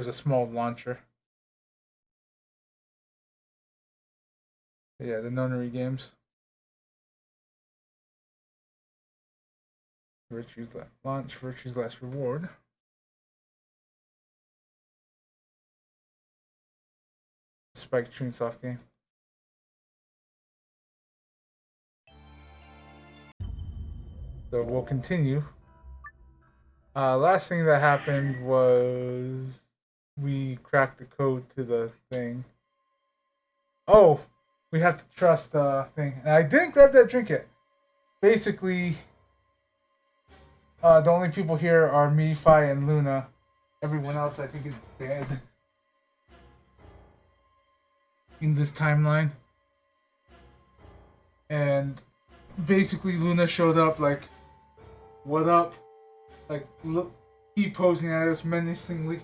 There's a small launcher. Yeah, the nonary games. Virtue's last launch, Virtue's last reward. Spike Chunsoft game. So we'll continue. Last thing that happened was we cracked the code to the thing. Oh, we have to trust the thing. And I didn't grab that trinket. Basically, the only people here are me, Fi, and Luna. Everyone else, I think, is dead in this timeline. And basically, Luna showed up like, "What up?" Like, look, keep posing at us menacingly.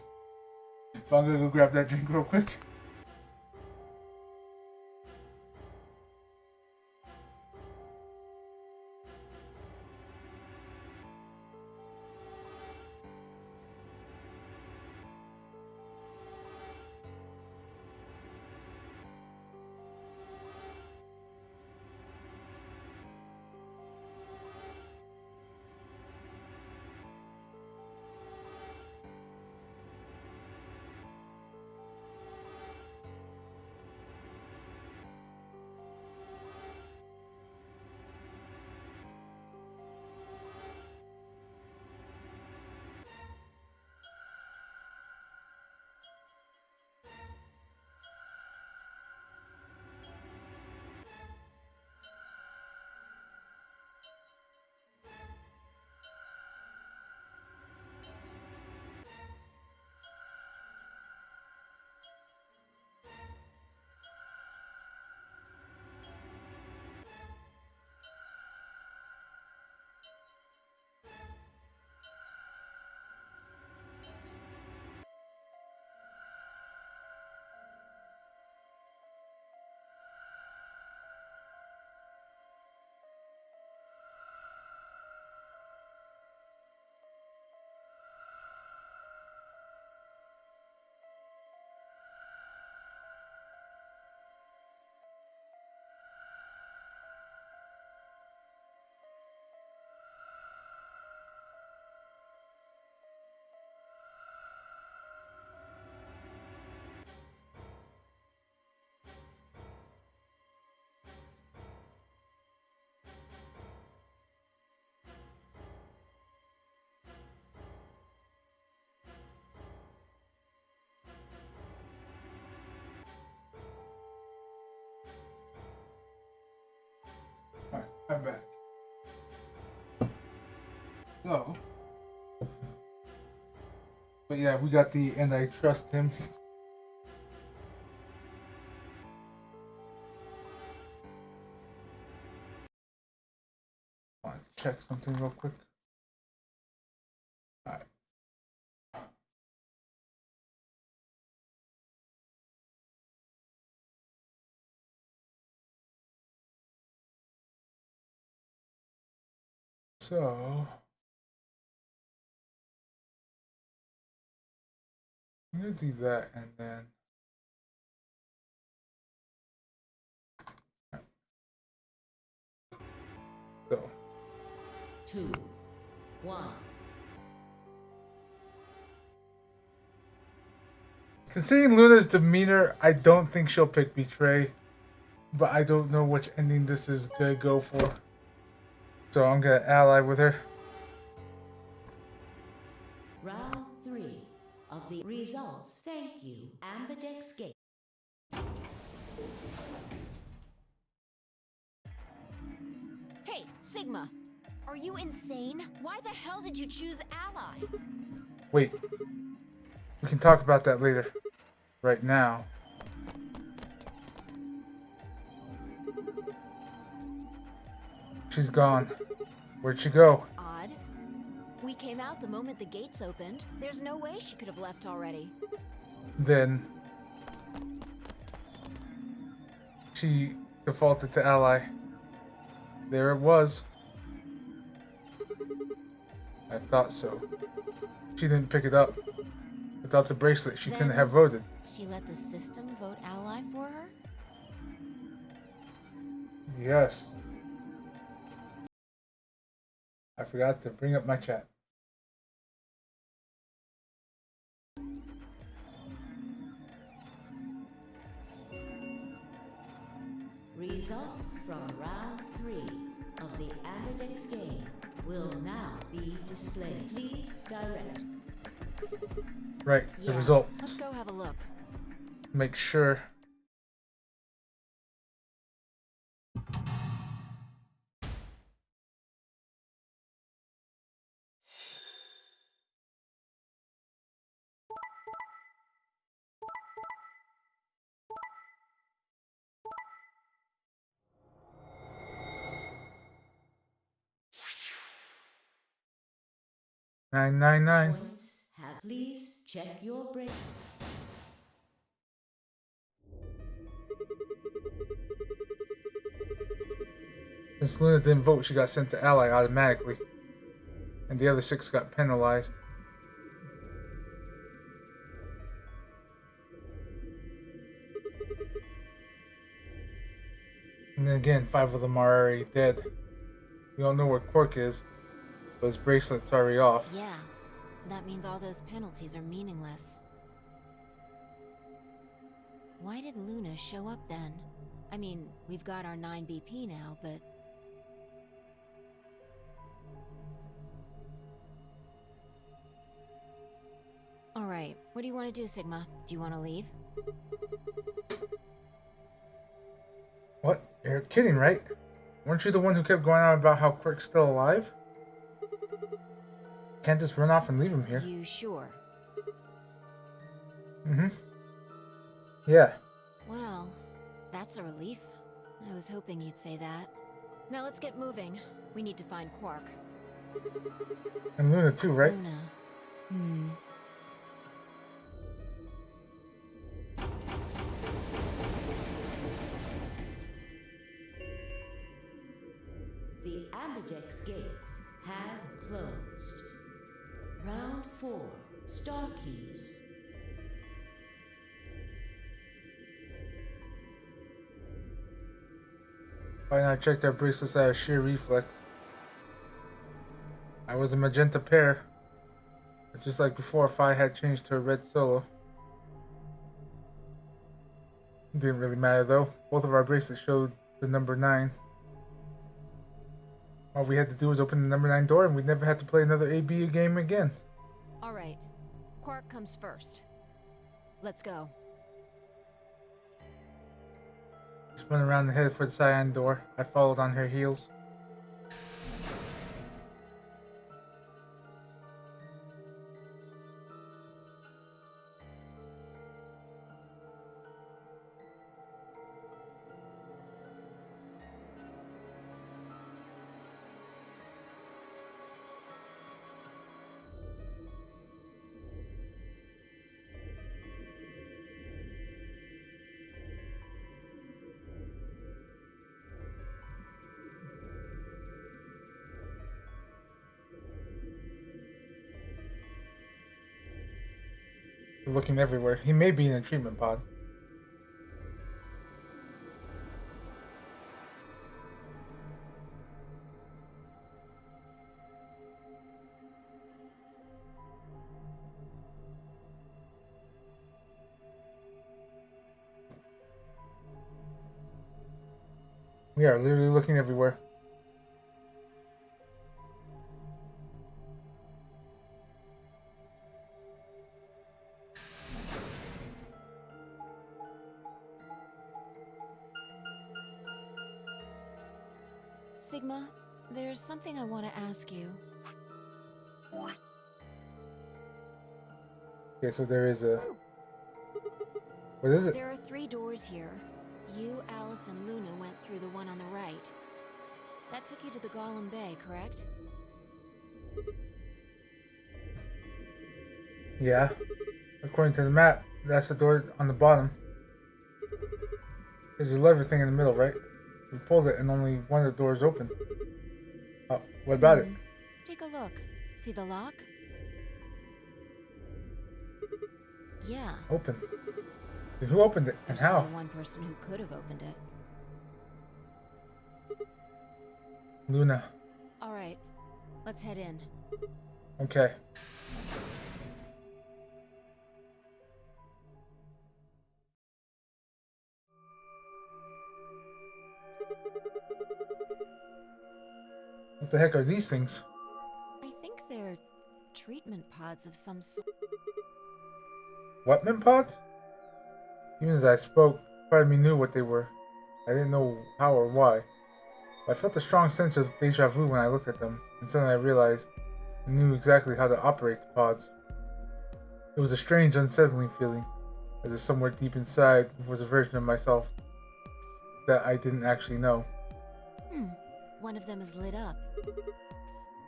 But I'm gonna go grab that drink real quick. Alright, I'm back. So, but yeah, we got the and I trust him. I want to check something real quick. Alright. So, I'm gonna do that and then. So, 2, 1. considering Luna's demeanor, I don't think she'll pick Betray. But I don't know which ending this is gonna go for. So I'm gonna ally with her. Round 3 of the results. Thank you, Ambidex Gate. Hey, Sigma! Are you insane? Why the hell did you choose Ally? Wait. We can talk about that later. Right now. She's gone. Where'd she go? Odd. We came out the moment the gates opened. There's no way she could have left already. Then she defaulted to ally. There it was. I thought so. She didn't pick it up. Without the bracelet, she couldn't Then- have voted. She let the system vote ally for her? Yes. I forgot to bring up my chat. Results from round 3 of the Ambidex game will now be displayed. Please direct. Right, the Yeah. result. Let's go have a look. Make sure. $9.99. Points have. Please check your brain. Since Luna didn't vote, she got sent to Ally automatically. And the other 6 got penalized. And then again, 5 of them are already dead. We don't know where Quark is, but his bracelet's already off. Yeah. That means all those penalties are meaningless. Why did Luna show up then? I mean, we've got our 9 BP now, but... Alright, what do you want to do, Sigma? Do you want to leave? What? You're kidding, right? Weren't you the one who kept going on about how Quark's still alive? Can't just run off and leave him here. You sure? Mm-hmm. Yeah. Well, that's a relief. I was hoping you'd say that. Now let's get moving. We need to find Quark. And Luna too, right? Luna. The Ambidex gates have closed. Round 4. Star keys. Why not check their bracelets out of sheer reflex? I was a magenta pair. But just like before, Phi had changed to a red solo. Didn't really matter though. Both of our bracelets showed the number 9. All we had to do was open the number 9 door and we never had to play another AB game again. Alright. Quark comes first. Let's go. Spun around and headed for the cyan door. I followed on her heels. We're looking everywhere. He may be in a treatment pod. We are literally looking everywhere. Sigma, there's something I want to ask you. Okay, so there is a... What is it? There are 3 doors here. You, Alice, and Luna went through the one on the right. That took you to the Golem Bay, correct? Yeah. According to the map, that's the door on the bottom. There's a lever thing in the middle, right? We pulled it and only one of the doors open. Oh, what about it? Take a look. See the lock? Yeah. Open. Who opened it and There's how? only one person who could have opened it. Luna. All right, let's head in. Okay. What the heck are these things? I think they're treatment pods of some sort. Weapon pods? Even as I spoke, part of me knew what they were. I didn't know how or why. I felt a strong sense of deja vu when I looked at them, and suddenly I realized I knew exactly how to operate the pods. It was a strange, unsettling feeling, as if somewhere deep inside was a version of myself that I didn't actually know. One of them is lit up.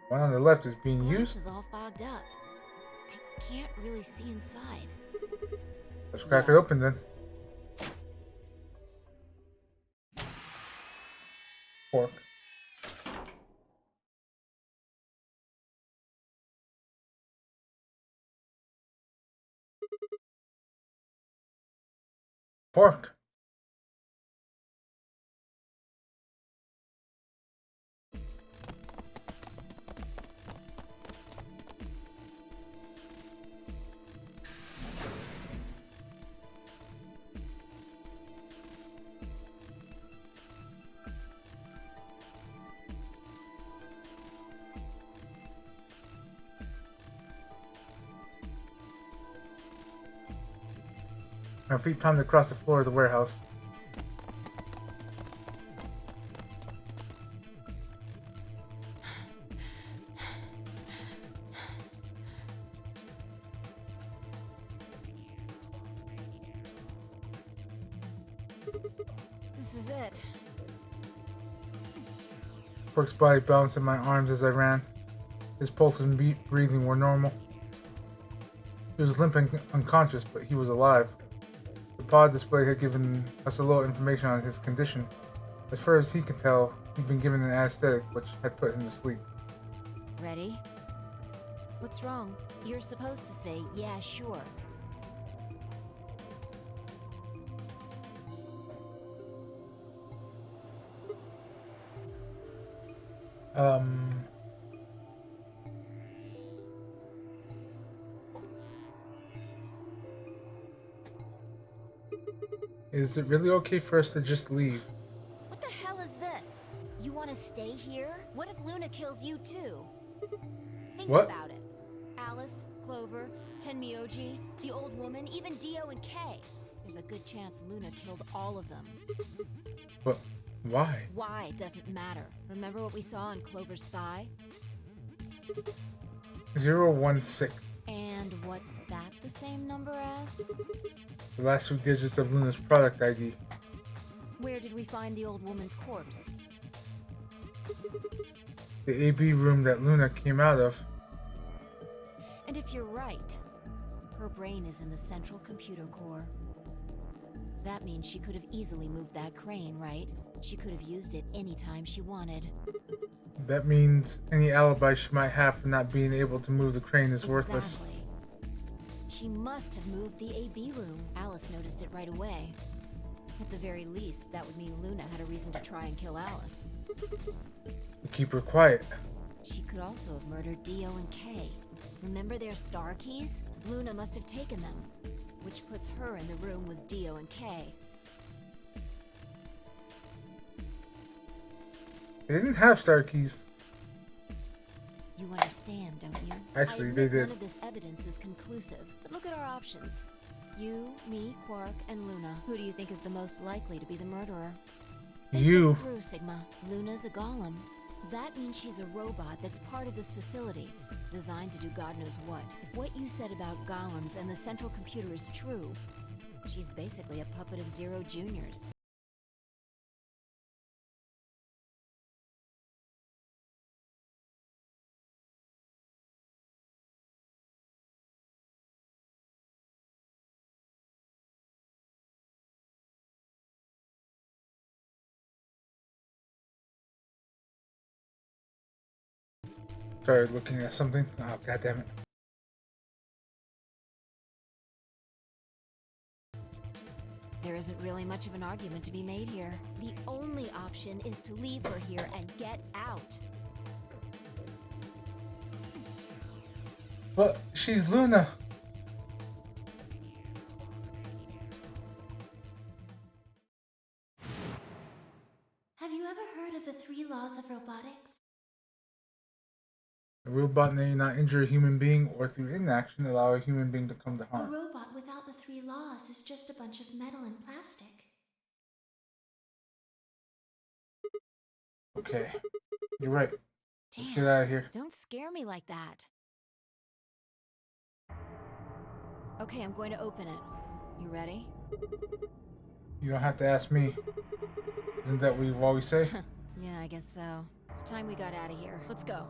One on the left is being Glass used. is all fogged up. I can't really see inside. Let's crack it open then. Pork. Pork. My feet pounded across the floor of the warehouse. This is it. Pork's body balanced in my arms as I ran. His pulse and breathing were normal. He was limp and unconscious, but he was alive. The pod display had given us a little information on his condition. As far as he could tell, he'd been given an anesthetic, which had put him to sleep. Ready? What's wrong? You're supposed to say, yeah, sure. Um... Is it really okay for us to just leave? What the hell is this? You want to stay here? What if Luna kills you too? Think What? about it. Alice, Clover, Tenmyoji, the old woman, even Dio and Kay. There's a good chance Luna killed all of them. But why? Why doesn't matter. Remember what we saw on Clover's thigh? 016. And what's that the same number as? The last 2 digits of Luna's product ID. Where did we find the old woman's corpse? The AB room that Luna came out of. And if you're right, her brain is in the central computer core. That means she could have easily moved that crane, right? She could have used it anytime she wanted. That means any alibi she might have for not being able to move the crane is worthless. Exactly. She must have moved the AB room. Alice noticed it right away. At the very least, that would mean Luna had a reason to try and kill Alice. To keep her quiet. She could also have murdered Dio and Kay. Remember their star keys? Luna must have taken them, which puts her in the room with Dio and Kay. They didn't have star keys. You understand, don't you? Actually, I they admit did. None of this evidence is conclusive, but look at our options. You, me, Quark, and Luna. Who do you think is the most likely to be the murderer? Think You. this through, Sigma. Luna's a golem. That means she's a robot that's part of this facility, designed to do God knows what. If what you said about golems and the central computer is true, she's basically a puppet of Zero Junior's. Started looking at something. Oh, god damn it. There isn't really much of an argument to be made here. The only option is to leave her here and get out. But she's Luna. Have you ever heard of the 3 laws of robotics? A robot may not injure a human being or through inaction allow a human being to come to A harm. robot without the 3 laws is just a bunch of metal and plastic. Okay, you're right. Let's Damn, get out of here. don't scare me like that. Okay, I'm going to open it. You ready? You don't have to ask me. Isn't that what you always say? Yeah, I guess so. It's time we got out of here. Let's go.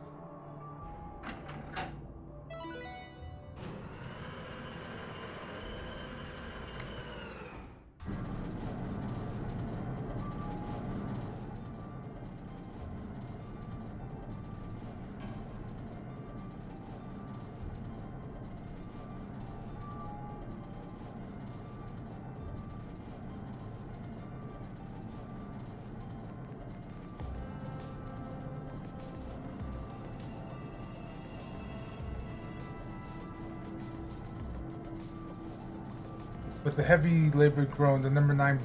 With a heavy, labored groan, the number 9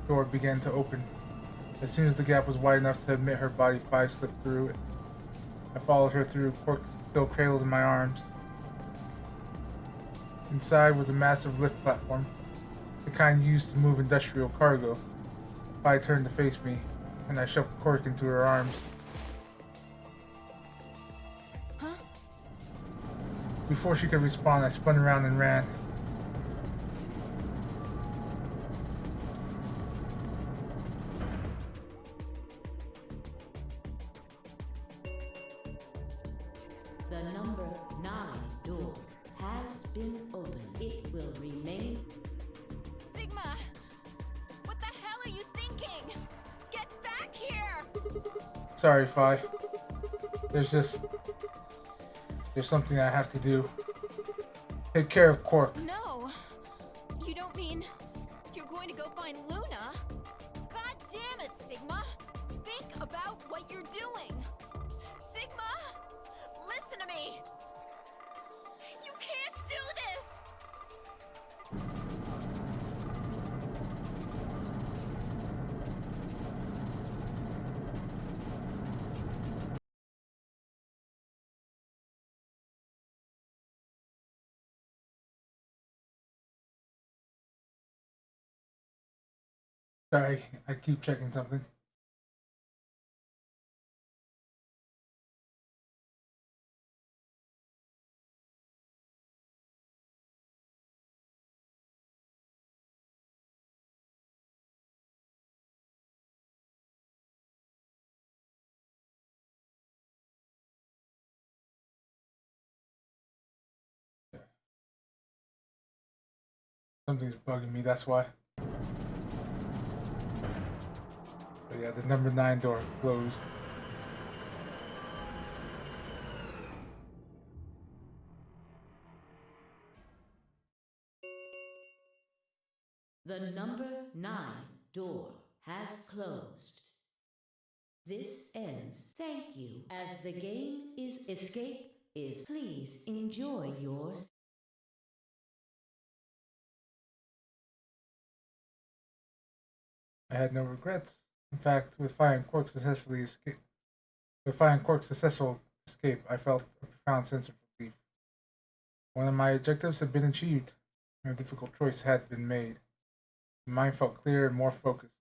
door began to open. As soon as the gap was wide enough to admit her body, Fi slipped through it. I followed her through, Quark still cradled in my arms. Inside was a massive lift platform, the kind used to move industrial cargo. Fi turned to face me, and I shoved Quark into her arms. Huh? Before she could respond, I spun around and ran. The number 9 door has been opened. It will remain. Sigma! What the hell are you thinking? Get back here! Sorry, Fi. There's something I have to do. Take care of Quark. No! You don't mean you're going to go find Luna? God damn it, Sigma! Think about what you're doing! Sigma! Listen to me! You can't do this! Sorry, I keep checking something. Something's bugging me, that's why. But yeah, the number 9 door closed. The number 9 door has closed. This ends. Thank you. As the game is escape is, please enjoy yours. I had no regrets. In fact, with Quark's successful escape, I felt a profound sense of relief. One of my objectives had been achieved, and a difficult choice had been made. My mind felt clear and more focused,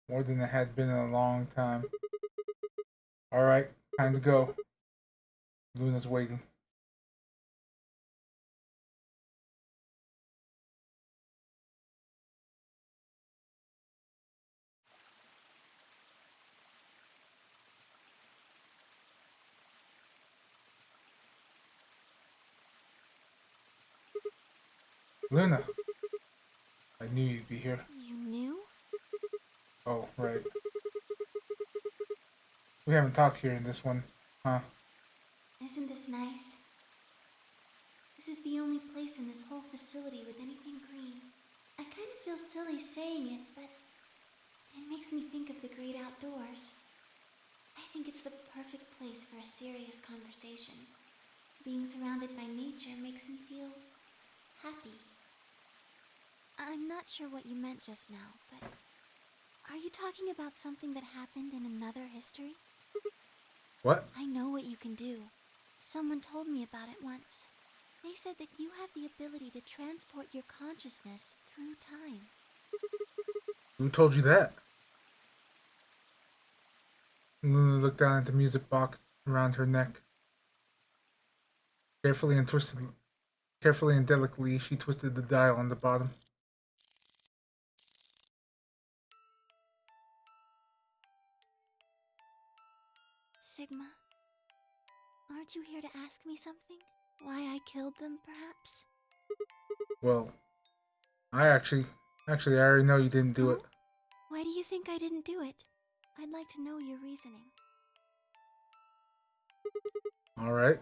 more than it had been in a long time. Alright, time to go. Luna's waiting. Luna, I knew you'd be here. You knew? Oh, right. We haven't talked here in this one, huh? Isn't this nice? This is the only place in this whole facility with anything green. I kind of feel silly saying it, but it makes me think of the great outdoors. I think it's the perfect place for a serious conversation. Being surrounded by nature makes me feel happy. I'm not sure what you meant just now, but are you talking about something that happened in another history? What? I know what you can do. Someone told me about it once. They said that you have the ability to transport your consciousness through time. Who told you that? Luna looked down at the music box around her neck. Carefully and delicately, she twisted the dial on the bottom. Sigma, aren't you here to ask me something? Why I killed them, perhaps? Well, I already know you didn't do it. Why do you think I didn't do it? I'd like to know your reasoning. All right.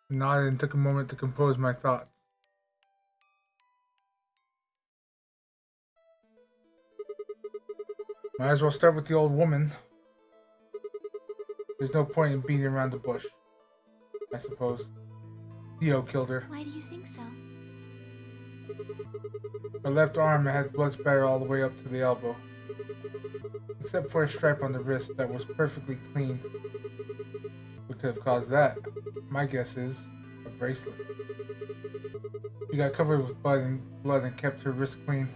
Nodded and took a moment to compose my thoughts. Might as well start with the old woman. There's no point in beating around the bush, I suppose. Dio killed her. Why do you think so? Her left arm had blood spatter all the way up to the elbow, except for a stripe on the wrist that was perfectly clean. What could have caused that? My guess is a bracelet. She got covered with blood and kept her wrist clean.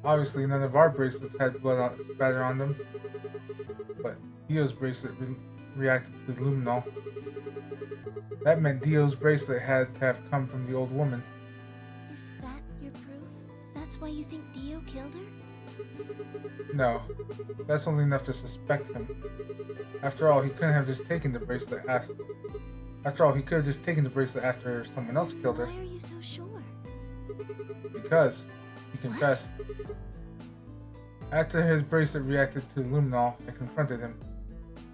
Obviously, none of our bracelets had blood spatter on them, but Dio's bracelet reacted to the luminol. That meant Dio's bracelet had to have come from the old woman. Is that your proof? That's why you think Dio killed her? No, that's only enough to suspect him. After all, he couldn't have just taken the bracelet after someone else killed her. Why are you so sure? Because he confessed. After his bracelet reacted to luminol, I confronted him.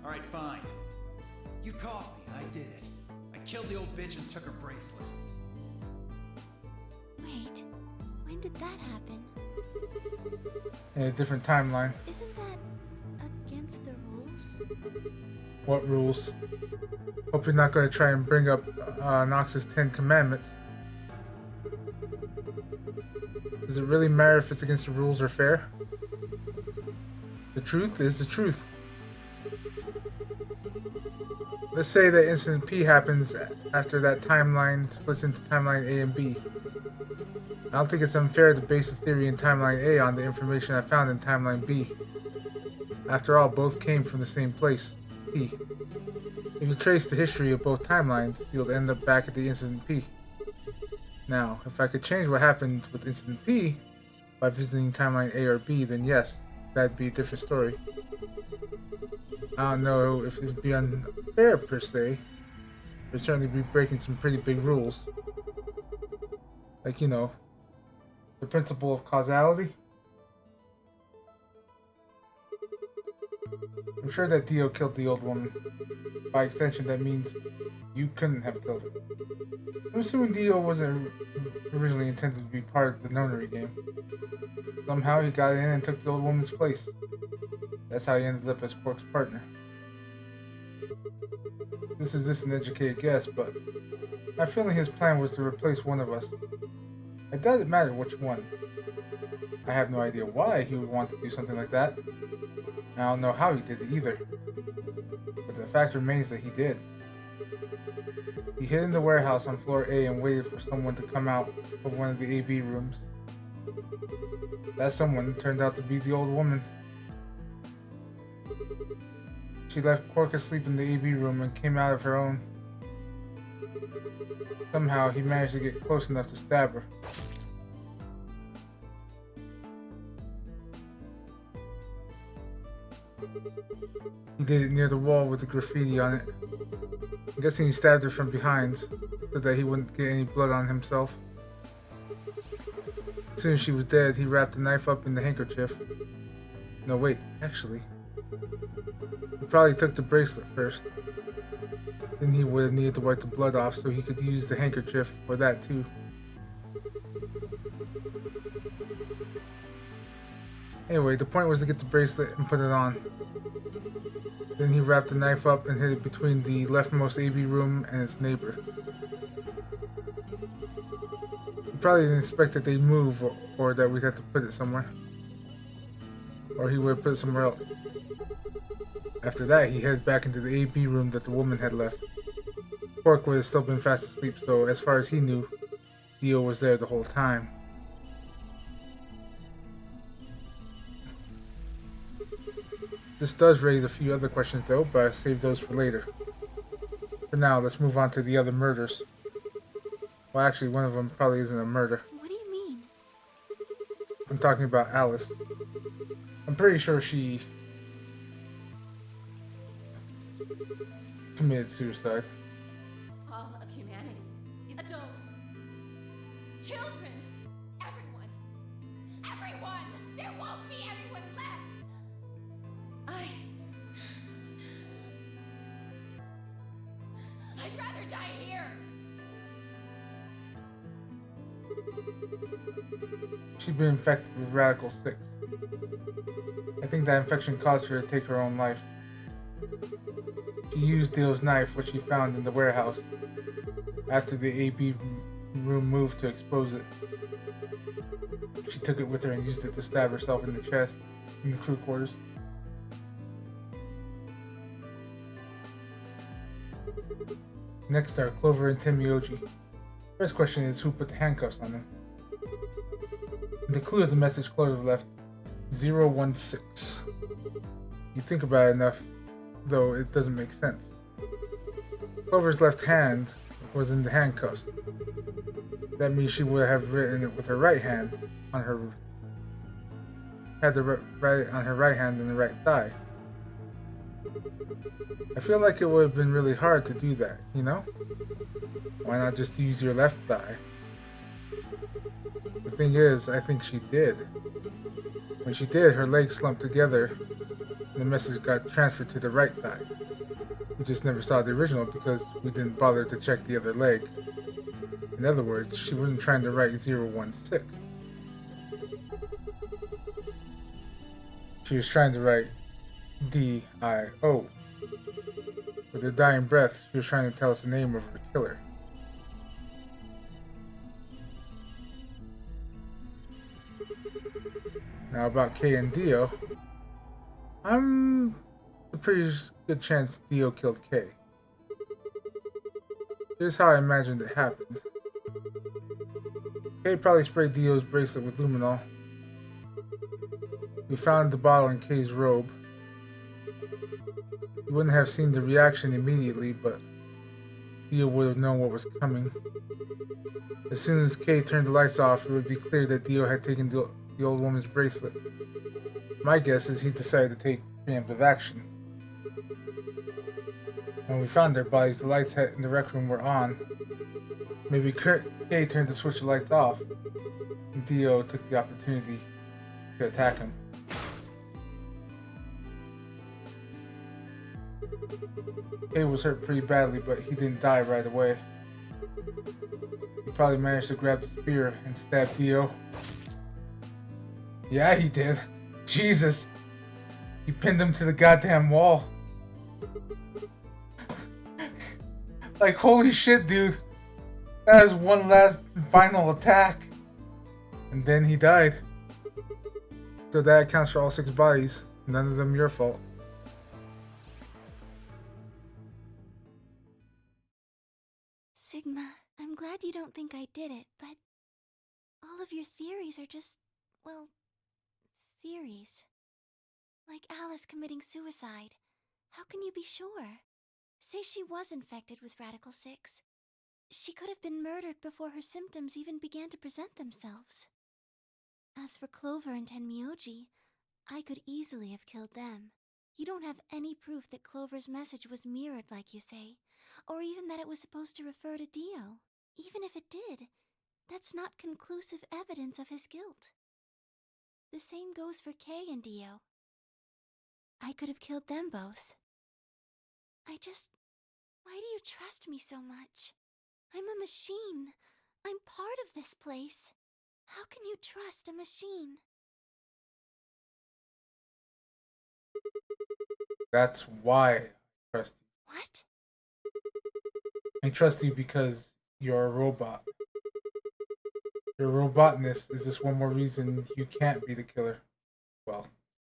Alright, fine. You caught me. I did it. I killed the old bitch and took her bracelet. Wait, when did that happen? In a different timeline. Isn't that against the rules? What rules? Hope you're not going to try and bring up Nox's 10 Commandments. Does it really matter if it's against the rules or fair? The truth is the truth. Let's say that Incident P happens after that timeline splits into Timeline A and B. I don't think it's unfair to base the theory in Timeline A on the information I found in Timeline B. After all, both came from the same place, P. If you trace the history of both timelines, you'll end up back at the Incident P. Now, if I could change what happened with Incident P by visiting Timeline A or B, then yes, that'd be a different story. I don't know if it'd be unfair per se. It'd certainly be breaking some pretty big rules. Like, you know, the principle of causality. I'm sure that Dio killed the old woman. By extension, that means you couldn't have killed her. I'm assuming Dio wasn't originally intended to be part of the nonary game. Somehow he got in and took the old woman's place. That's how he ended up as Quark's partner. This is just an educated guess, but I have a feeling his plan was to replace one of us. It doesn't matter which one. I have no idea why he would want to do something like that. I don't know how he did it either. But the fact remains that he did. He hid in the warehouse on floor A and waited for someone to come out of one of the AB rooms. That someone turned out to be the old woman. She left Quark asleep in the AB room and came out of her own. Somehow he managed to get close enough to stab her. He did it near the wall with the graffiti on it. I'm guessing he stabbed her from behind so that he wouldn't get any blood on himself. As soon as she was dead, he wrapped the knife up in the handkerchief. No, wait, actually. He probably took the bracelet first. Then he would have needed to wipe the blood off so he could use the handkerchief for that too. Anyway, the point was to get the bracelet and put it on. Then he wrapped the knife up and hid it between the leftmost AB room and its neighbor. He probably didn't expect that they'd move or that we'd have to put it somewhere. Or he would have put it somewhere else. After that, he headed back into the AB room that the woman had left. Quark would have still been fast asleep, so as far as he knew, Dio was there the whole time. This does raise a few other questions though, but I'll save those for later. For now, let's move on to the other murders. Well, actually, one of them probably isn't a murder. What do you mean? I'm talking about Alice. I'm pretty sure she committed suicide. All of humanity, these adults, children, everyone, there won't be anyone left. I'd rather die here. She'd been infected with Radical 6. I think that infection caused her to take her own life. She used Dio's knife, which she found in the warehouse, after the AB room moved to expose it. She took it with her and used it to stab herself in the chest in the crew quarters. Next are Clover and Tenmyoji. First question is, who put the handcuffs on them? The clue of the message Clover left, 016. You think about it enough, though it doesn't make sense. Clover's left hand was in the handcuffs. That means she would have written it with her right hand on her right hand and the right thigh. I feel like it would have been really hard to do that, you know? Why not just use your left thigh? The thing is, I think she did. When she did, her legs slumped together and the message got transferred to the right thigh. We just never saw the original because we didn't bother to check the other leg. In other words, she wasn't trying to write 016. She was trying to write D-I-O. With her dying breath, she was trying to tell us the name of her killer. Now about Kay and Dio, I'm a pretty good chance Dio killed Kay. Here's how I imagined it happened. Kay probably sprayed Dio's bracelet with luminol. We found the bottle in Kay's robe. You wouldn't have seen the reaction immediately, but Dio would have known what was coming. As soon as Kay turned the lights off, it would be clear that Dio had taken the old woman's bracelet. My guess is he decided to take preemptive action. When we found their bodies, the lights in the rec room were on. Maybe Kay turned to switch the lights off, and Dio took the opportunity to attack him. Kay was hurt pretty badly, but he didn't die right away. He probably managed to grab the spear and stab Dio. Yeah, he did. Jesus. He pinned him to the goddamn wall. Like, holy shit, dude. That is one last final attack. And then he died. So that accounts for all 6 bodies. None of them your fault. Sigma, I'm glad you don't think I did it, but all of your theories are just, well, theories. Like Alice committing suicide. How can you be sure? Say she was infected with Radical 6. She could have been murdered before her symptoms even began to present themselves. As for Clover and Tenmyoji, I could easily have killed them. You don't have any proof that Clover's message was mirrored like you say, or even that it was supposed to refer to Dio. Even if it did, that's not conclusive evidence of his guilt. The same goes for Kay and Dio. I could have killed them both. Why do you trust me so much? I'm a machine. I'm part of this place. How can you trust a machine? That's why I trust you. What? I trust you because you're a robot. Your robotness is just one more reason you can't be the killer. Well,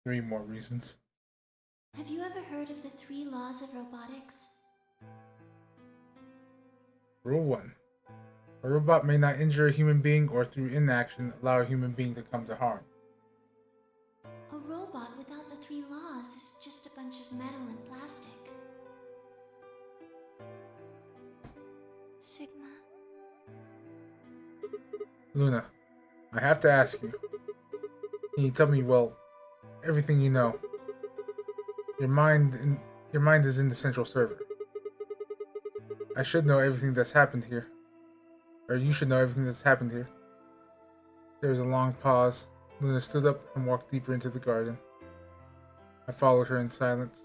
3 more reasons. Have you ever heard of the 3 laws of robotics? Rule 1. A robot may not injure a human being or through inaction allow a human being to come to harm. A robot without the 3 laws is just a bunch of metal and plastic. Sigma. Luna, I have to ask you. Can you tell me, well, everything you know? Your mind is in the central server. I should know everything that's happened here. Or you should know everything that's happened here. There was a long pause. Luna stood up and walked deeper into the garden. I followed her in silence.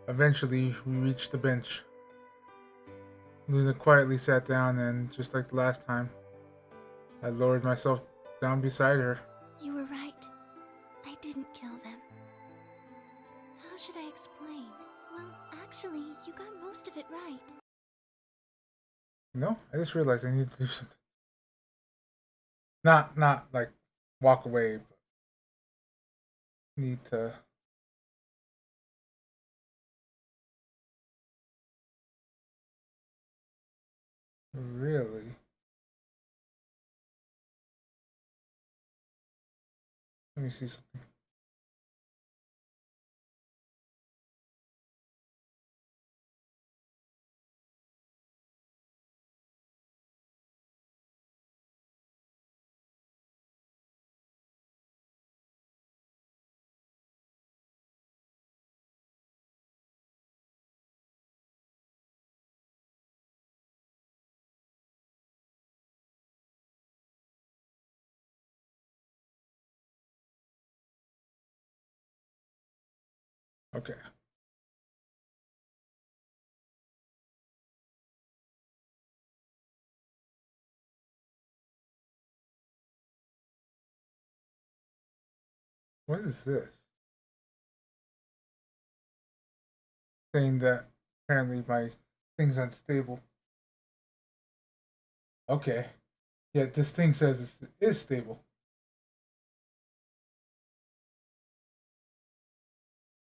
Eventually, we reached the bench. Luna quietly sat down and, just like the last time, I lowered myself down beside her. You were right. I didn't kill them. How should I explain? Well, actually, you got most of it right. No, I just realized I need to do something. Not like walk away, but need to. Really? Let me see something. Okay. What is this? Saying that apparently my thing's unstable. Okay. Yeah, this thing says it is stable.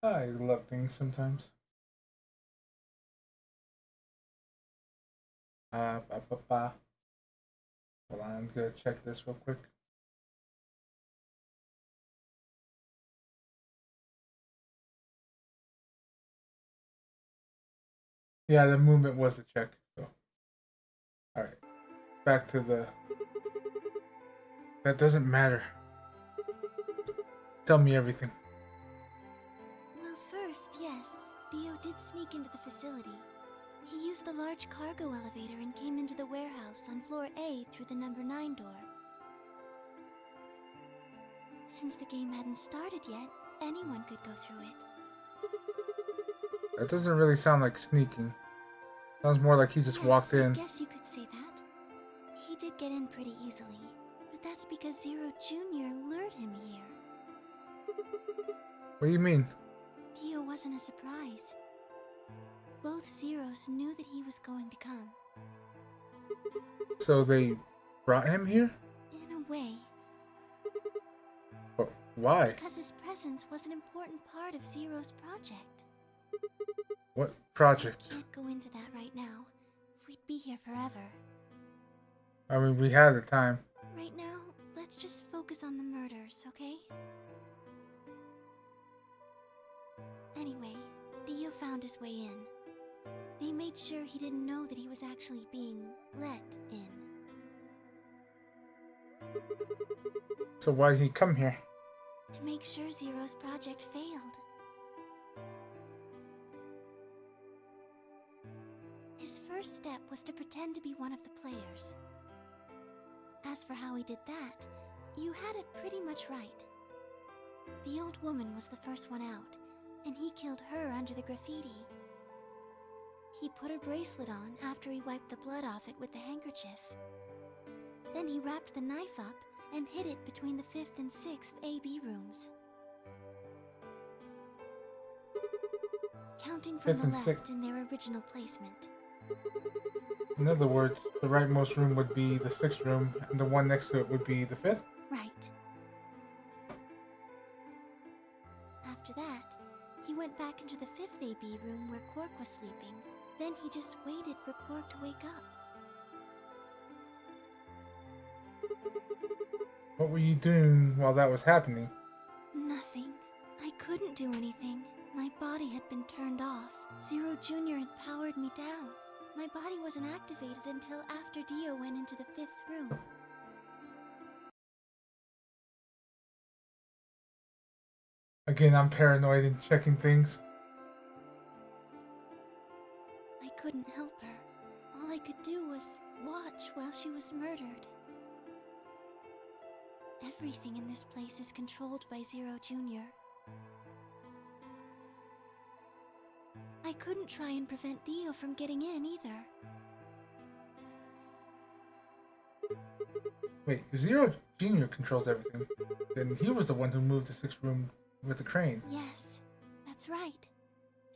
I love things sometimes. Ba, ba, ba. Hold on, I'm gonna check this real quick. Yeah, the movement was a check. So, all right, back to the. That doesn't matter. Tell me everything. Well, first, yes, Theo did sneak into the facility. He used the large cargo elevator and came into the warehouse on floor A through the number 9 door. Since the game hadn't started yet, anyone could go through it. That doesn't really sound like sneaking. Sounds more like he just walked in. I guess you could say that. He did get in pretty easily, but that's because Zero Jr. lured him here. What do you mean? Theo wasn't a surprise. Both Zeros knew that he was going to come. So they brought him here? In a way, But why? because his presence was an important part of Zero's project. What project? Can't go into that right now. We'd be here forever. I mean, we had the time. Right now, let's just focus on the murders, okay? Anyway, Dio found his way in. They made sure he didn't know that he was actually being let in. So why did he come here? To make sure Zero's project failed. His first step was to pretend to be one of the players. As for how he did that, you had it pretty much right. The old woman was the first one out, and he killed her under the graffiti. He put a bracelet on after he wiped the blood off it with the handkerchief. Then he wrapped the knife up and hid it between the 5th and 6th AB rooms. Counting from Fifth the and left sixth. in their original placement. In other words, the rightmost room would be the 6th room, and the one next to it would be the 5th? Right. After that, he went back into the 5th AB room where Quark was sleeping. Then he just waited for Quark to wake up. What were you doing while that was happening? Nothing. I couldn't do anything. My body had been turned off. Zero Jr. had powered me down. My body wasn't activated until after Dio went into the 5th room. Again, I'm paranoid and checking things. I couldn't help her. All I could do was watch while she was murdered. Everything in this place is controlled by Zero Jr. I couldn't try and prevent Dio from getting in either. Wait, if Zero Jr. controls everything, then he was the one who moved the 6th room with the crane. Yes, that's right.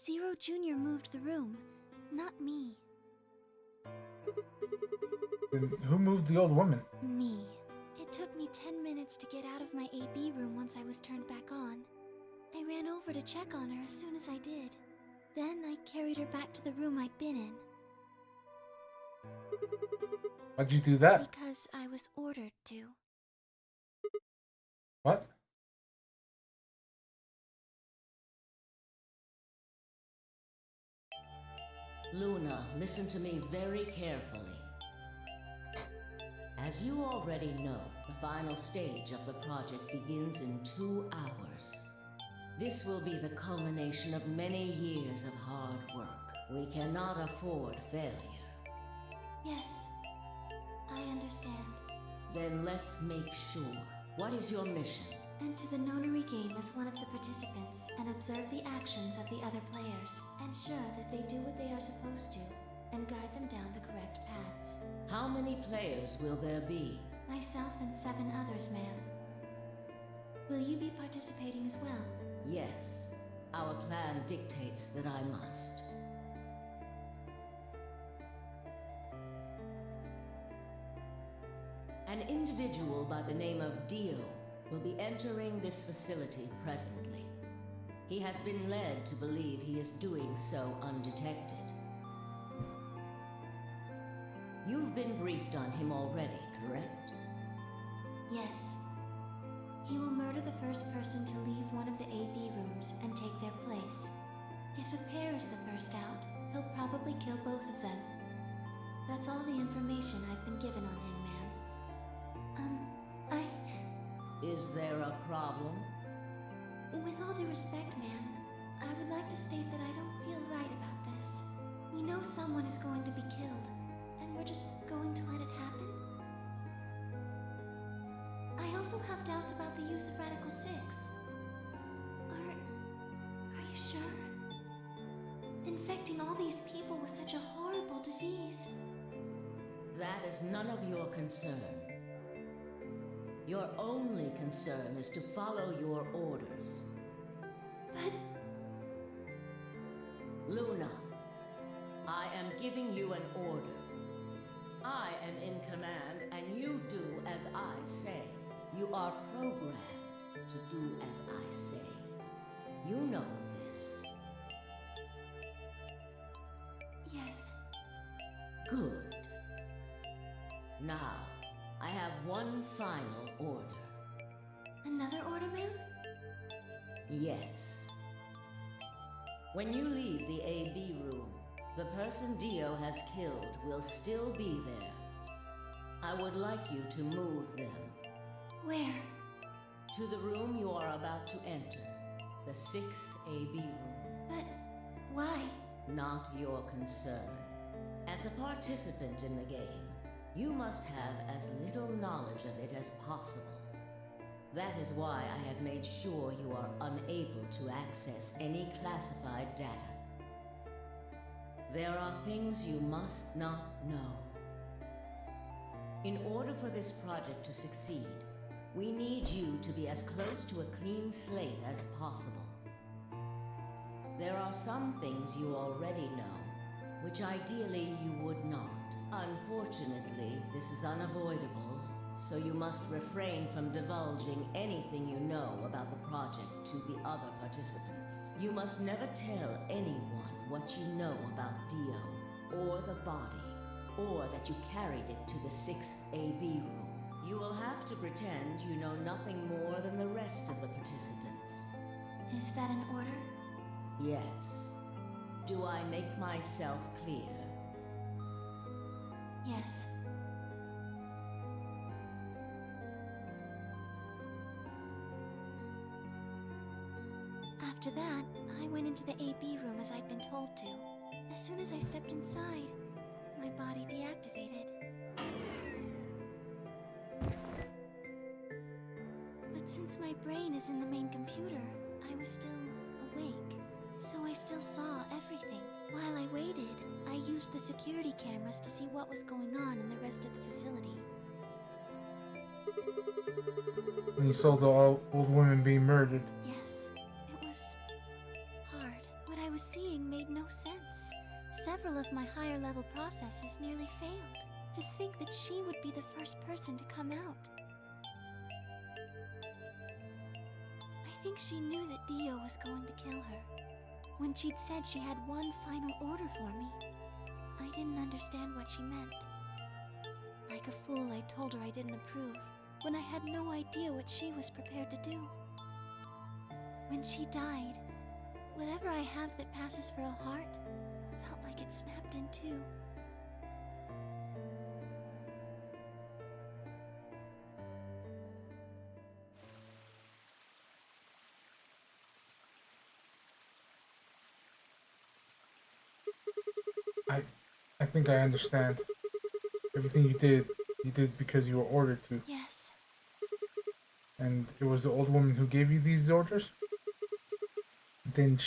Zero Jr. moved the room, not me. Then who moved the old woman? Me. It took me 10 minutes to get out of my AB room once I was turned back on. I ran over to check on her as soon as I did. Then I carried her back to the room I'd been in. Why'd you do that? Because I was ordered to. What? Luna, listen to me very carefully. As you already know, the final stage of the project begins in 2 hours. This will be the culmination of many years of hard work. We cannot afford failure. Yes, I understand. Then let's make sure. What is your mission? Enter the Nonary game as one of the participants and observe the actions of the other players. Ensure that they do what they are supposed to and guide them down the correct paths. How many players will there be? Myself and 7 others, ma'am. Will you be participating as well? Yes. Our plan dictates that I must. An individual by the name of Dio will be entering this facility presently. He has been led to believe he is doing so undetected. You've been briefed on him already, correct? Yes. He will murder the first person to leave one of the AB rooms and take their place. If a pair is the first out, he'll probably kill both of them. That's all the information I've been given on him, ma'am. Is there a problem? With all due respect, ma'am, I would like to state that I don't feel right about this. We know someone is going to be killed, and we're just going to let it happen. I also have doubts about the use of Radical 6. Are you sure? Infecting all these people with such a horrible disease. That is none of your concern. Your only concern is to follow your orders. But Luna, I am giving you an order. I am in command, and you do as I say. You are programmed to do as I say. You know this. yes, Good. Now, I have one final order. another order, ma'am? Yes. When you leave the AB room, the person Dio has killed will still be there. I would like you to move them Where? to the room you are about to enter, the 6th AB room. But why? Not your concern. As a participant in the game, you must have as little knowledge of it as possible. That is why I have made sure you are unable to access any classified data. There are things you must not know. In order for this project to succeed, we need you to be as close to a clean slate as possible. There are some things you already know, which ideally you would not. Unfortunately, this is unavoidable, so you must refrain from divulging anything you know about the project to the other participants. You must never tell anyone what you know about Dio, or the body, or that you carried it to the 6th AB room. You will have to pretend you know nothing more than the rest of the participants. Is that an order? Yes. Do I make myself clear? Yes. After that, I went into the AB room as I'd been told to. As soon as I stepped inside, my body deactivated. But since my brain is in the main computer, I was still awake. So I still saw everything. While I waited, I used the security cameras to see what was going on in the rest of the facility. And you saw the old woman being murdered. Yes, it was hard. What I was seeing made no sense. Several of my higher level processes nearly failed. To think that she would be the first person to come out. I think she knew that Dio was going to kill her. When she'd said she had one final order for me, I didn't understand what she meant. Like a fool, I told her I didn't approve, when I had no idea what she was prepared to do. When she died, whatever I have that passes for a heart felt like it snapped in two. I think I understand. Everything you did because you were ordered to. Yes, And it was the old woman who gave you these orders? Then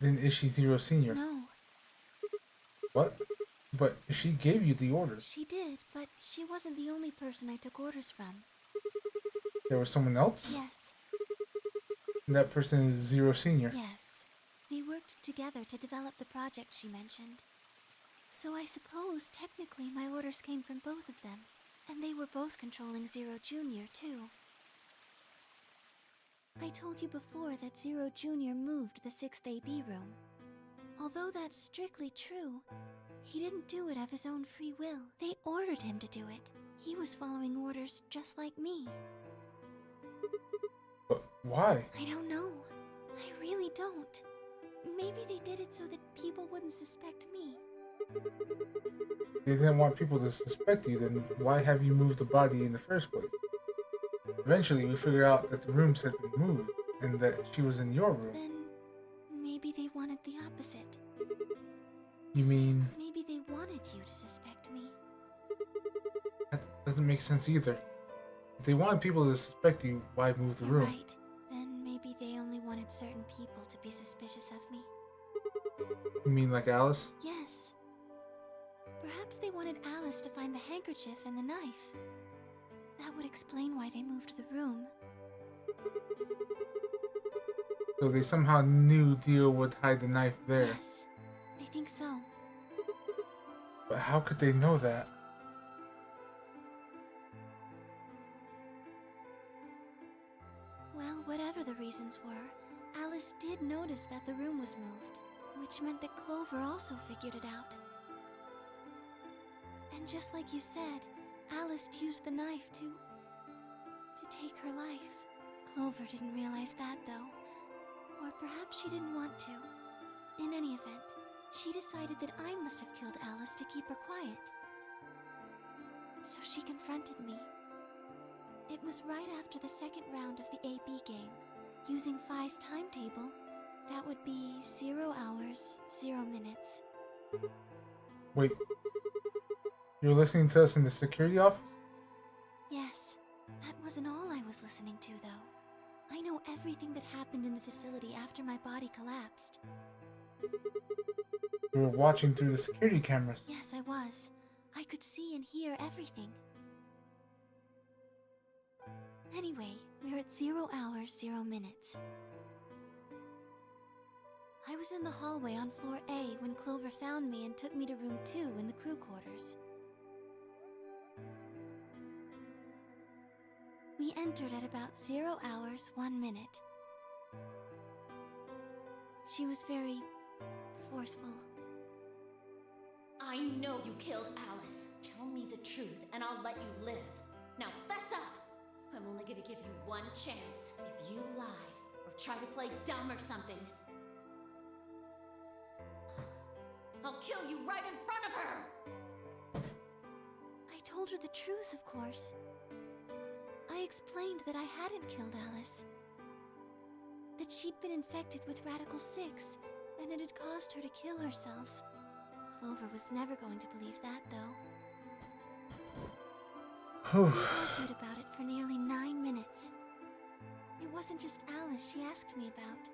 is she Zero Senior? no, What? But she gave you the orders. she did, but she wasn't the only person I took orders from. There was someone else? Yes, And that person is Zero Senior. yes. They worked together to develop the project she mentioned. So I suppose technically my orders came from both of them. And they were both controlling Zero Jr. too. I told you before that Zero Jr. moved the 6th AB room. Although that's strictly true, he didn't do it of his own free will. They ordered him to do it. He was following orders just like me. But why? I don't know. I really don't. Maybe they did it so that people wouldn't suspect me. They didn't want people to suspect you, then why have you moved the body in the first place? Eventually, we figure out that the rooms had been moved, and that she was in your room. Then maybe they wanted the opposite. You mean, Maybe they wanted you to suspect me. that doesn't make sense either. If they wanted people to suspect you, why move the You're room? right. Then maybe they only wanted certain people to be suspicious of me. You mean like Alice? Yes. Perhaps they wanted Alice to find the handkerchief and the knife. That would explain why they moved the room. So they somehow knew Dio would hide the knife there. Yes, I think so. But how could they know that? Well, whatever the reasons were, Alice did notice that the room was moved, which meant that Clover also figured it out. And just like you said, Alice used the knife to take her life. Clover didn't realize that, though. Or perhaps she didn't want to. In any event, she decided that I must have killed Alice to keep her quiet. So she confronted me. It was right after the second round of the AB game. Using Phi's timetable, that would be 0 hours, 0 minutes. Wait. You're listening to us in the security office? Yes, That wasn't all I was listening to, though. I know everything that happened in the facility after my body collapsed. You were watching through the security cameras. Yes, I was. I could see and hear everything. Anyway, we're at 0 hours, 0 minutes. I was in the hallway on floor A when Clover found me and took me to room 2 in the crew quarters. We entered at about 0 hours, 1 minute. She was very forceful. I know you killed Alice. Tell me the truth and I'll let you live. Now fess up! I'm only gonna give you one chance. If you lie or try to play dumb or something, I'll kill you right in front of her! I told her the truth, of course. I explained that I hadn't killed Alice. That she'd been infected with Radical 6, and it had caused her to kill herself. Clover was never going to believe that, though. We argued about it for nearly 9 minutes. It wasn't just Alice she asked me about.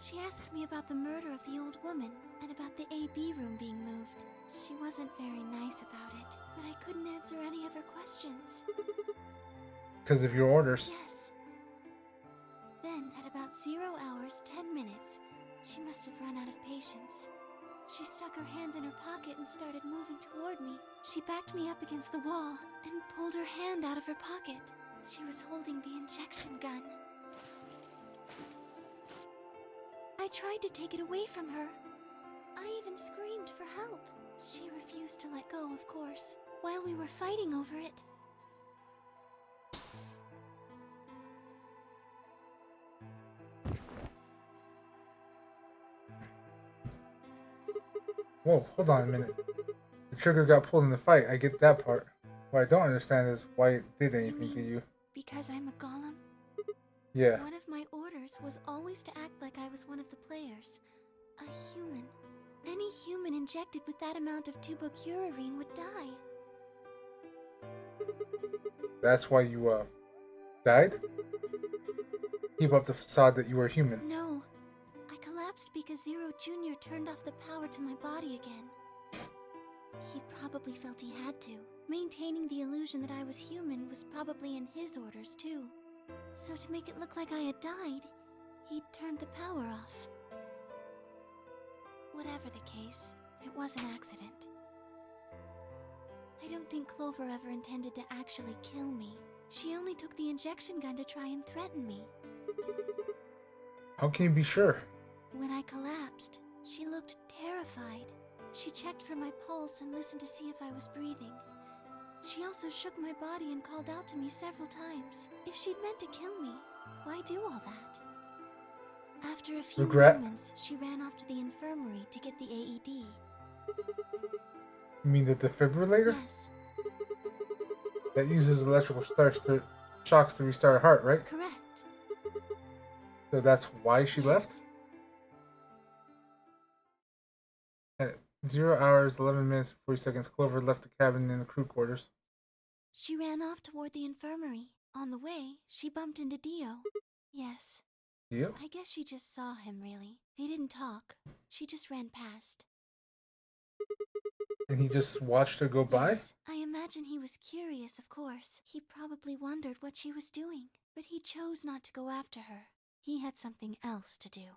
She asked me about the murder of the old woman, and about the AB room being moved. She wasn't very nice about it, but I couldn't answer any of her questions. Because of your orders. Yes. Then, at about 0 hours, 10 minutes, she must have run out of patience. She stuck her hand in her pocket and started moving toward me. She backed me up against the wall and pulled her hand out of her pocket. She was holding the injection gun. I tried to take it away from her. I even screamed for help. She refused to let go, of course, while we were fighting over it. Whoa, hold on a minute. The trigger got pulled in the fight. I get that part. What I don't understand is why it did anything to you. Because I'm a golem? Yeah. One of my orders was always to act like I was one of the players. A human. Any human injected with that amount of tubocurarine would die. That's why you, died? Keep up the facade that you were human. No. I collapsed because Zero Jr. turned off the power to my body again. He probably felt he had to. Maintaining the illusion that I was human was probably in his orders, too. So to make it look like I had died, he'd turned the power off. Whatever the case, it was an accident. I don't think Clover ever intended to actually kill me. She only took the injection gun to try and threaten me. How can you be sure? When I collapsed, she looked terrified. She checked for my pulse and listened to see if I was breathing. She also shook my body and called out to me several times. If she'd meant to kill me, why do all that? After a few moments, she ran off to the infirmary to get the AED. You mean the defibrillator? Yes. That uses electrical shocks to restart a heart, right? Correct. So that's why she left? Yes. At 0 hours, 11 minutes, and 40 seconds, Clover left the cabin in the crew quarters. She ran off toward the infirmary. On the way, she bumped into Dio. Yes. Dio? I guess she just saw him, really. They didn't talk. She just ran past. And he just watched her go by? Yes, I imagine he was curious, of course. He probably wondered what she was doing. But he chose not to go after her. He had something else to do.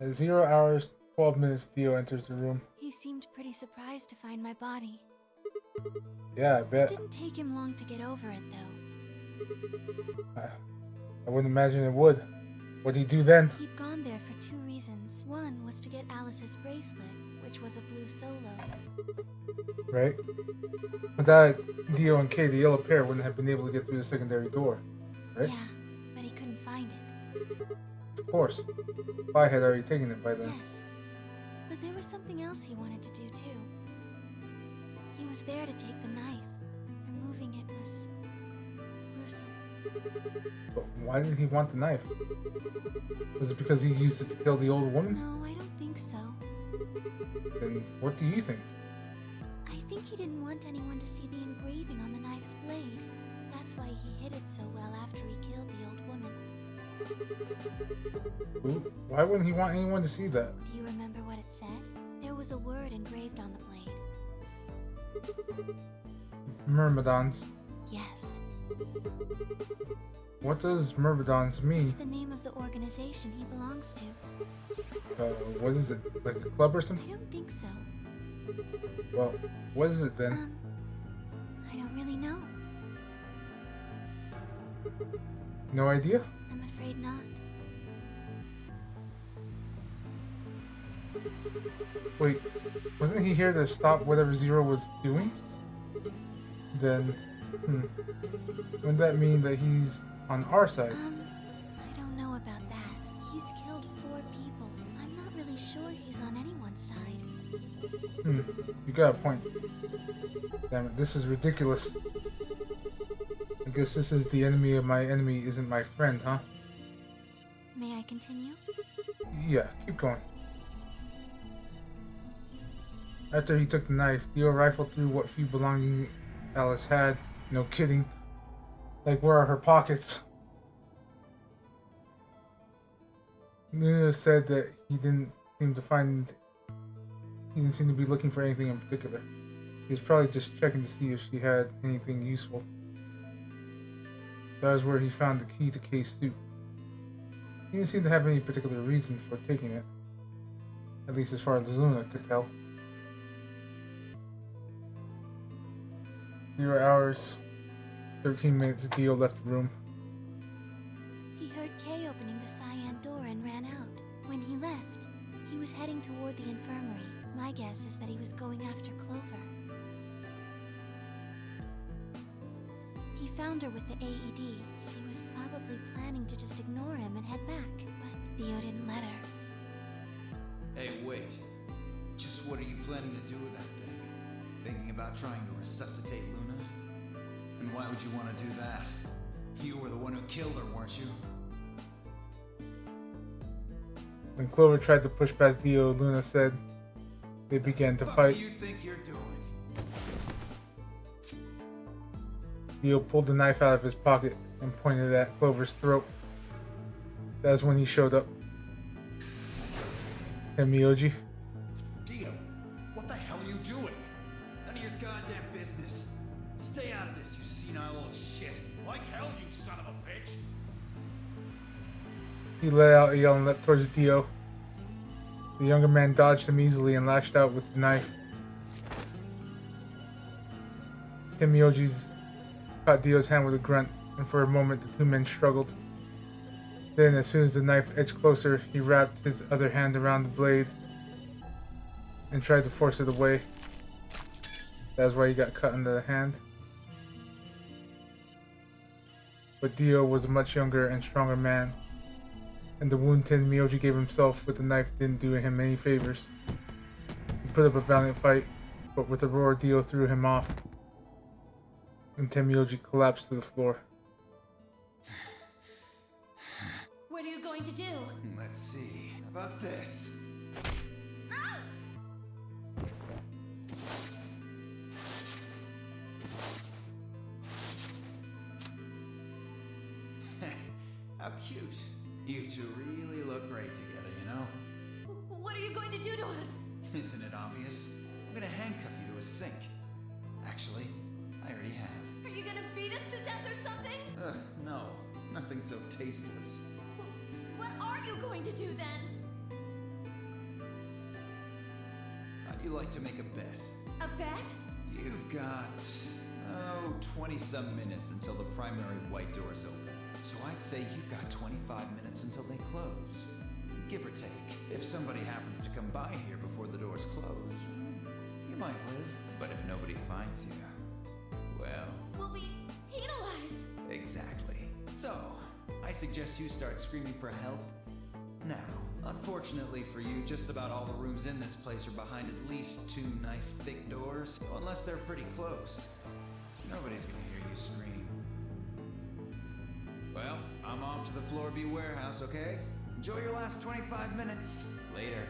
At 0 hours, 12 minutes, Dio enters the room. He seemed pretty surprised to find my body. Yeah, I bet. It didn't take him long to get over it, though. I wouldn't imagine it would. What'd he do then? He'd gone there for 2 reasons. One was to get Alice's bracelet, which was a blue solo. Right? Without Dio and Kay, the yellow pair wouldn't have been able to get through the secondary door. Right? Yeah, but he couldn't find it. Of course. I had already taken it by then. Yes. But there was something else he wanted to do, too. He was there to take the knife. Removing it was gruesome. But why did he want the knife? Was it because he used it to kill the old woman? No, I don't think so. Then what do you think? I think he didn't want anyone to see the engraving on the knife's blade. That's why he hid it so well after he killed the old woman. Why wouldn't he want anyone to see that? Do you remember what it said? There was a word engraved on the blade. Myrmidons. Yes. What does Myrmidons mean? It's the name of the organization he belongs to. What is it? Like a club or I something? don't think so. Well, what is it then? I don't really know. No idea? I'm afraid not. Wait, wasn't he here to stop whatever Zero was doing? Yes. Then, wouldn't that mean that he's on our side? I don't know about that. He's killed 4 people. I'm not really sure he's on anyone's side. You got a point. Damn it, this is ridiculous. I guess this is the enemy of my enemy isn't my friend, huh? May I continue? Yeah, keep going. After he took the knife, Dio rifled through what few belongings Alice had. No kidding. Like, where are her pockets? Luna said that he didn't seem to be looking for anything in particular. He was probably just checking to see if she had anything useful. That was where he found the key to Kay's suit. He didn't seem to have any particular reason for taking it. At least as far as Luna could tell. 0 hours, 13 minutes, Dio left the room. He heard Kay opening the cyan door and ran out. When he left, he was heading toward the infirmary. My guess is that he was going after Clover. He found her with the AED. She was probably planning to just ignore him and head back, but Dio didn't let her. Hey, wait. Just what are you planning to do with that thing? Thinking about trying to resuscitate Luna? And why would you want to do that? You were the one who killed her, weren't you? When Clover tried to push past Dio, Luna said they began to What fight. do you think you're doing? Dio pulled the knife out of his pocket and pointed it at Clover's throat. That's when he showed up. Hey, Miyoji. Dio, what the hell are you doing? None of your goddamn business. Stay out of this, you senile old shit. Like hell, you son of a bitch! He let out a yell and leapt towards Dio. The younger man dodged him easily and lashed out with the knife. Miyoji's caught Dio's hand with a grunt, and for a moment the two men struggled. Then, as soon as the knife edged closer, he wrapped his other hand around the blade and tried to force it away. That's why he got cut in the hand. But Dio was a much younger and stronger man, and the wound Miyoji gave himself with the knife didn't do him any favors. He put up a valiant fight, but with a roar, Dio threw him off, and Miyoji collapsed to the floor. What are you going to do? Let's see. How about this? How cute. You two really look great together, you know? What are you going to do to us? Isn't it obvious? I'm gonna handcuff you to a sink. Actually, I already have. Are you gonna beat us to death or something? No. Nothing so tasteless. What are you going to do then? How'd you like to make a bet? A bet? You've got, 20-some minutes until the primary white doors open. So I'd say you've got 25 minutes until they close. Give or take. If somebody happens to come by here before the doors close, you might live. But if nobody finds you, well... We'll be penalized. Exactly. So, I suggest you start screaming for help now. Unfortunately for you, just about all the rooms in this place are behind at least 2 nice thick doors. So unless they're pretty close, nobody's gonna hear you scream. Well, I'm off to the Floor B warehouse, okay? Enjoy your last 25 minutes. Later.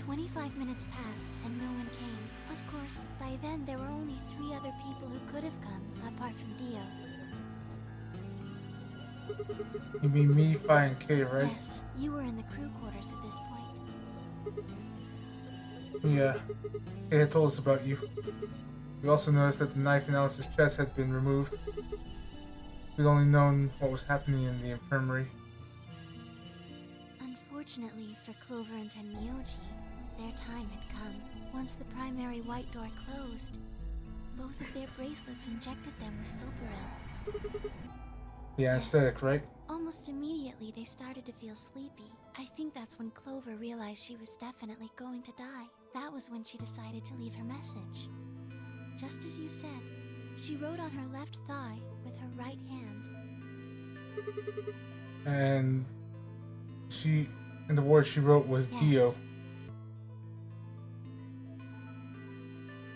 25 minutes passed and no one came. Of course, by then there were only 3 other people who could have come, apart from Dio. You mean me, Fi, and Kay, right? Yes, you were in the crew quarters at this point. Yeah. Kay had told us about you. We also noticed that the knife in Alice's chest had been removed. We'd only known what was happening in the infirmary. Unfortunately for Clover and Tenmyoji, their time had come. Once the primary white door closed, both of their bracelets injected them with Soporil. The anesthetic, right? Almost immediately, they started to feel sleepy. I think that's when Clover realized she was definitely going to die. That was when she decided to leave her message. Just as you said, she wrote on her left thigh with her right hand. And the word she wrote was Dio. Yes.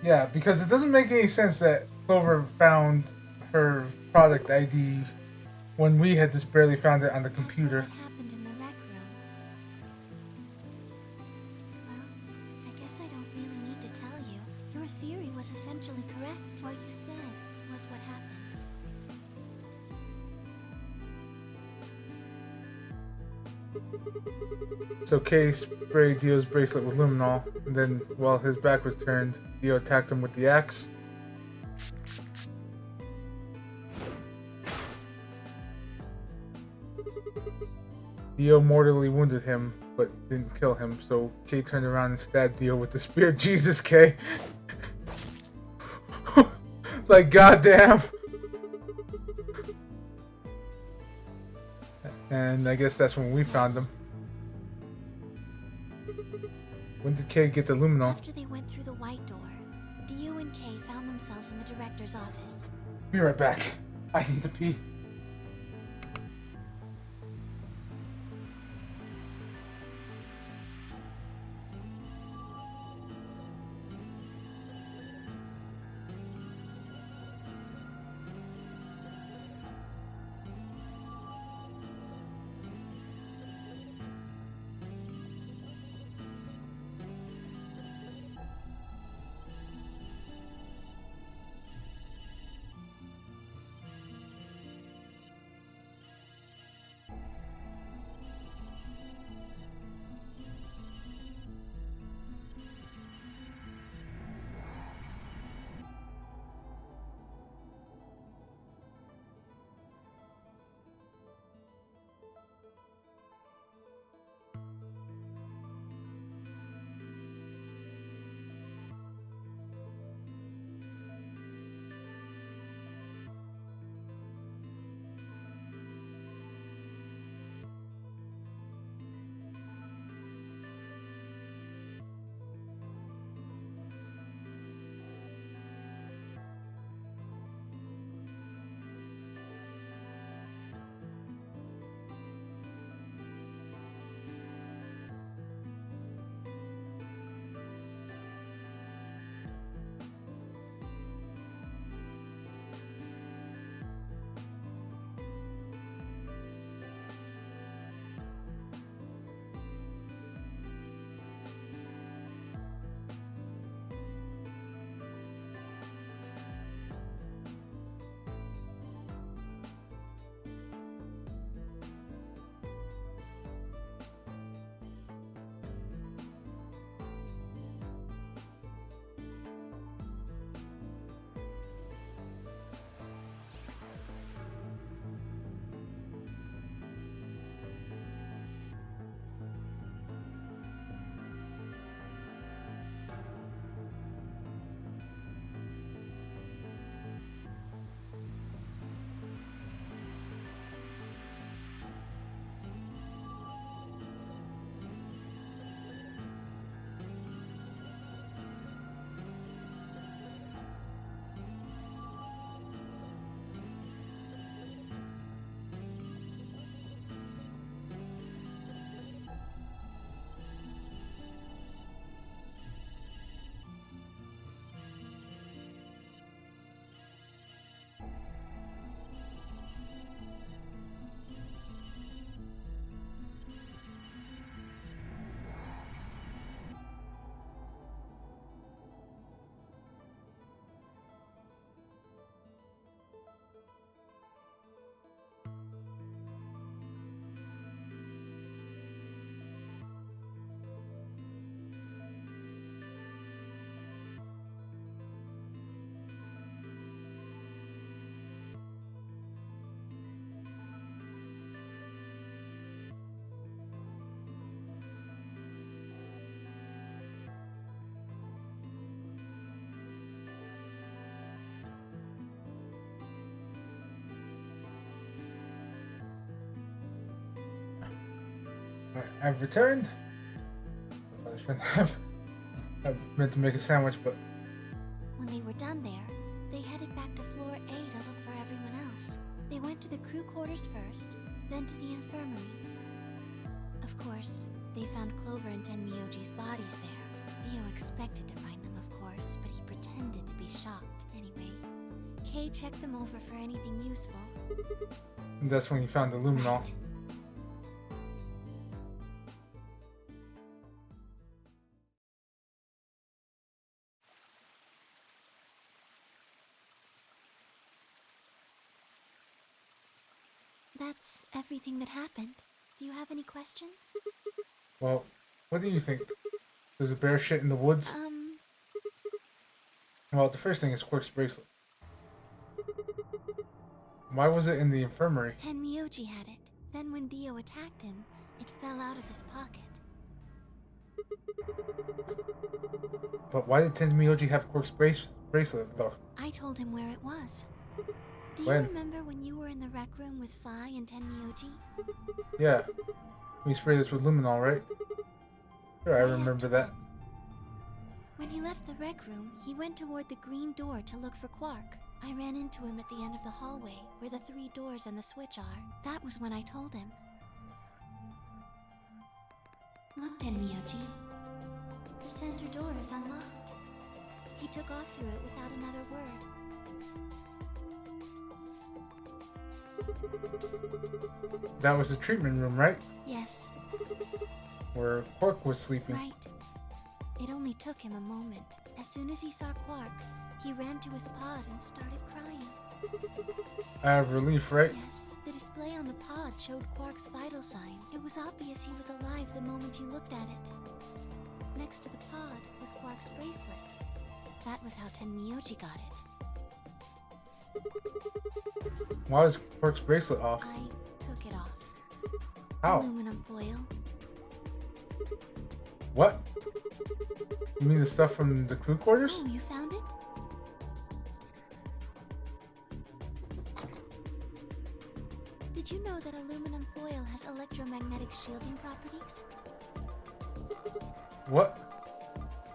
Yeah, because it doesn't make any sense that Clover found her product ID when we had just barely found it on the computer. As for what happened in the rec room, well, I guess I don't really need to tell you. Your theory was essentially correct. What you said was what happened. So Kay sprayed Dio's bracelet with luminol, and then while his back was turned, Dio attacked him with the axe. Dio mortally wounded him, but didn't kill him, so Kay turned around and stabbed Dio with the spear. Jesus, Kay. Like, goddamn. And I guess that's when we found him. When did Kay get the luminol? After they went through the white door, Dio and Kay found themselves in the director's office. Be right back. I need to pee. Alright, I've returned. I shouldn't have. I meant to make a sandwich, but When they were done there, they headed back to floor A to look for everyone else. They went to the crew quarters first, then to the infirmary. Of course, they found Clover and Tenmyoji's bodies there. Theo expected to find them, of course, but he pretended to be shocked anyway. Kay checked them over for anything useful. that's when he found the luminol. Right. That's everything that happened. Do you have any questions? Well, what do you think? There's a bear shit in the woods? Well, the first thing is Quirk's bracelet. Why was it in the infirmary? Tenmyoji had it. Then when Dio attacked him, it fell out of his pocket. But why did Tenmyoji have Quirk's bracelet though? I told him where it was. Do you When? remember when you were in the rec room with Fi and Tenmyoji? Yeah. We sprayed this with luminol, right? Sure, I Right remember after that. When he left the rec room, he went toward the green door to look for Quark. I ran into him at the end of the hallway, where the 3 doors and the switch are. That was when I told him. Look, Tenmyoji. The center door is unlocked. He took off through it without another word. That was the treatment room, right? Yes, Where Quark was sleeping. right. It only took him a moment. As soon as he saw Quark, he ran to his pod and started crying. Out of relief, right? Yes, the display on the pod showed Quark's vital signs. It was obvious he was alive the moment you looked at it. Next to the pod was Quark's bracelet. That was how Tenmyoji got it. Why was Quark's bracelet off? I took it off. How? Aluminum foil. What? You mean the stuff from the crew quarters? Oh, you found it? Did you know that aluminum foil has electromagnetic shielding properties? What?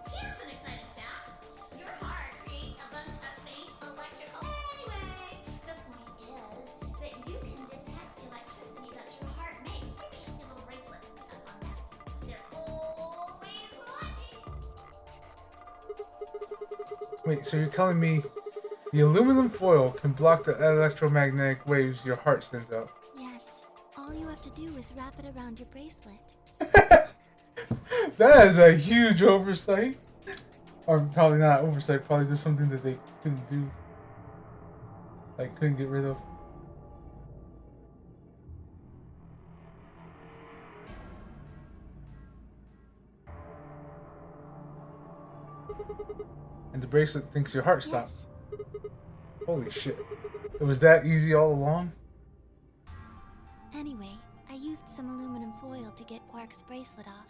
Here's an exciting fact. Your heart creates a bunch of faint electrical. Anyway, the point is that you can detect the electricity that your heart makes. Fancy little bracelets pick up on that. They're always watching. Wait, so you're telling me the aluminum foil can block the electromagnetic waves your heart sends out? Yes. All you have to do is wrap it around your bracelet. That is a huge oversight. Or probably not oversight, probably just something that they couldn't do. Like, couldn't get rid of. And the bracelet thinks your heart stopped. Yes. Holy shit. It was that easy all along? Anyway, I used some aluminum foil to get Quark's bracelet off.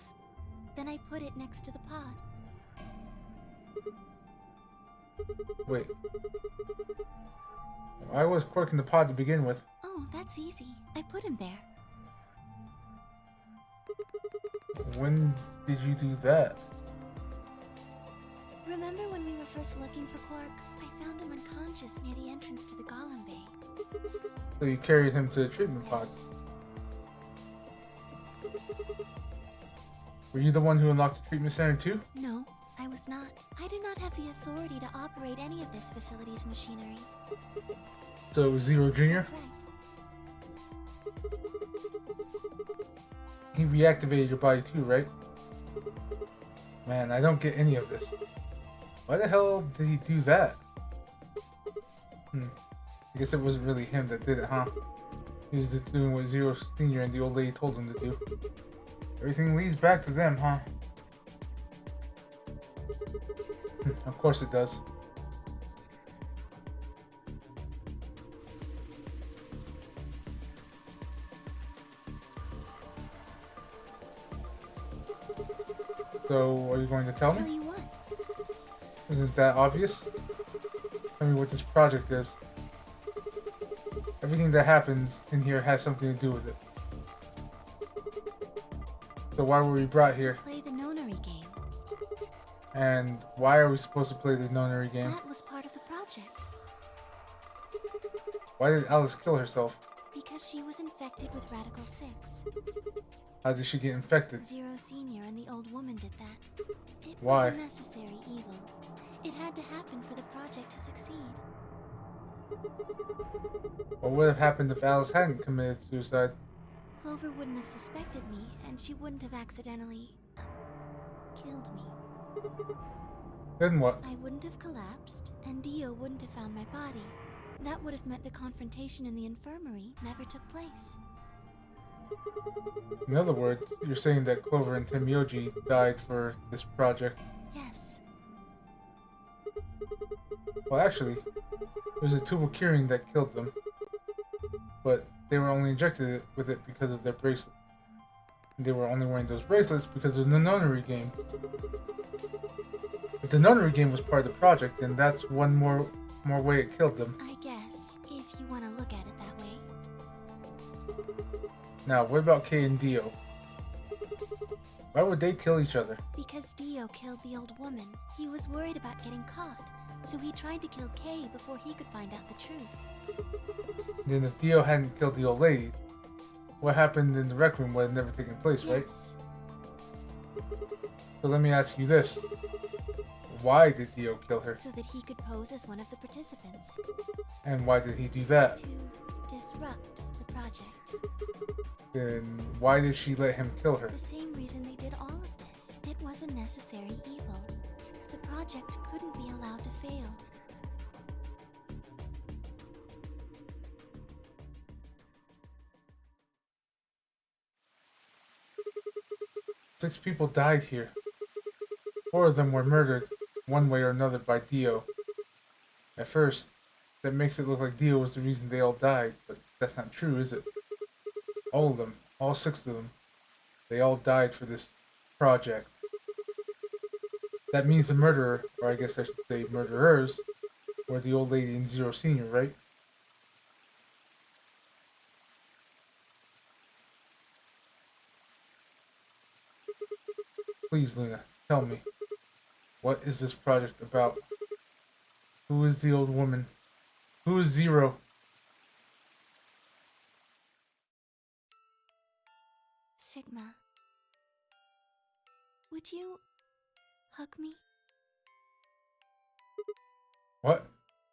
Then I put it next to the pod. Wait. Why was Quark in the pod to begin with? Oh, that's easy. I put him there. When did you do that? Remember when we were first looking for Quark? I found him unconscious near the entrance to the Golem Bay. So you carried him to the treatment pod. Yes. Were you the one who unlocked the treatment center too? No, I was not. I do not have the authority to operate any of this facility's machinery. So it was Zero Jr.? That's right. He reactivated your body too, right? Man, I don't get any of this. Why the hell did he do that? I guess it wasn't really him that did it, huh? He was just doing what Zero Senior and the old lady told him to do. Everything leads back to them, huh? Of course it does. So, are you going to tell Tell me? you what? Isn't that obvious? Tell me what this project is. Everything that happens in here has something to do with it. So why were we brought here? Play the nonary game. And why are we supposed to play the nonary game? That was part of the project. Why did Alice kill herself? Because she was infected with Radical 6. How did she get infected? Zero Senior and the old woman did that. It Why? was a necessary evil. It had to happen for the project to succeed. What would have happened if Alice hadn't committed suicide? Clover wouldn't have suspected me, and she wouldn't have accidentally killed me. Then what? I wouldn't have collapsed, and Dio wouldn't have found my body. That would have meant the confrontation in the infirmary never took place. In other words, you're saying that Clover and Temioji died for this project. Yes. Well, actually, it was a Tubal-Kirin that killed them. But they were only injected with it because of their bracelet. And they were only wearing those bracelets because of the nonary game. If the nonary game was part of the project, then that's one more way it killed them. I guess, if you want to look at it that way. Now, what about Kay and Dio? Why would they kill each other? Because Dio killed the old woman. He was worried about getting caught, so he tried to kill Kay before he could find out the truth. Then if Dio hadn't killed the old lady, what happened in the rec room would have never taken place, right? Yes. So let me ask you this. Why did Dio kill her? So that he could pose as one of the participants. And why did he do that? To disrupt the project. Then why did she let him kill her? The same reason they did all of this. It was a necessary evil. The project couldn't be allowed to fail. Six people died here. 4 of them were murdered, one way or another, by Dio. At first, that makes it look like Dio was the reason they all died, but that's not true, is it? All of them, all 6 of them, they all died for this project. That means the murderer, or I guess I should say murderers, were the old lady and Zero Senior, right? Please, Luna, tell me. What is this project about? Who is the old woman? Who is Zero? Sigma. Would you hug me? What?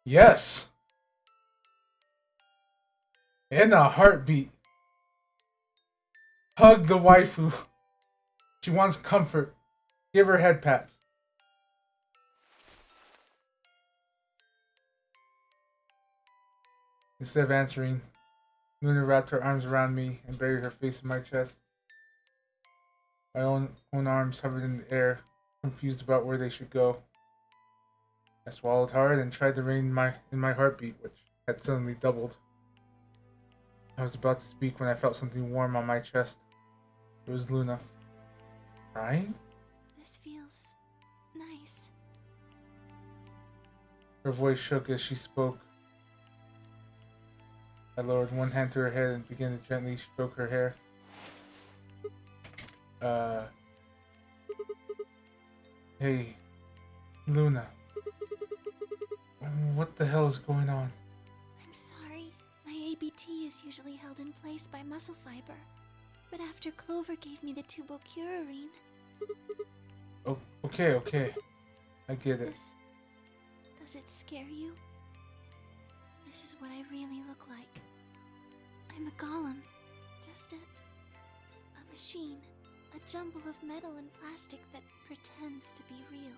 Yes! In a heartbeat. Hug the waifu. She wants comfort. Give her head pats. Instead of answering, Luna wrapped her arms around me and buried her face in my chest. My own arms hovered in the air, confused about where they should go. I swallowed hard and tried to rein in my heartbeat, which had suddenly doubled. I was about to speak when I felt something warm on my chest. It was Luna. Crying? This feels nice. Her voice shook as she spoke. I lowered one hand to her head and began to gently stroke her hair. Hey, Luna. What the hell is going on? I'm sorry. My ABT is usually held in place by muscle fiber. But after Clover gave me the Tubal-Kirin... Oh, okay. I get it. Does it scare you? This is what I really look like. I'm a golem. Just a machine. A jumble of metal and plastic that pretends to be real.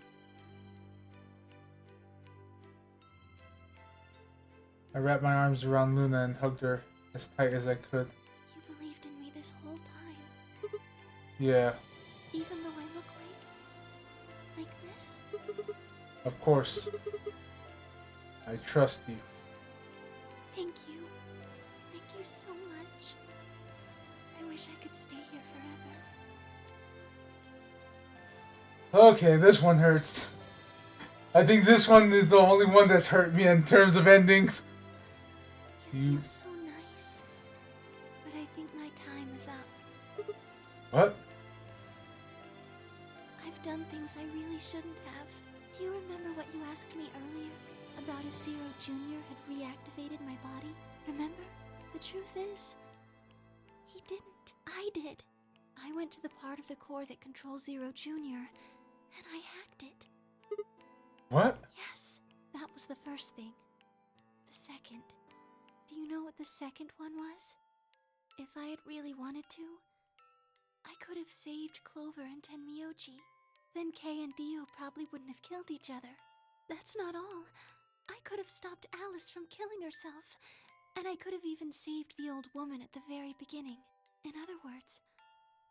I wrapped my arms around Luna and hugged her as tight as I could. You believed in me this whole time. Yeah, Even though I look like this? of course. I trust you. Thank you. Thank you so much. I wish I could stay here forever. Okay, this one hurts. I think this one is the only one that's hurt me in terms of endings. You feel so nice. But I think my time is up. What? done things I really shouldn't have. Do you remember what you asked me earlier? About if Zero Jr. had reactivated my body? Remember? The truth is, he didn't. I did. I went to the part of the core that controls Zero Jr., and I hacked it. What? Yes, that was the first thing. The second. Do you know what the second one was? If I had really wanted to, I could have saved Clover and Tenmyoji. Then Kei and Dio probably wouldn't have killed each other. That's not all. I could have stopped Alice from killing herself, and I could have even saved the old woman at the very beginning. In other words,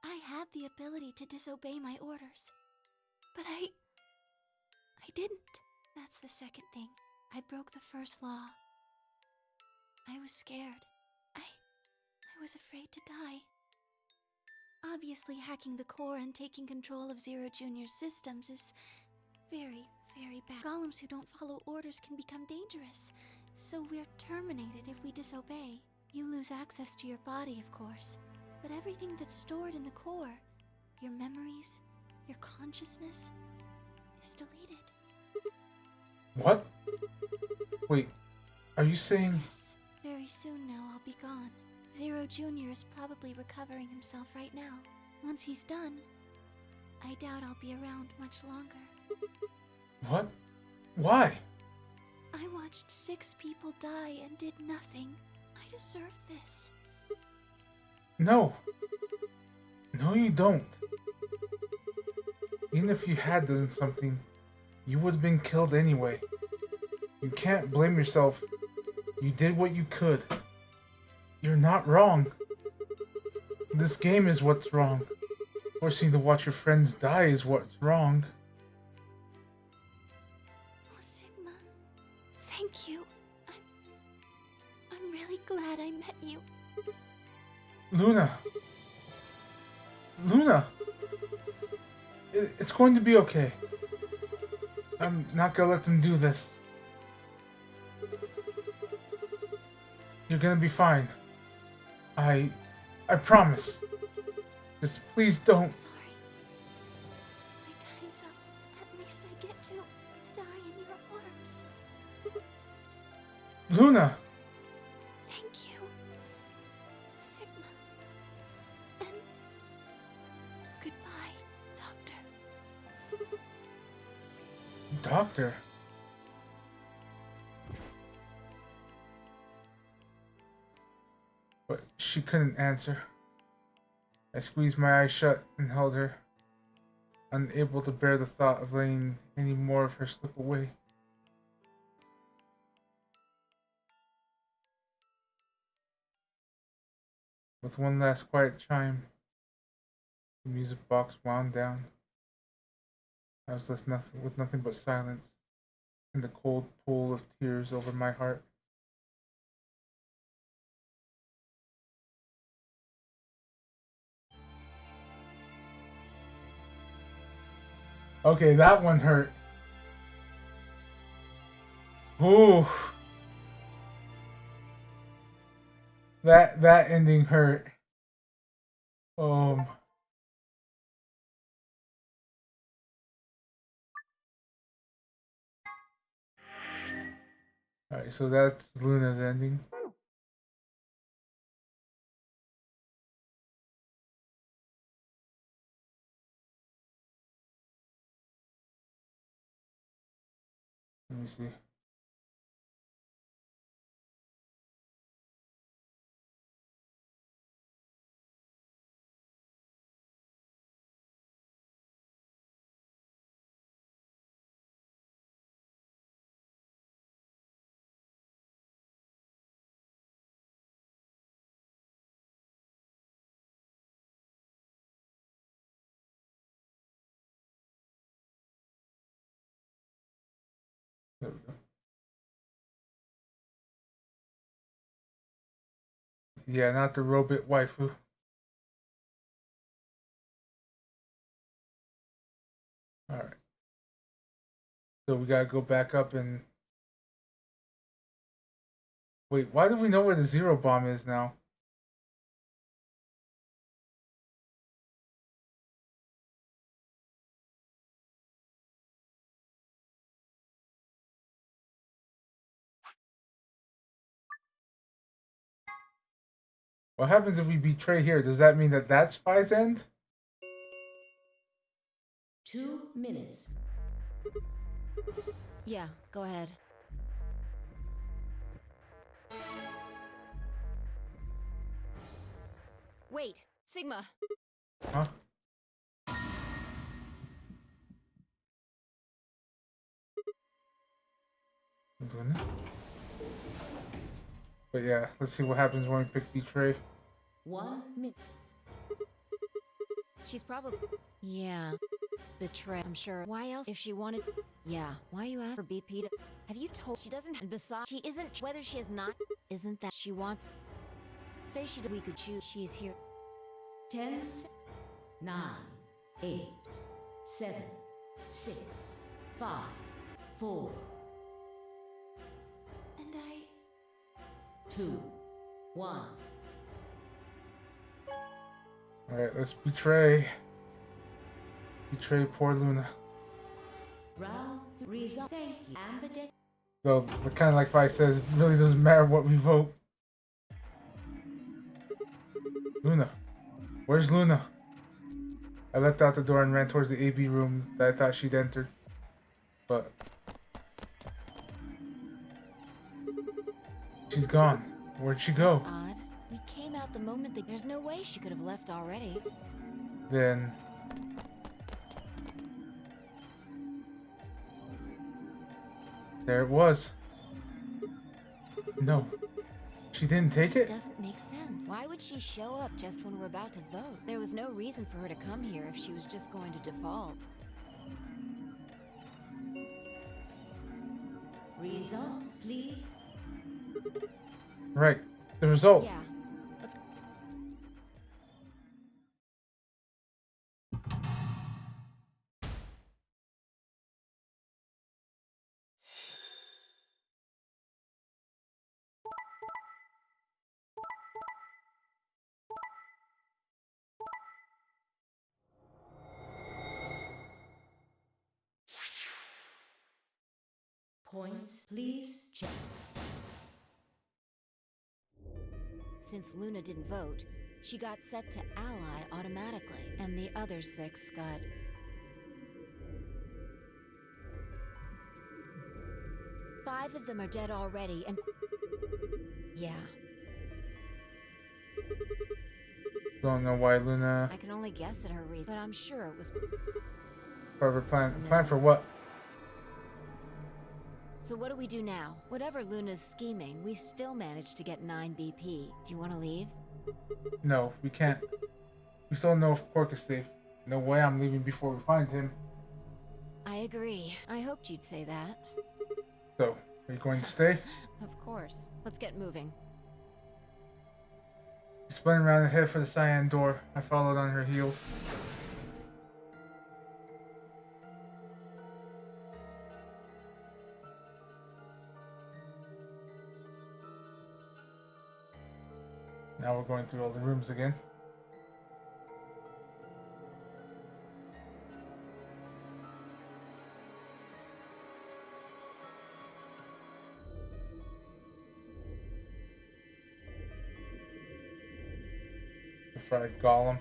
I had the ability to disobey my orders. But I didn't. That's the second thing. I broke the first law. I was scared. I was afraid to die. Obviously, hacking the core and taking control of Zero Jr.'s systems is very, very bad. Golems who don't follow orders can become dangerous, so we're terminated if we disobey. You lose access to your body, of course, but everything that's stored in the core, your memories, your consciousness, is deleted. What? Wait, are you saying... Yes, very soon now I'll be gone. Zero Jr. is probably recovering himself right now. Once he's done, I doubt I'll be around much longer. What? Why? I watched 6 people die and did nothing. I deserve this. No. No, you don't. Even if you had done something, you would have been killed anyway. You can't blame yourself. You did what you could. You're not wrong. This game is what's wrong. Forcing you to watch your friends die is what's wrong. Oh, Sigma. Thank you. I'm really glad I met you. Luna. Luna. It's going to be okay. I'm not gonna let them do this. You're gonna be fine. I promise. Just please don't. I'm sorry. My time's up. At least I get to die in your arms. Luna. Thank you, Sigma. And goodbye, Doctor. Doctor. But she couldn't answer. I squeezed my eyes shut and held her, unable to bear the thought of letting any more of her slip away. With one last quiet chime, the music box wound down. I was left with nothing but silence and the cold pool of tears over my heart. Okay, that one hurt. Ooh. That ending hurt. Alright, so that's Luna's ending. Let me see. There we go. Yeah, not the robot waifu. Alright. So we gotta go back up and... Wait, why do we know where the Zero Bomb is now? What happens if we betray here? Does that mean that that's Spy's end? 2 minutes. Yeah, go ahead. Wait, Sigma. Huh? Luna? But yeah, let's see what happens when we pick betray. 1 minute. She's probably... Yeah. Betray, I'm sure. Why else? If she wanted... Yeah. Why you ask for BP to... Have you told... She doesn't... And besides, she isn't... Whether she is not... Isn't that... She wants... Say she did... We could choose. She's here. 10, 9, 8, 7, 6, 5, 4, And 2, 1. Alright, let's betray. Betray poor Luna. Round 3. Result. Thank you. And the Though, kind of like Vi says, it really doesn't matter what we vote. Luna. Where's Luna? I left out the door and ran towards the AB room that I thought she'd entered. But... she's gone. Where'd she go? That's odd. We came out the moment that... There's no way she could have left already. Then... there it was. No. She didn't take it? Doesn't make sense. Why would she show up just when we're about to vote? There was no reason for her to come here if she was just going to default. Results, please. Right. The result. Yeah. Let's... Points, please. Check. Since Luna didn't vote, she got set to ally automatically, and the other 6 got... Five of them are dead already, and... Yeah, Don't know why Luna... I can only guess at her reason, but I'm sure it was... Forever plan. Plan for what? So what do we do now? Whatever Luna's scheming, we still managed to get 9 BP. Do you want to leave? No, we can't. We still don't know if Quark is safe. No way I'm leaving before we find him. I agree. I hoped you'd say that. So, are you going to stay? Of course. Let's get moving. She spun around and headed for the cyan door. I followed on her heels. Now we're going through all the rooms again. The fried golem.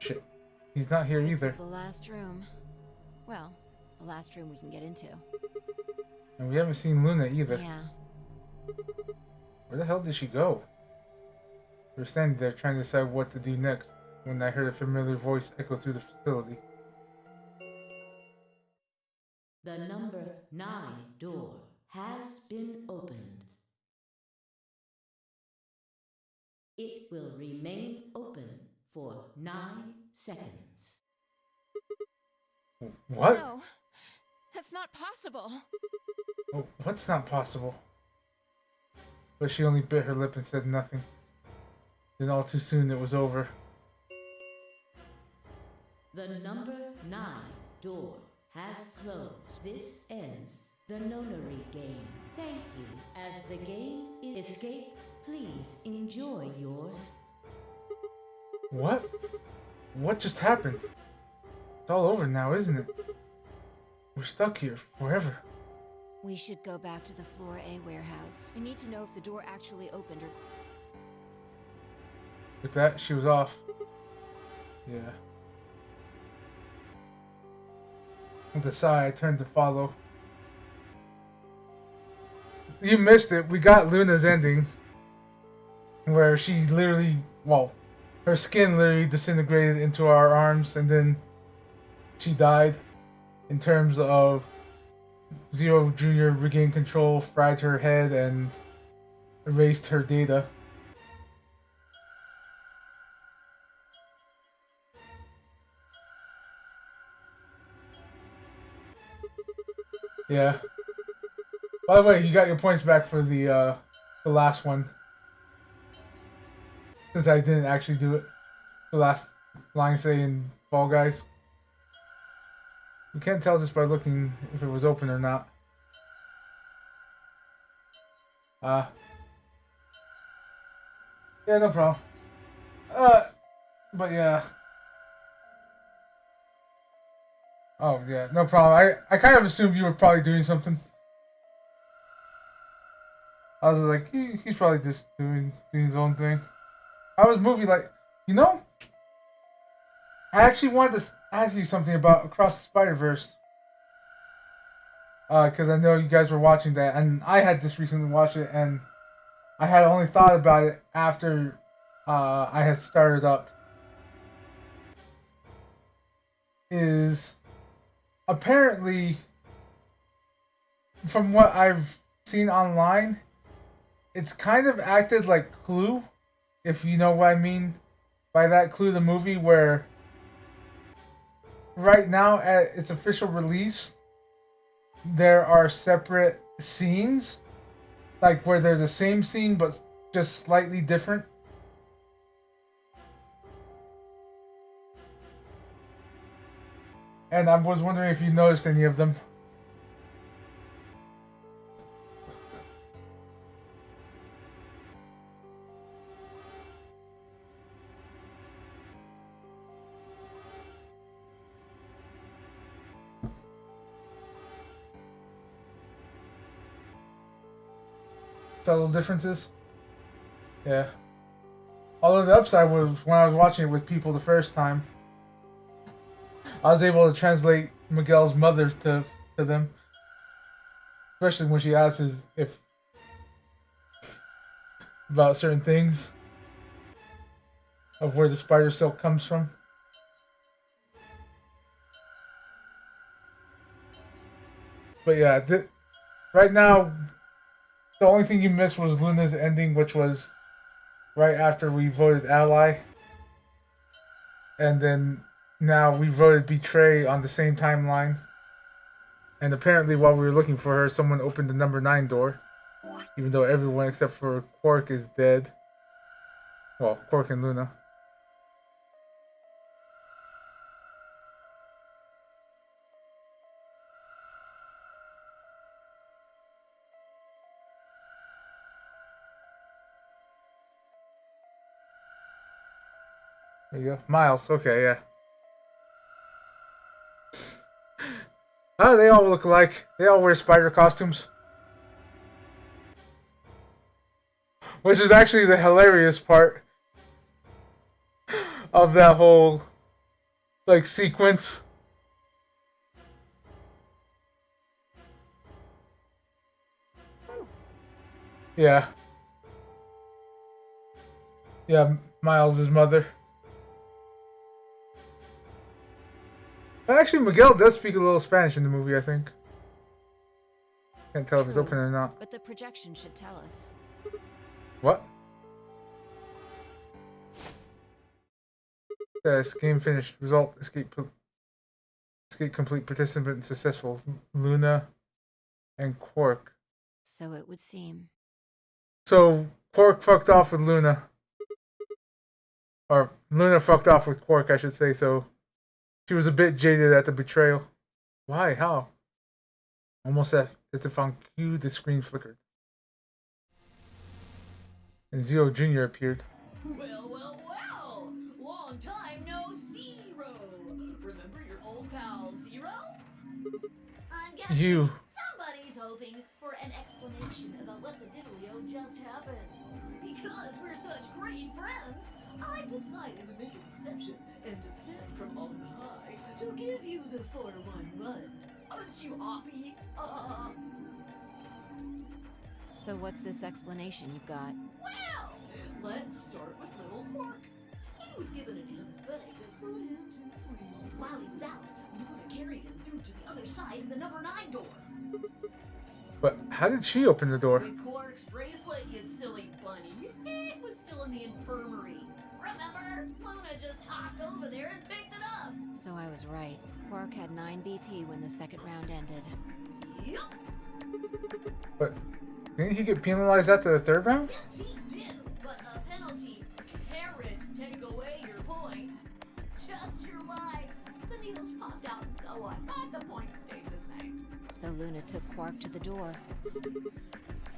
Shit. He's not here This either. is the last room. Well, the last room we can get into. And we haven't seen Luna either. Yeah. Where the hell did she go? We were standing there trying to decide what to do next when I heard a familiar voice echo through the facility. The number 9 door has been opened. It will remain open for 9 seconds. What? No, that's not possible. Oh, what's not possible? But she only bit her lip and said nothing. Then all too soon it was over. The number 9 door has closed. This ends the nonary game. Thank you. As the game is escape, please enjoy yours. What? What just happened? It's all over now, isn't it? We're stuck here forever. We should go back to the Floor A warehouse. I need to know if the door actually opened or... With that, she was off. Yeah. With a sigh, I turned to follow. You missed it. We got Luna's ending. Where she literally, well, her skin literally disintegrated into our arms and then she died. In terms of Zero Jr. regained control, fried her head, and erased her data. Yeah. By the way, you got your points back for the last one. Since I didn't actually do it. The last line say in Fall Guys. You can't tell just by looking if it was open or not. Yeah, no problem. But yeah. Oh, yeah, no problem. I kind of assumed you were probably doing something. I was like, he's probably just doing his own thing. I was moving like, you know, I actually wanted to ask you something about Across the Spider-Verse. Because I know you guys were watching that, and I had just recently watched it, and I had only thought about it after I had started up. Is apparently, from what I've seen online, it's kind of acted like Clue, if you know what I mean by that. Clue the movie, where right now at its official release, there are separate scenes, like where there's the same scene but just slightly different. And I was wondering if you noticed any of them. Subtle differences? Yeah. Although the upside was when I was watching it with people the first time, I was able to translate Miguel's mother to them. Especially when she asks if about certain things. Of where the spider silk comes from. But yeah, right now, the only thing you missed was Luna's ending, which was right after we voted Ally. And then now we voted Betray on the same timeline. And apparently while we were looking for her, someone opened the number 9 door. Even though everyone except for Quark is dead. Well, Quark and Luna. There you go. Miles, okay, yeah. Oh, they all look alike. They all wear spider costumes. Which is actually the hilarious part of that whole, like, sequence. Yeah. Yeah, Miles' mother. But actually, Miguel does speak a little Spanish in the movie, I think. Can't tell if it's True, open or not. but the projection should tell us. What? Yes, game finished. Result, escape complete, participant successful. Luna and Quark. So it would seem. So, Quark fucked off with Luna. Or, Luna fucked off with Quark, I should say, so She was a bit jaded at the betrayal. Why? How? Almost as if on cue, the screen flickered. And Zero Jr. appeared. Well, well, well! Long time no Zero! Remember your old pal Zero? I'm guessing You. somebody's hoping for an explanation about what the diddlio just happened. Because we're such great friends, I decided to make an exception and descend from on high to give you the 4-1 run. Aren't you happy? So what's this explanation you've got? Well, let's start with little Quark. He was given an anesthetic that put him to sleep. While he was out, Luna carried him through to the other side of the number 9 door. But how did she open the door? With Quark's bracelet, you silly bunny. It was still in the infirmary. Remember? Luna just hopped over there and picked it up. So I was right. Quark had 9 BP when the second round ended. Yup. But didn't he get penalized after the third round? Yes, he did. But a penalty can't take away your points. Just your life. The needles popped out and so on, but the points stayed the same. So Luna took Quark to the door.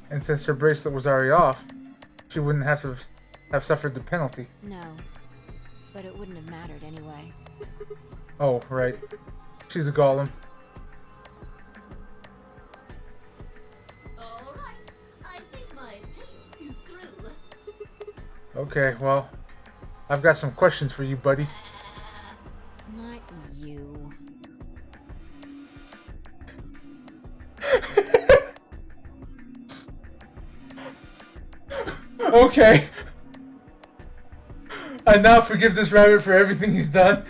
And since her bracelet was already off, she wouldn't have to have suffered the penalty. No. But it wouldn't have mattered anyway. Oh, right. She's a golem. All right. I think my tale is through. Okay, well, I've got some questions for you, buddy. Not you. Okay. I now forgive this rabbit for everything he's done.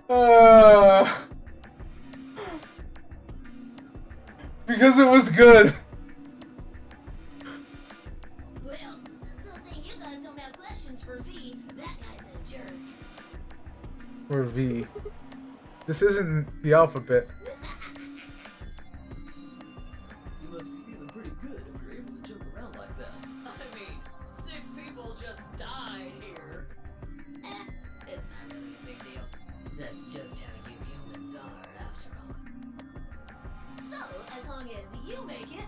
Uh, because it was good. Well, good thing you guys don't have questions for V. That guy's a jerk. Or V. This isn't the alphabet. You must be feeling pretty good if you're able to joke around like that. I mean, 6 people just died here. It's not really a big deal. That's just how you humans are, after all. So, as long as you make it,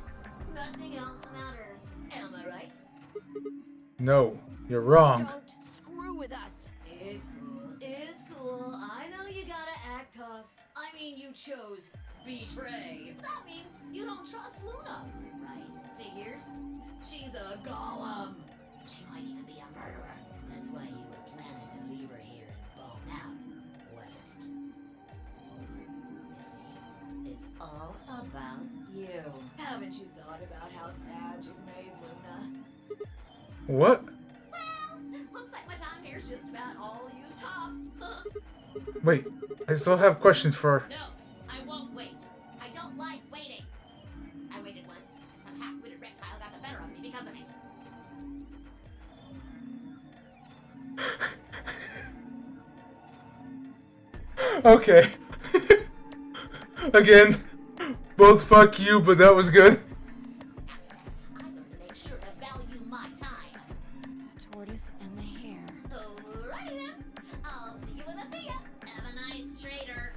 nothing else matters. Am I right? No, you're wrong. Don't screw with us! It's cool. It's cool. I know you gotta act tough. I mean, you chose betray. That means you don't trust Luna, right? Figures? She's a golem. She might even be a murderer. That's why you were planning to leave her here and bone out, wasn't it? You see, it's all about you. Haven't you thought about how sad you've made Luna? What? Well, looks like my time here's just about all used up. Wait, I still have questions for her. No, I won't wait. I don't like waiting. I waited once, and some half-witted reptile got the better of me because of it. Okay. Again, both fuck you, but that was good. I learned to make sure to value my time. Tortoise and the hare. Alrighty then. I'll see you when I see ya. Have a nice trader.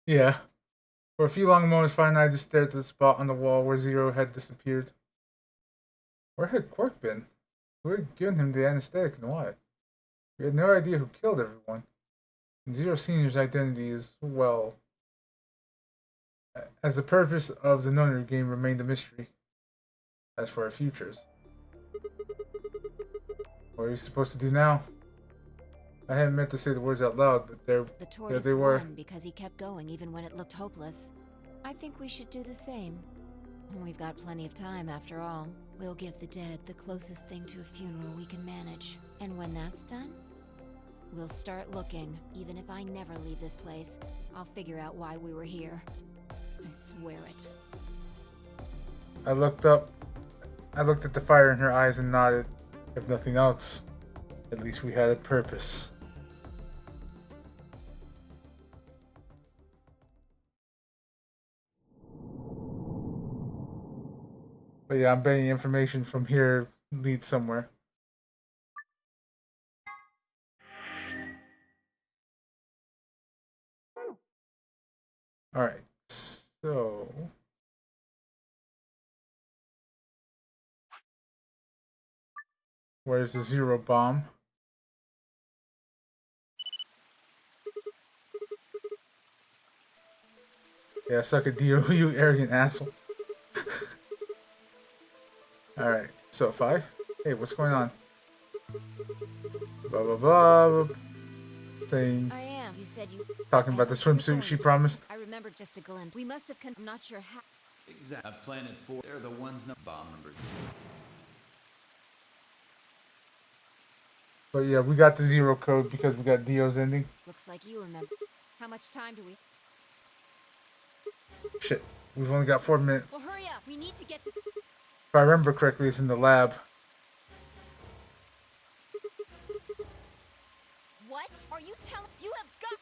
Yeah. For a few long moments, Fine and I just stared at the spot on the wall where Zero had disappeared. Where had Quark been? Who had given him the anesthetic and why? We had no idea who killed everyone. And Zero Senior's identity is, well, as the purpose of the nunnery game remained a mystery. As for our futures. What are you supposed to do now? I hadn't meant to say the words out loud, but The tortoise they were. won because he kept going even when it looked hopeless. I think we should do the same. We've got plenty of time after all. We'll give the dead the closest thing to a funeral we can manage. And when that's done, we'll start looking. Even if I never leave this place, I'll figure out why we were here. I swear it. I looked up. I looked at the fire in her eyes and nodded, if nothing else. At least we had a purpose. But yeah, I'm betting information from here leads somewhere. Alright, so... Where's the zero bomb? Yeah, suck a deal, you arrogant asshole. Alright, so if I... Hey, what's going on? Blah blah blah. Saying... I am. You said you... Talking about the swimsuit she promised. I remember just a glimpse. We must have... I'm not sure how... Exactly. Planet 4. They're the ones no bomb numbers. But yeah, we got the zero code because we got Dio's ending. Looks like you remember. How much time do we... Shit, we've only got 4 minutes. Well, hurry up. We need to get to... If I remember correctly, it's in the lab. What? Are you telling... You have got...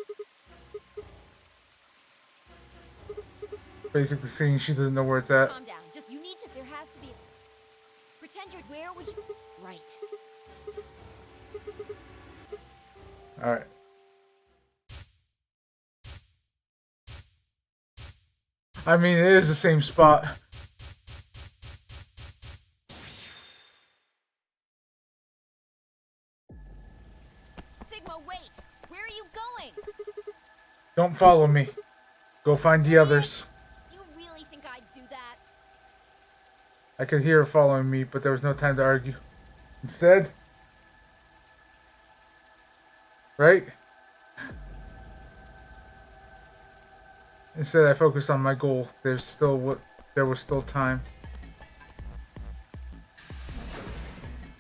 Basically saying she doesn't know where it's at. Calm down. Just, you need to... There has to be... Pretend you're... Where would you... Right. Alright. I mean, it is the same spot. Sigma, wait! Where are you going? Don't follow me. Go find the others. Do you really think I'd do that? I could hear her following me, but there was no time to argue. Instead... Right? Instead, I focused on my goal. There was still time.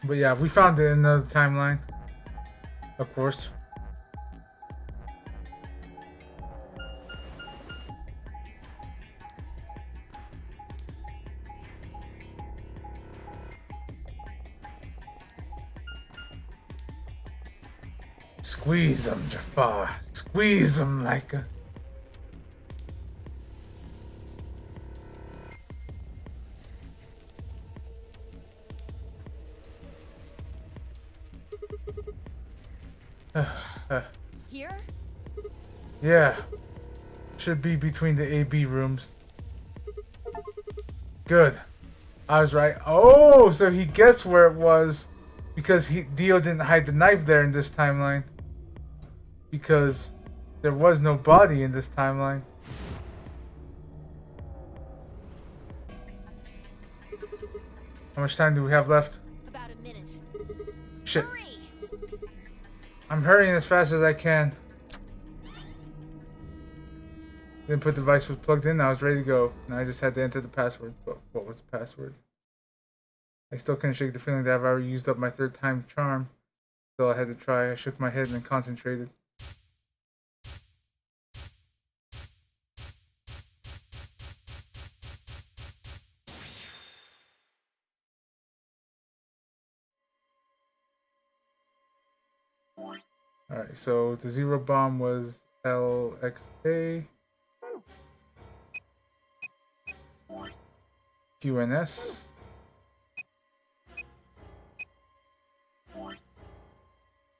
But yeah, we found it in another timeline. Of course. Squeeze him, Jafar. Squeeze him like a... Here? Yeah. Should be between the AB rooms. Good. I was right. Oh, so he guessed where it was because Dio didn't hide the knife there in this timeline. Because there was no body in this timeline. How much time do we have left? About a minute. Shit. Hurry! I'm hurrying as fast as I can. The input device was plugged in. I was ready to go. Now I just had to enter the password. But what was the password? I still couldn't shake the feeling that I've already used up my third time charm. Still, I had to try. I shook my head and concentrated. Alright, so the zero bomb was LXA. QNS.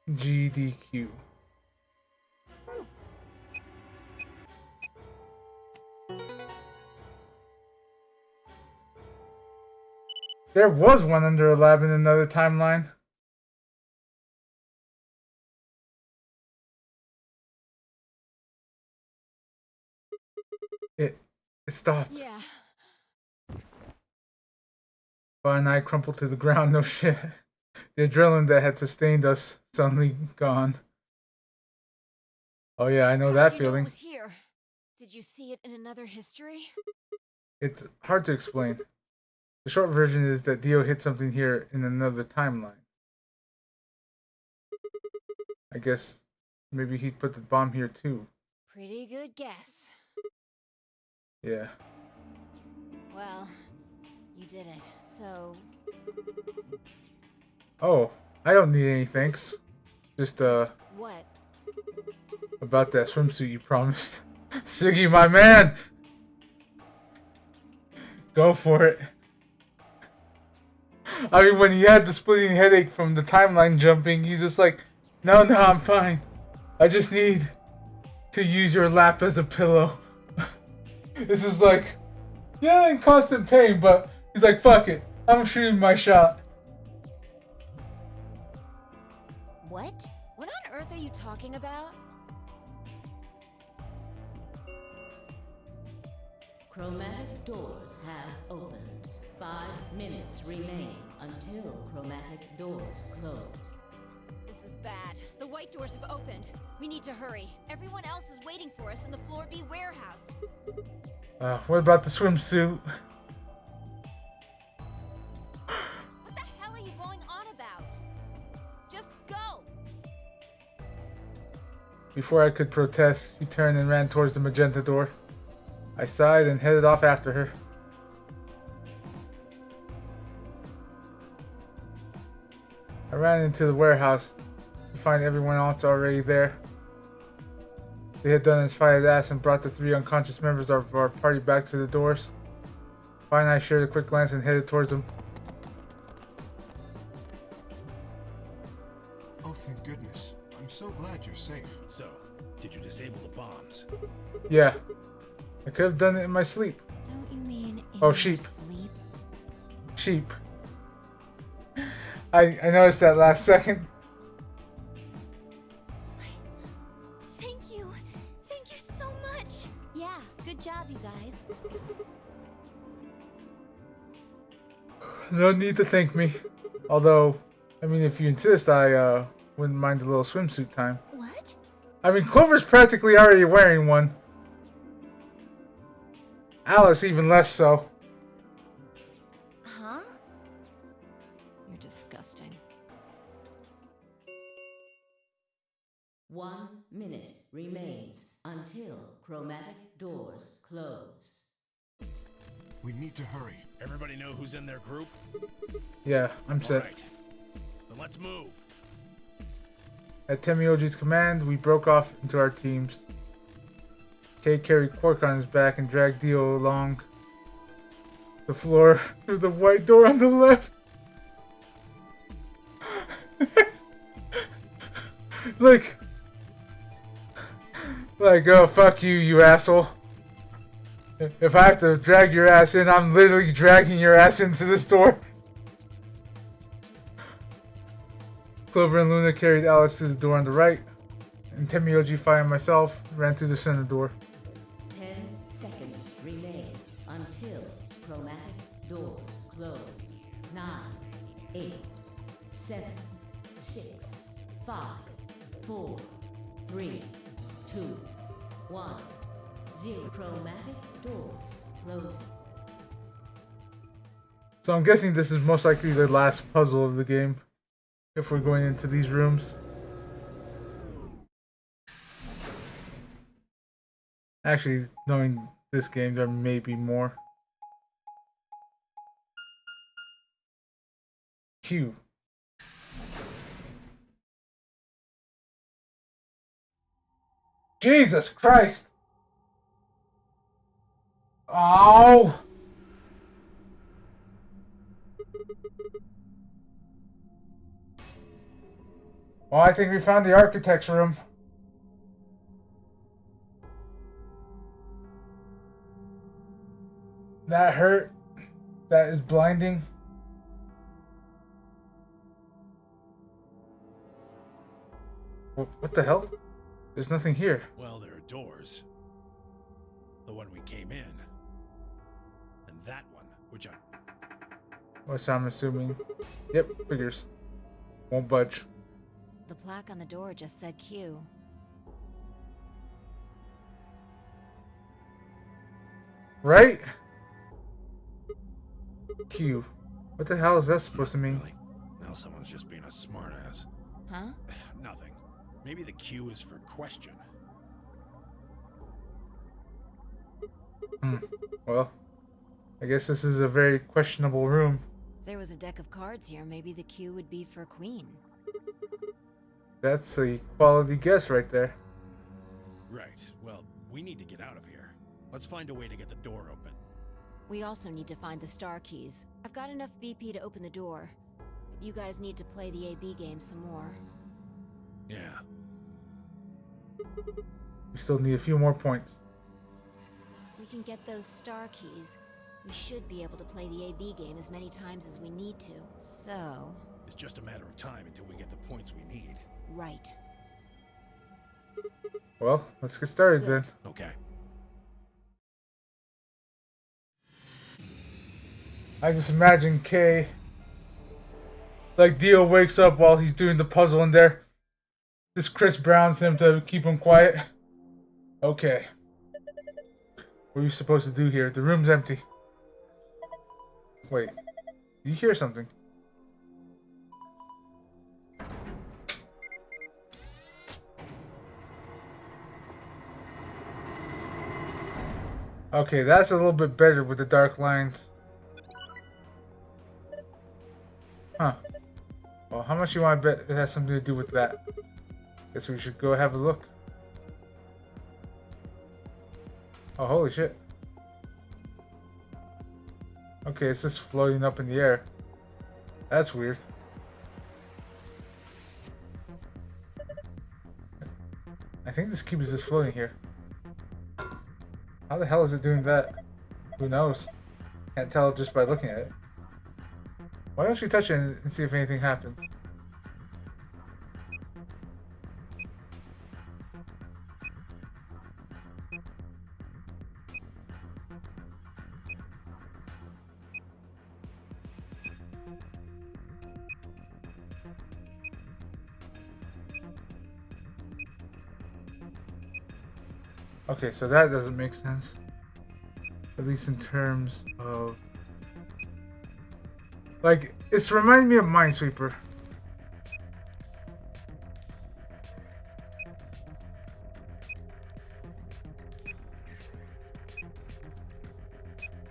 GDQ. There was one under a lab in another timeline. It stopped. Yeah. But and I crumpled to the ground. No shit. The adrenaline that had sustained us suddenly gone. Oh yeah, I know that How did you know it feeling. was here? Did you see it in another history? It's hard to explain. The short version is that Dio hit something here in another timeline. I guess maybe he put the bomb here too. Pretty good guess. Yeah. Well, you did it. So, Oh, I don't need any thanks. Just What? about that swimsuit you promised. Siggy, my man! Go for it. I mean, when he had the splitting headache from the timeline jumping, he's just like, no, I'm fine. I just need to use your lap as a pillow. This is like, yeah, in constant pain, but he's like, fuck it. I'm shooting my shot. What? What on earth are you talking about? Chromatic doors have opened. 5 minutes remain until chromatic doors close. This is bad. The white doors have opened. We need to hurry. Everyone else is waiting for us in the Floor B warehouse. What about the swimsuit? What the hell are you going on about? Just go! Before I could protest, she turned and ran towards the magenta door. I sighed and headed off after her. I ran into the warehouse to find everyone else already there. They had done his fired ass and brought the 3 unconscious members of our party back to the doors. Finally, I shared a quick glance and headed towards them. Oh, thank goodness. I'm so glad you're safe. So, did you disable the bombs? Yeah, I could have done it in my sleep. Don't you mean in Oh, your sheep. sleep? Sheep. I noticed that last second. Thank you. Thank you so much. Yeah, good job, you guys. No need to thank me. Although, I mean, if you insist, I wouldn't mind a little swimsuit time. What? I mean, Clover's practically already wearing one. Alice even less so. Huh? You're disgusting. 1 minute remains until chromatic doors close. We need to hurry. Everybody know who's in their group? Yeah, I'm All set. right. Then let's move. At Temioji's command, we broke off into our teams. Kay carried Quark on his back and dragged Dio along the floor through the white door on the left. Like, oh, fuck you, you asshole. If I have to drag your ass in, I'm literally dragging your ass into this door. Clover and Luna carried Alice to the door on the right, and Temioji, Fi, and myself ran through the center door. 10 seconds remain until chromatic doors close. 9, 8, 7, 6, 5, 4, 3, 2, 1, 0. Chromatic doors closing. So I'm guessing this is most likely the last puzzle of the game, if we're going into these rooms. Actually, knowing this game, there may be more. Q. Jesus Christ! Oh! Well, I think we found the architect's room. That hurt. That is blinding. What the hell? There's nothing here. Well, there are doors. The one we came in. And that one, which Which I'm assuming. Yep, figures. Won't budge. The plaque on the door just said Q. Right? Q. What the hell is that supposed to mean? Really? Now someone's just being a smartass. Huh? Nothing. Maybe the Q is for question. Well, I guess this is a very questionable room. If there was a deck of cards here, maybe the Q would be for Queen. That's a quality guess right there. Right. Well, we need to get out of here. Let's find a way to get the door open. We also need to find the star keys. I've got enough BP to open the door, but you guys need to play the AB game some more. Yeah. We still need a few more points. If we can get those star keys, we should be able to play the AB game as many times as we need to. So... It's just a matter of time until we get the points we need. right. Well, let's get started then. Okay. I just imagine Kay, like Dio wakes up while he's doing the puzzle in there. This Chris Brown's him to keep him quiet. Okay. What are you supposed to do here? The room's empty. Wait. Did you hear something? Okay, that's a little bit better with the dark lines. Huh. Well, how much you want to bet it has something to do with that? Guess we should go have a look. Oh, holy shit. Okay, it's just floating up in the air. That's weird. I think this cube is just floating here. How the hell is it doing that? Who knows? Can't tell just by looking at it. Why don't you touch it and see if anything happens? Okay, so that doesn't make sense. At least in terms of... like, it's reminding me of Minesweeper.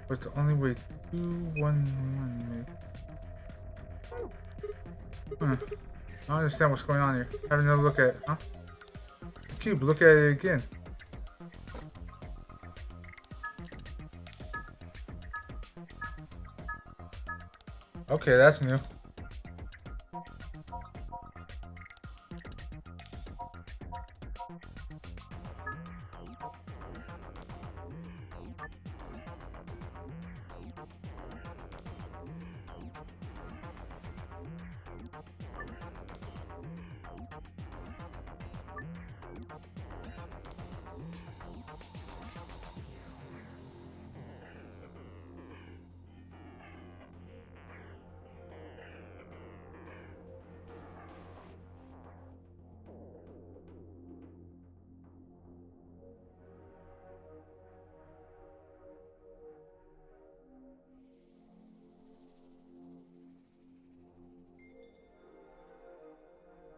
But the only way 211 maybe. I don't understand what's going on here. Have another look at it, huh? Cube, look at it again. Okay, that's new.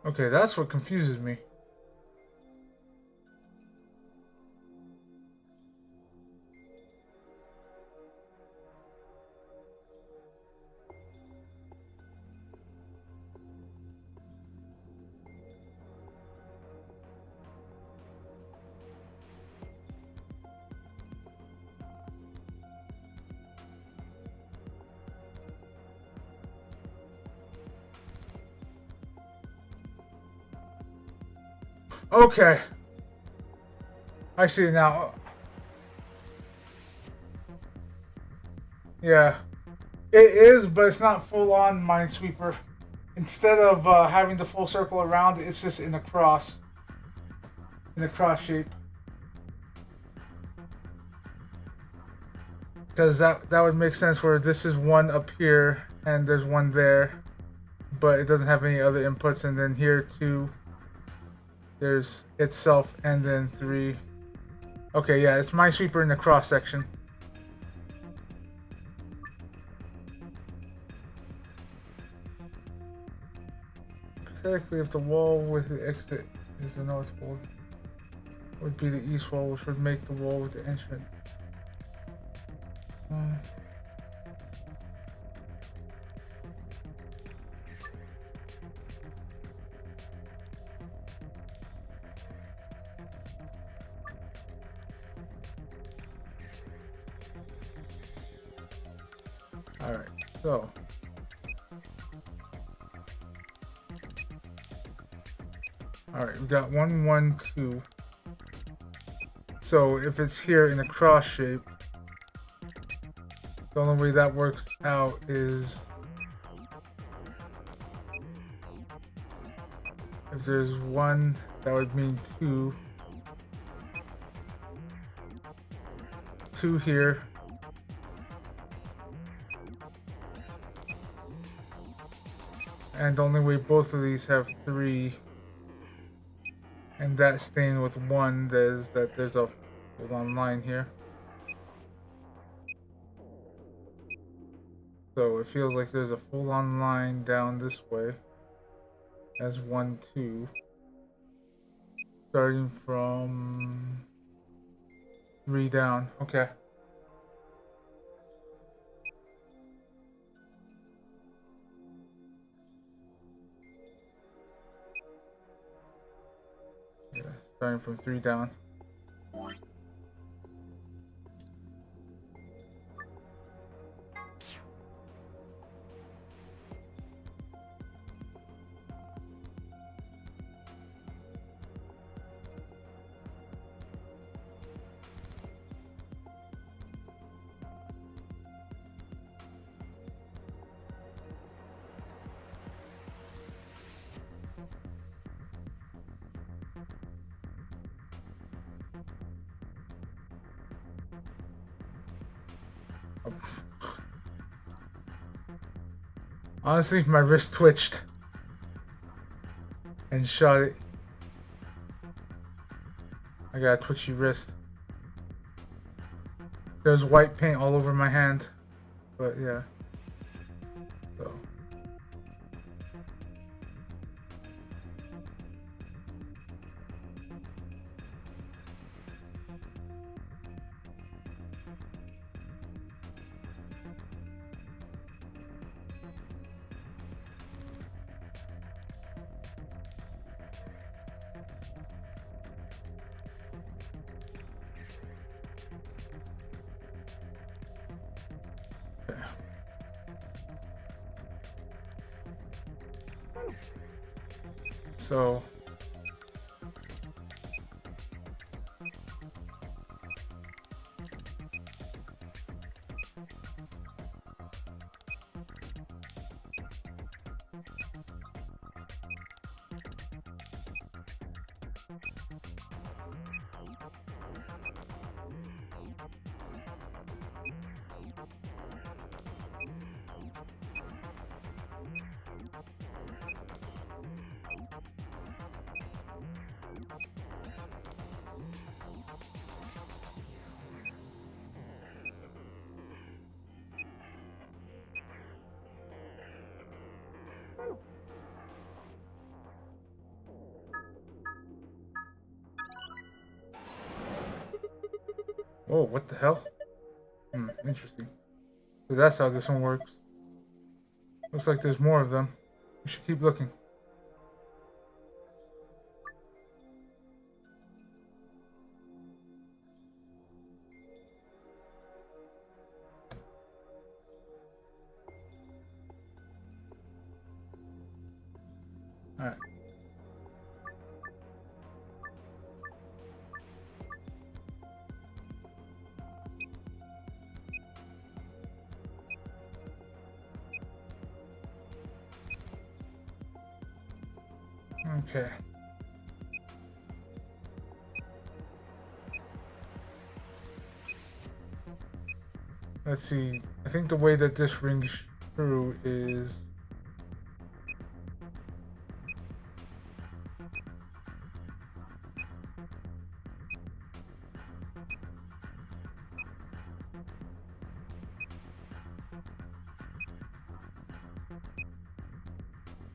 Okay, that's what confuses me. Okay. I see it now. Yeah. It is, but it's not full on Minesweeper. Instead of having the full circle around, it's just in a cross. In a cross shape. Because that would make sense where this is one up here and there's one there. But it doesn't have any other inputs, and then here too. There's itself and then 3. Okay, yeah, it's Minesweeper in the cross section. Hypothetically, if the wall with the exit is the north wall, would be the east wall, which would make the wall with the entrance. Alright, so. Alright, we got 1, 1, 2. So if it's here in a cross shape, the only way that works out is if there's 1, that would mean 2. 2 here. And the only way both of these have 3, and that staying with 1, is that there's a full-on line here. So it feels like there's a full-on line down this way as 1, 2, starting from 3 down. Okay. Yeah, starting from 3 down. Honestly, my wrist twitched and shot it. I got a twitchy wrist. There's white paint all over my hand, but yeah. So. So whoa, what the hell? Interesting. So that's how this one works. Looks like there's more of them. We should keep looking. Alright. Okay. Let's see. I think the way that this rings true is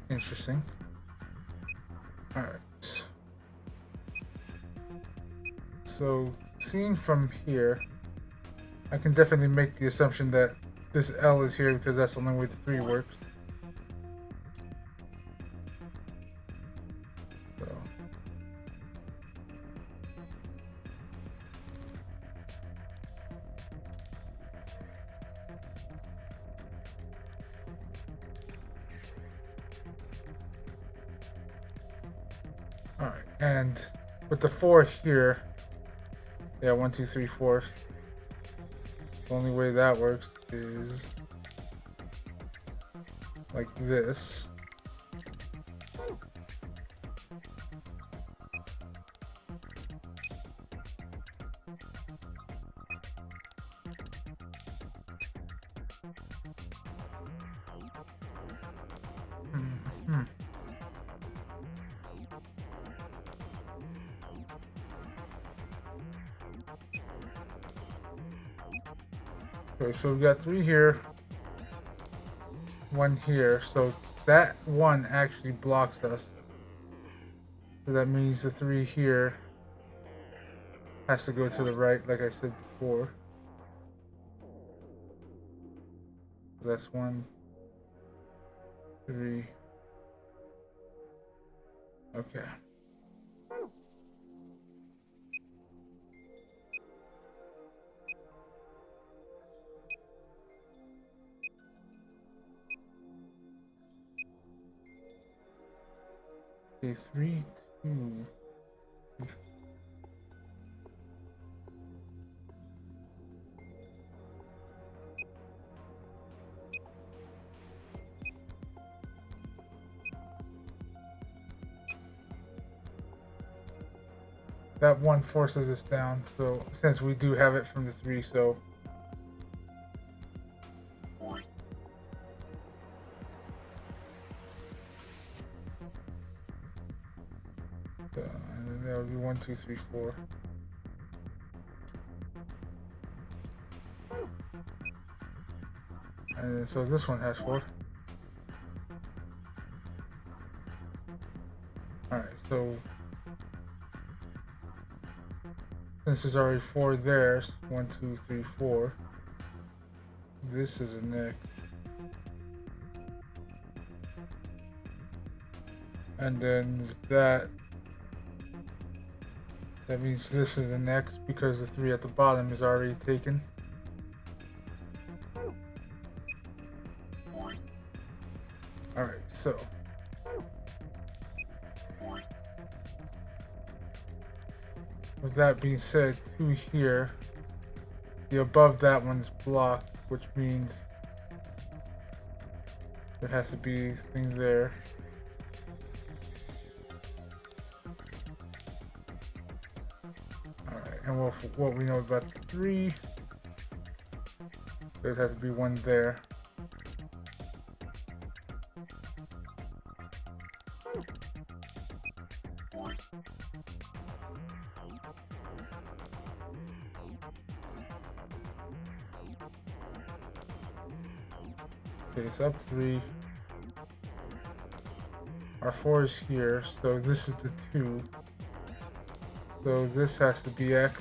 interesting. Alright. So, seeing from here, I can definitely make the assumption that this L is here because that's the only way the 3 works. So. Alright, and with the 4 here, yeah, 1, 2, 3, 4. The only way that works is like this. Hmm. Okay, so we got 3 here, 1 here. So that 1 actually blocks us. So that means the 3 here has to go to the right, like I said before. So that's 1, 3. Okay. Okay, 3, 2. That 1 forces us down, so since we do have it from the 3, so and then that would be 1, 2, 3, 4. And then, so this one has 4. Alright, so since there's already 4 there, 1, 2, 3, 4. This is a neck. And then that means this is the next because the 3 at the bottom is already taken. Alright, so with that being said, 2 here, the above that one's blocked, which means there has to be things there. Alright, and what we know about the 3, there has to be 1 there. Okay, it's up 3. Our 4 is here, so this is the 2. So this has to be X.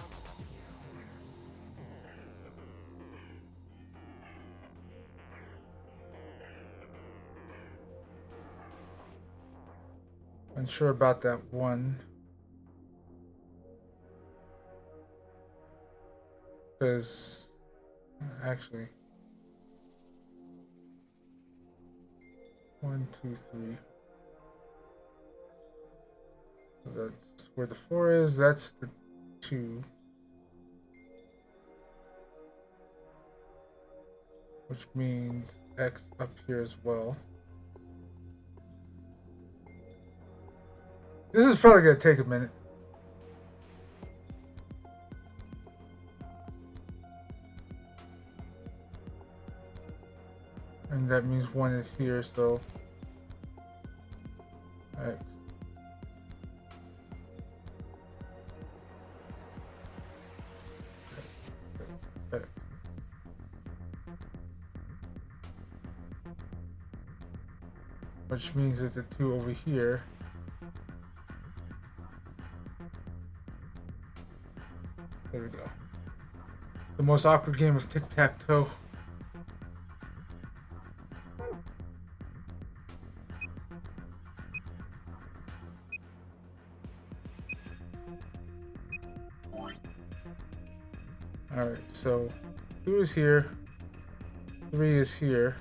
Unsure about that 1. Because actually 1, 2, 3. So that's where the 4 is, that's the 2. Which means X up here as well. This is probably gonna take a minute. And that means 1 is here, so X. X. Which means that the 2 over here there we go. The most awkward game of tic-tac-toe. Alright, so 2 is here, 3 is here,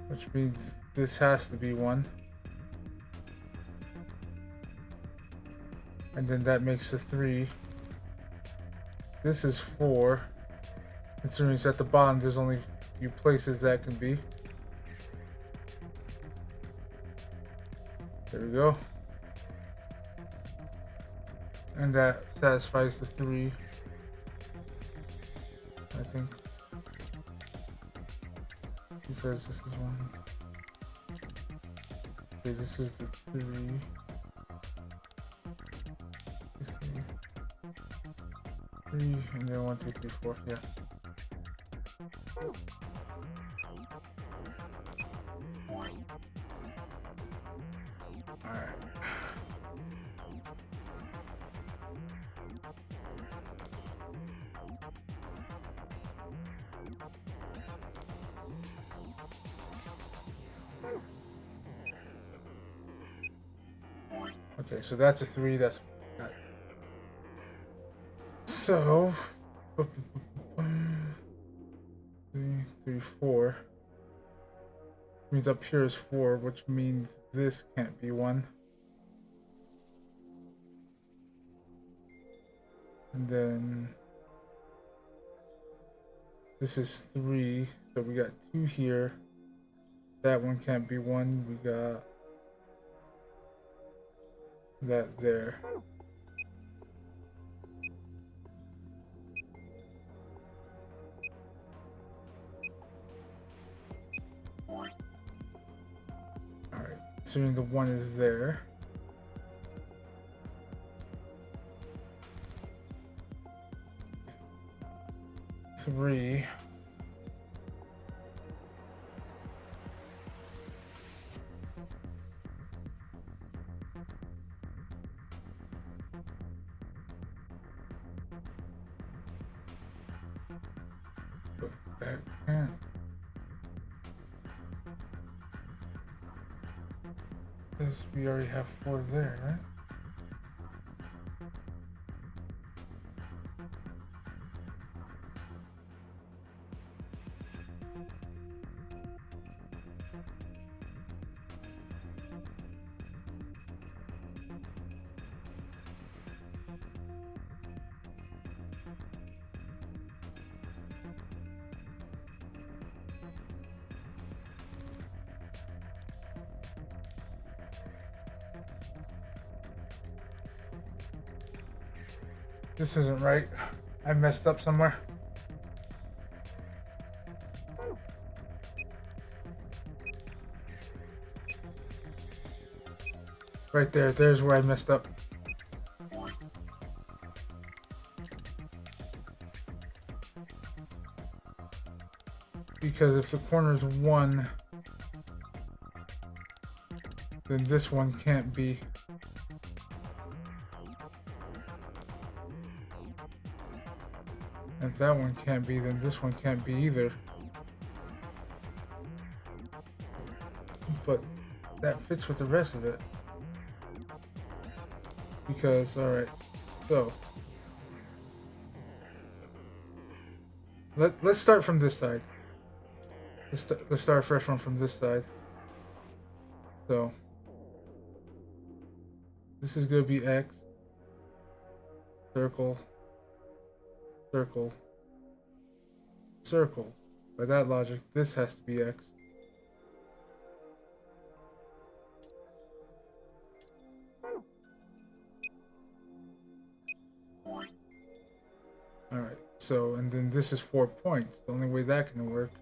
which means this has to be 1. And then that makes the 3. This is 4. Considering it's at the bottom, there's only a few places that can be. There we go. And that satisfies the 3. I think. Because this is 1. Okay, this is the 3. Let's see. 3, and then 1, 2, 3, 4. Yeah. Alright. Okay, so that's a 3, that's got. So 3, 4 means up here is 4, which means this can't be 1. And then this is 3, so we got 2 here. That one can't be 1. We got that there. Alright, considering the 1 is there. Three. But that can't. Because we already have 4 there, right? This isn't right. I messed up somewhere. Right there. There's where I messed up. Because if the corner is 1, then this one can't be. If that one can't be, then this one can't be either. But that fits with the rest of it. Because, alright, so. Let's start from this side. Let's start a fresh one from this side. So. This is going to be X. Circle. Circle. Circle. By that logic, this has to be X. Alright, so, and then this is 4 points. The only way that can work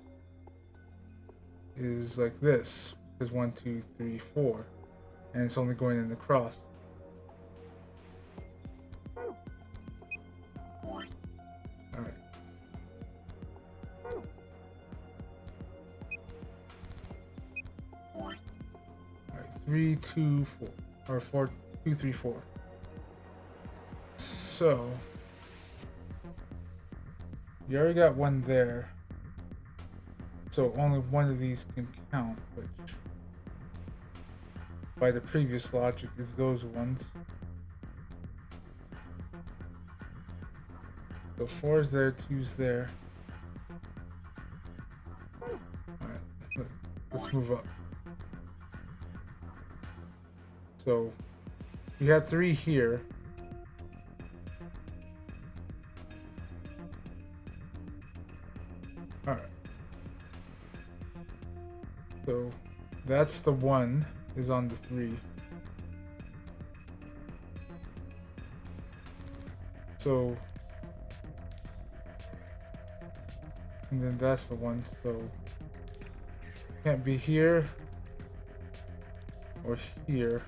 is like this. Because 1, 2, 3, 4. And it's only going in the cross. Alright. Alright, 3, 2, 4. Or 4, 2, 3, 4. So you already got 1 there. So only one of these can count, which by the previous logic is those ones. So 4 is there, 2's there. Alright, let's move up. So we had 3 here. So that's the 1 is on the 3. So, and then that's the 1, so can't be here or here.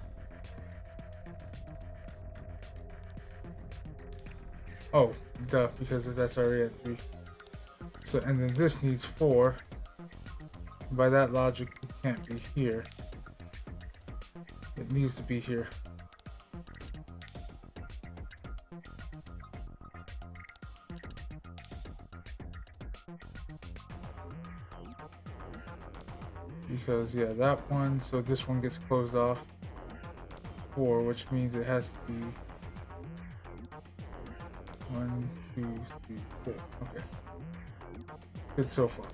Oh, duh, because that's already at 3. So, and then this needs 4. By that logic, it can't be here. It needs to be here. Because, yeah, that one, so this one gets closed off. 4, which means it has to be 1, 2, 3, 4. Okay. Good so far.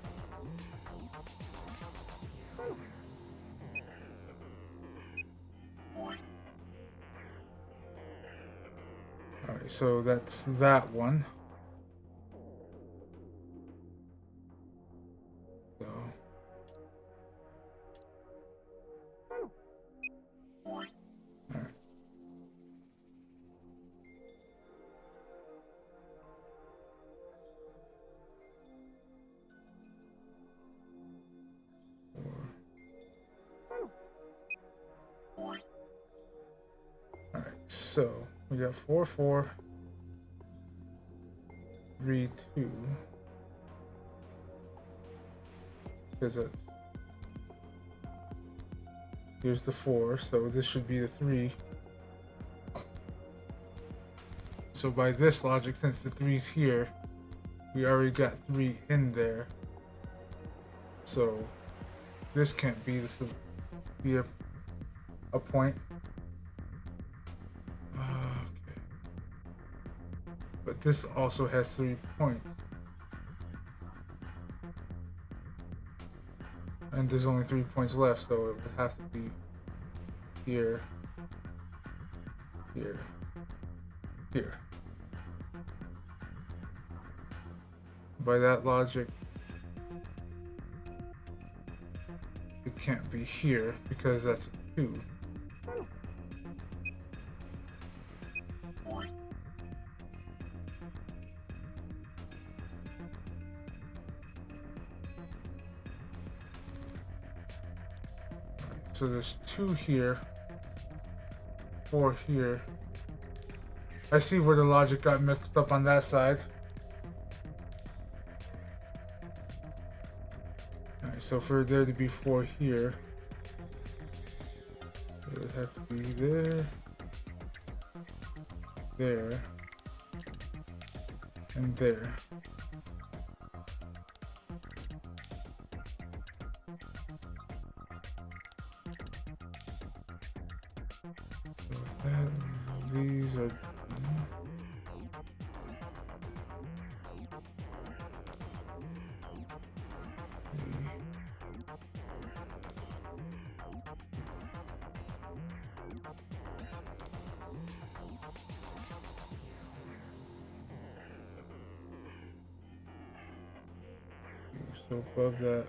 Alright, so that's that one. So. Alright. Alright, so we got 4, 4, 3, 2. Because that's. Here's the 4, so this should be the 3. So by this logic, since the 3's here, we already got 3 in there. So this can't be a point. Okay. But this also has 3 points. And there's only 3 points left, so it would have to be here, here, here. By that logic, it can't be here because that's a 2. So there's 2 here, 4 here. I see where the logic got mixed up on that side. Alright, so for there to be 4 here, it would have to be there, there, and there. These are so above that.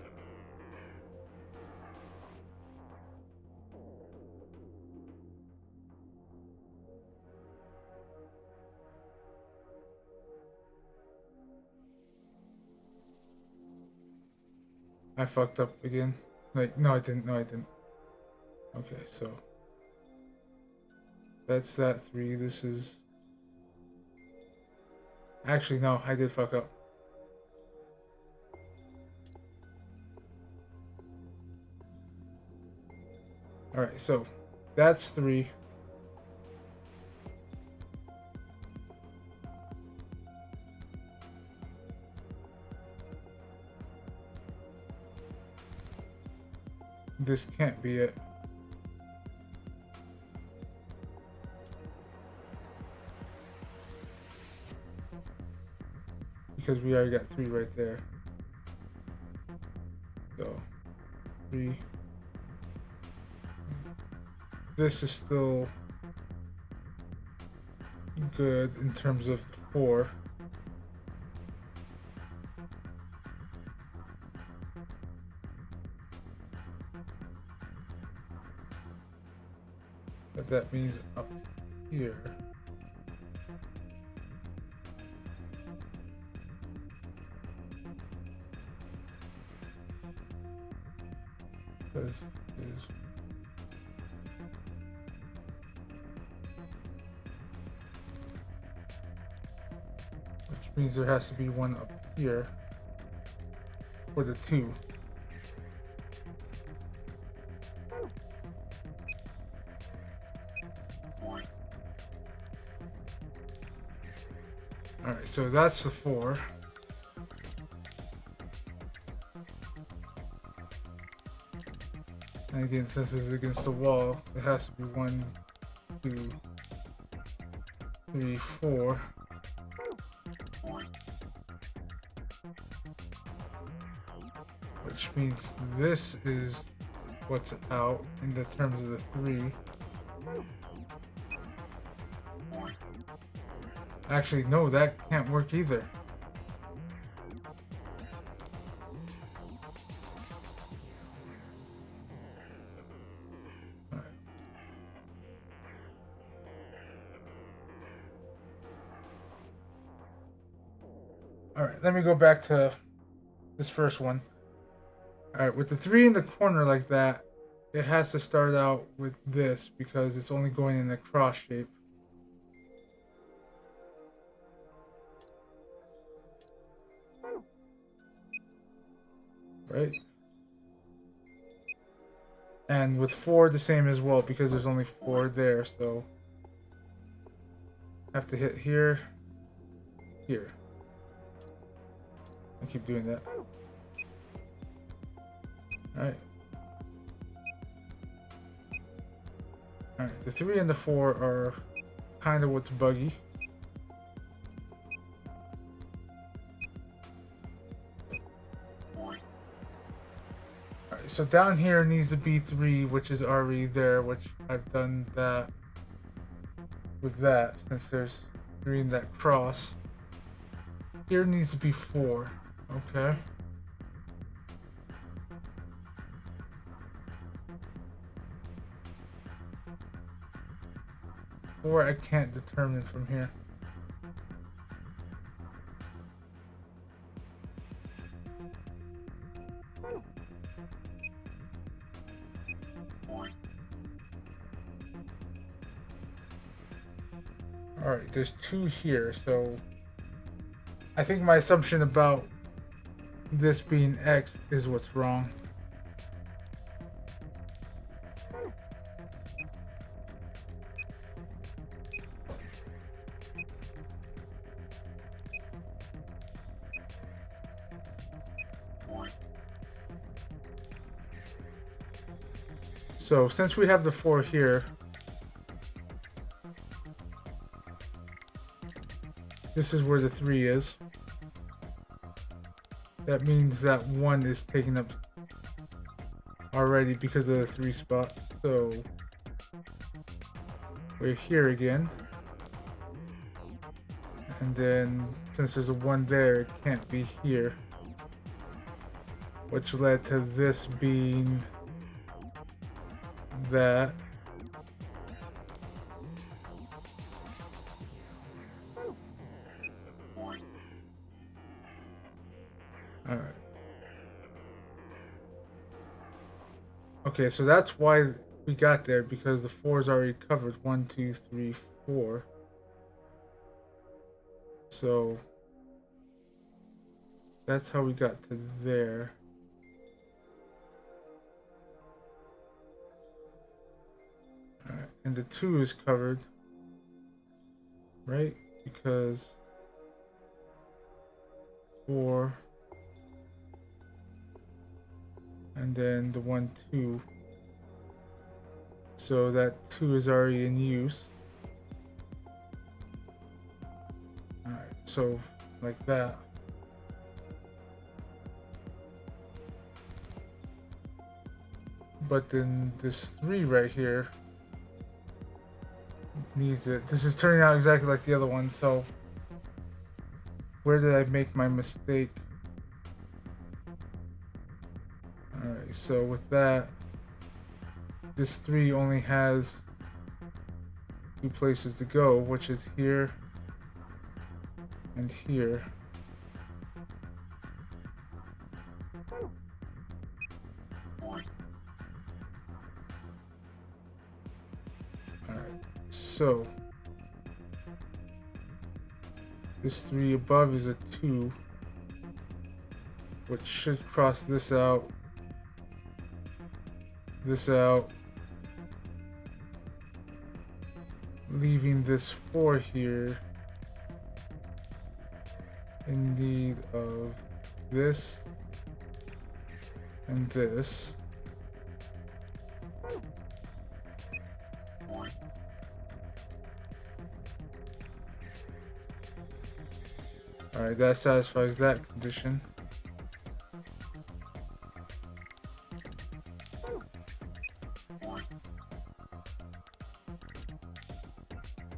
I fucked up again. Like, no, I didn't. No, I didn't. Okay, so that's that 3. This is actually no, I did fuck up. All right, so that's 3. This can't be it. Because we already got 3 right there. So 3. This is still good in terms of the 4. But that means up here. This is which means there has to be one up here for the 2. Alright, so that's the 4. And again, since this is against the wall, it has to be 1, 2, 3, 4. Which means this is what's out in the terms of the 3. Actually, no, that can't work either. Alright, let me go back to this first one. Alright, with the 3 in the corner like that, it has to start out with this because it's only going in a cross shape. Right? And with 4 the same as well because there's only 4 there, so have to hit here, here. I keep doing that. Alright. Alright, the 3 and the 4 are kind of what's buggy. Alright, so down here needs to be 3, which is already there, which I've done that with that, since there's 3 in that cross. Here needs to be 4. Okay. Or I can't determine from here. Alright, there's 2 here, so I think my assumption about this being X is what's wrong. So since we have the 4 here, this is where the 3 is. That means that 1 is taken up already because of the 3 spots. So we're here again. And then since there's a 1 there, it can't be here. Which led to this being that. Alright. Okay, so that's why we got there, because the 4 is already covered. 1, 2, 3, 4. So that's how we got to there. Alright, and the 2 is covered, right? Because 4, and then the 1, 2. So that 2 is already in use. Alright, so like that. But then this 3 right here needs it. This is turning out exactly like the other one, so where did I make my mistake? Alright, so with that, this 3 only has two places to go, which is here and here. Alright, so this 3 above is a 2, which should cross this out, leaving this 4 here in need of this and this. Alright, that satisfies that condition.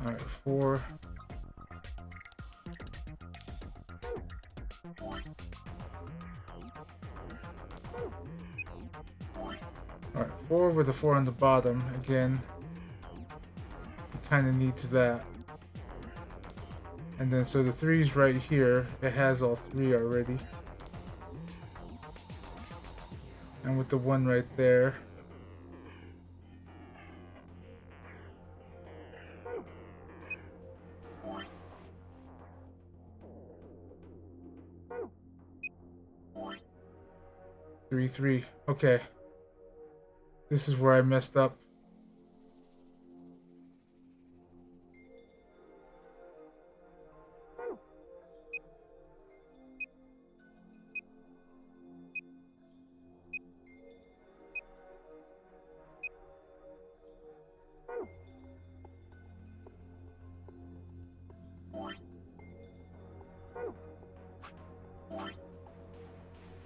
Alright, 4. Alright, 4 with a 4 on the bottom. Again, it kind of needs that. And then so the 3's right here. It has all 3 already. And with the 1 right there. Three. Okay. This is where I messed up.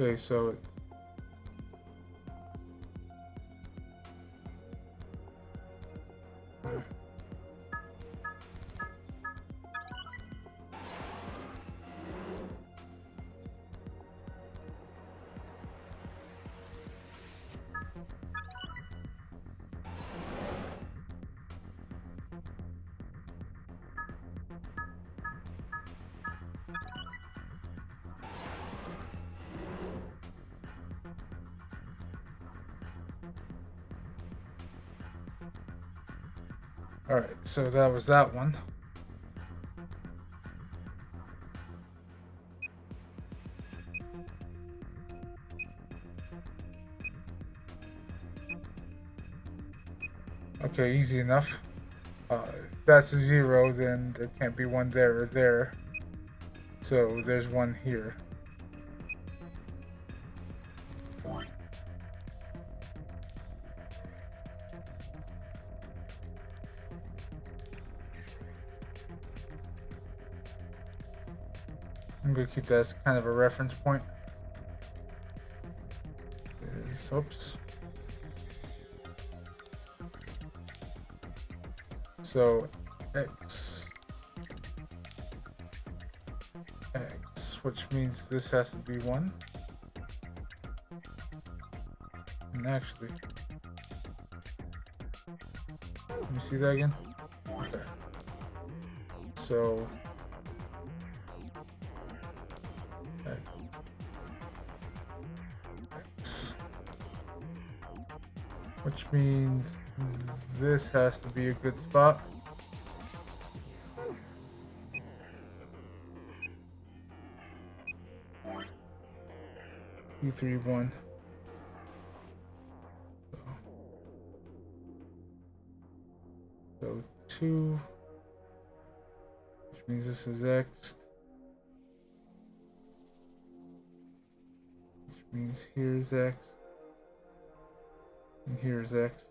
Okay, so it's alright, so that was that one. Okay, easy enough. That's a 0, then there can't be 1 there or there. So there's 1 here. I'm gonna keep that as kind of a reference point. Oops. So X, which means this has to be 1. And actually, let me see that again. Okay. So X, which means this has to be a good spot. Two, 3, 1. So 2, which means this is X, which means here's X, and here's X.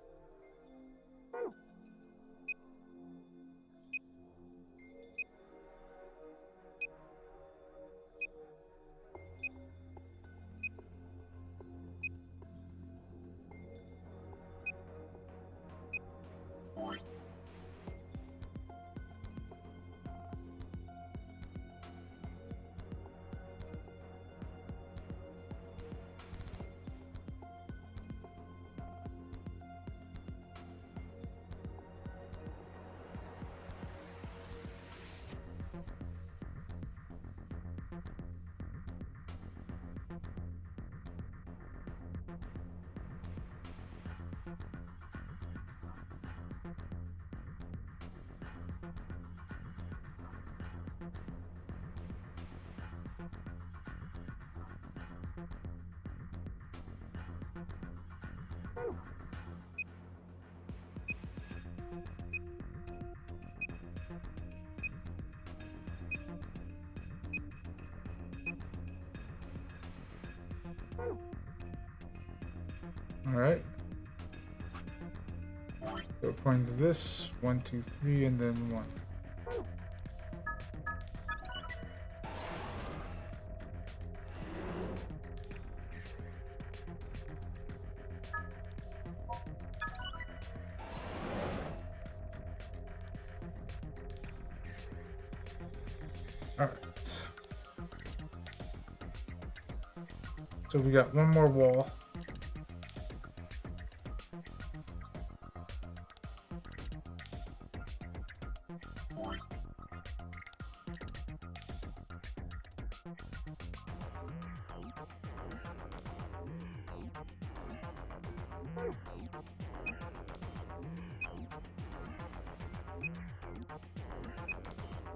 Alright. So according to this, 1, 2, 3, and then 1. Alright. So we got one more wall.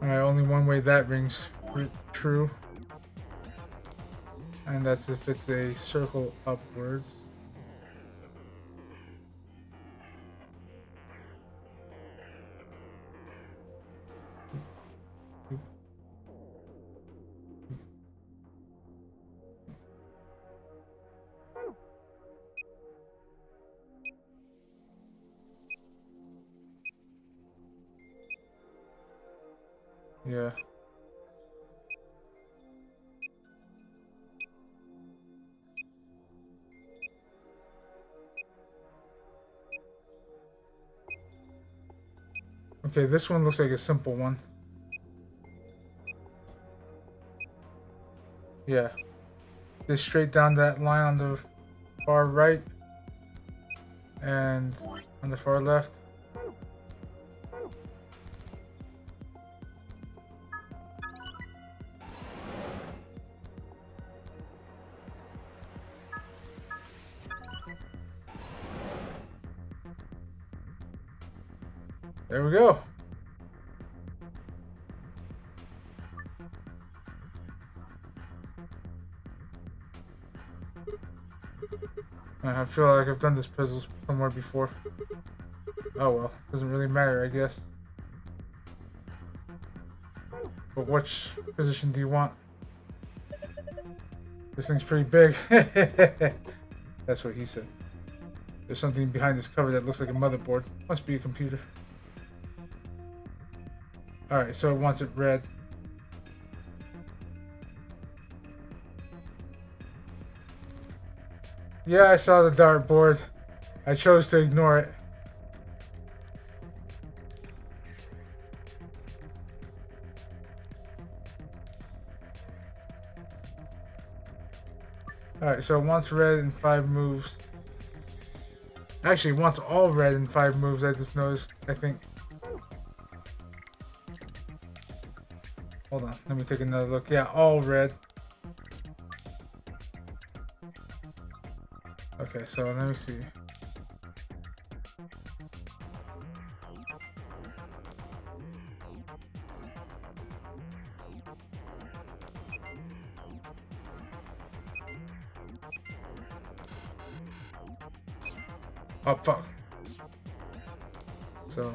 Alright, only one way that rings true. And that's if it's a circle upwards. Yeah. Okay, this one looks like a simple one. Yeah. Just straight down that line on the far right and on the far left. There we go. I feel like I've done this puzzle somewhere before. Oh well, doesn't really matter, I guess. But which position do you want? This thing's pretty big. That's what he said. There's something behind this cover that looks like a motherboard. Must be a computer. Alright, so it wants it red. Yeah, I saw the dartboard. I chose to ignore it. Alright, so it wants red in 5 moves. Actually, it wants all red in 5 moves, I just noticed, I think. Hold on, let me take another look. Yeah, all red. Okay, so let me see. Oh, fuck. So.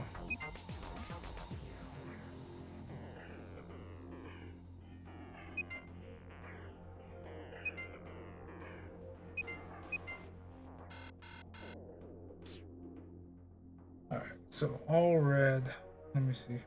Alright, so all red. Let me see.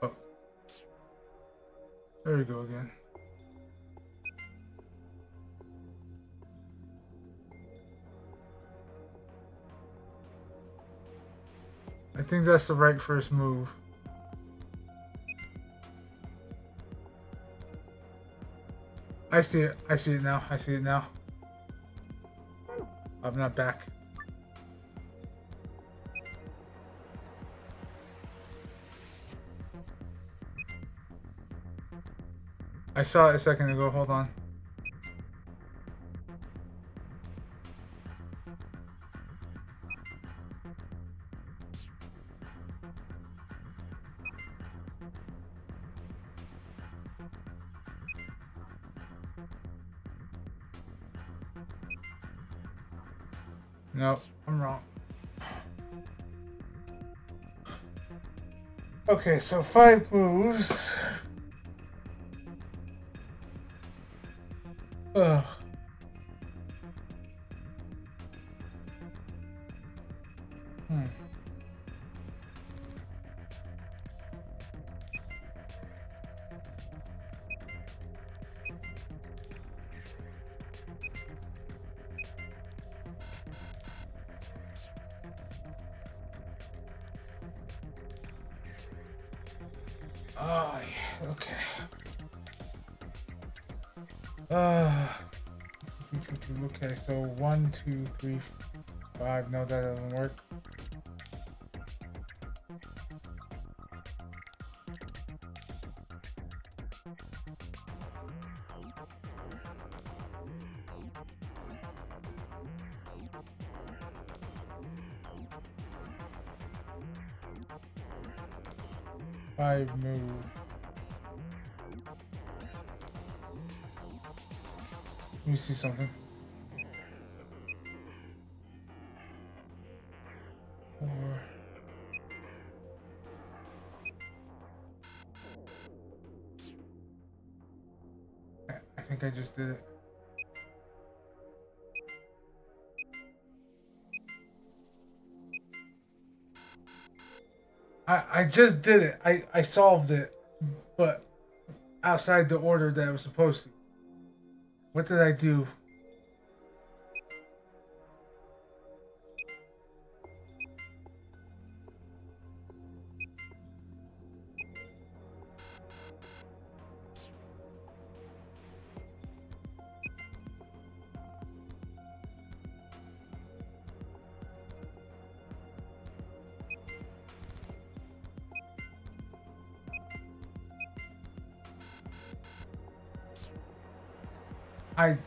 Oh. There we go again. I think that's the right first move. I see it. I see it now. I see it now. I'm not back. I saw it a second ago. Hold on. No, I'm wrong. Okay, so 5 moves. Ugh. Hmm. Oh, yeah, okay. Okay, so 1, 2, 3, 5. No, that doesn't work. Five move. Let me see something. 4. I think I just did it. I just did it. I solved it, but outside the order that I was supposed to. What did I do?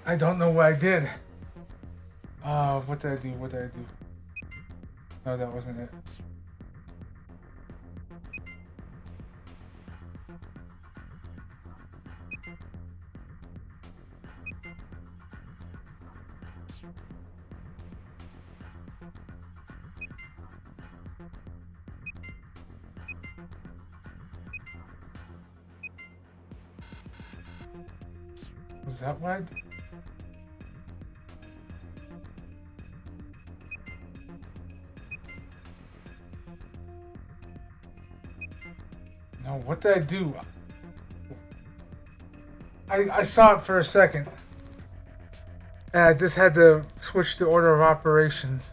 I don't know what I did. What did I do? What did I do? No, that wasn't it. Was that what I did? No, what did I do? I saw it for a second. And I just had to switch the order of operations.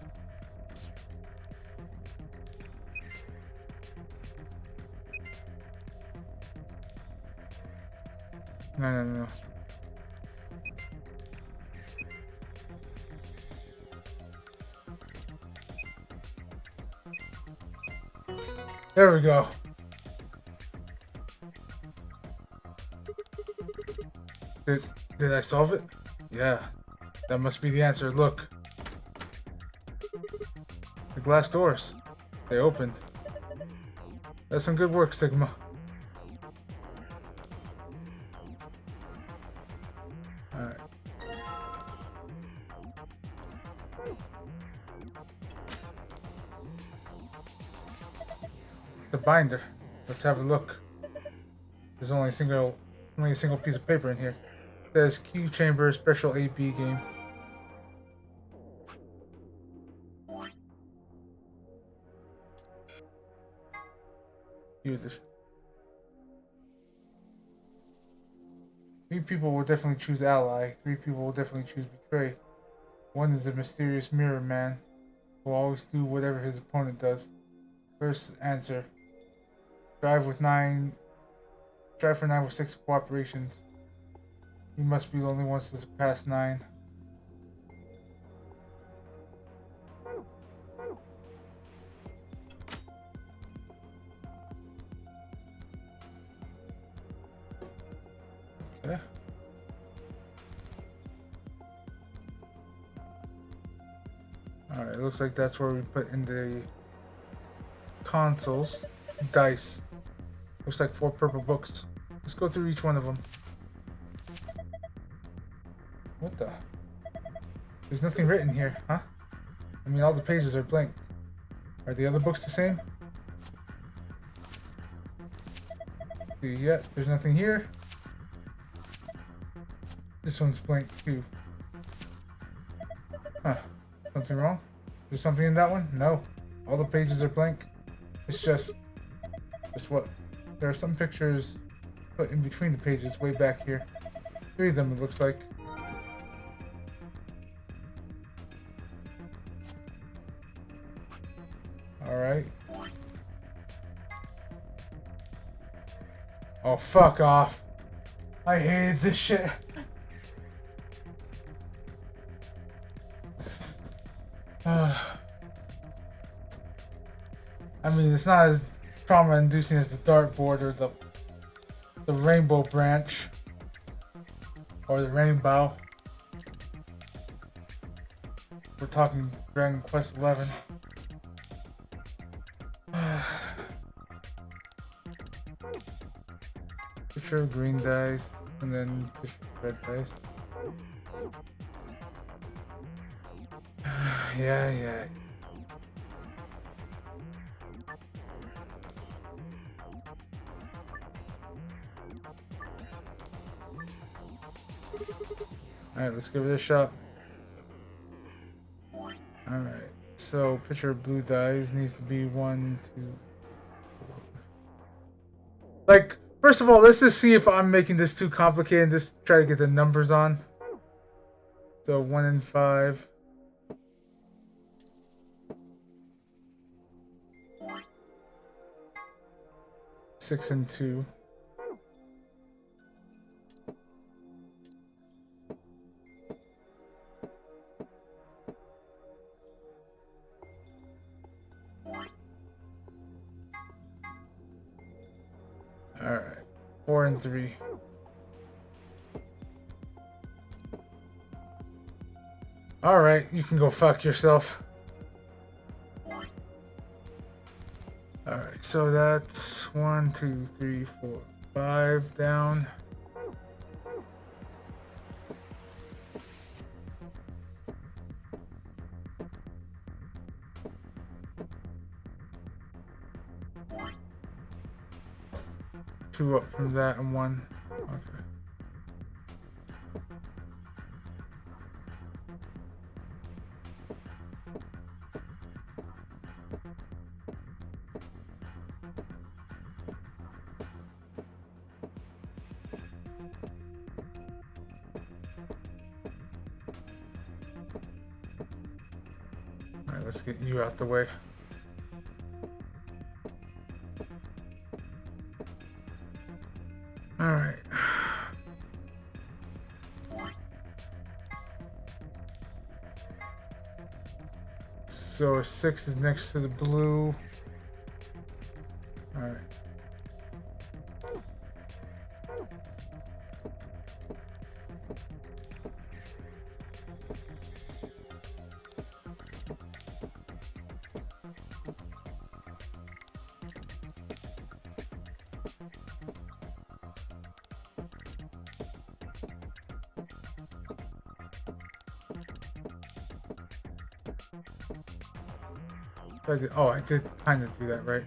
No. There we go. Did I solve it? Yeah. That must be the answer. Look. The glass doors. They opened. That's some good work, Sigma. Alright. The binder. Let's have a look. There's only a single piece of paper in here. It says Q Chamber Special AB game. Use this. 3 people will definitely choose ally. 3 people will definitely choose betray. 1 is a mysterious mirror man who will always do whatever his opponent does. First answer. Strive for 9 with 6 cooperations. You must be the only ones to surpass 9. Okay. Alright, looks like that's where we put in the consoles. Dice. Looks like 4 purple books. Let's go through each one of them. What the? There's nothing written here, huh? I mean, all the pages are blank. Are the other books the same? See, yeah, there's nothing here. This one's blank too. Huh. Something wrong? There's something in that one? No. All the pages are blank. It's just what? There are some pictures put in between the pages way back here. 3 of them, it looks like. Alright. Oh, fuck off. I hated this shit. I mean, it's not as trauma-inducing as the dartboard or the rainbow branch or the rainbow. We're talking Dragon Quest XI. Picture of green dice and then picture of red dice. Yeah. Alright, let's give it a shot. Alright, so picture of blue dice needs to be 1, 2, 4. Like, first of all, let's just see if I'm making this too complicated and just try to get the numbers on. So 1 and 5. Six and 2. Alright. 4 and 3. Alright, you can go fuck yourself. Alright, so that's 1, 2, 3, 4, 5 down. Two up from that and 1. Okay. Alright, let's get you out the way. Alright. So 6 is next to the blue. Alright. I did kind of do that, right?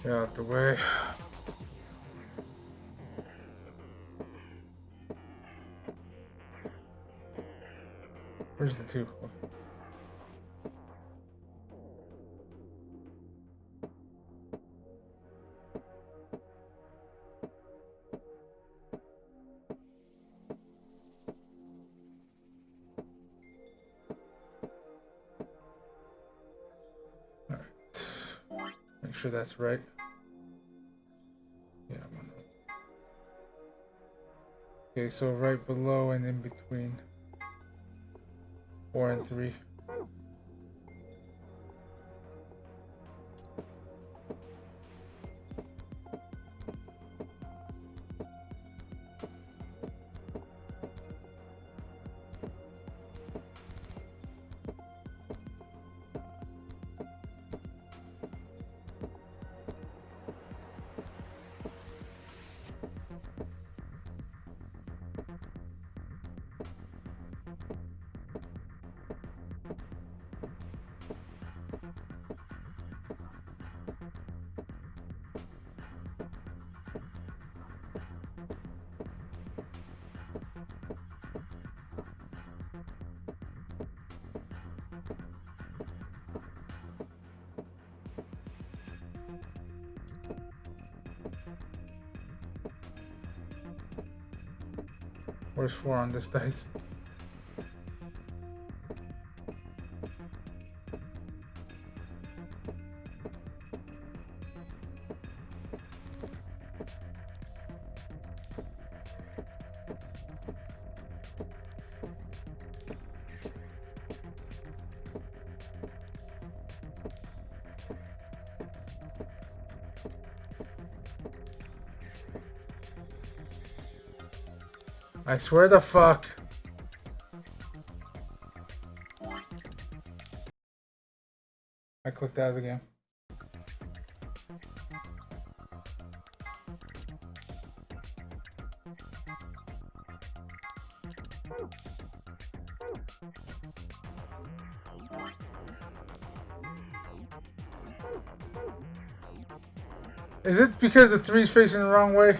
Get out the way. Where's the 2? Make sure that's right. Yeah. Okay, so right below and in between 4 and 3. Where's 4 on this dice? I swear the fuck. I clicked out of the game. Is it because the 3's facing the wrong way?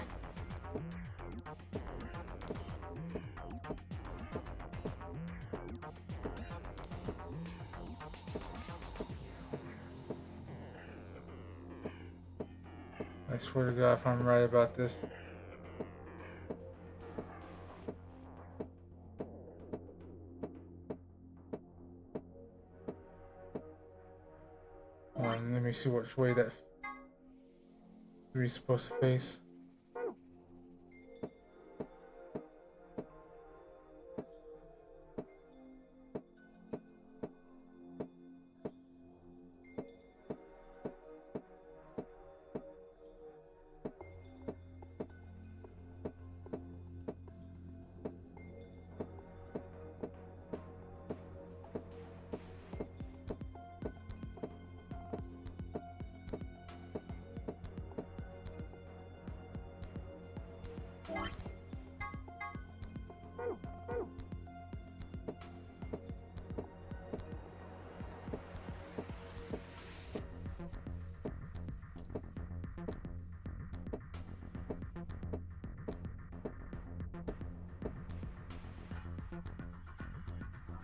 I swear to God if I'm right about this. Hold on, let me see which way that 3 is supposed to face.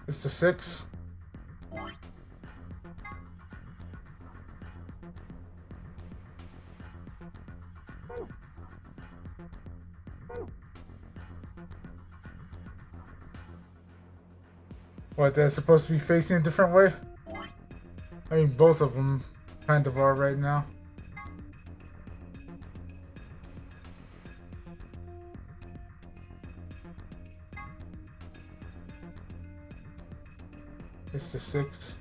It's the 6. What, they're supposed to be facing a different way? I mean, both of them kind of are right now. It's the 6.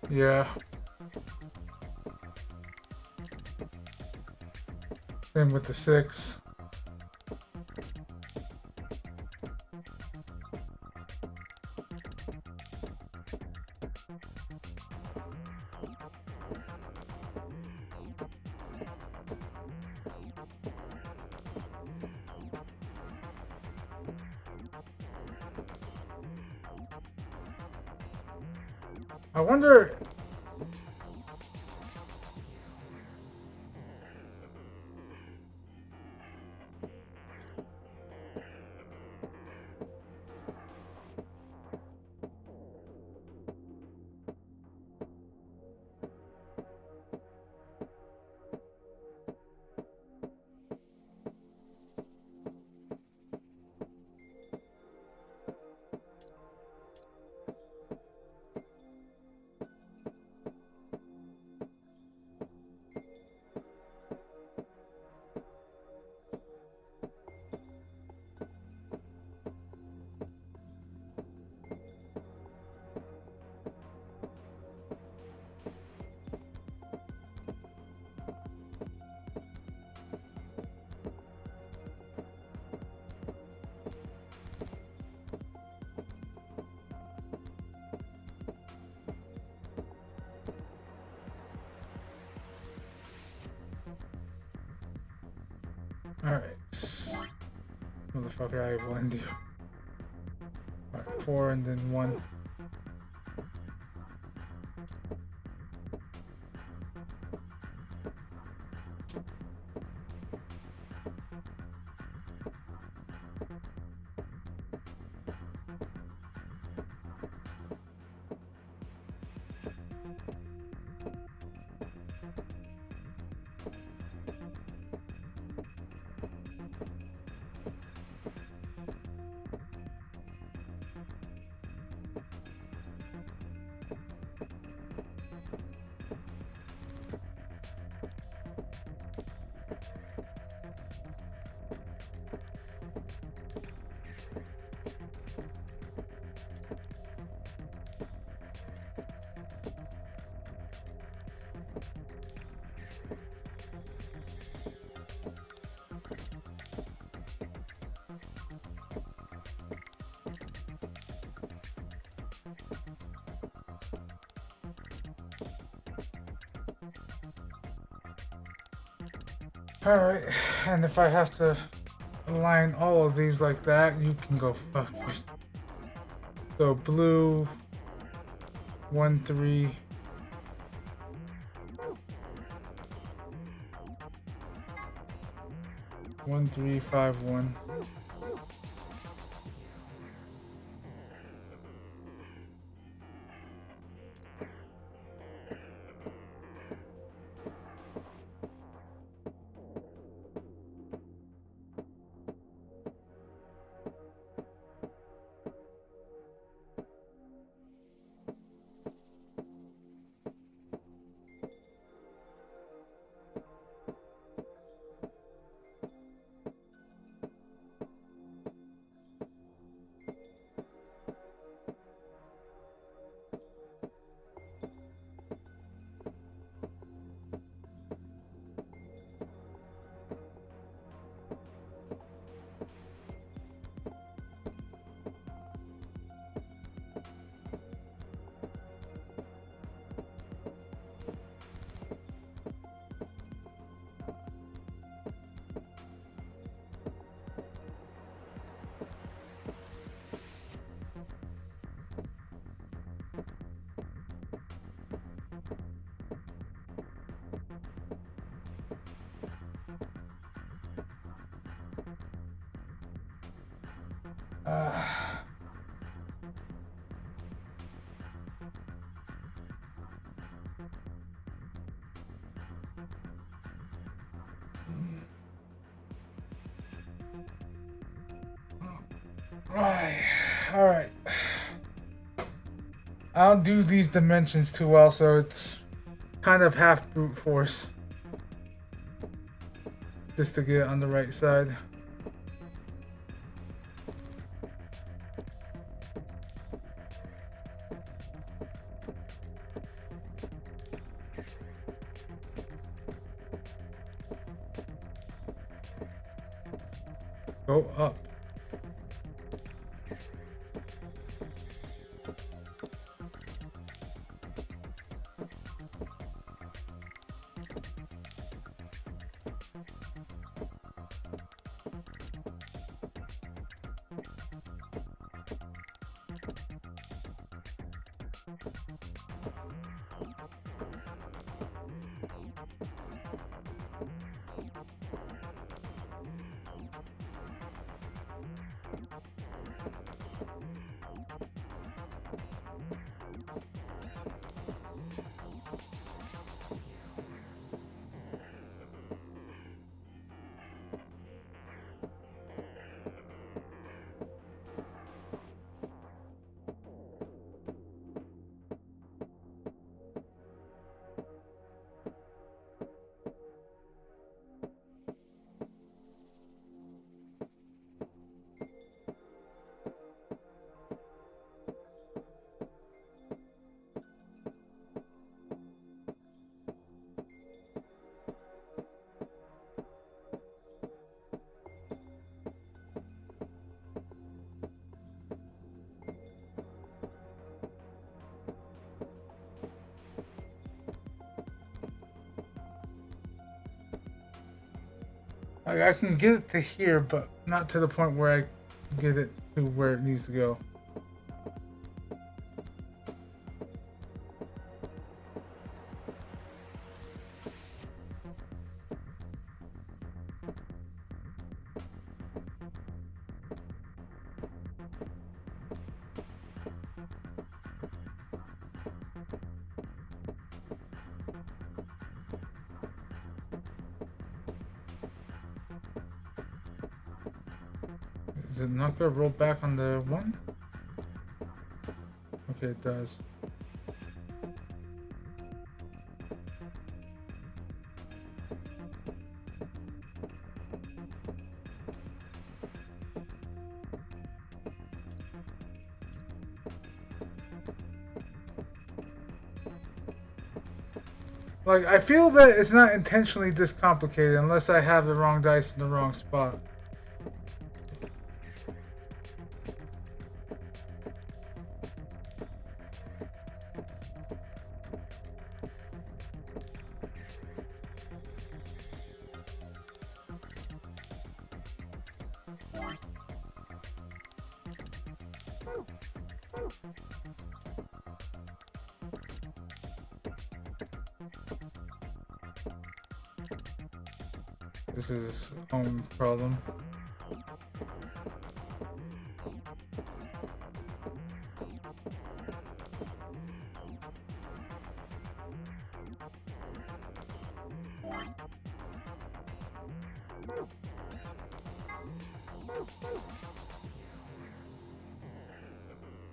Yeah. Same with the 6. I wonder. Alright. Motherfucker, I blend you. Alright, 4 and then 1. Alright, and if I have to align all of these like that, you can go fuck yourself. So blue, 1, 3. One, 3, 5, 1. Right. Alright. I don't do these dimensions too well, so it's kind of half brute force. Just to get it on the right side. Go up. Like, I can get it to here, but not to the point where I get it to where it needs to go. Is it not gonna roll back on the one? Okay, it does. Like, I feel that it's not intentionally this complicated unless I have the wrong dice in the wrong spot. This is home problem.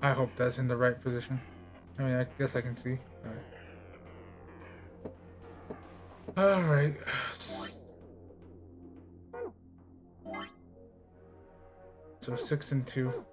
I hope that's in the right position. I mean, I guess I can see. Alright. So 6 and 2.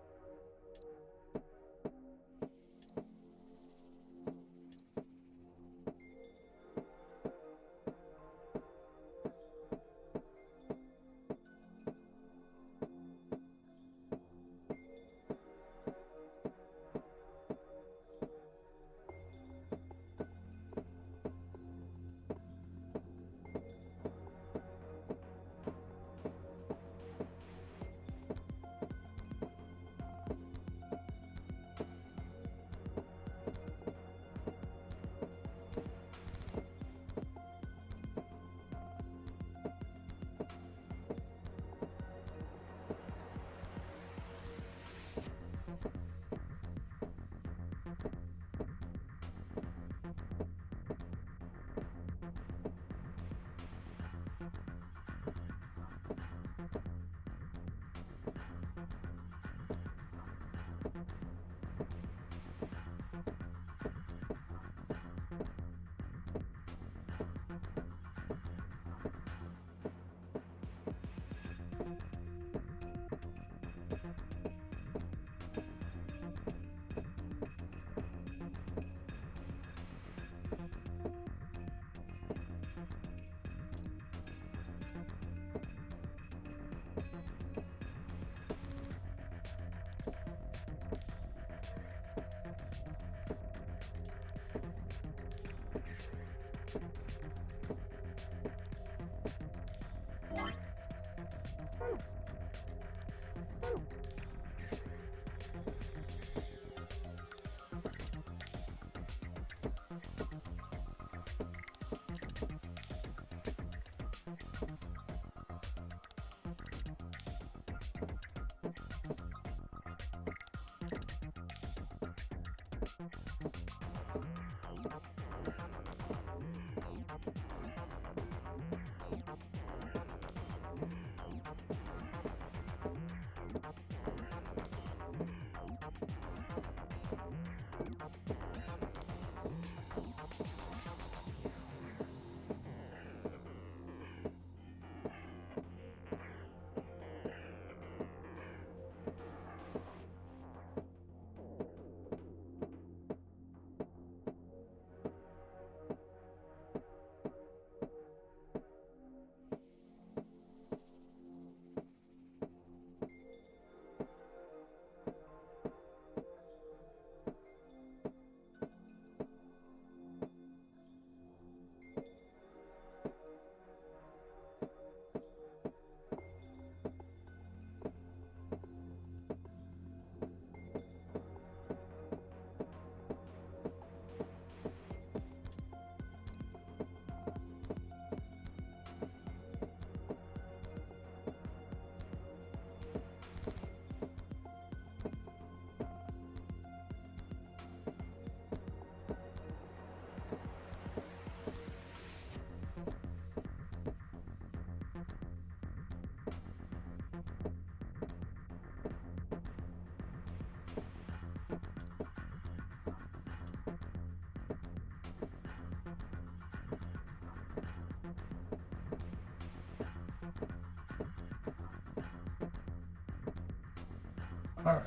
Alright.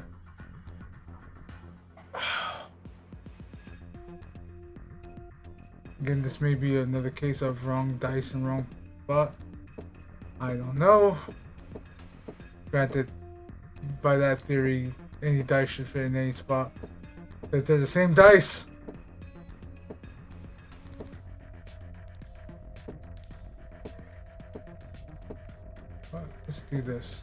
Again, this may be another case of wrong dice and wrong spot. I don't know. Granted, by that theory, any dice should fit in any spot. Because they're the same dice! But let's do this.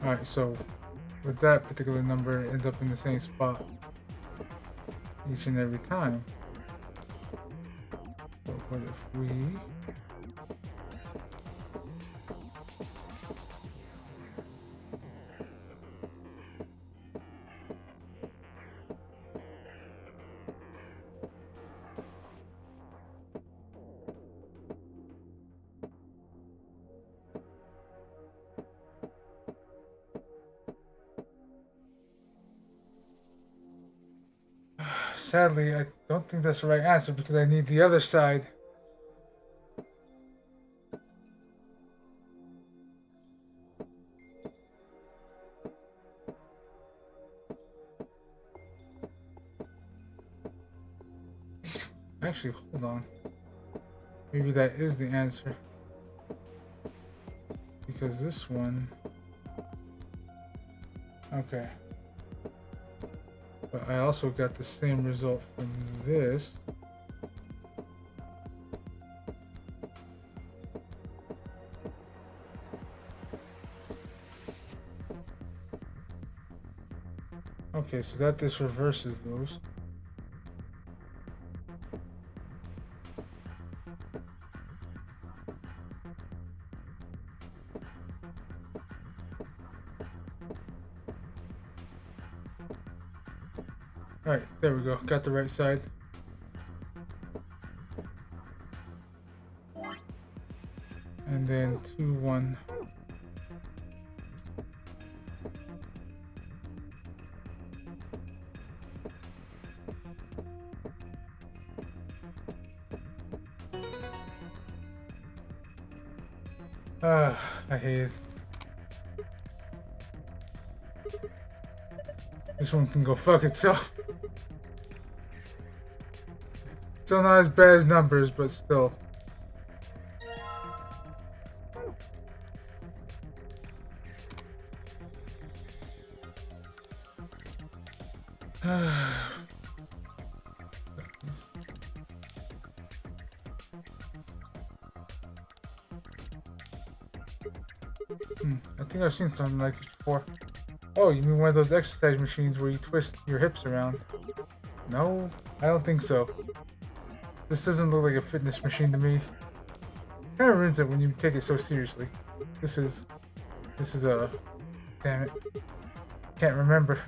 Alright, so with that particular number, it ends up in the same spot each and every time. So what if we... Sadly, I don't think that's the right answer because I need the other side. Actually, hold on. Maybe that is the answer. Because this one... Okay. But I also got the same result from this. Okay, so that just reverses those. Alright, there we go. Got the right side. And then 2, 1. I hate it. This one can go fuck itself. Still not as bad as numbers, but still. I think I've seen something like this before. Oh, you mean one of those exercise machines where you twist your hips around? No, I don't think so. This doesn't look like a fitness machine to me. Kind of ruins it when you take it so seriously. This is a... Damn it. Can't remember.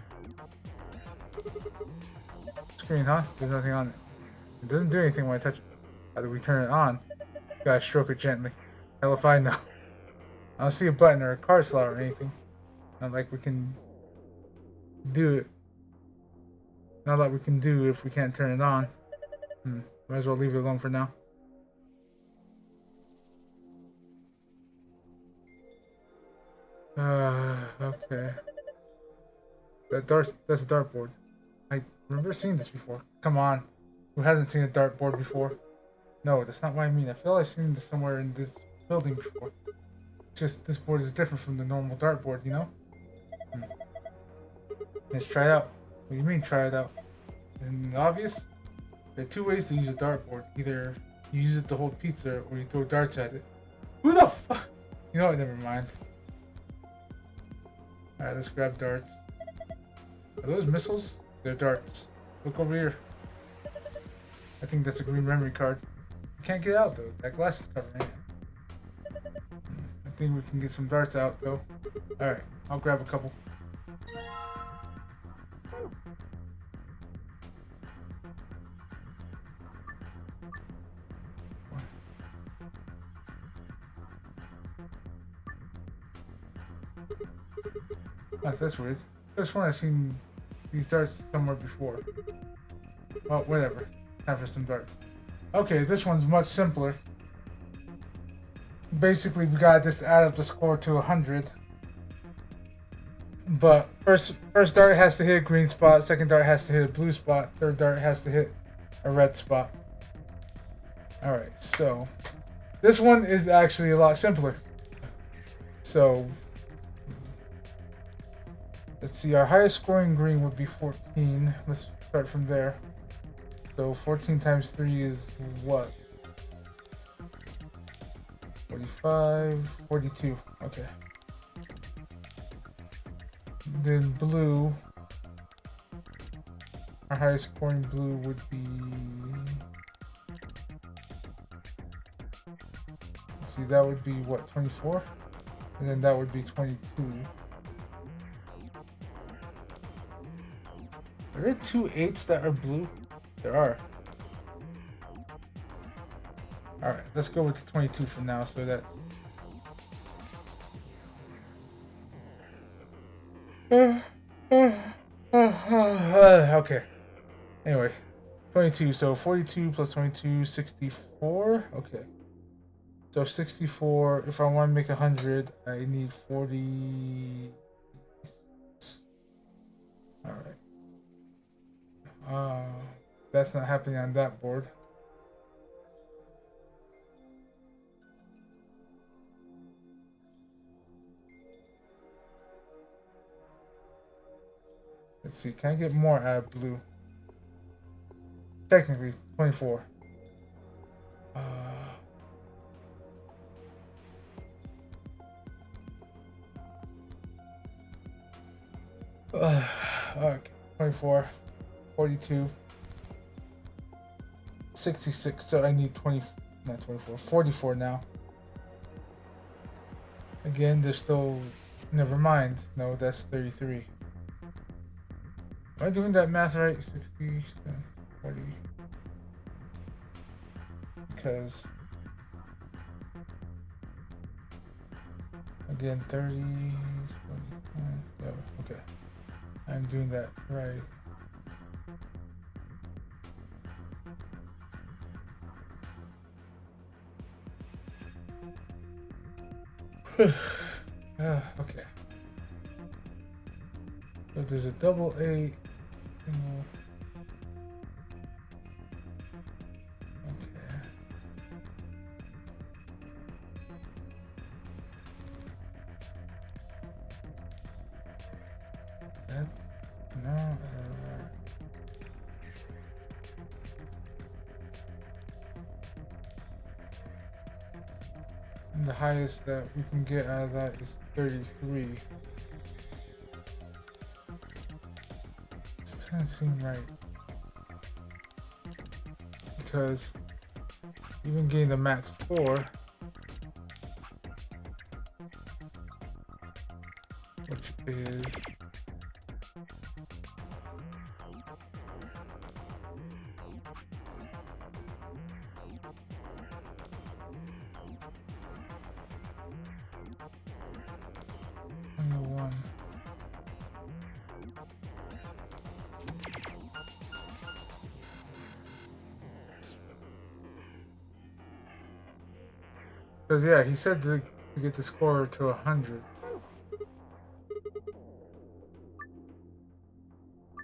Screen, huh? There's nothing on it. It doesn't do anything when I touch it. How do we turn it on? Gotta stroke it gently. Hell if I know. I don't see a button or a card slot or anything. Not like we can do it. Not like we can do if we can't turn it on. Might as well leave it alone for now. Okay. That's a dartboard. I remember seeing this before. Come on. Who hasn't seen a dartboard before? No, that's not what I mean. I feel I've seen this somewhere in this building before. Just this board is different from the normal dartboard, you know? Let's try it out. What do you mean try it out? Isn't it obvious? There are 2 ways to use a dartboard. Either you use it to hold pizza or you throw darts at it. Who the fuck? You know what, never mind. Alright, let's grab darts. Are those missiles? They're darts. Look over here. I think that's a green memory card. You can't get out though. That glass is covering it. I think we can get some darts out though. Alright, I'll grab a couple. That's weird. This one I've seen these darts somewhere before. Well, whatever. Time for some darts. Okay, this one's much simpler. Basically, we got just add up the score to 100. But first dart has to hit a green spot. Second dart has to hit a blue spot. Third dart has to hit a red spot. All right, so this one is actually a lot simpler. So let's see, our highest scoring green would be 14. Let's start from there. So 14 times 3 is what? 45, 42. Okay. Then blue. Our highest scoring blue would be. Let's see, that would be what, 24? And then that would be 22. Are there 2 8s that are blue? There are. Alright, let's go with the 22 for now so that. Okay. Anyway, 22. So 42 plus 22, 64. Okay. So 64. If I want to make 100, I need 40. Alright. That's not happening on that board. Let's see, can I get more out of blue? Technically, 24. Okay, 24, 42, 66, so I need 20, not 24, 44 now. Again, there's still, never mind, no, that's 33. Am I doing that math right? 60, 40. Because, again, 30, 40, yeah, okay. I'm doing that right. Okay. So there's a double 8. Okay. That, no. And the highest that we can get out of that is 33. This doesn't seem right. Because even getting the max score, which is one. Because yeah, he said to get the score to 100.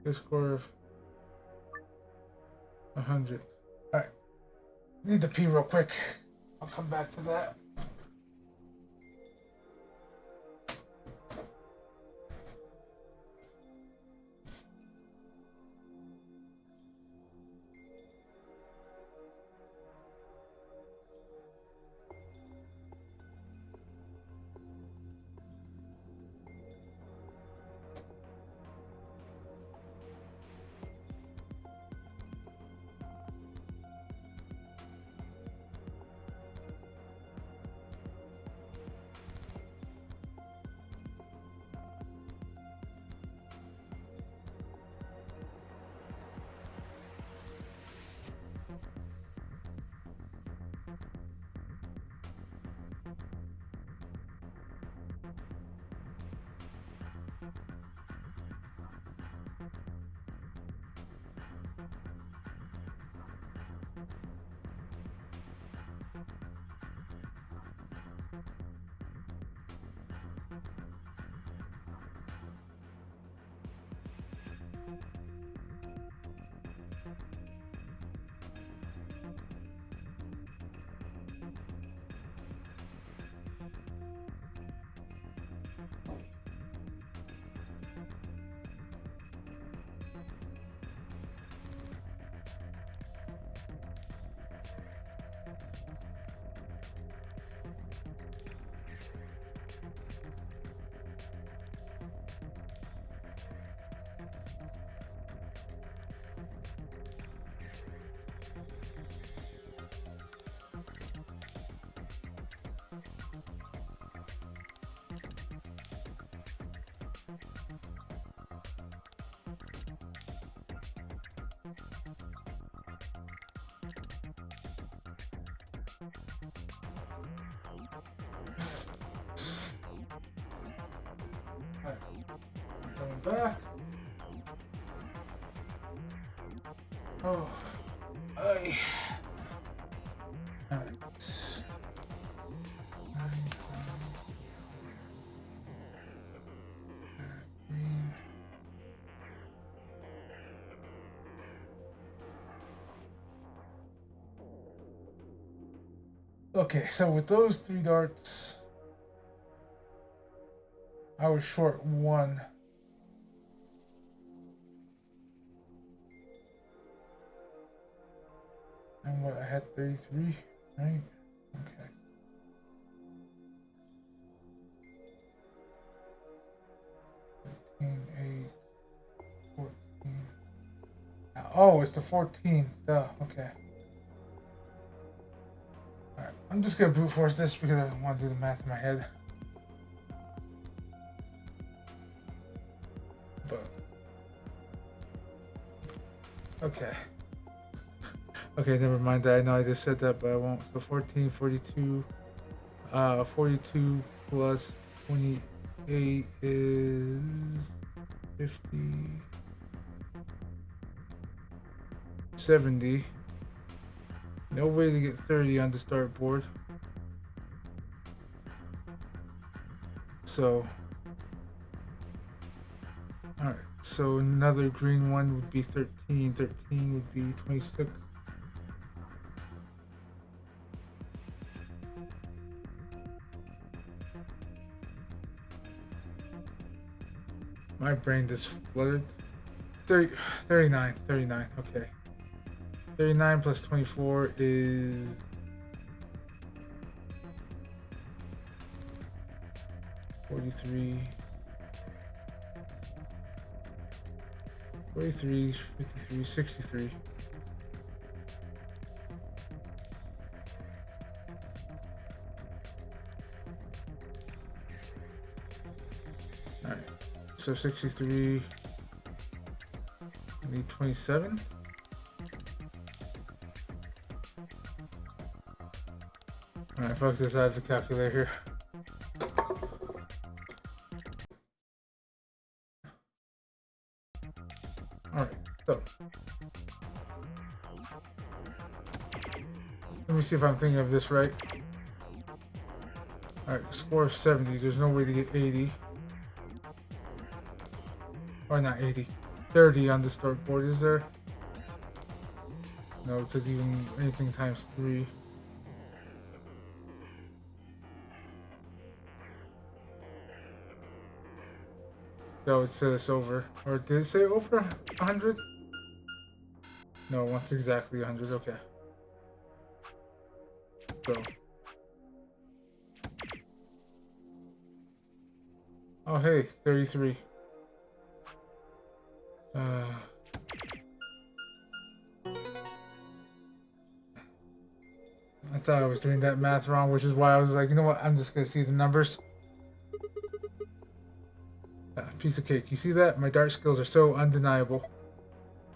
The score of 100. Alright. Need to pee real quick. I'll come back to that. back. Oh. Ay. Alright. Okay, so with those 3 darts, I was short 1. And what, I had 33, right? Okay. Eight, 14. Oh, it's the 14. Duh, okay. Alright, I'm just gonna brute force this because I don't want to do the math in my head. But okay. Okay, never mind that. I know I just said that, but I won't. So 14, 42, 42 plus 28 is 50, 70. No way to get 30 on the start board. So, alright, so another green one would be 13. 13 would be 26. My brain just fluttered. 39, okay. 39 plus 24 is 43. 43, 53, 63. Alright, so 63, I need 27. Alright, fuck this, I have to calculate here. Alright, so let me see if I'm thinking of this right. Alright, score of 70, there's no way to get 80. Or not 80. 30 on the start board, is there? No, because even anything times 3. So it says over. Or did it say over 100? No, once exactly 100, okay. So. Oh hey, 33. I thought I was doing that math wrong, which is why I was like, you know what, I'm just gonna see the numbers. Piece of cake. You see that? My dart skills are so undeniable.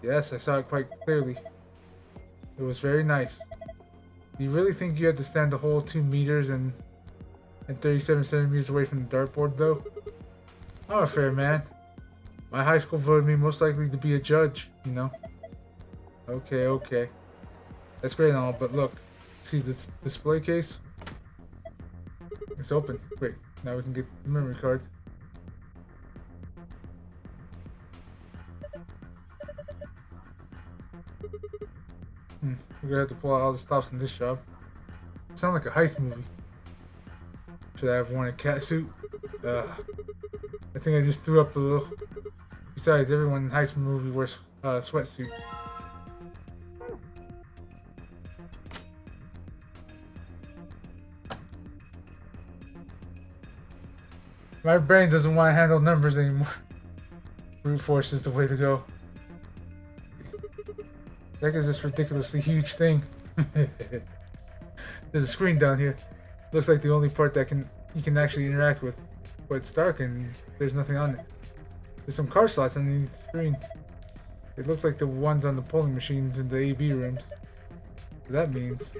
Yes, I saw it quite clearly. It was very nice. Do you really think you had to stand the whole 2 meters and 37 centimeters away from the dartboard, though? I'm a fair man. My high school voted me most likely to be a judge, you know? Okay, okay. That's great and all, but look. See this display case? It's open. Wait, now we can get the memory card. We're gonna have to pull out all the stops in this job. Sound like a heist movie. Should I have worn a cat suit? I think I just threw up a little. Besides, everyone in heist movie wears a sweatsuit. My brain doesn't want to handle numbers anymore. Brute force is the way to go. That is this ridiculously huge thing. There's a screen down here. Looks like the only part that you can actually interact with. But it's dark and there's nothing on it. There's some card slots underneath the screen. They look like the ones on the polling machines in the AB rooms. So that means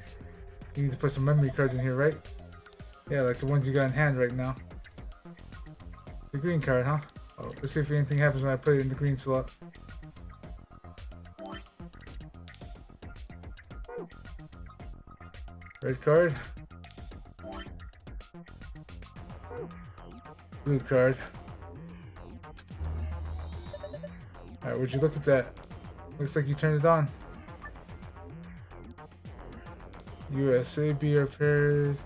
you need to put some memory cards in here, right? Yeah, like the ones you got in hand right now. The green card, huh? Oh, let's see if anything happens when I put it in the green slot. Red card. Blue card. Alright, would you look at that? Looks like you turned it on. USAB repairs.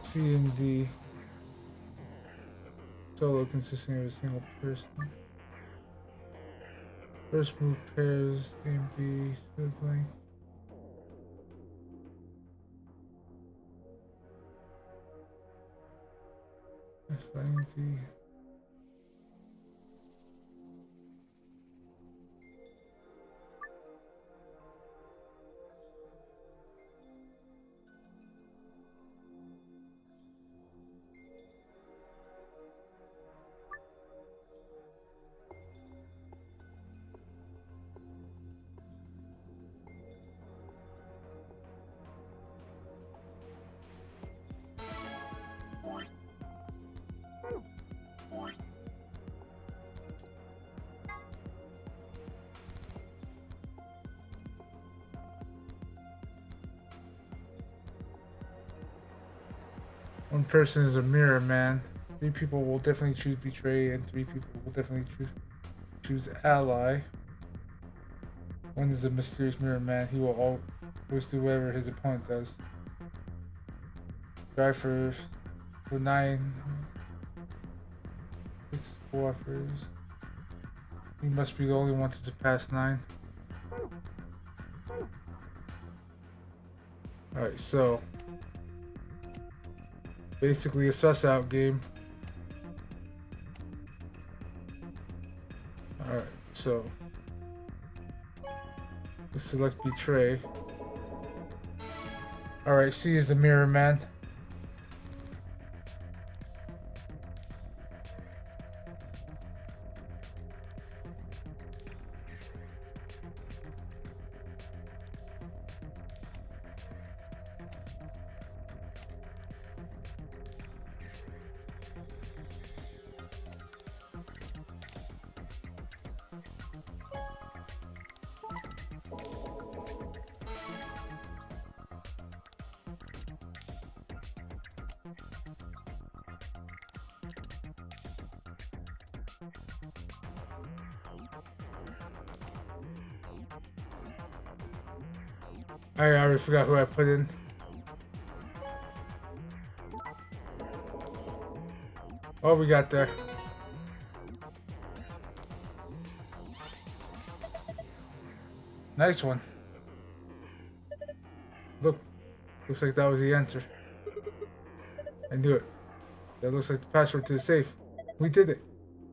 C and D. Solo consisting of a single person. First move pairs A and B sibling. S-I-N-D. One person is a mirror man. 3 people will definitely choose betray, and 3 people will definitely choose ally. One is a mysterious mirror man. He will always do whatever his opponent does. Drive for 9. 6 walkers. He must be the only one to surpass 9. Alright, so basically a suss out game. Alright, so let's select betray. Alright, C is the mirror man. I already forgot who I put in. Oh, we got there. Nice one. Look, looks like that was the answer. I knew it. That looks like the password to the safe. We did it.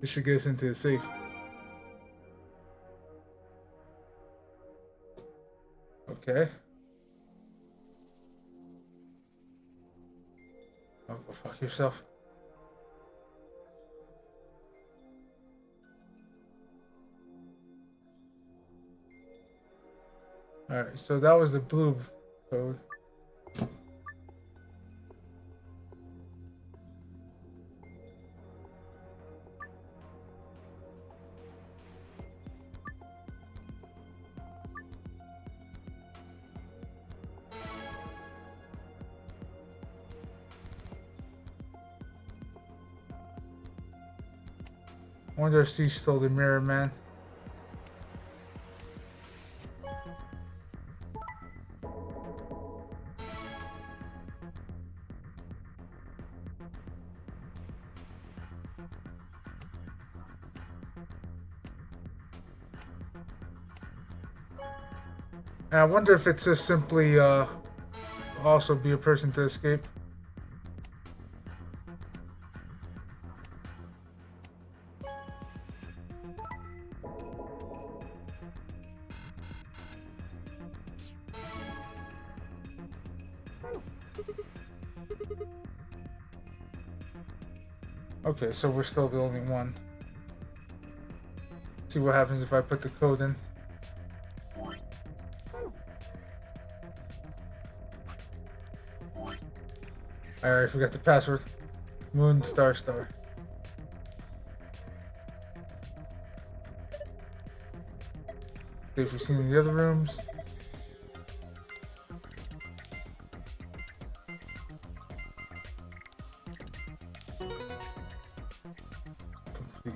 This should get us into the safe. Okay. Oh, go fuck yourself. Alright, so that was the blue code. I wonder if C stole the mirror man. And I wonder if it's just simply also be a person to escape. Okay, so we're still the only one. See what happens if I put the code in. I already forgot the password. Moon, star, star. See if we've seen the other rooms. Complete.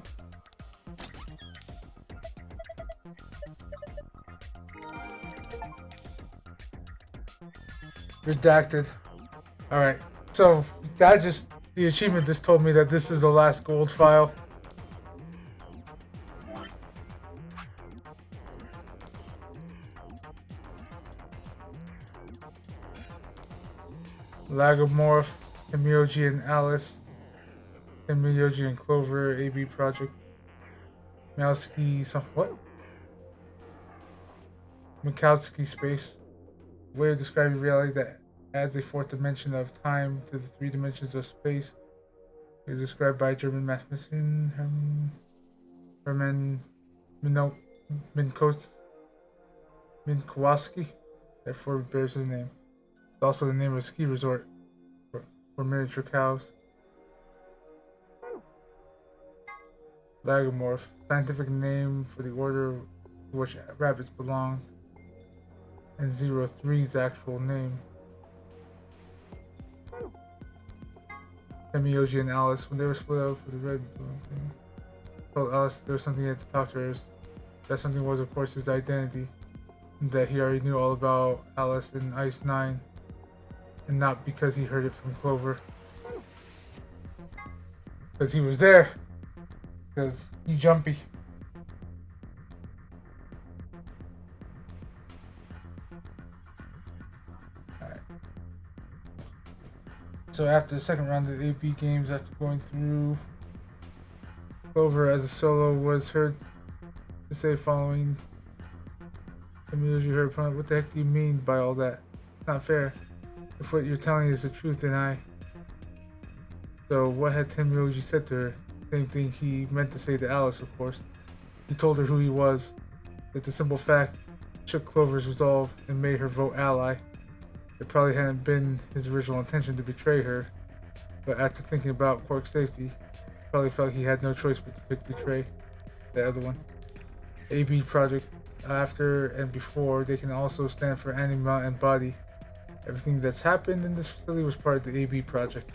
Redacted. Alright, so that just, the achievement just told me that this is the last gold file. Lagomorph, Himyoji and Alice, Himyoji and Clover, AB Project, Malski, some, what? Mikowski space. Way of describing reality that adds a fourth dimension of time to the three dimensions of space. It is described by German mathematician Hermann Minkowski, therefore bears his name. It's also the name of a ski resort for miniature cows. Lagomorph, scientific name for the order to which rabbits belong, and 03's actual name. Himyoji and Alice, when they were split up for the red thing, told Alice there was something he had to talk to her. That something was, of course, his identity. And that he already knew all about Alice and Ice 9. And not because he heard it from Clover. Because he was there. Because he's jumpy. Alright. So after the second round of the AP games, after going through, Clover as a solo was heard to say following immediately her opponent, "What the heck do you mean by all that? It's not fair. If what you're telling is the truth, then I..." So what had Himyoji said to her? Same thing he meant to say to Alice, of course. He told her who he was, that the simple fact shook Clover's resolve and made her vote ally. It probably hadn't been his original intention to betray her, but after thinking about Quark's safety, he probably felt he had no choice but to pick betray, the other one. AB Project, after and before, they can also stand for anima and body. Everything that's happened in this facility was part of the AB Project.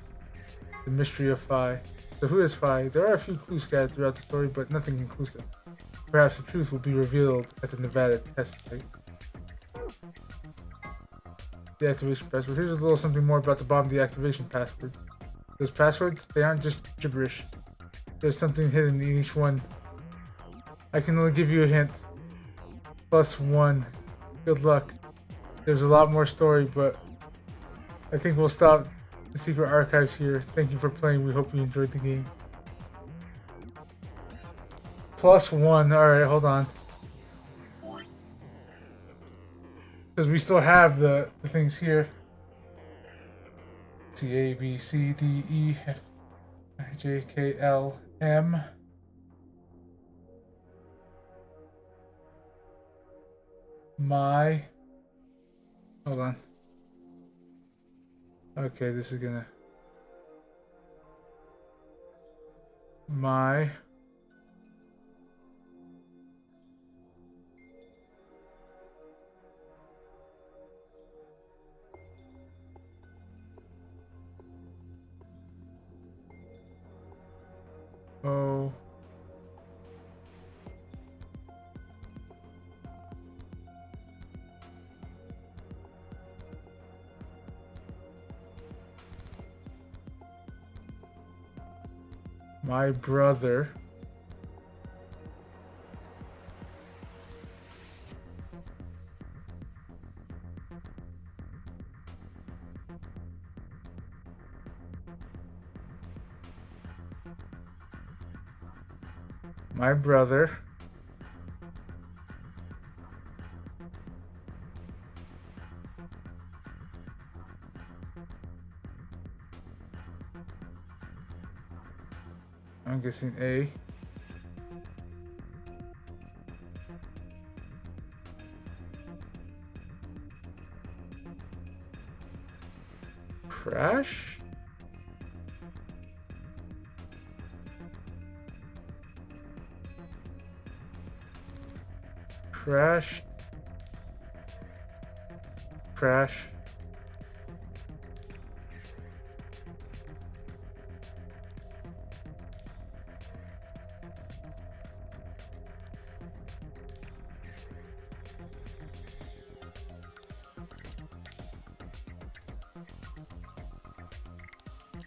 The mystery of Phi. So who is Phi? There are a few clues scattered throughout the story, but nothing conclusive. Perhaps the truth will be revealed at the Nevada test site. Deactivation password. Here's a little something more about the bomb deactivation passwords. Those passwords, they aren't just gibberish. There's something hidden in each one. I can only give you a hint. +1. Good luck. There's a lot more story, but I think we'll stop the secret archives here. Thank you for playing. We hope you enjoyed the game. +1. Alright, hold on. Because we still have the things here. T, A, B, C, D, E, F, J, K, L, M. My. Hold on. Okay, this is gonna. My. Oh. My brother. My brother. I'm guessing A. Crash? crashed. Crash.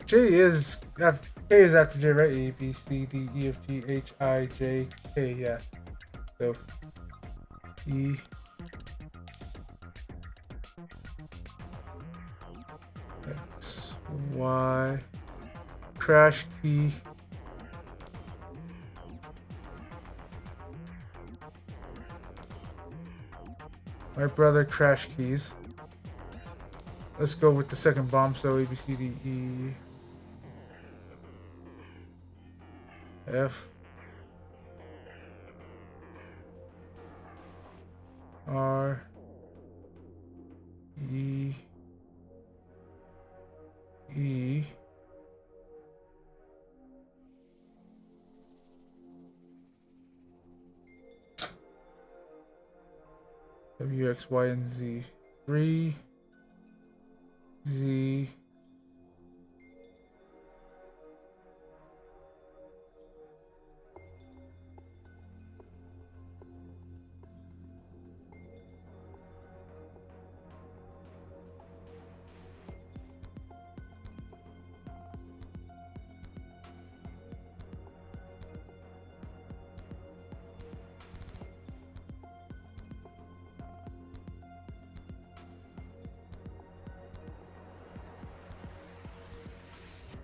K is after J, right? A, B, C, D, E, F, G, H, I, J, K, yeah. So, E. X, Y. Crash key. My brother crash keys. Let's go with the second bomb, so A, B, C, D, E. F R E E W X Y and Z. 3 Z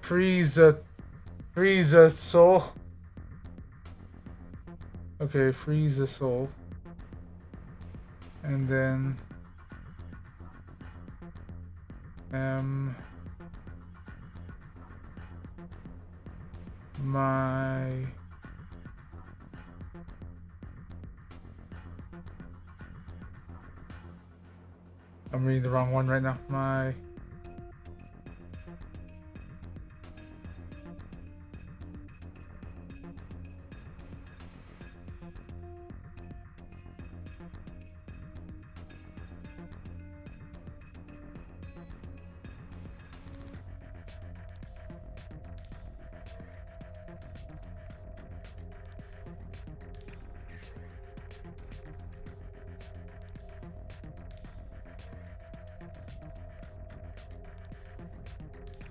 Frieza soul. Okay, Frieza soul. And then my I'm reading the wrong one right now. My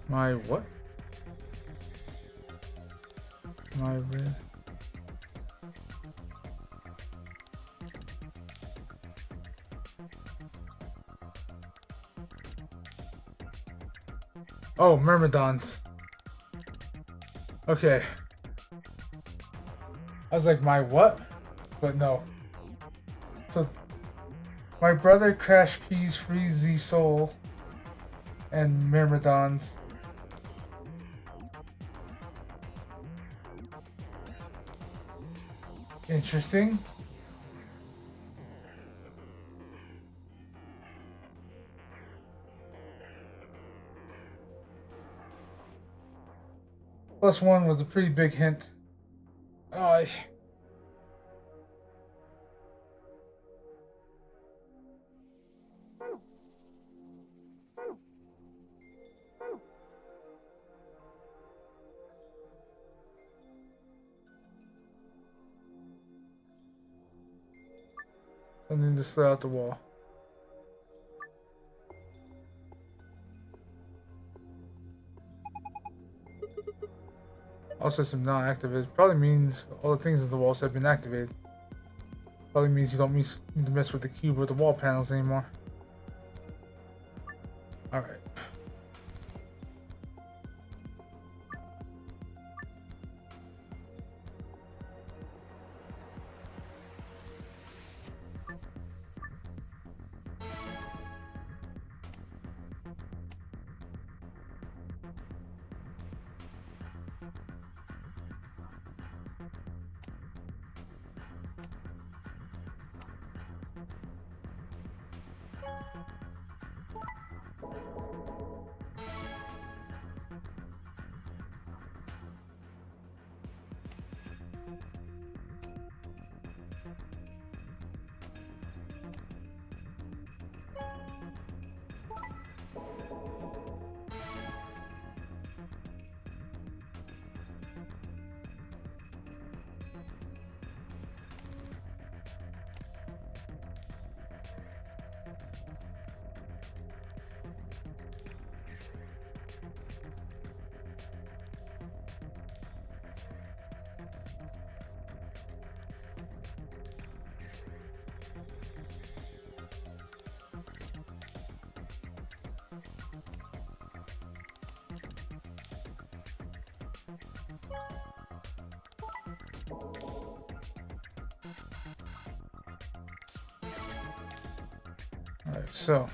My what? My red. Oh, Myrmidons. Okay. I was like, my what? But no. So, my brother Crash Keys, Freezy Soul, and Myrmidons. Interesting. +1 was a pretty big hint. Oh, something to slid out the wall. All systems not activated. Probably means all the things in the walls have been activated. Probably means you don't need to mess with the cube or the wall panels anymore. Alright. Alright, so.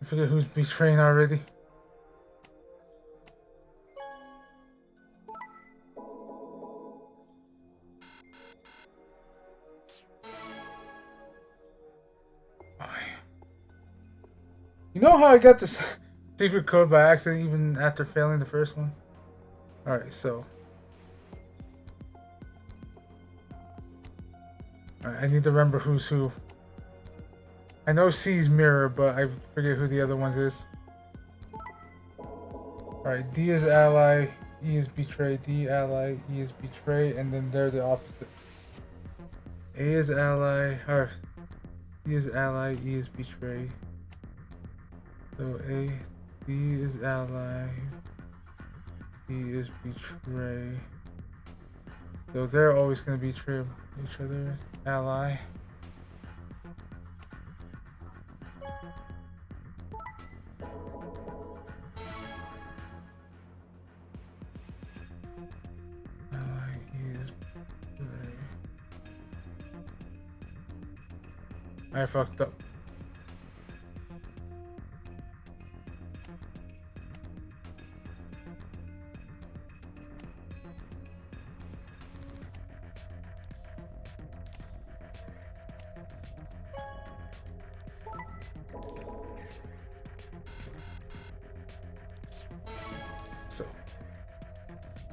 I forget who's betraying already. You know how I got this secret code by accident even after failing the first one? Alright, so. Alright, I need to remember who's who. I know C's mirror, but I forget who the other ones is. Alright, D is ally, E is betray, D ally, E is betray, and then they're the opposite. A is ally, or D is ally, E is betray. So A, D is ally, E is betray. So they're always going to betray each other. Ally. Ally, E is betray. I fucked up. So,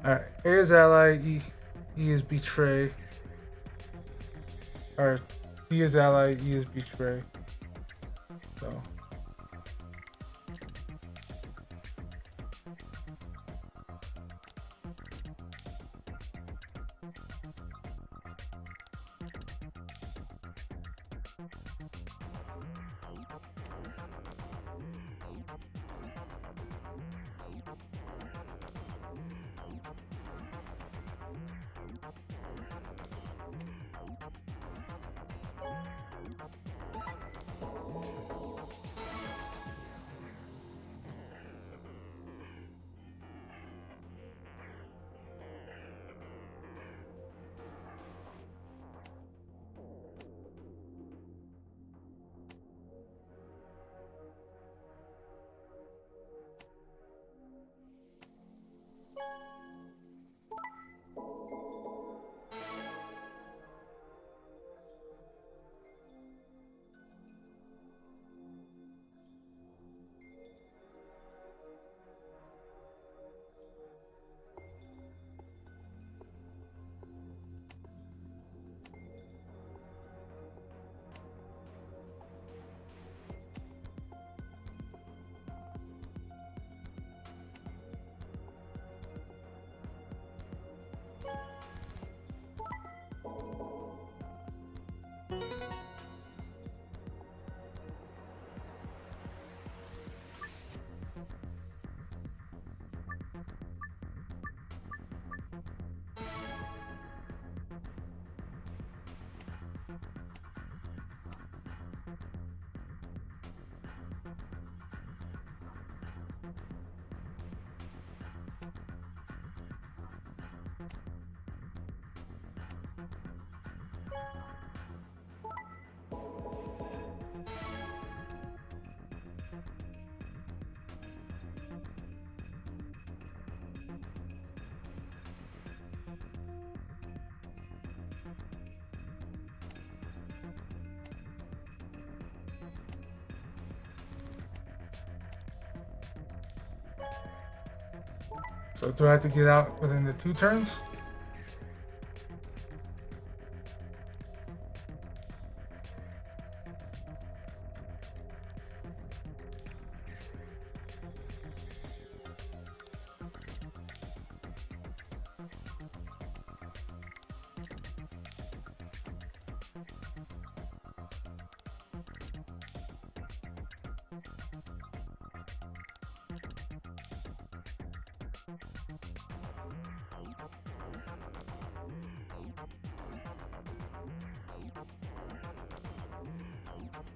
alright, A is ally, E is betray. Or D is ally, E is betray. So. So do I have to get out within the 2 turns?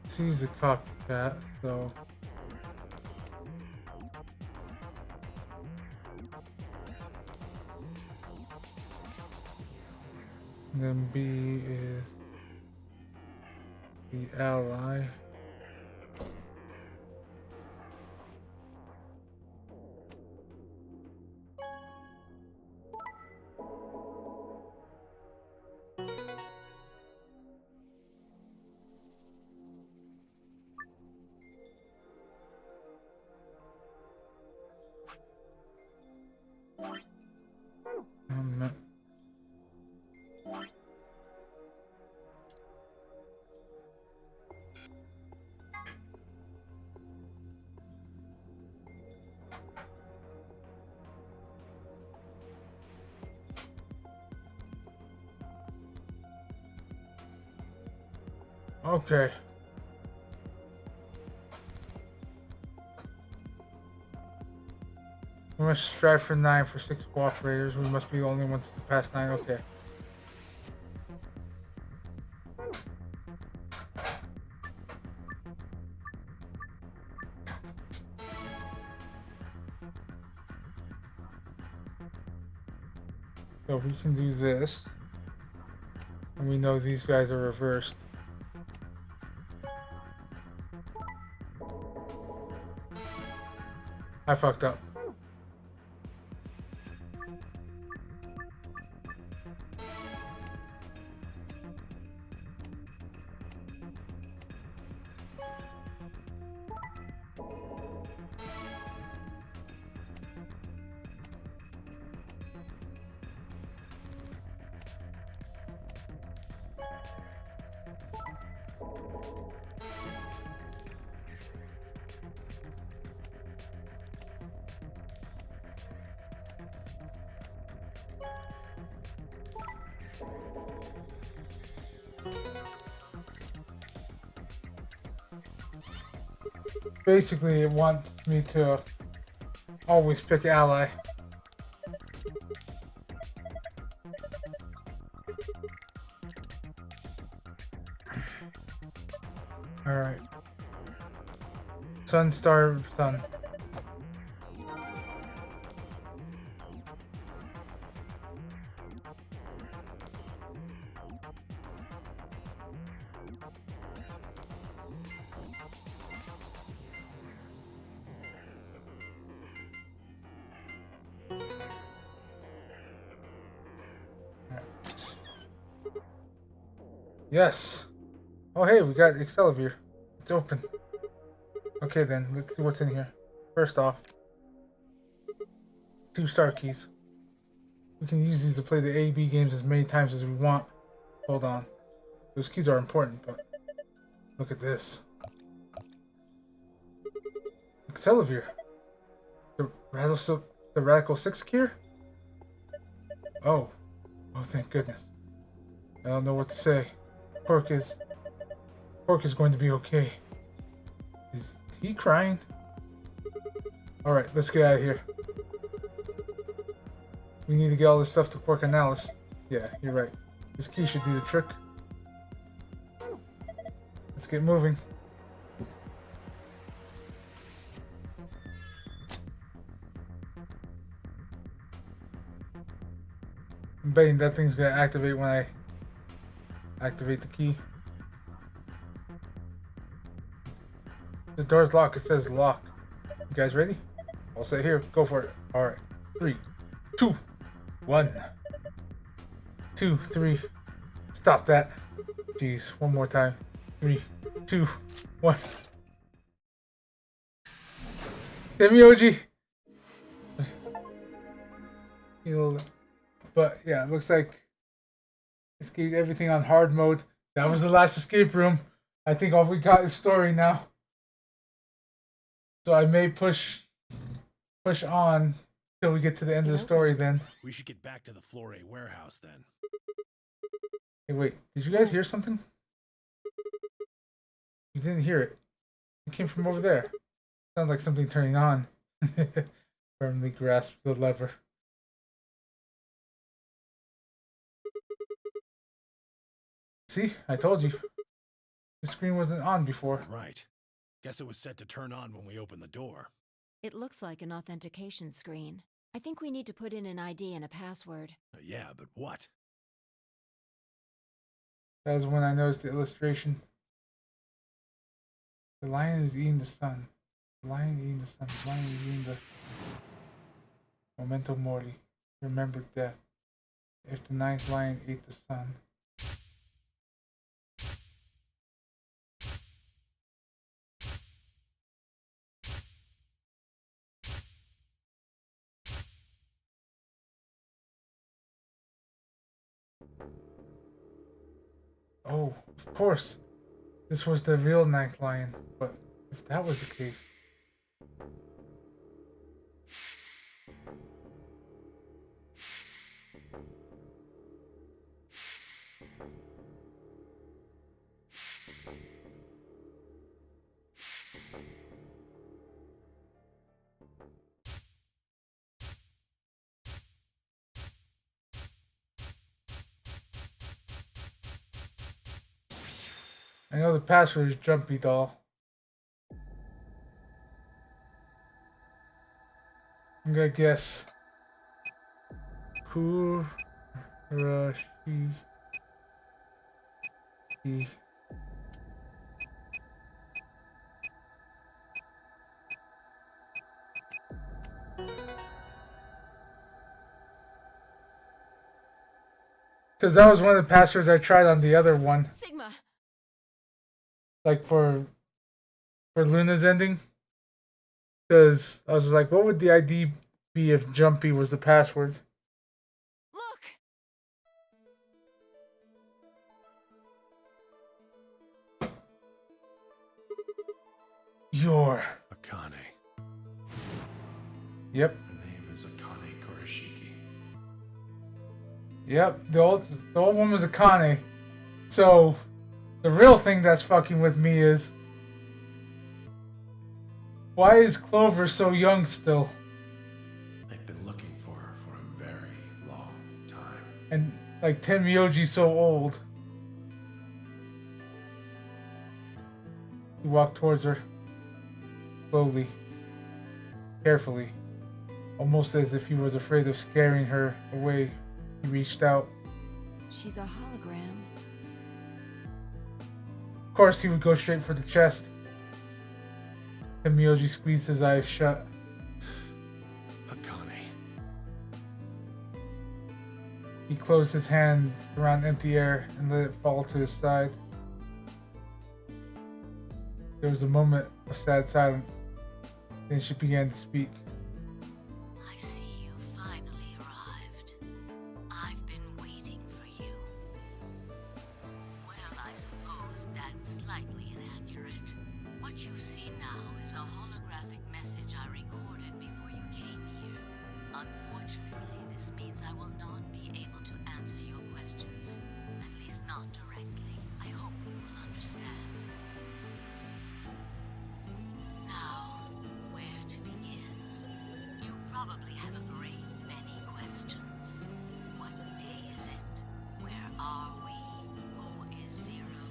Sees the copycat, so and then B is the ally. Um, okay. We must strive for 9 for 6 cooperators. We must be the only ones to pass 9. Okay. So we can do this. And we know these guys are reversed. I fucked up. Basically, it wants me to always pick ally. Alright. Sun, star, sun. Yes. Oh, hey, we got Excelivir. It's open. Okay, then. Let's see what's in here. First off, 2 star keys. We can use these to play the A/B games as many times as we want. Hold on. Those keys are important, but look at this. Excelivir. The Radical 6 cure? Oh. Oh, thank goodness. I don't know what to say. Pork is going to be okay. Is he crying? Alright, let's get out of here. We need to get all this stuff to Pork and Alice. Yeah, you're right. This key should do the trick. Let's get moving. I'm betting that thing's gonna activate when I activate the key. The door's locked. It says lock. You guys ready? I'll say here. Go for it. Alright. 3, 2, 1. 2, 3. Stop that. Jeez. One more time. 3, 2, 1. Give me OG. But yeah, it looks like escaped everything on hard mode. That was the last escape room. I think all we got is story now. So I may push on till we get to the end of the story then. We should get back to the Flore warehouse then. Hey, wait. Did you guys hear something? You didn't hear it. It came from over there. Sounds like something turning on. Firmly grasps the lever. See, I told you. The screen wasn't on before. Right. Guess it was set to turn on when we opened the door. It looks like an authentication screen. I think we need to put in an ID and a password. Yeah, but what? That was when I noticed the illustration. The lion is eating the sun. The lion eating the sun. The lion is eating the memento mori. Remember death. If the ninth lion ate the sun. Oh, of course. This was the real ninth lion. But if that was the case. I know the password is Jumpy Doll. I'm gonna guess. Kurashi. Because that was one of the passwords I tried on the other one. Sigma! Like for Luna's ending. Because I was like, what would the ID be if Jumpy was the password? Look! You're. Akane. Yep. Her name is Akane Kurashiki. Yep. The old one was Akane. So the real thing that's fucking with me is, why is Clover so young still? They've been looking for her for a very long time. And like Tenmyoji so old. He walked towards her. Slowly. Carefully. Almost as if he was afraid of scaring her away. He reached out. She's a hologram. Of course he would go straight for the chest. Tenmyoji squeezed his eyes shut. Akane. He closed his hand around empty air and let it fall to his side. There was a moment of sad silence. Then she began to speak. I see you finally arrived. I've been waiting for you. Well, I suppose that's slightly inaccurate. What you see now is a holographic message I recorded before you came here. Unfortunately, this means I will not be able to answer your questions, at least not directly. I hope you will understand. Now, where to begin? You probably have a great many questions. What day is it? Where are we? Who is Zero?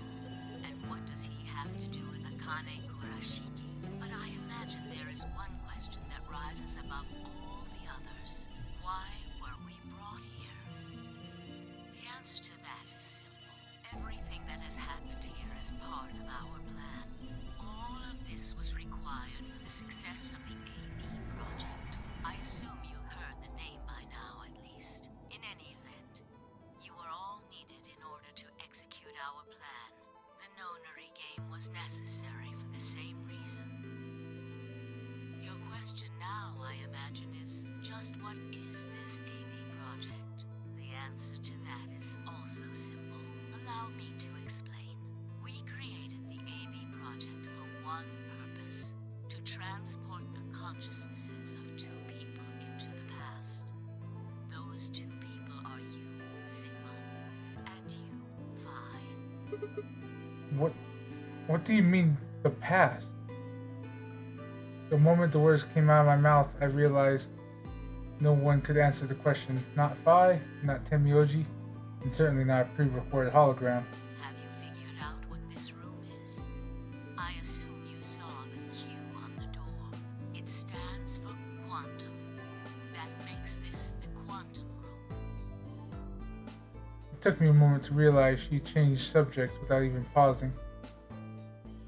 And what does he have to do with Akane Kurashiki? But I imagine there is one question that rises above all the others. Why were we brought here? The answer to that is simple. Everything that has happened here is part of our plan. All of this was required for the success of the AB project. I assume you heard the name by now, at least. In any event, you are all needed in order to execute our plan. The Nonary game was necessary for the same reason. Your question now, I imagine, is just what is this AB project? The answer to that is also simple. Allow me to explain. We created the AB project for one purpose: to transport the consciousnesses of two people into the past. Those two people are you, Sigma, and you, Phi. What do you mean, the past? The moment the words came out of my mouth, I realized no one could answer the question. Not Phi, not Temioji, and certainly not a pre-recorded hologram. Have you figured out what this room is? I assume you saw the Q on the door. It stands for quantum. That makes this the quantum room. It took me a moment to realize she changed subjects without even pausing.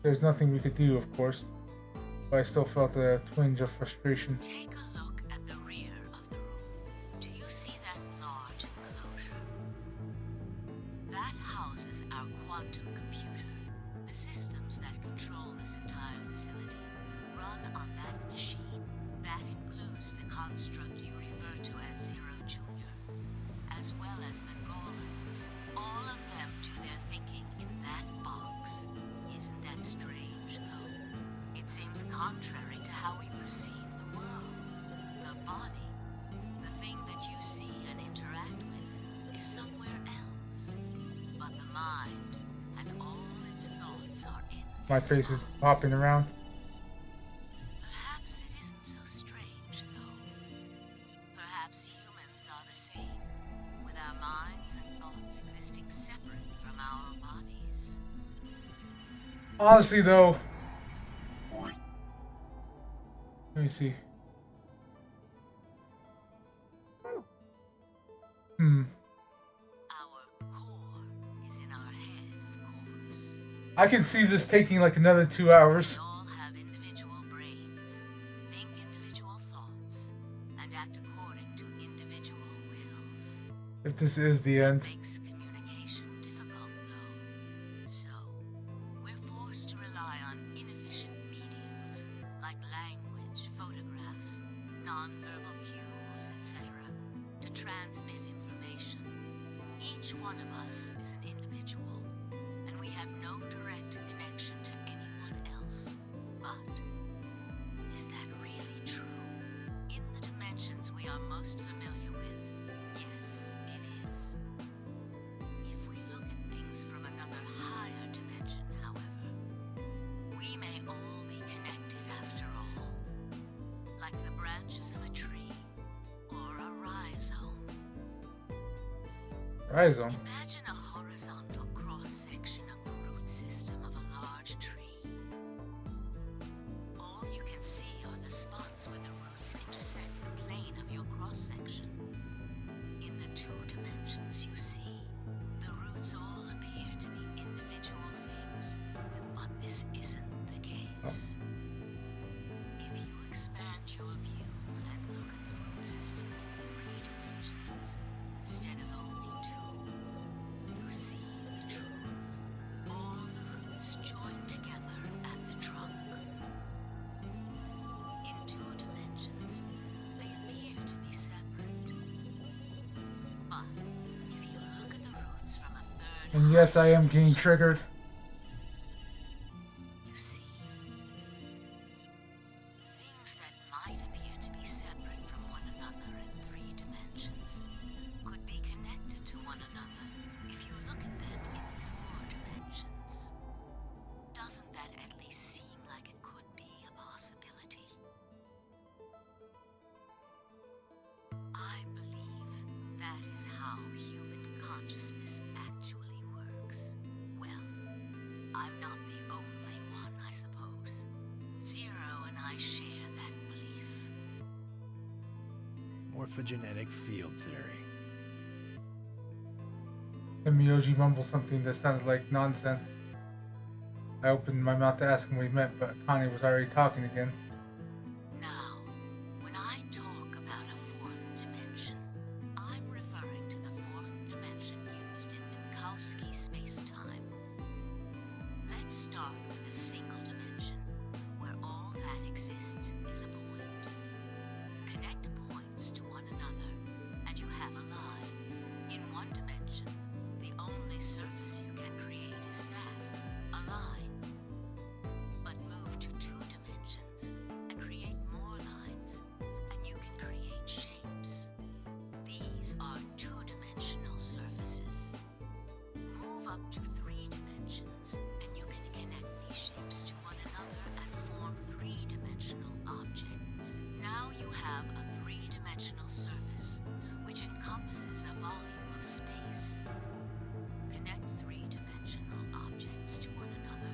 There's nothing we could do, of course, but I still felt a twinge of frustration. Take a look at the rear of the room. Do you see that large enclosure? That houses our quantum computer. The systems that control this entire facility run on that machine. That includes the construct you refer to as Zero Junior, as well as the golems. All of them do their thinking in that box. Isn't that strange, though? It seems contrary to how we perceive the world. The body, the thing that you see and interact with, is somewhere else. But the mind and all its thoughts are in My this face is box. popping around. Perhaps it isn't so strange, though. Perhaps humans are the same, with our minds and thoughts existing separate from our bodies. Honestly, though, let me see. Our core is in our head, of course. I can see this taking like another 2 hours. We all have individual brains, think individual thoughts, and act according to individual wills. If this is the end. Makes communication difficult, though. So, we're forced to rely on inefficient mediums like language, photographs, nonverbal cues, etc., to transmit information. Each one of us is an individual, and we have no direct connection to anyone else. But is that really true? In the dimensions we are most familiar with, yes, it is. If we look at things from another higher dimension, however, we may all be connected after all. Like the branches of a tree or a rhizome. Rhizome. Imagine a horizontal cross-section of the root system of a large tree. All you can see are the spots where the roots intersect the plane of your cross-section. In the two dimensions you see, the roots all appear to be individual things, but this isn't the case. If you expand your view and look at the root system in 3 dimensions, instead of only 2, you see the truth. All the roots join together at the trunk. In 2 dimensions, they appear to be separate. But if you look at the roots from a third And yes, I am getting dimension, triggered. you see things that might appear to be separate from one another in 3 dimensions could be connected to one another if you look at them in 4 dimensions. Doesn't that at least seem like it could be a possibility? I believe that is how human consciousness actually works. Well, I'm not the only one, I suppose. Zero and I share that belief. Morphogenetic field theory. And Miyoji mumbled something that sounded like nonsense. I opened my mouth to ask him what he meant, but Connie was already talking again. Now, when I talk about a 4th dimension, I'm referring to the 4th dimension used in Minkowski space-time. Let's start with a single dimension, where all that exists is a point. Connect points to one another, and you have a line. In 1 dimension, the only surface you can create is that, a line. But move to 2 dimensions and create more lines, and you can create shapes. These are 2-dimensional surfaces. Move up to 3 dimensions, and you can connect these shapes dimensional surface, which encompasses a volume of space. Connect three-dimensional objects to one another,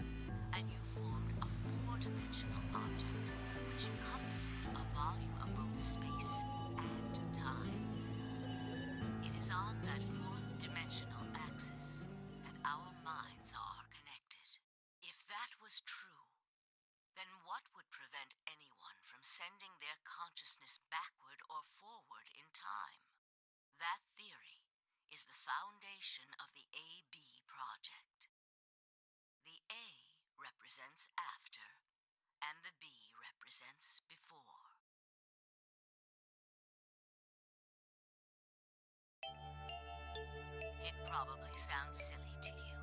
and you formed a four-dimensional object, which encompasses a volume of both space and time. It is on that fourth dimensional axis that our minds are connected. If that was true, then what would prevent anyone from sending their consciousness backward or forward in time? That theory is the foundation of the AB project. The A represents after, and the B represents before. It probably sounds silly to you.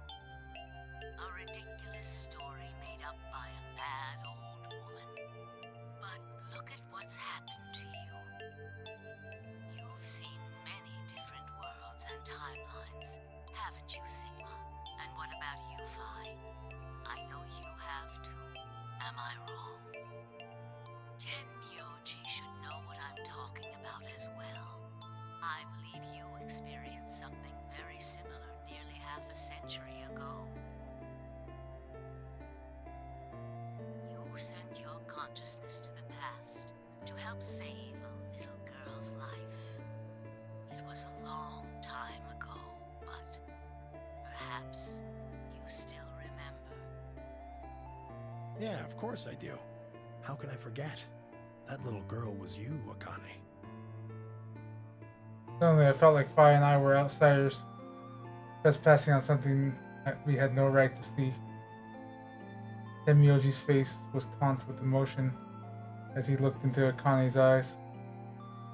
A ridiculous story made up by a mad old woman. But look at what's happened to you. You've seen many different worlds and timelines, haven't you, Sigma? And what about you, Phi? I know you have too. Am I wrong? Tenmyoji should know what I'm talking about as well. I believe you experienced something very similar nearly half a century ago. You sent your consciousness to the past to help save a little girl's life. It was a long time ago, but perhaps you still remember. Yeah, of course I do. How could I forget? That little girl was you, Akane. Suddenly, I felt like Phi and I were outsiders, trespassing on something that we had no right to see. Tenmyoji's face was taut with emotion as he looked into Akane's eyes.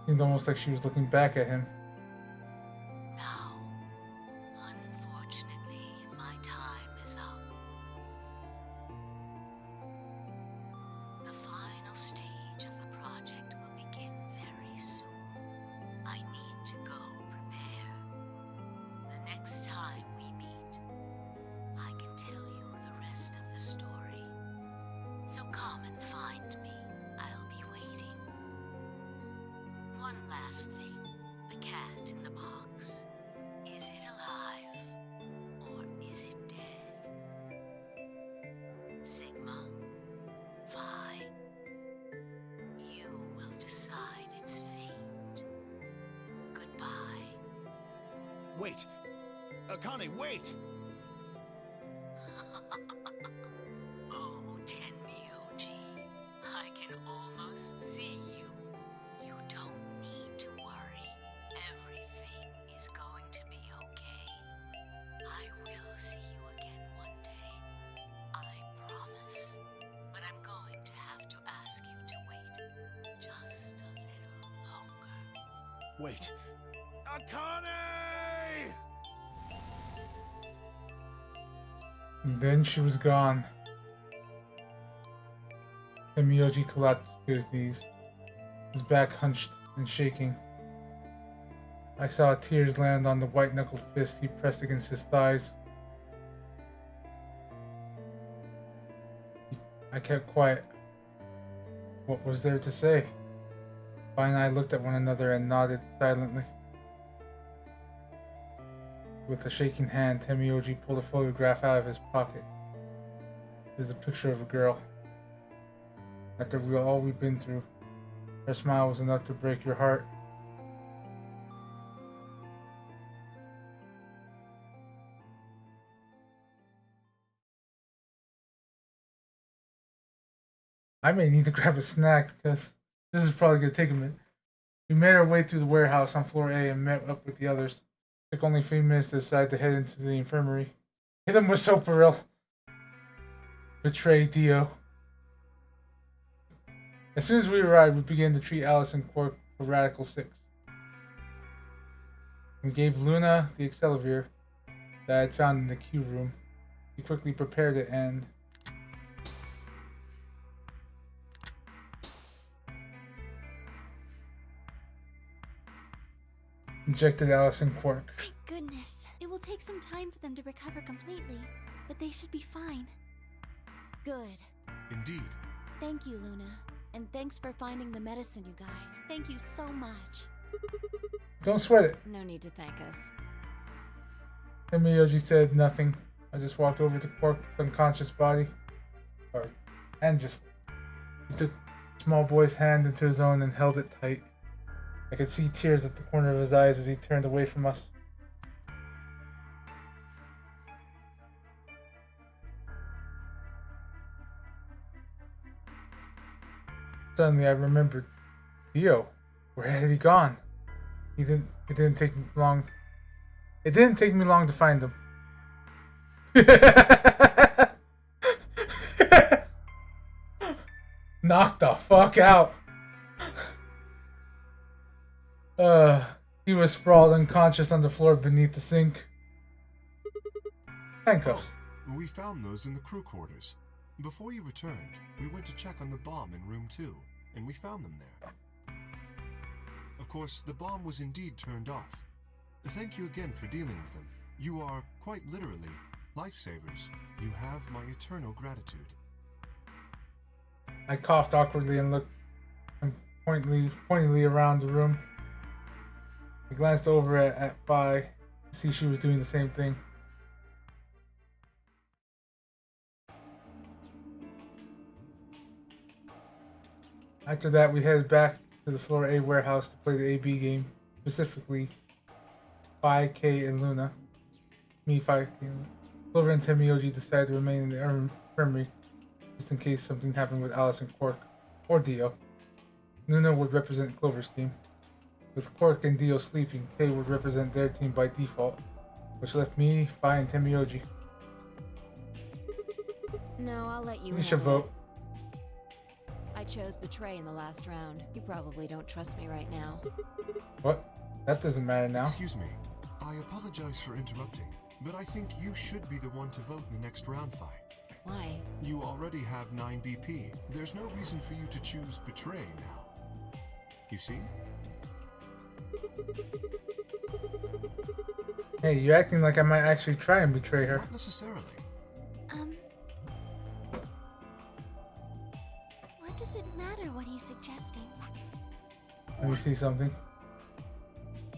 It seemed almost like she was looking back at him. Now, unfortunately, my time is up. The final stage of the project will begin very soon. I need to go prepare. The next time we meet, I can tell you the rest of the story. So come and find me. I'll be waiting. One last thing. The cat in the box. Is it alive? Or is it dead? Sigma? Phi? You will decide its fate. Goodbye. Wait! Akane, wait! Oh, Tenmyoji, I can almost see you. You don't need to worry. Everything is going to be okay. I will see you again one day. I promise. But I'm going to have to ask you to wait just a little longer. Wait! Akane! And then she was gone. Tenmyoji collapsed to his knees, his back hunched and shaking. I saw tears land on the white-knuckled fist he pressed against his thighs. I kept quiet. What was there to say? Phi and I looked at one another and nodded silently. With a shaking hand, Tenmyoji pulled a photograph out of his pocket. It was a picture of a girl. After all we've been through, her smile was enough to break your heart. I may need to grab a snack because this is probably going to take a minute. We made our way through the warehouse on floor A and met up with the others. It took only a few minutes to decide to head into the infirmary. Hit him with Soparil. Betray Dio. As soon as we arrived, we began to treat Alice and Quark for Radical 6. We gave Luna the Accelavir that I had found in the Q room. She quickly prepared it and injected Alice and Quark. Thank goodness. It will take some time for them to recover completely, but they should be fine. Good. Indeed. Thank you, Luna. And thanks for finding the medicine, you guys. Thank you so much. Don't sweat it. No need to thank us. Temiyoji said nothing. I just walked over to Quark's unconscious body. He took the small boy's hand into his own and held it tight. I could see tears at the corner of his eyes as he turned away from us. Suddenly I remembered Dio. Where had he gone? It didn't take me long. It didn't take me long to find him. Knocked the fuck out. He was sprawled unconscious on the floor beneath the sink. Handcuffs. We found those in the crew quarters. Before you returned, we went to check on the bomb in room 2, and we found them there. Of course, the bomb was indeed turned off. Thank you again for dealing with them. You are, quite literally, lifesavers. You have my eternal gratitude. I coughed awkwardly and looked pointedly around the room. I glanced over at Phi to see she was doing the same thing. After that, we headed back to the Floor A warehouse to play the AB game, specifically Phi, K, and Luna. Me, Phi, K, and Luna. Clover and Temiyoji decided to remain in the infirmary just in case something happened with Alice and Quark, or Dio. Luna would represent Clover's team. With Quark and Dio sleeping, K would represent their team by default, which left me, Phi, and Temiyoji. No, I'll let you We should handle it. vote. I chose Betray in the last round. You probably don't trust me right now. What? That doesn't matter now. Excuse me. I apologize for interrupting, but I think you should be the one to vote in the next round fight. Why? You already have 9 BP. There's no reason for you to choose Betray now. You see? Hey, you're acting like I might actually try and betray her. Not necessarily. What does it matter what he's suggesting? Let me see something.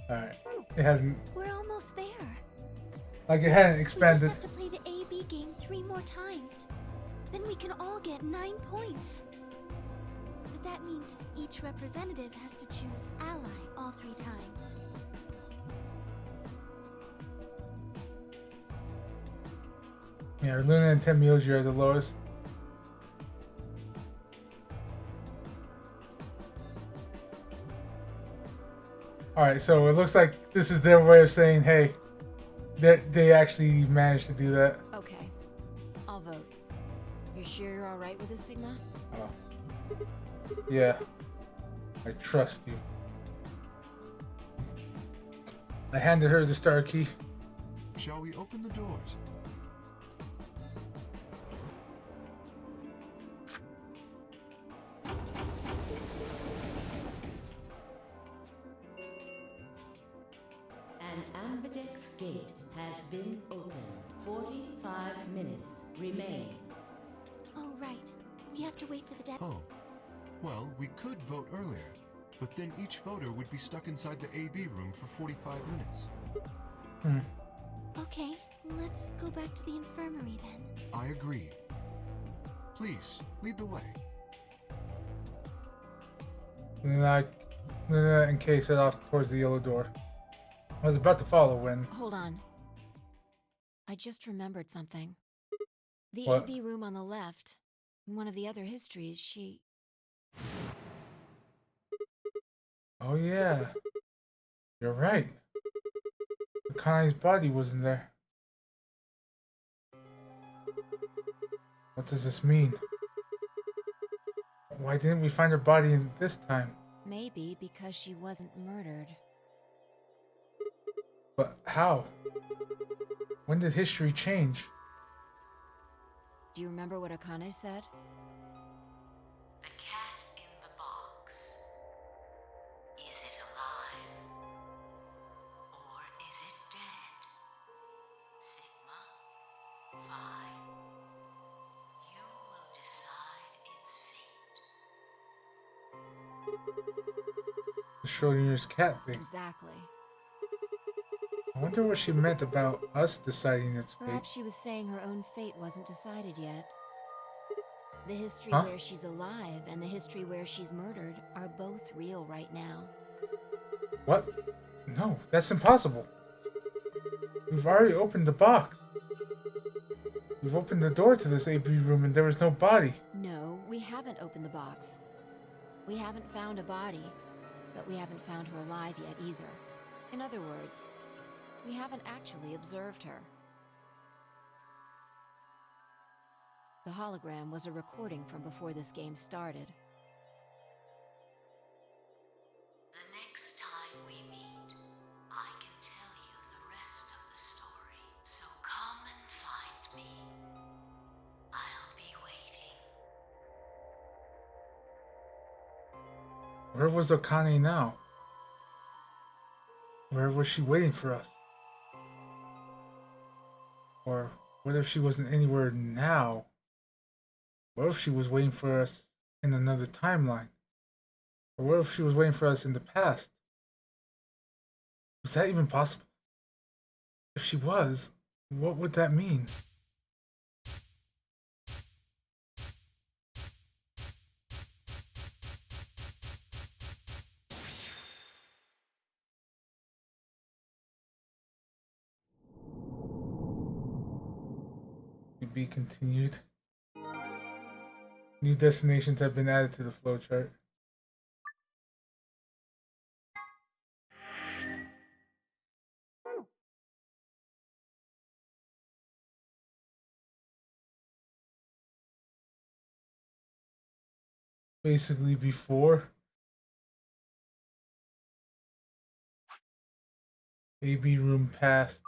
Alright. It hasn't, We're almost there. like it hadn't We just expanded. have to play the AB game 3 more times. Then we can all get 9 points. But that means each representative has to choose ally all 3 times. Yeah, Luna and Temiyoji are the lowest. Alright, so it looks like this is their way of saying, hey, they actually managed to do that. Okay. I'll vote. You're sure you're alright with this, Sigma? Oh. Yeah. I trust you. I handed her the star key. Shall we open the doors? An ambidex gate has been opened. 45 minutes remain. Oh, right. We have to wait for the dead. Oh. Well, we could vote earlier, but then each voter would be stuck inside the AB room for 45 minutes. Okay, let's go back to the infirmary then. I agree. Please, lead the way. Luna and Kay set off towards the yellow door. I was about to follow when... Hold on. I just remembered something. The What? AB room on the left. In one of the other histories, she... Oh yeah. You're right. Akani's body wasn't there. What does this mean? Why didn't we find her body in this time? Maybe because she wasn't murdered. But how? When did history change? Do you remember what Akane said? The cat in the box. Is it alive? Or is it dead? Sigma, Phi, you will decide its fate. The Schrodinger's cat thing. Exactly. I wonder what she meant about us deciding its fate. Perhaps she was saying her own fate wasn't decided yet. The history Huh? where she's alive and the history where she's murdered are both real right now. What? No, that's impossible. We've already opened the box. We've opened the door to this AB room and there was no body. No, we haven't opened the box. We haven't found a body, but we haven't found her alive yet either. In other words, we haven't actually observed her. The hologram was a recording from before this game started. The next time we meet, I can tell you the rest of the story. So come and find me. I'll be waiting. Where was Okane now? Where was she waiting for us? Or what if she wasn't anywhere now? What if she was waiting for us in another timeline? Or what if she was waiting for us in the past? Was that even possible? If she was, what would that mean? To be continued. New destinations have been added to the flowchart. Basically before AB room passed.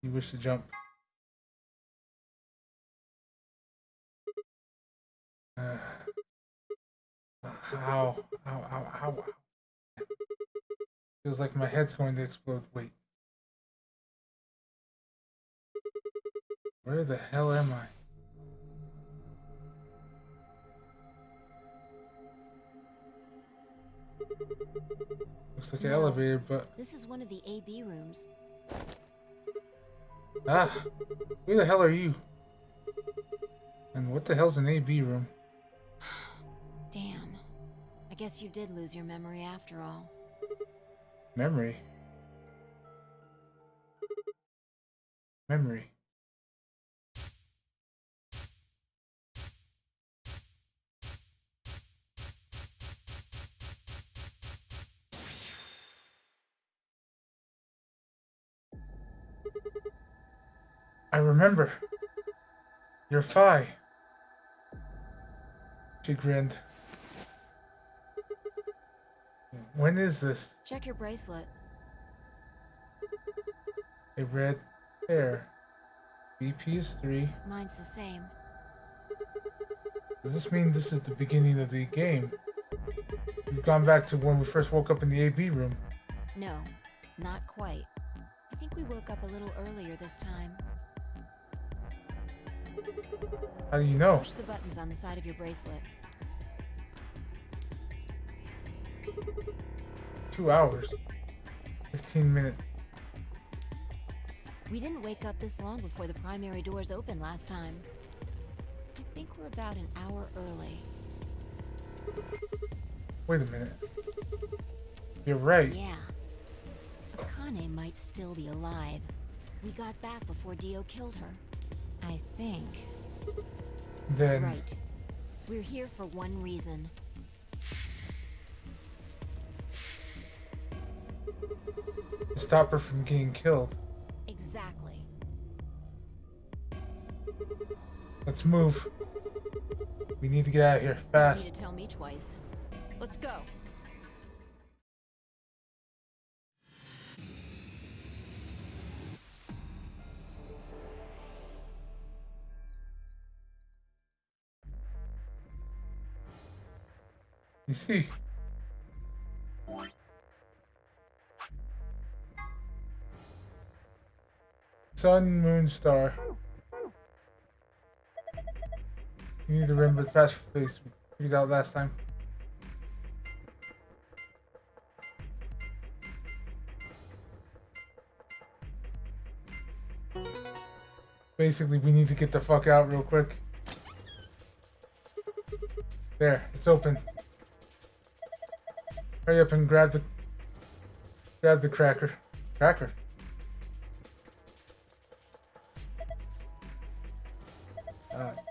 You wish to jump. Ow. Feels like my head's going to explode. Wait. Where the hell am I? Looks like an No. elevator, but... This is one of the AB rooms. Ah! Who the hell are you? And what the hell's an AB room? Damn. I guess you did lose your memory after all. Memory? Memory. I remember. You're Phi. She grinned. When is this? Check your bracelet. A red pair. BP is 3. Mine's the same. Does this mean this is the beginning of the game? We've gone back to when we first woke up in the AB room. No, not quite. I think we woke up a little earlier this time. How do you know? Push the buttons on the side of your bracelet. 2 hours. 15 minutes. We didn't wake up this long before the primary doors opened last time. I think we're about an hour early. Wait a minute. You're right. Yeah. Akane might still be alive. We got back before Dio killed her. I think. Then Right. We're here for one reason. to stop her from getting killed. Exactly. Let's move. We need to get out of here Don't fast. need to tell me twice. Let's go. You see? Sun, moon, star. You need to remember the password place we figured out last time. Basically, we need to get the fuck out real quick. There, it's open. Hurry up and grab the cracker. Cracker.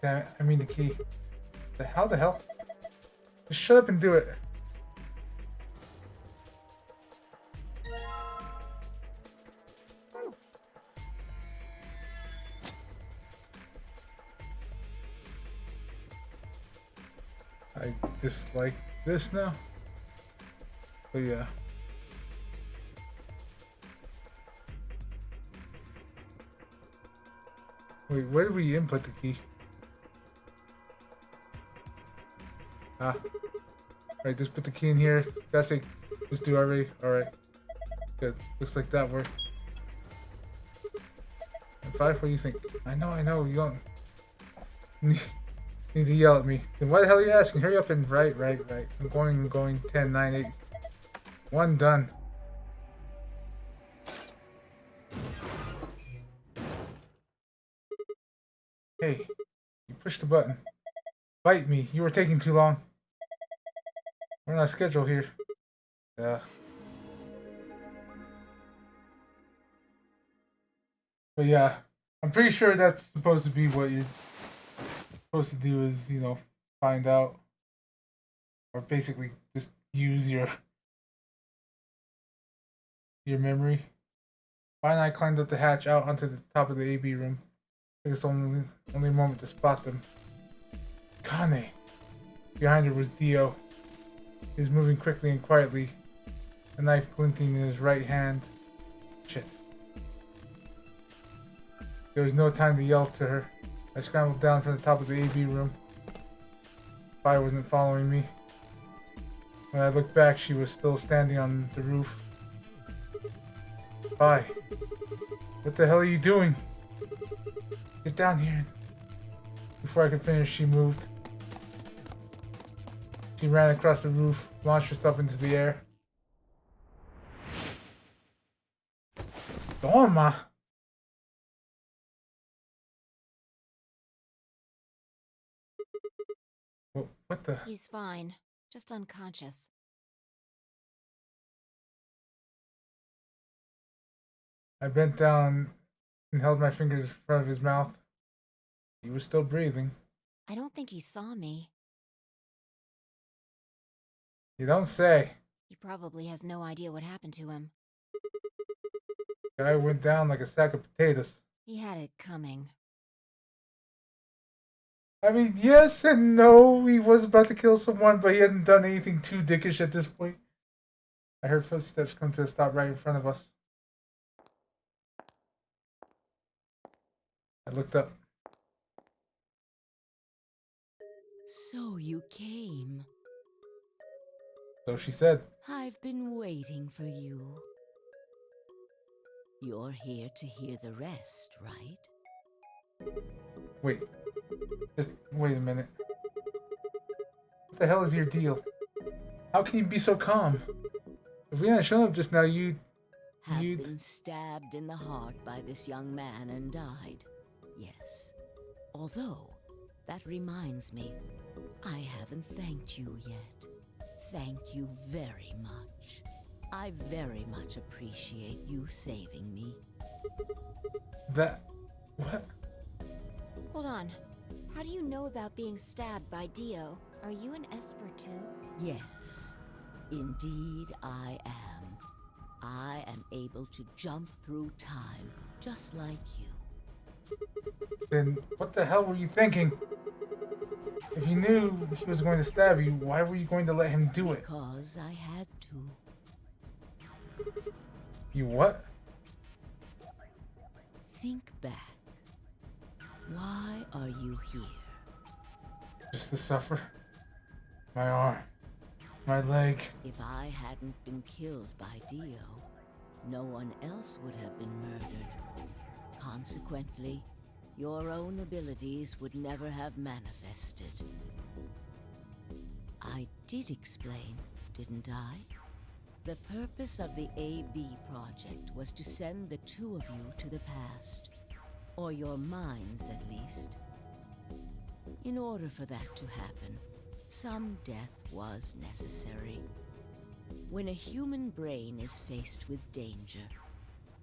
Damn it, I mean the key. How the hell? Just shut up and do it. I dislike this now. But yeah. Wait, where did we input the key? Ah. Alright, just put the key in here. That's it. Just do already. Alright. Good. Looks like that worked. And 5, what do you think? I know. You don't need to yell at me. Then why the hell are you asking? Hurry up and right. I'm going. 10, 9, 8. 1 done. Hey, you pushed the button. Bite me. You were taking too long. We're on a schedule here. Yeah. But yeah, I'm pretty sure that's supposed to be what you're supposed to do is, you know, find out. Or basically just use your memory. Finally, I climbed up the hatch out onto the top of the AB room. Took us only a moment to spot them. Kane. Behind her was Dio. He was moving quickly and quietly, a knife glinting in his right hand. Shit. There was no time to yell to her. I scrambled down from the top of the AB room. Fi wasn't following me. When I looked back, she was still standing on the roof. Fi, what the hell are you doing? Get down here. Before I could finish, she moved. She ran across the roof, launched herself into the air. Toma! What the? He's fine. Just unconscious. I bent down and held my fingers in front of his mouth. He was still breathing. I don't think he saw me. You don't say. He probably has no idea what happened to him. Guy went down like a sack of potatoes. He had it coming. I mean, yes and no. He was about to kill someone, but he hadn't done anything too dickish at this point. I heard footsteps come to a stop right in front of us. I looked up. So you came. So she said. I've been waiting for you. You're here to hear the rest, right? Wait. Just wait a minute. What the hell is your deal? How can you be so calm? If we hadn't shown up just now, you'd been stabbed in the heart by this young man and died. Yes. Although, that reminds me, I haven't thanked you yet. Thank you very much. I very much appreciate you saving me. What? Hold on. How do you know about being stabbed by Dio? Are you an Esper too? Yes. Indeed I am. I am able to jump through time, just like you. Then what the hell were you thinking? If you knew he was going to stab you, why were you going to let him do it? Because I had to. You what? Think back. Why are you here? Just to suffer? My arm. My leg. If I hadn't been killed by Dio, no one else would have been murdered. Consequently, your own abilities would never have manifested. I did explain, didn't I? The purpose of the AB project was to send the two of you to the past. Or your minds, at least. In order for that to happen, some death was necessary. When a human brain is faced with danger,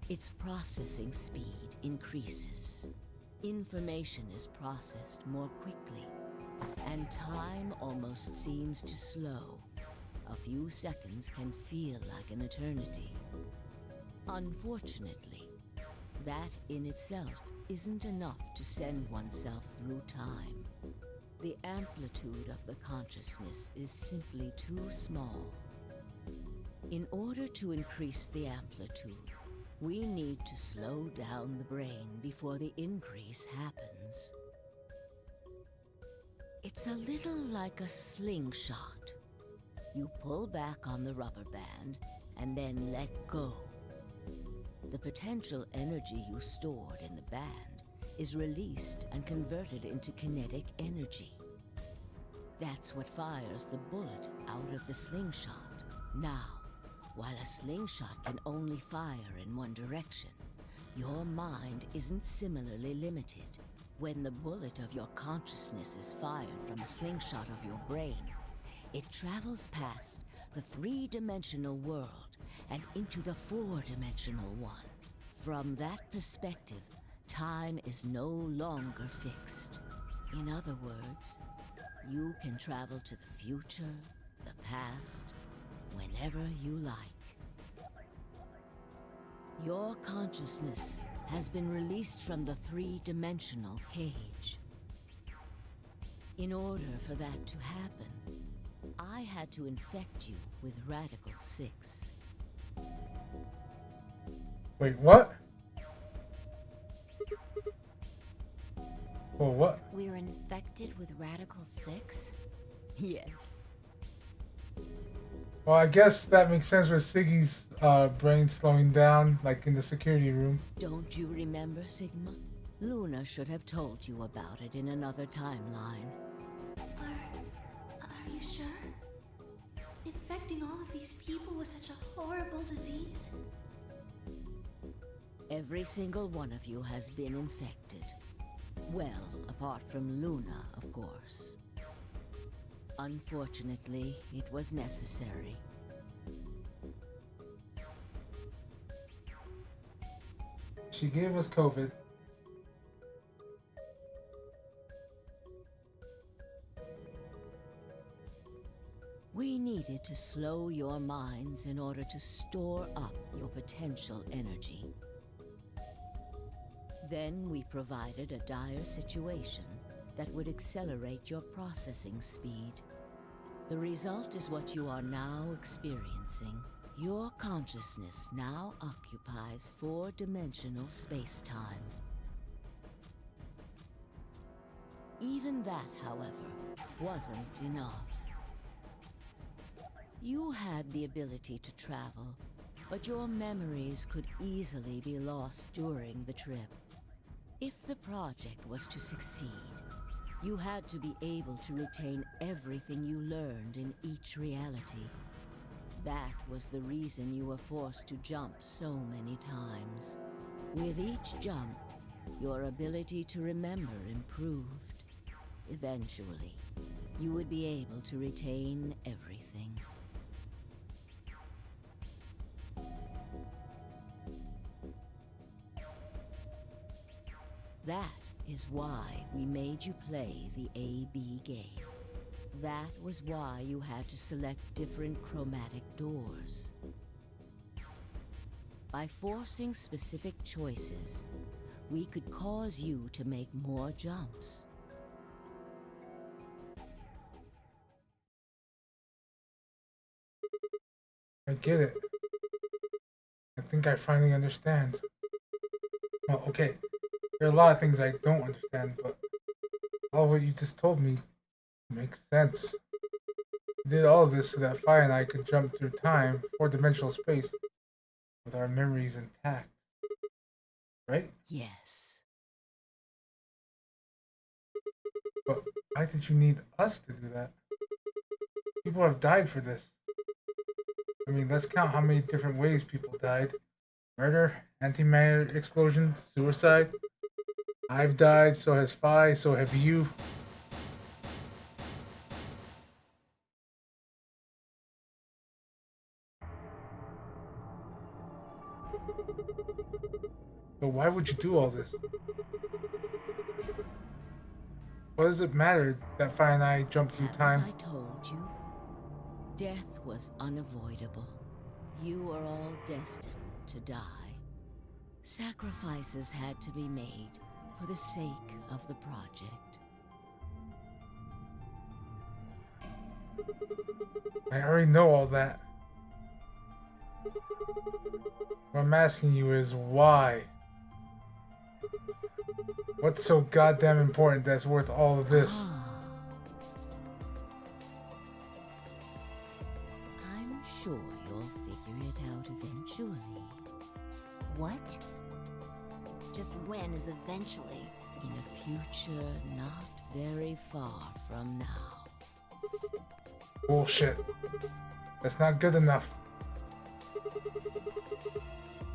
its processing speed increases. Information is processed more quickly, and time almost seems to slow. A few seconds can feel like an eternity. Unfortunately, that in itself isn't enough to send oneself through time. The amplitude of the consciousness is simply too small. In order to increase the amplitude, we need to slow down the brain before the increase happens. It's a little like a slingshot. You pull back on the rubber band and then let go. The potential energy you stored in the band is released and converted into kinetic energy. That's what fires the bullet out of the slingshot. Now, while a slingshot can only fire in one direction, your mind isn't similarly limited. When the bullet of your consciousness is fired from a slingshot of your brain, it travels past the three-dimensional world and into the four-dimensional one. From that perspective, time is no longer fixed. In other words, you can travel to the future, the past, whenever you like. Your consciousness has been released from the three-dimensional cage. In order for that to happen, I had to infect you with Radical 6. Wait, what? Oh, what? We're infected with Radical 6? Yes. Well, I guess that makes sense with Siggy's brain slowing down, like in the security room. Don't you remember, Sigma? Luna should have told you about it in another timeline. Are you sure? Infecting all of these people with such a horrible disease? Every single one of you has been infected. Well, apart from Luna, of course. Unfortunately, it was necessary. She gave us COVID. We needed to slow your minds in order to store up your potential energy. Then we provided a dire situation that would accelerate your processing speed. The result is what you are now experiencing. Your consciousness now occupies four-dimensional space-time. Even that, however, wasn't enough. You had the ability to travel, but your memories could easily be lost during the trip. If the project was to succeed, you had to be able to retain everything you learned in each reality. That was the reason you were forced to jump so many times. With each jump, your ability to remember improved. Eventually, you would be able to retain everything. That is why we made you play the A-B game. That was why you had to select different chromatic doors. By forcing specific choices, we could cause you to make more jumps. I get it. I think I finally understand. Well, okay. There are a lot of things I don't understand, but all of what you just told me makes sense. You did all of this so that Fi and I could jump through time, four-dimensional space, with our memories intact. Right? Yes. But why did you need us to do that? People have died for this. I mean, let's count how many different ways people died. Murder, antimatter explosion, suicide. I've died, so has Phi, so have you. So why would you do all this? What does it matter that Phi and I jumped through time? Haven't I told you? Death was unavoidable. You are all destined to die. Sacrifices had to be made for the sake of the project. I already know all that. What I'm asking you is why? What's so goddamn important that's worth all of this? I'm sure you'll figure it out eventually. What? Just when is eventually? In a future not very far from now. Bullshit. That's not good enough.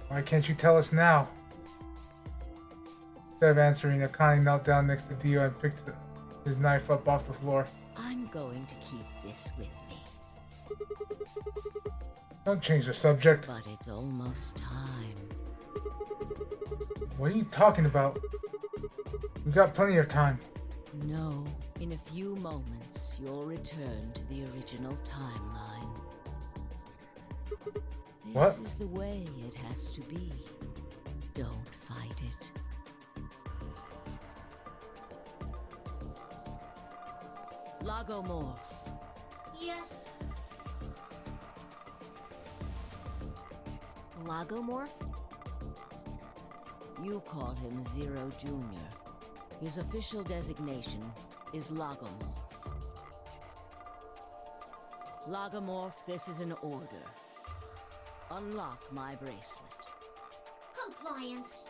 Why can't you tell us now? Instead of answering, Akane knelt down next to Dio and picked his knife up off the floor. I'm going to keep this with me. Don't change the subject. But it's almost time. What are you talking about? We got plenty of time. No, in a few moments, you'll return to the original timeline. This What? is the way it has to be. Don't fight it. Lagomorph. Yes. Lagomorph? You call him Zero Jr. His official designation is Lagomorph. Lagomorph, this is an order. Unlock my bracelet. Compliance.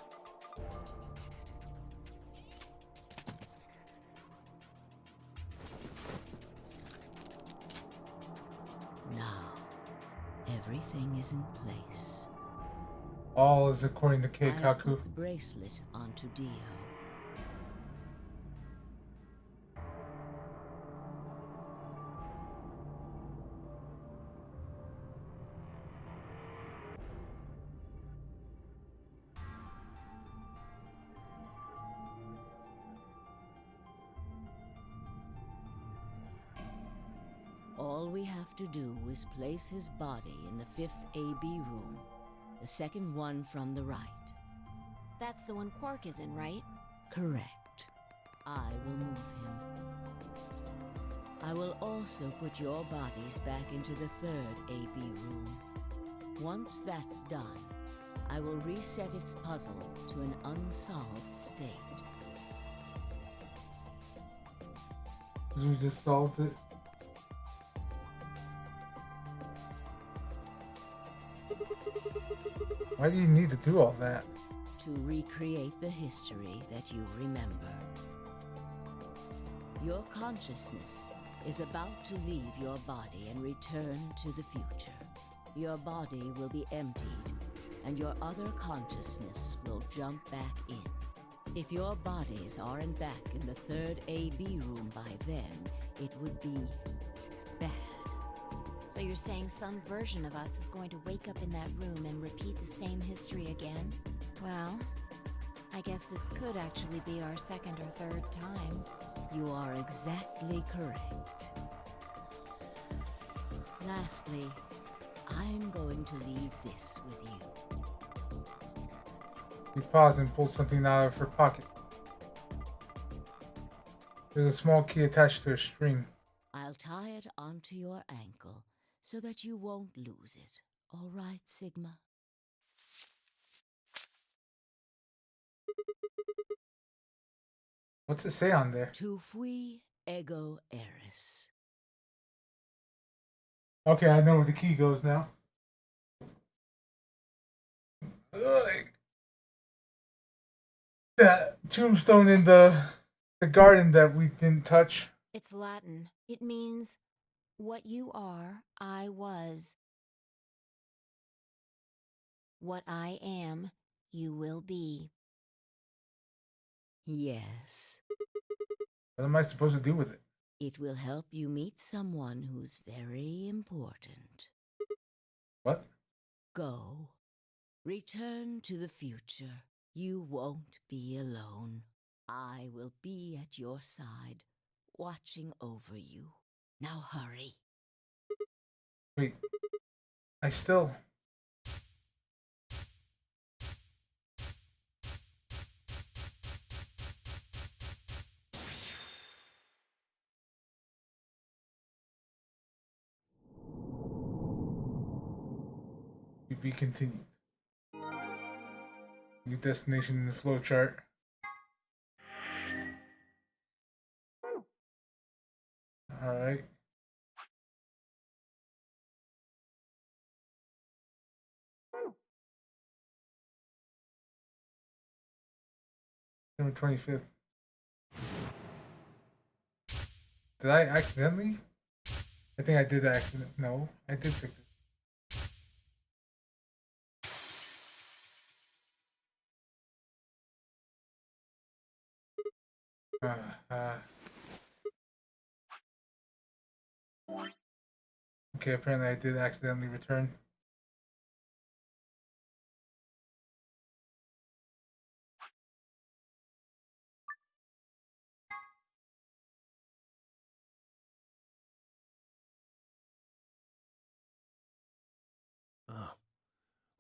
Now, everything is in place. All is according to I have Keikaku. put the bracelet onto Dio. All we have to do is place his body in the 5th AB room, the second one from the right. That's the one Quark is in, right? Correct. I will move him. I will also put your bodies back into the 3rd AB room. Once that's done, I will reset its puzzle to an unsolved state. We just solved it. Why do you need to do all that? To recreate the history that you remember. Your consciousness is about to leave your body and return to the future. Your body will be emptied, and your other consciousness will jump back in. If your bodies aren't back in the 3rd AB room by then, it would be bad. So you're saying some version of us is going to wake up in that room and repeat the same history again? Well, I guess this could actually be our 2nd or 3rd time. You are exactly correct. Lastly, I'm going to leave this with you. She paused and pulled something out of her pocket. There's a small key attached to a string. I'll tie it onto your ankle so that you won't lose it. All right, Sigma? What's it say on there? Tu fui ego eris. Okay, I know where the key goes now. Ugh. That tombstone in the garden that we didn't touch. It's Latin. It means, what you are, I was. What I am, you will be. Yes. What am I supposed to do with it? It will help you meet someone who's very important. What? Go. Return to the future. You won't be alone. I will be at your side, watching over you. Now hurry. Wait. I still... To be continued. New destination in the flowchart. Alright. September 25th. Did I accidentally? I think I did accident. No, I did pick this. Okay, apparently I did accidentally return. Oh,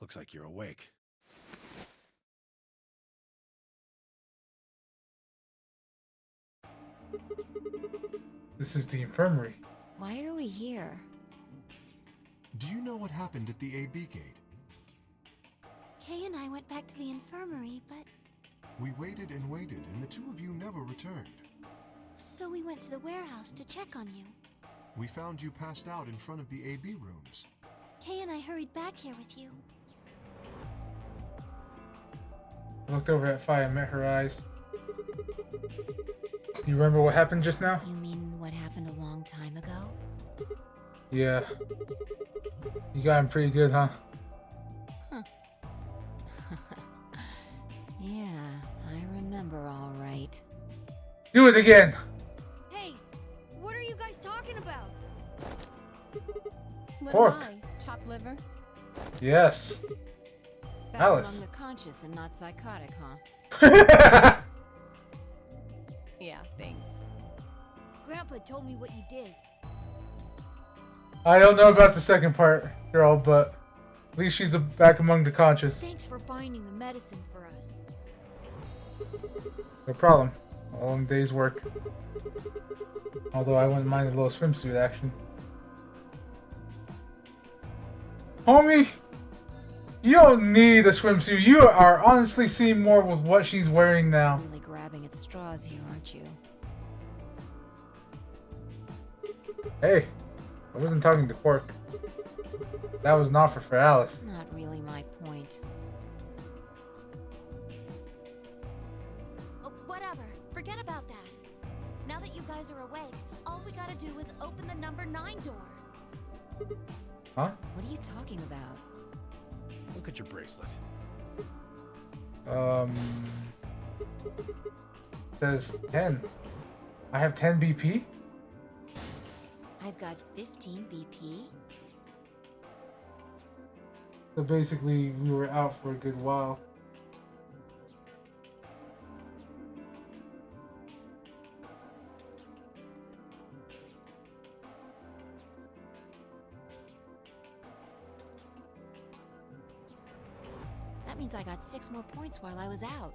looks like you're awake. This is the infirmary. Why are we here? Do you know what happened at the AB gate? Kay and I went back to the infirmary, but We waited and waited, and the two of you never returned. so we went to the warehouse to check on you. We found you passed out in front of the AB rooms. Kay and I hurried back here with you. I looked over at Fi and met her eyes. You remember what happened just now? You mean what happened a long time ago? Yeah. You got him pretty good, huh? Yeah, I remember all right. Do it again! Hey, what are you guys talking about? What Pork. am I? Chopped liver? Yes. Back Alice. among the conscious and not psychotic, huh? Yeah, thanks. Grandpa told me what you did. I don't know about the second part, girl, but at least she's back among the conscious. Thanks for finding the medicine for us. No problem. A long day's work. Although I wouldn't mind a little swimsuit action. Homie, you don't need a swimsuit. You are honestly seeing more with what she's wearing now. Really grabbing at straws here, aren't you? Hey, I wasn't talking to Quark. That was an offer for Alice. Not really my point. Oh, whatever. Forget about that. Now that you guys are awake, all we gotta do is open the number 9 door. Huh? What are you talking about? Look at your bracelet. Says 10. I have 10 BP? I've got 15 BP. So basically, we were out for a good while. That means I got 6 more points while I was out.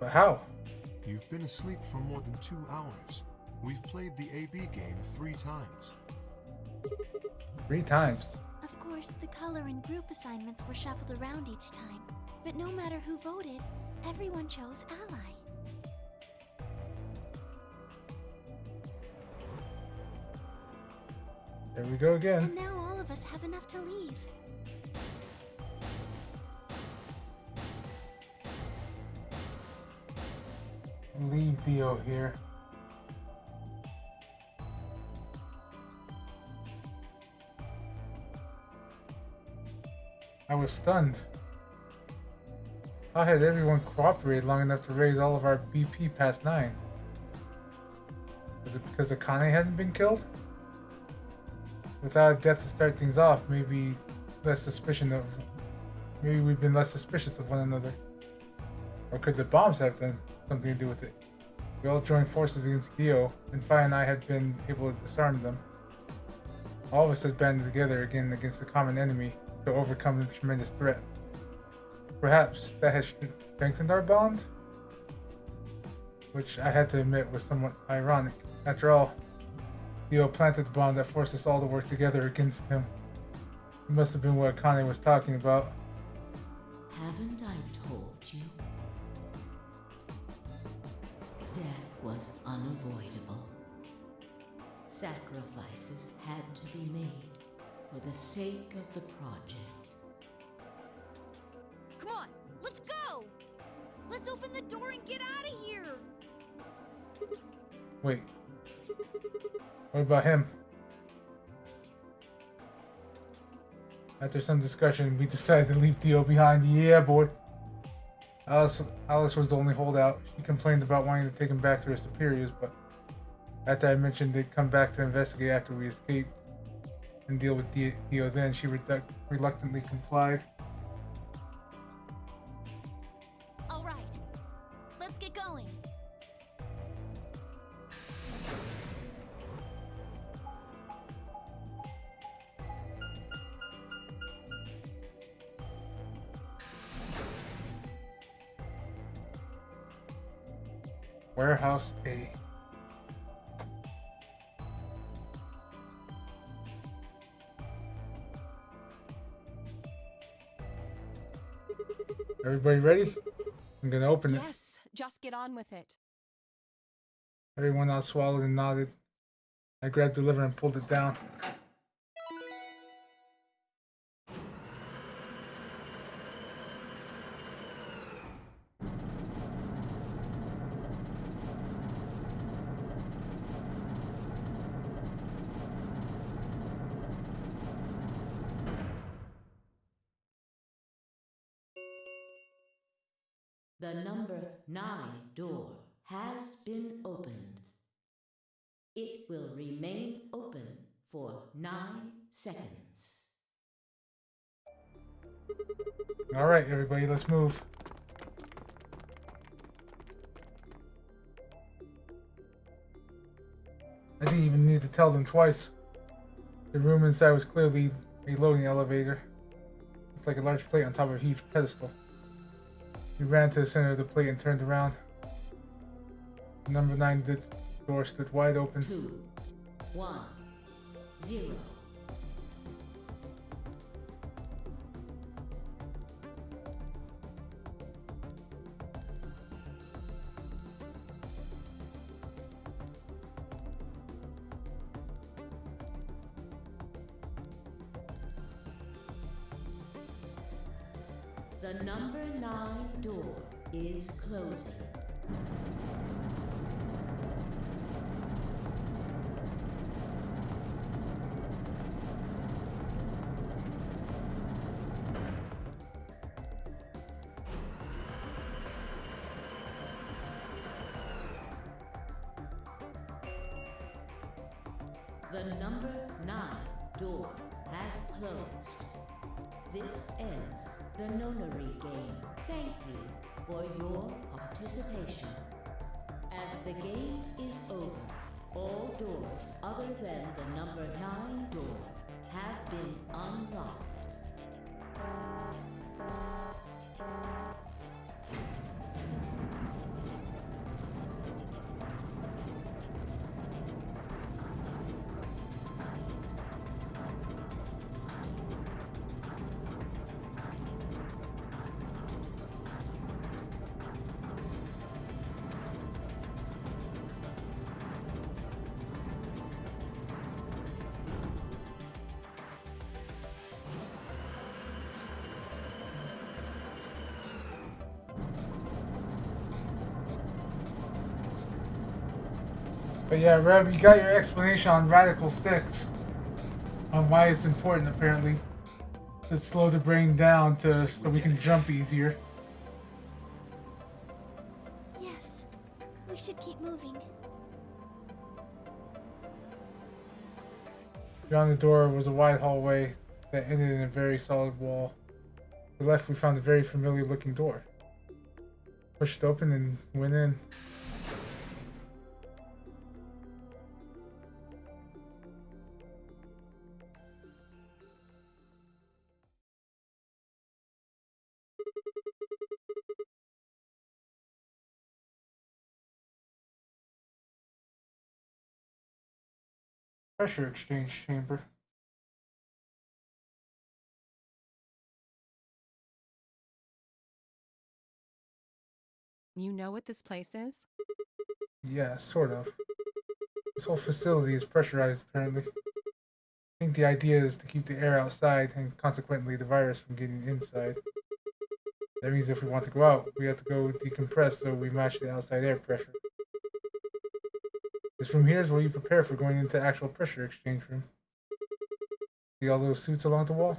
But how? You've been asleep for more than 2 hours. We've played the AB game 3 times. 3 times. Of course, the color and group assignments were shuffled around each time. But no matter who voted, everyone chose Ally. There we go again. And now all of us have enough to leave. Leave Theo here. I was stunned. How had everyone cooperated long enough to raise all of our BP past 9? Was it because Akane hadn't been killed? Without a death to start things off, maybe we've been less suspicious of one another. Or could the bombs have done something to do with it? We all joined forces against Dio, and Fi and I had been able to disarm them. All of us had banded together again against a common enemy to overcome the tremendous threat. Perhaps that has strengthened our bond? Which I had to admit was somewhat ironic. After all, Dio planted the bomb that forced us all to work together against him. It must have been what Akane was talking about. Haven't I told you? Death was unavoidable. Sacrifices had to be made for the sake of the project. Come on, let's go! Let's open the door and get out of here! Wait. What about him? After some discussion, we decided to leave Dio behind. Yeah, boy. Alice was the only holdout. She complained about wanting to take him back to her superiors, but after I mentioned they'd come back to investigate after we escaped and deal with Dio then, she reluctantly complied. All right, let's get going. Warehouse A. Everybody ready? I'm gonna open it. Yes, just get on with it. Everyone else swallowed and nodded. I grabbed the lever and pulled it down. The number 9 door has been opened. It will remain open for 9 seconds. All right, everybody, let's move. I didn't even need to tell them twice. The room inside was clearly a loading elevator. It's like a large plate on top of a huge pedestal. We ran to the center of the plate and turned around. The number 9 door stood wide open. 2, 1, 0. The number 9 door is closing. The number 9 door has closed. This ends the Nonary game. Thank you for your participation. As the game is over, all doors other than the number 9 door have been unlocked. But yeah, Rev, you got your explanation on Radical 6. On why it's important, apparently. To slow the brain down so we can jump easier. Beyond the door was a wide hallway that ended in a very solid wall. To the left, we found a very familiar looking door. Pushed it open and went in. Pressure exchange chamber. You know what this place is? Yeah, sort of. This whole facility is pressurized, apparently. I think the idea is to keep the air outside and consequently the virus from getting inside. That means if we want to go out, we have to go decompress so we match the outside air pressure. This room here is where you prepare for going into actual pressure exchange room. See all those suits along the wall?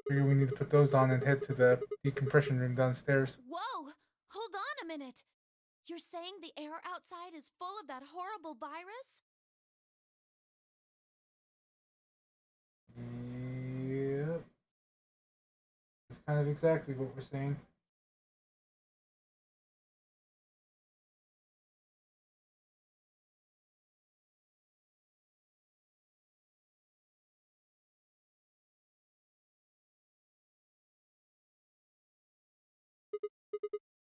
Figure we need to put those on and head to the decompression room downstairs. Whoa! Hold on a minute! You're saying the air outside is full of that horrible virus? Yep. That's kind of exactly what we're saying.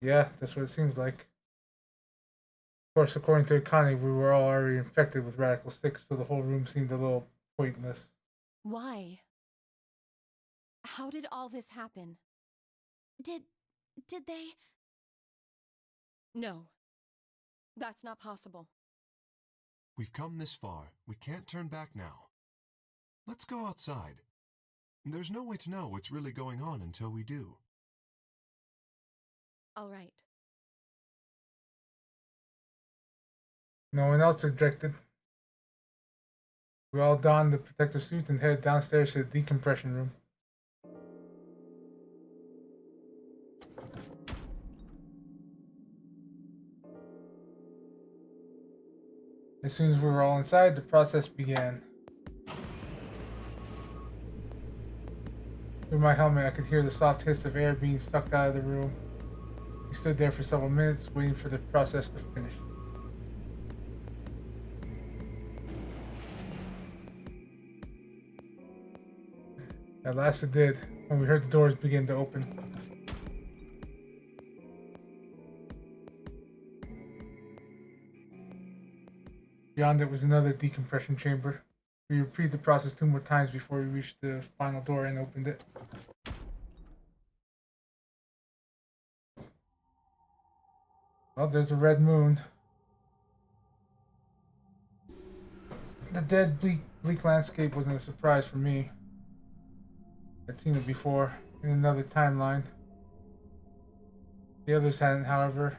Yeah, that's what it seems like. Of course, according to Akane, we were all already infected with Radical 6, so the whole room seemed a little pointless. Why? How did all this happen? Did they? No. That's not possible. We've come this far. We can't turn back now. Let's go outside. There's no way to know what's really going on until we do. All right. No one else objected. We all donned the protective suits and headed downstairs to the decompression room. As soon as we were all inside, the process began. Through my helmet, I could hear the soft hiss of air being sucked out of the room. We stood there for several minutes, waiting for the process to finish. At last it did, when we heard the doors begin to open. Beyond it was another decompression chamber. We repeated the process 2 more times before we reached the final door and opened it. Well, there's a red moon. The dead, bleak landscape wasn't a surprise for me. I'd seen it before, in another timeline. The others hadn't, however,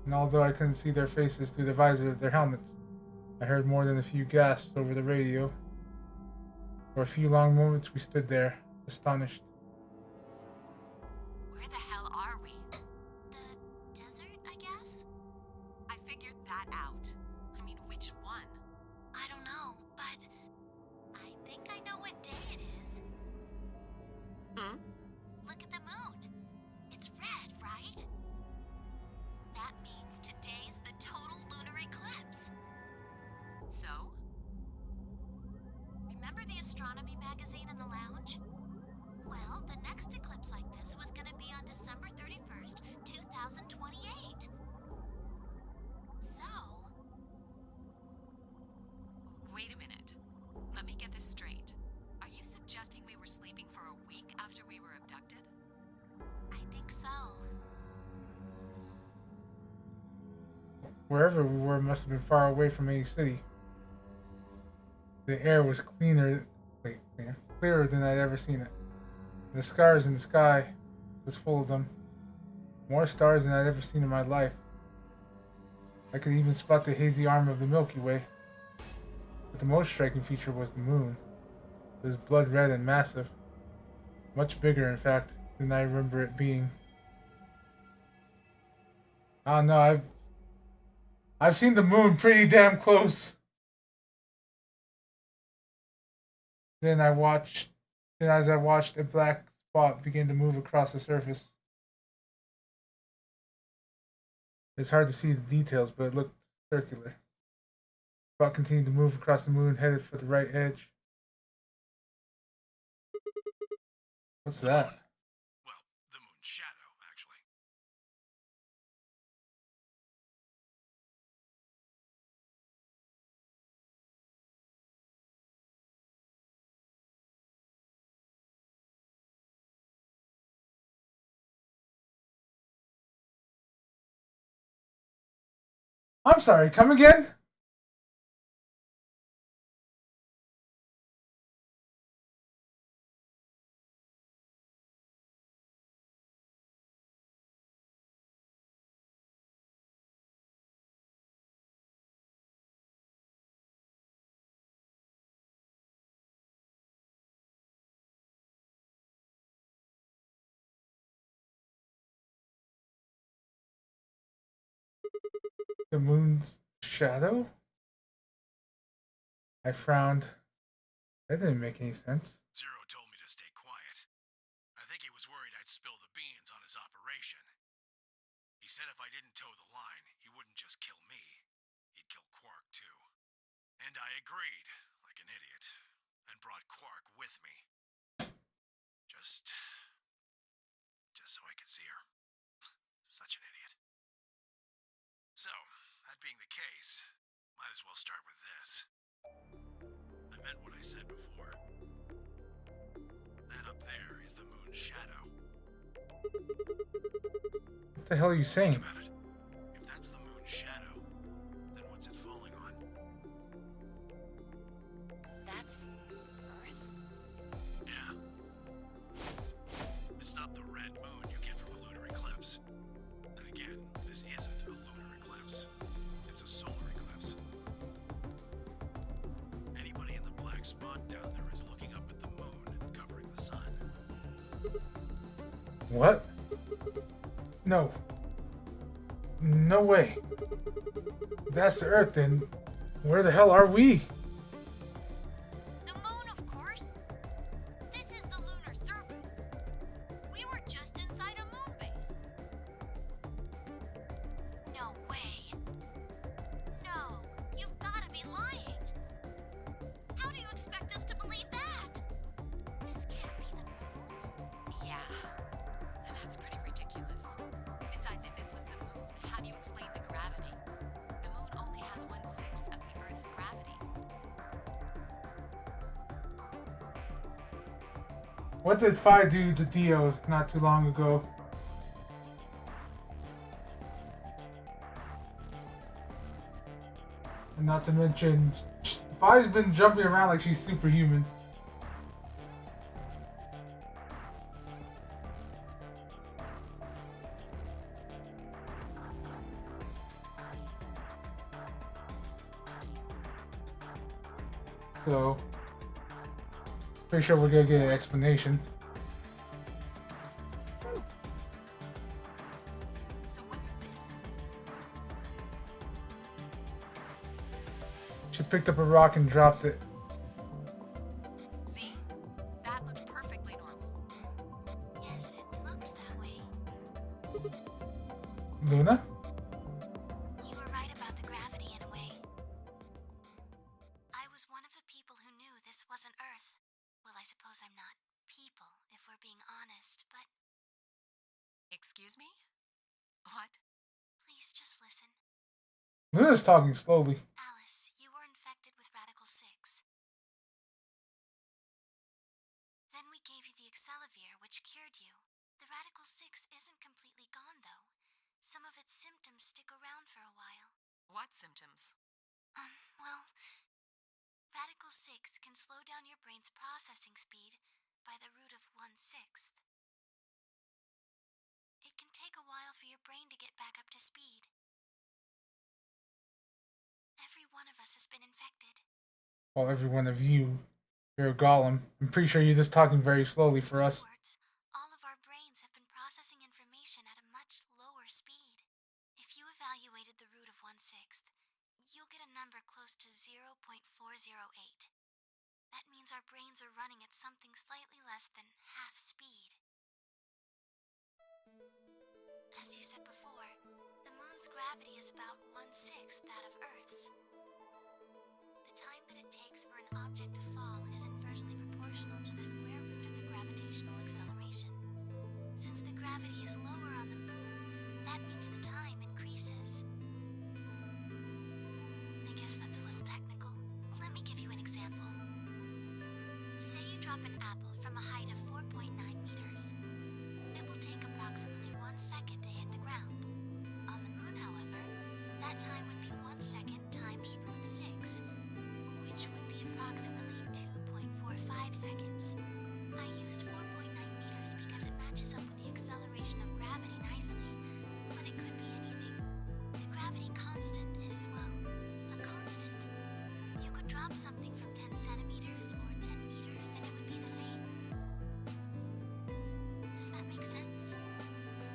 and although I couldn't see their faces through the visor of their helmets, I heard more than a few gasps over the radio. For a few long moments we stood there, astonished. Where the hell are we? The desert, I guess? I figured that out. I mean, which one? I don't know, but I think I know what day it is. Hmm? Look at the moon. It's red, right? That means today's the total lunar eclipse. So? Remember the astronomy magazine in the lounge? Well, the next eclipse like this was gonna be on December 31st, 2028. So... Wait a minute. Let me get this straight. Are you suggesting we were sleeping for a week after we were abducted? I think so. Wherever we were must have been far away from any city. The air was clearer than I'd ever seen it. The stars in the sky was full of them. More stars than I'd ever seen in my life. I could even spot the hazy arm of the Milky Way. But the most striking feature was the moon. It was blood red and massive. Much bigger, in fact, than I remember it being. I don't know, I've seen the moon pretty damn close. Then I watched, then as I watched, a black spot begin to move across the surface. It's hard to see the details, but it looked circular. The spot continued to move across the moon, headed for the right edge. What's that? Well, the moon's shadow, actually. I'm sorry, come again? The moon's shadow? I frowned. That didn't make any sense. Zero told me to stay quiet. I think he was worried I'd spill the beans on his operation. He said if I didn't toe the line, he wouldn't just kill me. He'd kill Quark, too. And I agreed, like an idiot, and brought Quark with me. Just so I could see her. Such an idiot. So, that being the case, might as well start with this. I meant what I said before. That up there is the moon's shadow. What the hell are you saying? Think about it. If that's the moon's shadow, then what's it falling on? That's Earth? Yeah. It's not the red moon you get from a lunar eclipse. And again, this isn't a lunar eclipse. It's a solar eclipse. Anybody in the black spot down there is looking up at the moon covering the sun. What? No. No way. If that's the Earth, then where the hell are we? The moon, of course. This is the lunar surface. We were just inside a moon base. No way. No, you've got to be lying. How do you expect us to believe that? This can't be the moon. Yeah. That's pretty ridiculous. Besides, if this was the moon, how do you explain the gravity? The moon only has 1/6 of the Earth's gravity. What did Phi do to Dio not too long ago? And not to mention, Phi's been jumping around like she's superhuman. So, pretty sure we're gonna get an explanation. So what's this? She picked up a rock and dropped it. See? That looked perfectly normal. Yes, it looked that way. Luna? You were right about the gravity in a way. I was one of the people who knew this wasn't Earth. Well, I suppose I'm not people, if we're being honest, but Excuse me? What? please just listen. Luna's talking slowly. Alice, you were infected with Radical 6. Then we gave you the Excelavir, which cured you. The Radical 6 isn't completely gone, though. Some of its symptoms stick around for a while. What symptoms? Well, Radical 6 can slow down your brain's processing speed by the root of 1/6. It can take a while for your brain to get back up to speed. Every one of us has been infected. Well, every one of you, you're a golem. I'm pretty sure you're just talking very slowly for us. In other words, all of our brains have been processing information at a much lower speed. If you evaluated the root of 1/6, you'll get a number close to 0.408. That means our brains are running at something slightly less than half speed. As you said before, the moon's gravity is about 1/6 that of Earth's. The time that it takes for an object to fall is inversely proportional to the square root of the gravitational acceleration. Since the gravity is lower on the moon, that means the time increases. I guess that's a little technical. Let me give you an example. Say you drop an apple from a height of 4.9 meters. It will take approximately 1 second to hit the ground. On the moon, however, that time would be 1 second times root 6, which would be approximately 2.45 seconds. I used 4.9 meters because it matches up with the acceleration of gravity nicely, but it could be anything. The gravity constant is, well, a constant. You could drop something from 10 centimeters or 10 meters and it would be the same. Does that make sense?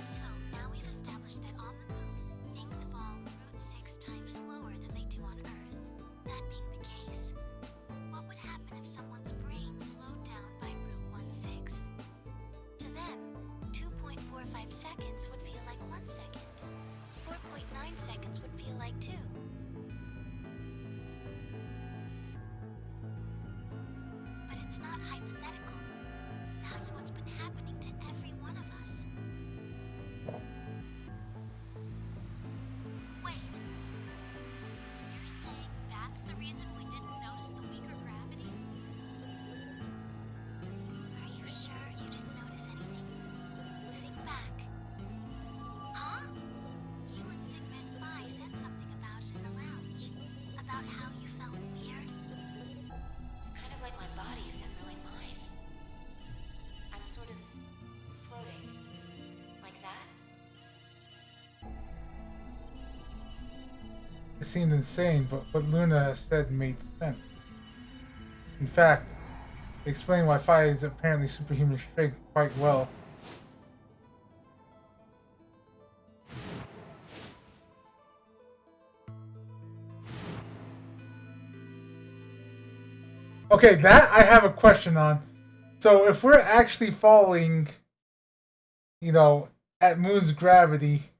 So now we've established that on the moon, things fall root 6 times slower than they do on Earth. That being the case, what would happen if someone's brain slowed down by root 1/6? To them, 2.45 seconds would feel like 1 second. 4.9 seconds would feel like 2. But it's not hypothetical. That's what's been happening to every one of us. Wait. You're saying that's the reason we didn't notice the weaker gravity? Are you sure you didn't notice anything? Think back. Huh? You and Sigmund Phi said something about it in the lounge. About how you felt weird. It's kind of like my body isn't really mine. I'm sort of floating. Like that? It seemed insane, but what Luna said made sense. In fact, it explained why Phi is apparently superhuman strength quite well. Okay, that I have a question on. So if we're actually falling, you know, at Moon's gravity,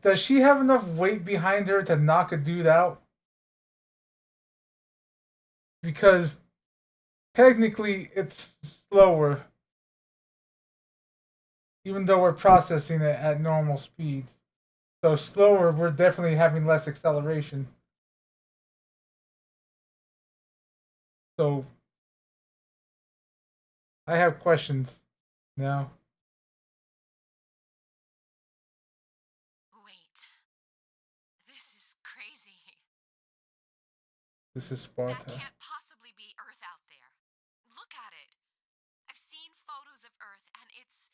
does she have enough weight behind her to knock a dude out? Because technically it's slower, even though we're processing it at normal speeds. So slower, we're definitely having less acceleration. So I have questions now. Wait. This is crazy. This is That Sparta. can't possibly be Earth out there. Look at it. I've seen photos of Earth and it's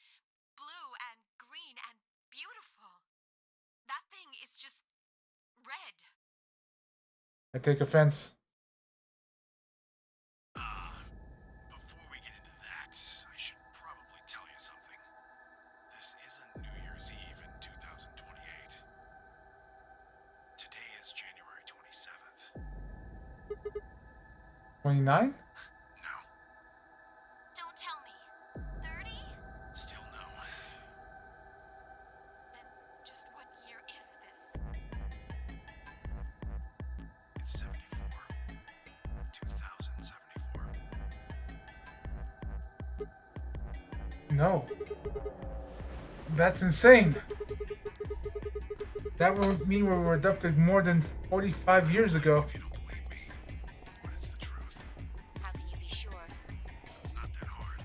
blue and green and beautiful. That thing is just red. I take offense. Before we get into that, I should probably tell you something. This isn't New Year's Eve in 2028. Today is January 27th. 29? No, Don't tell me. 30? still no. Then just what year is this? It's 74. 2074. No. That's insane. That would mean we were abducted more than 45 years ago. If you don't believe me, but it's the truth. How can you be sure? It's not that hard.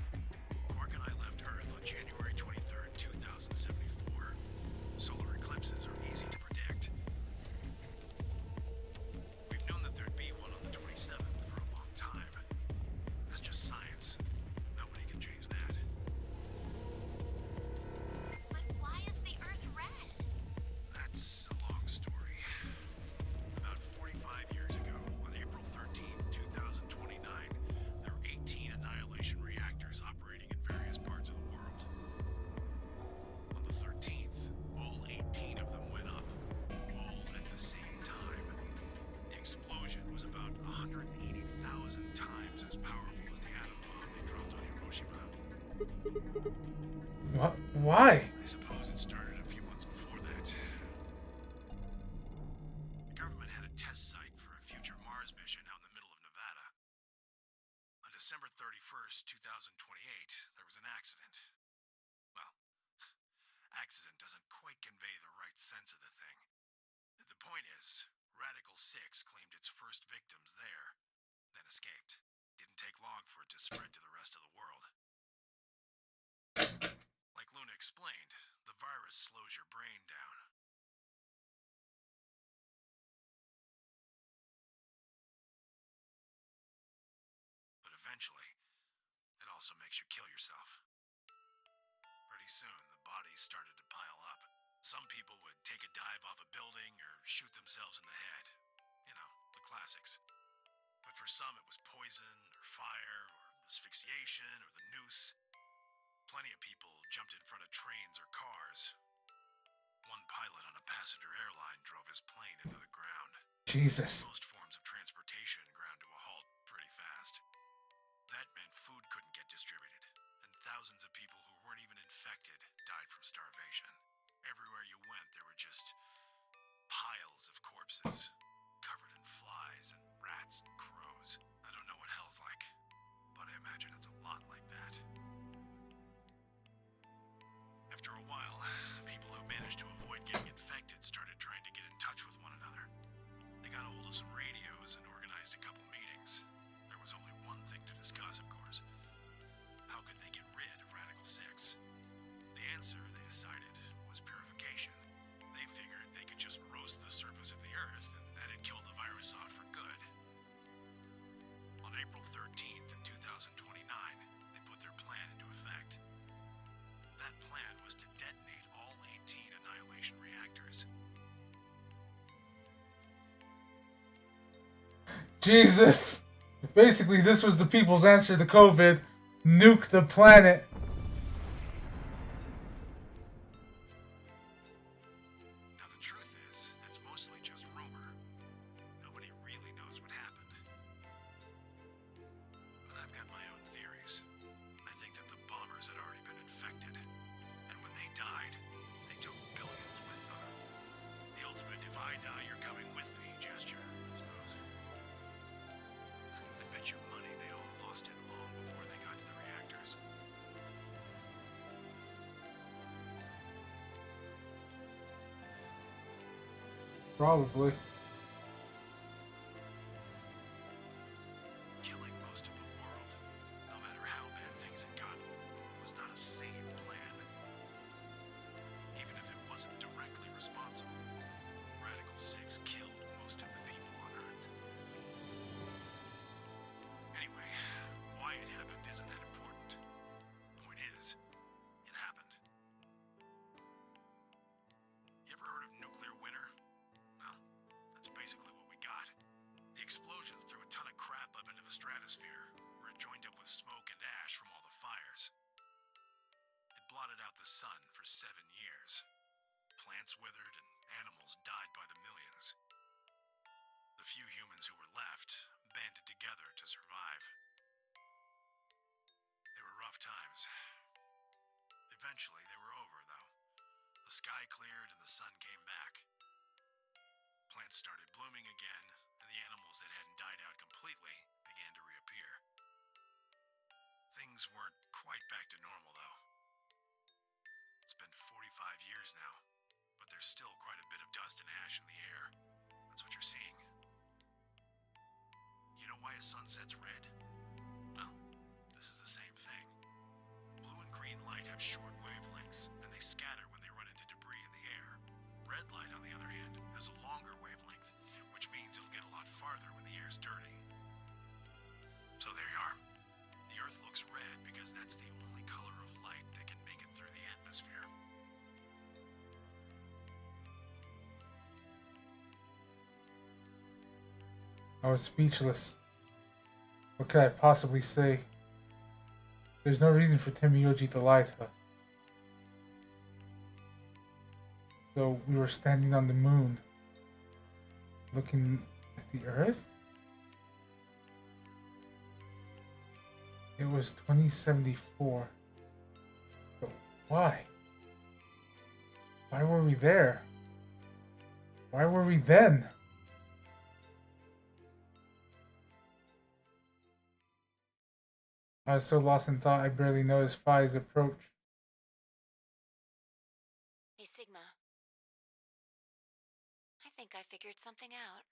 Quark and I left Earth on January 23rd, 2074. Solar eclipses are easy to predict. We've known that there'd be one on the 27th for a long time. That's just science. Nobody can change that. But why is the Earth red? That's a long story. About 45 years ago, as powerful as the atom bomb they dropped on Hiroshima. What? Why? I suppose it started a few months before that. The government had a test site for a future Mars mission out in the middle of Nevada. On December 31st, 2028, there was an accident. Well, accident doesn't quite convey the right sense of the thing. The point is, Radical 6 claimed its first victims there, then escaped. Didn't take long for it to spread to the rest of the world. Like Luna explained, the virus slows your brain down. But eventually, it also makes you kill yourself. Pretty soon, the bodies started to pile up. Some people would take a dive off a building or shoot themselves in the head. You know, the classics. But for some, it was poison, or fire, or asphyxiation, or the noose. Plenty of people jumped in front of trains or cars. One pilot on a passenger airline drove his plane into the ground. Jesus. Most forms of transportation ground to a halt pretty fast. That meant food couldn't get distributed, and thousands of people who weren't even infected died from starvation. Everywhere you went, there were just piles of corpses, covered in flies and rats and crows. I don't know what hell's like, but I imagine it's a lot like that. After a while, people who managed to avoid getting infected started trying to get in touch with one another. They got a hold of some radios and organized a couple meetings. There was only one thing to discuss, of course. How could they get rid of Radical 6? The answer, they decided, was purification. They figured they could just roast the surface of the Earth and that'd kill the virus off for good. On April 13th in 2029, they put their plan into effect. That plan was to detonate all 18 Annihilation reactors. Jesus! Basically, this was the people's answer to COVID. Nuke the planet. Now the truth is, that's mostly just rumor. Nobody really knows what happened. But I've got my own theories. I think that the bombers had already been infected. And when they died, they took billions with them. The ultimate if I die, you're coming with me gesture, I suppose. I bet your money they'd all lost it long before they got to the reactors. Probably. Killing most of the world, no matter how bad things had gotten, was not a sane plan. Even if it wasn't directly responsible, Radical 6 killed most of the people on Earth. Anyway, why it happened isn't that important. Point is, it happened. You ever heard of nuclear winter? Well, that's basically what we got. The explosions threw a ton of crap up into the stratosphere, where it joined up with smoke and ash from all the fires. It blotted out the sun for 7 years. Plants withered and animals died by the millions. The few humans who were left banded together to survive. They were rough times. Eventually, they were over, though. The sky cleared and the sun came back. Plants started blooming again, and the animals that hadn't died out completely began to reappear. Things weren't quite back to normal, though. It's been 45 years now, but there's still quite a bit of dust and ash in the air. That's what you're seeing. You know why a sunset's red? Well, this is the same thing. Blue and green light have short wavelengths, and they scatter when they run into debris in the air. Red light, on the other hand, has a longer wavelength, which means it'll get a lot farther when the air's dirty. So there you are. The Earth looks red because that's the only color of light that can make it through the atmosphere. I was speechless. What could I possibly say? There's no reason for Temiyoji to lie to us. So we were standing on the moon, looking at the Earth? It was 2074. But why? Why were we there? Why were we then? I was so lost in thought I barely noticed Phi's approach. Hey, Sigma. I think I figured something out.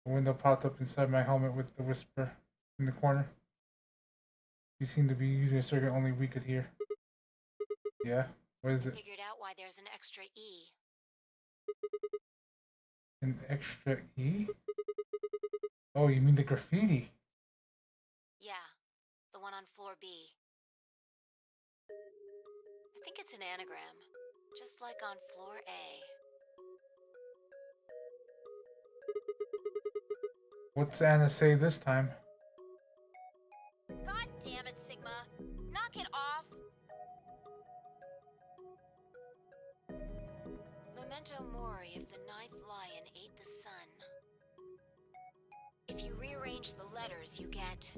A window popped up inside my helmet with the whisper in the corner. You seem to be using a circuit only we could hear. Yeah? What is it? Figured out why there's an extra E. An extra E? Oh, you mean the graffiti? Yeah, the one on floor B. I think it's an anagram, just like on floor A. What's Anna say this time? God damn it, Sigma. Knock it off. Memento mori if the ninth lion ate the sun. If you rearrange the letters, you get...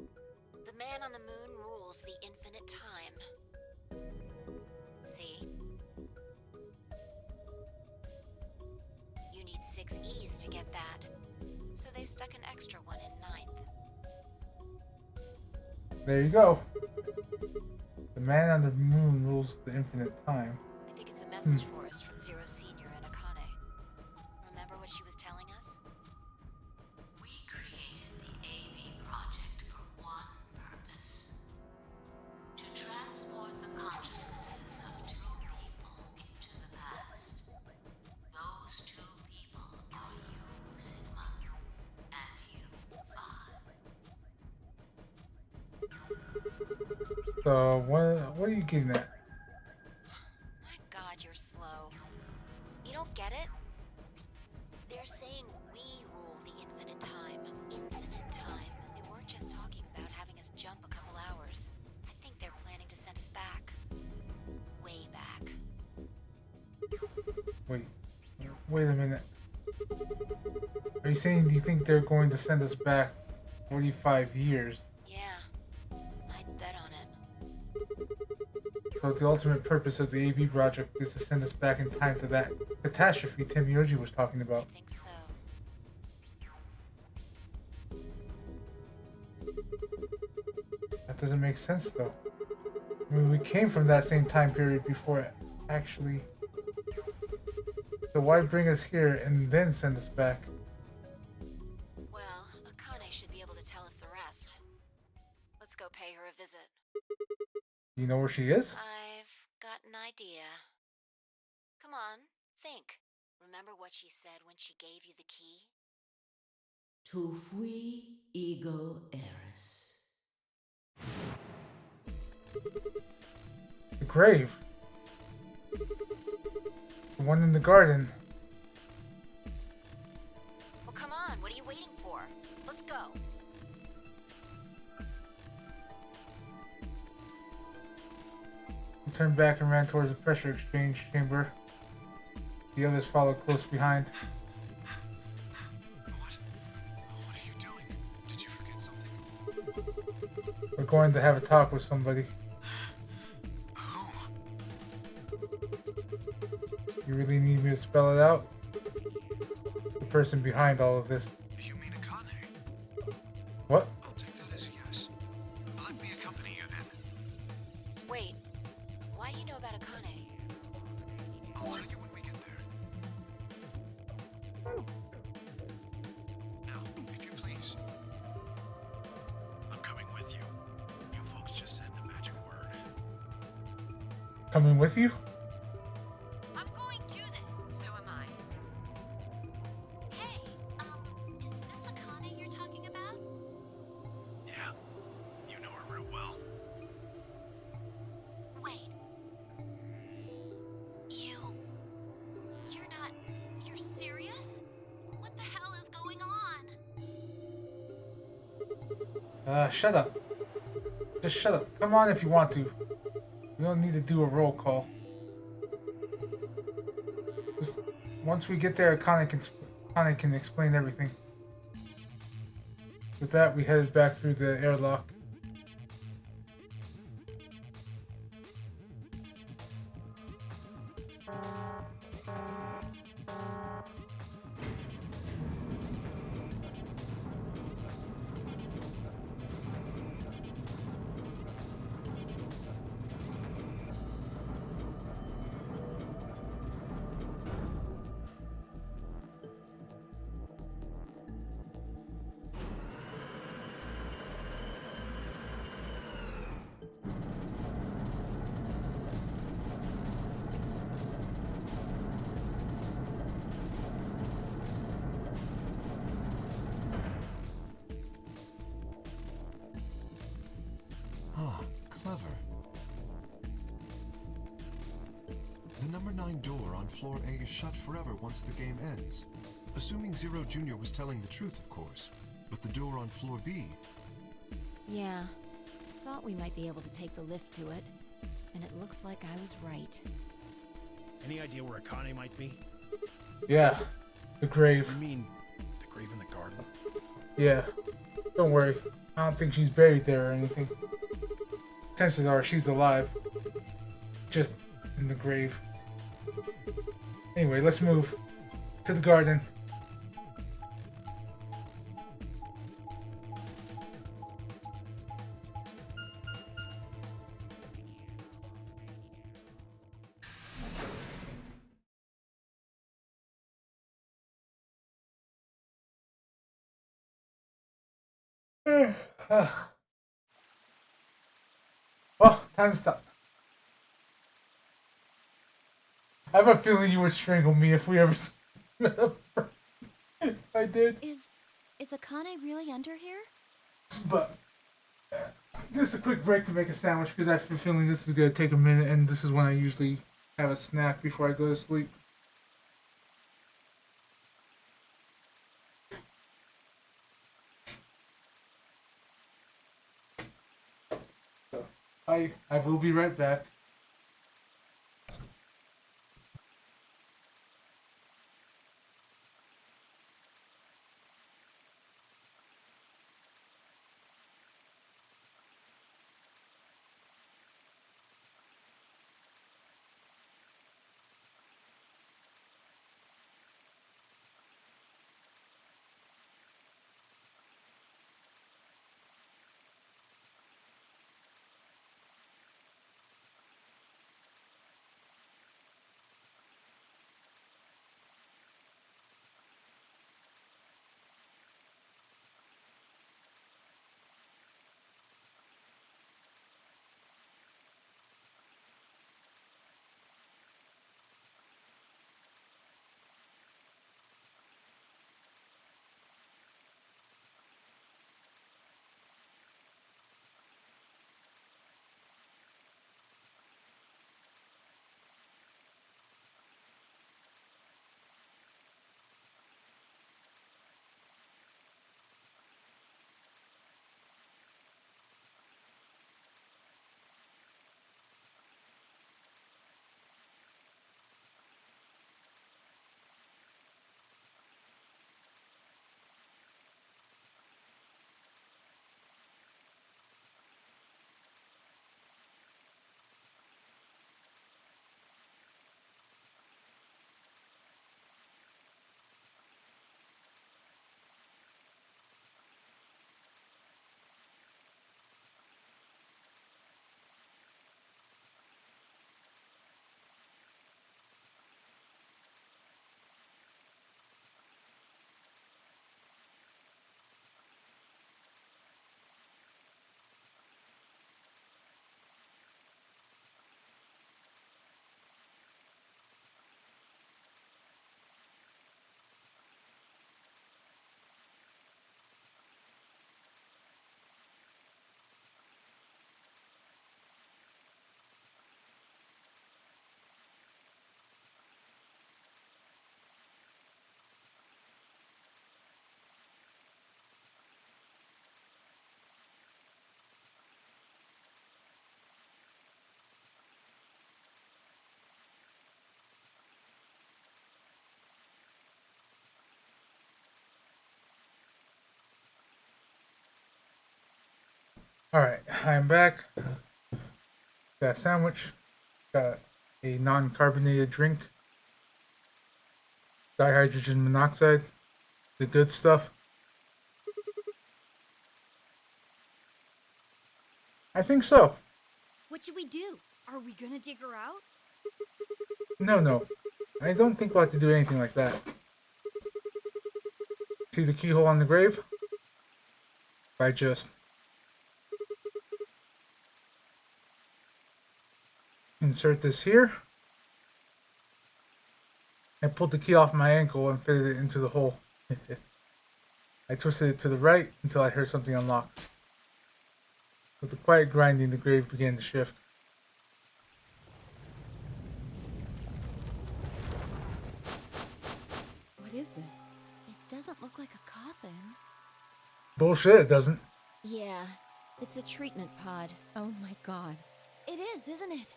The man on the moon rules the infinite time. See? You need 6 E's to get that. So they stuck an extra one in ninth. There you go. The man on the moon rules the infinite time. I think it's a message for us from Zero Senior and Akane. Remember what she was telling us? We created the AB project for one purpose. To transport the consciousnesses of 2 people into the past. Those 2 people are you, Sigma, and you, Phi. So, what are you getting at? My God, you're slow. You don't get it? They're saying we rule the infinite time. Infinite time. They weren't just talking about having us jump a couple hours. I think they're planning to send us back. Way back. Wait a minute. Are you saying do you think they're going to send us back 45 years? Yeah, I'd bet on it. So the ultimate purpose of the AB project is to send us back in time to that catastrophe Tim Yoji was talking about. I think so. That doesn't make sense though. I mean, we came from that same time period before it actually. So why bring us here and then send us back? Well, Akane should be able to tell us the rest. Let's go pay her a visit. You know where she is? I've got an idea. Come on, think. Remember what she said when she gave you the key? Tu fui ego eris. The grave. The one in the garden. Well, come on, what are you waiting for? Let's go. He turned back and ran towards the pressure exchange chamber. The others followed close behind. What are you doing? Did you forget something? We're going to have a talk with somebody. Who? You really need me to spell it out? The person behind all of this. You mean Akane? What? I'll take that as a yes. Let me accompany you then. Wait, why do you know about Akane? I'll tell you when we get there. Now, if you please. I'm coming with you. You folks just said the magic word. Coming with you? I'm going to then. So am I. Hey, is this Akane you're talking about? Yeah, you know her real well. Wait. You're serious? What the hell is going on? Shut up. Just shut up. Come on if you want to. You don't need to do a roll call. Just once we get there, Akane can explain everything. With that, we headed back through the airlock. Ah, clever. The number 9 door on floor A is shut forever once the game ends. Assuming Zero Jr. was telling the truth, of course. But the door on floor B... Yeah. Thought we might be able to take the lift to it. And it looks like I was right. Any idea where Akane might be? Yeah, the grave. You mean the grave in the garden? Yeah, don't worry. I don't think she's buried there or anything. Chances are she's alive. Just in the grave. Anyway, let's move to the garden. Well, time to stop. I have a feeling you would strangle me if we ever met up. I did. Is Akane really under here? But just a quick break to make a sandwich because I have a feeling this is gonna take a minute, and this is when I usually have a snack before I go to sleep. So I will be right back. Alright, I'm back. Got a sandwich. Got a non-carbonated drink. Dihydrogen monoxide. The good stuff. I think so. What should we do? Are we gonna dig her out? No. I don't think we'll have to do anything like that. See the keyhole on the grave? If I just insert this here. I pulled the key off my ankle and fitted it into the hole. I twisted it to the right until I heard something unlock. With the quiet grinding, the grave began to shift. What is this? It doesn't look like a coffin. Bullshit, it doesn't. Yeah, it's a treatment pod. Oh my god. It is, isn't it?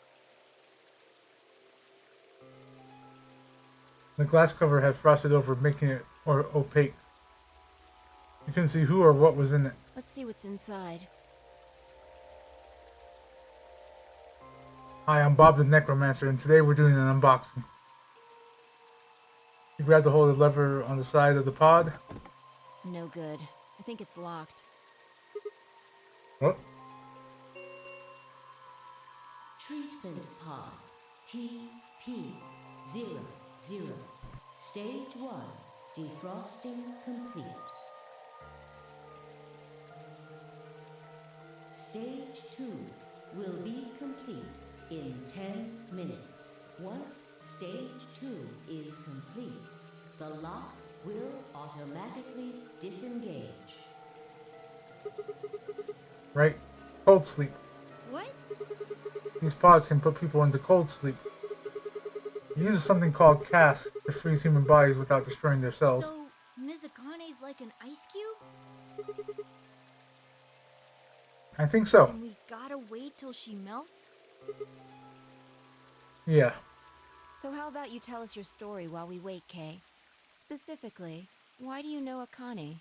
The glass cover had frosted over, making it opaque. You couldn't see who or what was in it. Let's see what's inside. Hi, I'm Bob the Necromancer, and today we're doing an unboxing. You grabbed a hold of the lever on the side of the pod. No good. I think it's locked. What? Treatment pod TP00. Stage 1. Defrosting complete. Stage 2 will be complete in 10 minutes. Once stage 2 is complete, the lock will automatically disengage. Right. Cold sleep. What? These pods can put people into cold sleep. It uses something called CAS to freeze human bodies without destroying their cells. So, Mizakane's like an ice cube? I think so. And we gotta wait till she melts? Yeah. So how about you tell us your story while we wait, Kay? Specifically, why do you know Akane?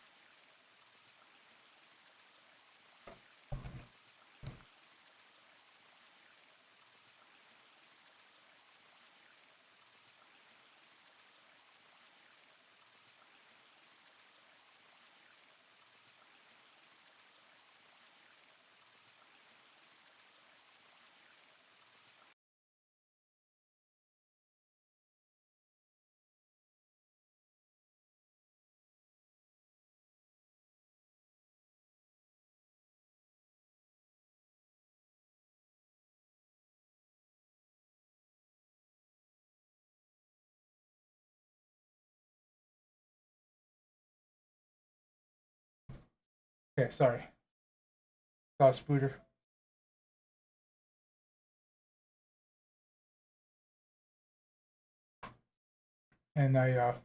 Okay, sorry. Saw a spooter. And I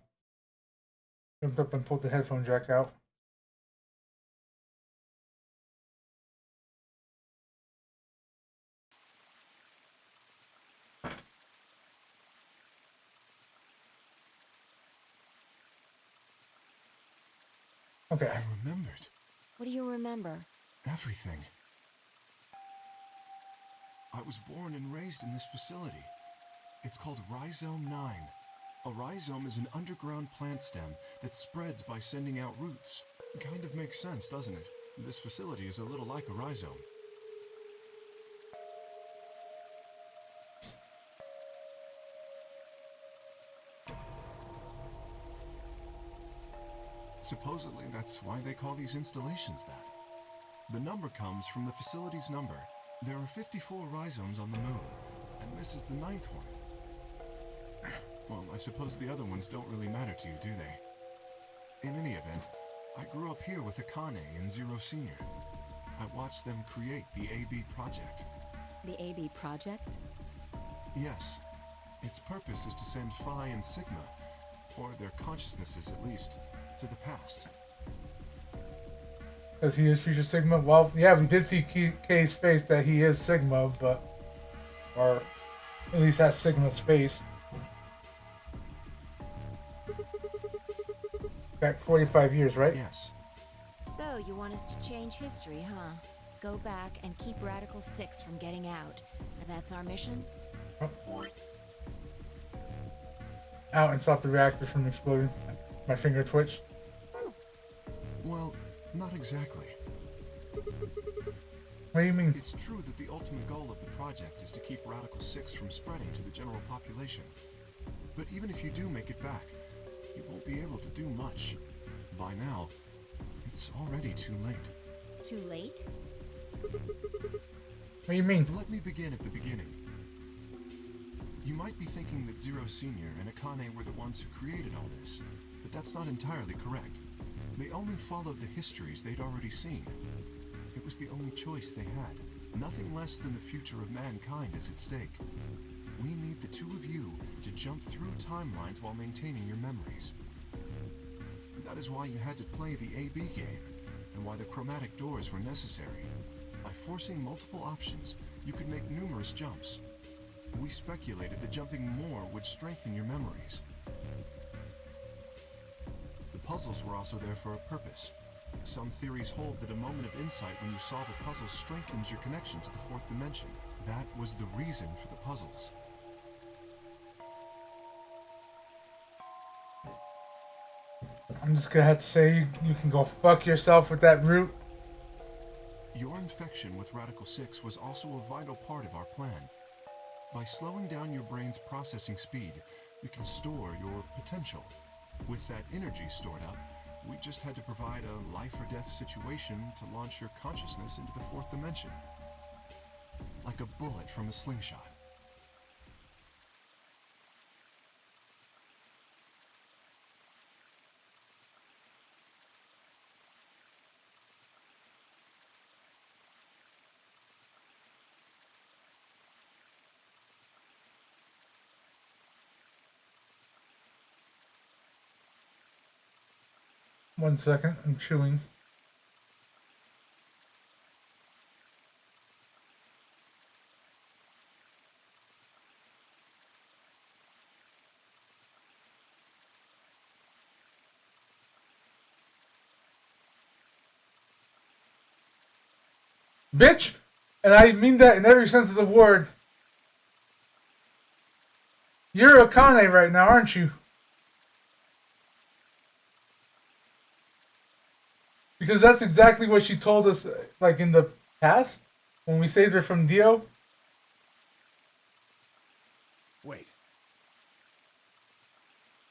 jumped up and pulled the headphone jack out. Okay. I remembered. What do you remember? Everything. I was born and raised in this facility. It's called Rhizome 9. A rhizome is an underground plant stem that spreads by sending out roots. Kind of makes sense, doesn't it? This facility is a little like a rhizome. Supposedly, that's why they call these installations that. The number comes from the facility's number. There are 54 rhizomes on the moon, and this is the 9th one. Well, I suppose the other ones don't really matter to you, do they? In any event, I grew up here with Akane and Zero Senior. I watched them create the AB Project. The AB Project? Yes. Its purpose is to send Phi and Sigma, or their consciousnesses at least, to the past. Because he is Future Sigma? Well, yeah, we did see K's face that he is Sigma, but... Or at least that's Sigma's face. Back 45 years, right? Yes. So, you want us to change history, huh? Go back and keep Radical 6 from getting out. And that's our mission? Out and stop the reactor from exploding. My finger twitched. Well, not exactly. What do you mean? It's true that the ultimate goal of the project is to keep Radical 6 from spreading to the general population. But even if you do make it back, you won't be able to do much. By now, it's already too late. Too late? What do you mean? Let me begin at the beginning. You might be thinking that Zero Senior and Akane were the ones who created all this, but that's not entirely correct. They only followed the histories they'd already seen. It was the only choice they had. Nothing less than the future of mankind is at stake. We need the two of you to jump through timelines while maintaining your memories. That is why you had to play the AB game, and why the chromatic doors were necessary. By forcing multiple options, you could make numerous jumps. We speculated that jumping more would strengthen your memories. The puzzles were also there for a purpose. Some theories hold that a moment of insight when you solve a puzzle strengthens your connection to the fourth dimension. That was the reason for the puzzles. I'm just gonna have to say you can go fuck yourself with that root. Your infection with Radical 6 was also a vital part of our plan. By slowing down your brain's processing speed, we can store your potential. With that energy stored up, we just had to provide a life or death situation to launch your consciousness into the fourth dimension. Like a bullet from a slingshot. One second, I'm chewing. Bitch! And I mean that in every sense of the word. You're Akane right now, aren't you? Because that's exactly what she told us, like, in the past, when we saved her from Dio. Wait.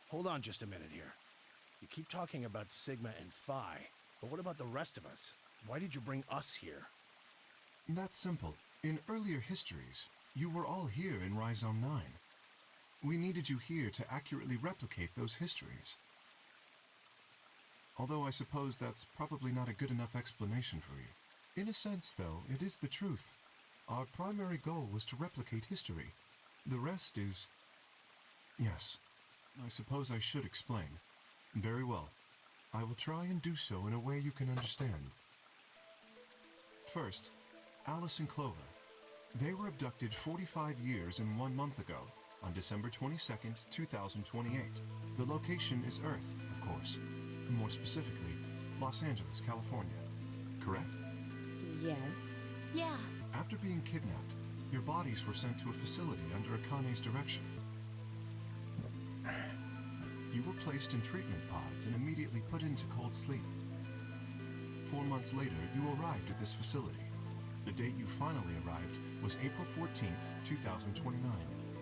Hold on just a minute here. You keep talking about Sigma and Phi, but what about the rest of us? Why did you bring us here? That's simple. In earlier histories, you were all here in Rhizome 9. We needed you here to accurately replicate those histories. Although I suppose that's probably not a good enough explanation for you. In a sense, though, it is the truth. Our primary goal was to replicate history. The rest is... Yes, I suppose I should explain. Very well. I will try and do so in a way you can understand. First, Alice and Clover. They were abducted 45 years and 1 month ago, on December 22nd, 2028. The location is Earth, of course. More specifically, Los Angeles, California. Correct? Yes. Yeah. After being kidnapped, your bodies were sent to a facility under Akane's direction. You were placed in treatment pods and immediately put into cold sleep. 4 months later, you arrived at this facility. The date you finally arrived was April 14th, 2029.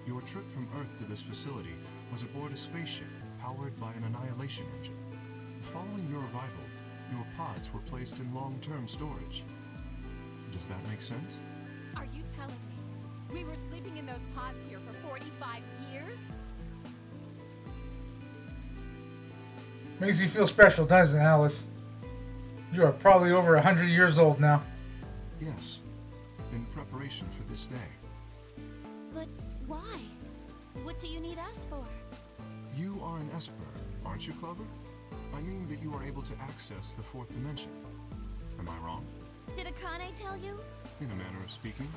Your trip from Earth to this facility was aboard a spaceship powered by an annihilation engine. Following your arrival, your pods were placed in long-term storage. Does that make sense? Are you telling me we were sleeping in those pods here for 45 years? Makes you feel special, doesn't it, Alice? You are probably over 100 years old now. Yes, in preparation for this day. But why? What do you need us for? You are an Esper, aren't you, Clover? I mean that you are able to access the fourth dimension. Am I wrong? Did Akane tell you? In a manner of speaking.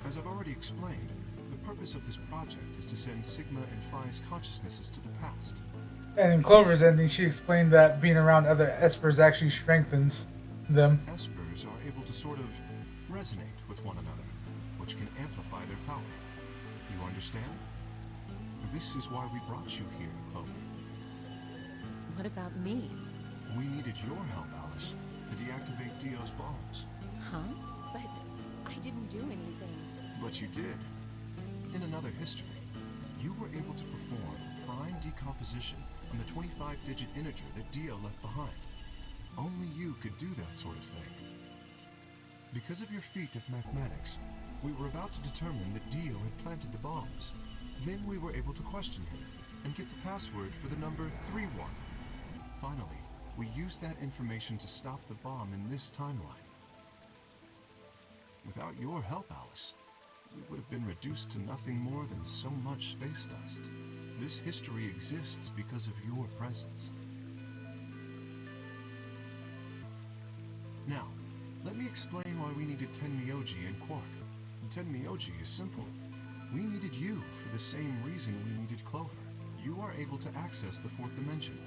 As I've already explained, the purpose of this project is to send Sigma and Phi's consciousnesses to the past. And in Clover's ending, she explained that being around other Espers actually strengthens them. Espers are able to sort of resonate with one another, which can amplify their power. You understand? This is why we brought you here, Chloe. What about me? We needed your help, Alice, to deactivate Dio's bombs. Huh? But I didn't do anything. But you did. In another history, you were able to perform prime decomposition on the 25-digit integer that Dio left behind. Only you could do that sort of thing. Because of your feat of mathematics, we were about to determine that Dio had planted the bombs. Then we were able to question him and get the password for the number 31. Finally, we used that information to stop the bomb in this timeline. Without your help, Alice, we would have been reduced to nothing more than so much space dust. This history exists because of your presence. Now, let me explain why we needed Tenmyoji and Quark. Tenmyoji is simple. We needed you for the same reason we needed Clover. You are able to access the fourth dimension.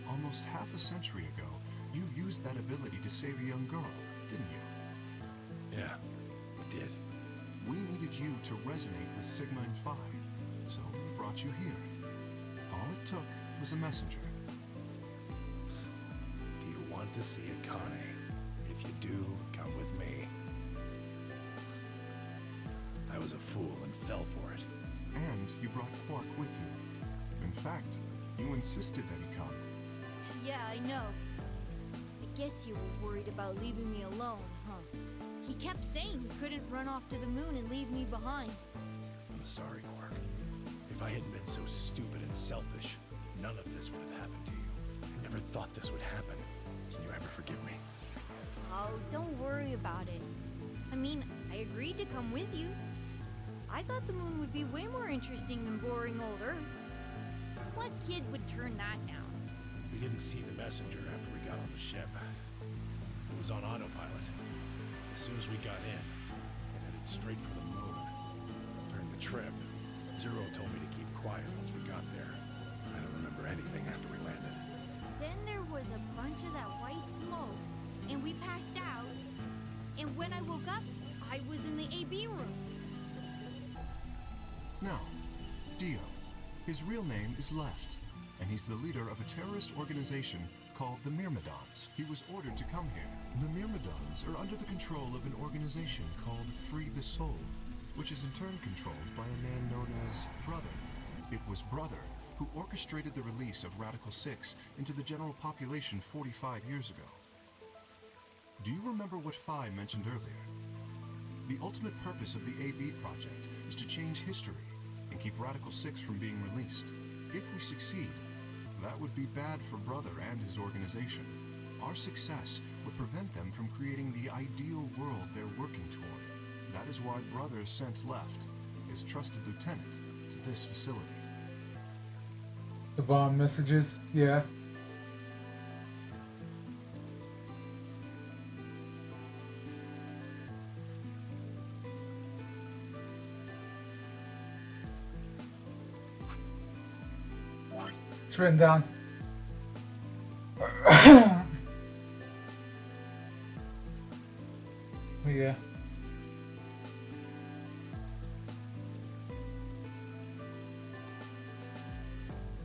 Almost half a century ago, you used that ability to save a young girl, didn't you? Yeah, I did. We needed you to resonate with Sigma and Phi, so we brought you here. All it took was a messenger. Do you want to see Akane? If you do, come with me. I was a fool and fell for it. And you brought Quark with you. In fact, you insisted that he come. Yeah, I know. I guess you were worried about leaving me alone, huh? He kept saying you couldn't run off to the moon and leave me behind. I'm sorry, Quark. If I hadn't been so stupid and selfish, none of this would have happened to you. I never thought this would happen. Can you ever forgive me? Oh, don't worry about it. I mean, I agreed to come with you. I thought the moon would be way more interesting than boring old Earth. What kid would turn that down? We didn't see the messenger after we got on the ship. It was on autopilot. As soon as we got in, it headed straight for the moon. During the trip, Zero told me to keep quiet once we got there. I don't remember anything after we landed. Then there was a bunch of that white smoke, and we passed out. And when I woke up, I was in the AB room. Now, Dio. His real name is Left, and he's the leader of a terrorist organization called the Myrmidons. He was ordered to come here. The Myrmidons are under the control of an organization called Free the Soul, which is in turn controlled by a man known as Brother. It was Brother who orchestrated the release of Radical 6 into the general population 45 years ago. Do you remember what Phi mentioned earlier? The ultimate purpose of the AB project is to change history and keep Radical 6 from being released. If we succeed, that would be bad for Brother and his organization. Our success would prevent them from creating the ideal world they're working toward. That is why Brother sent Left, his trusted lieutenant, to this facility. The bomb messages, yeah. It's written down. Yeah.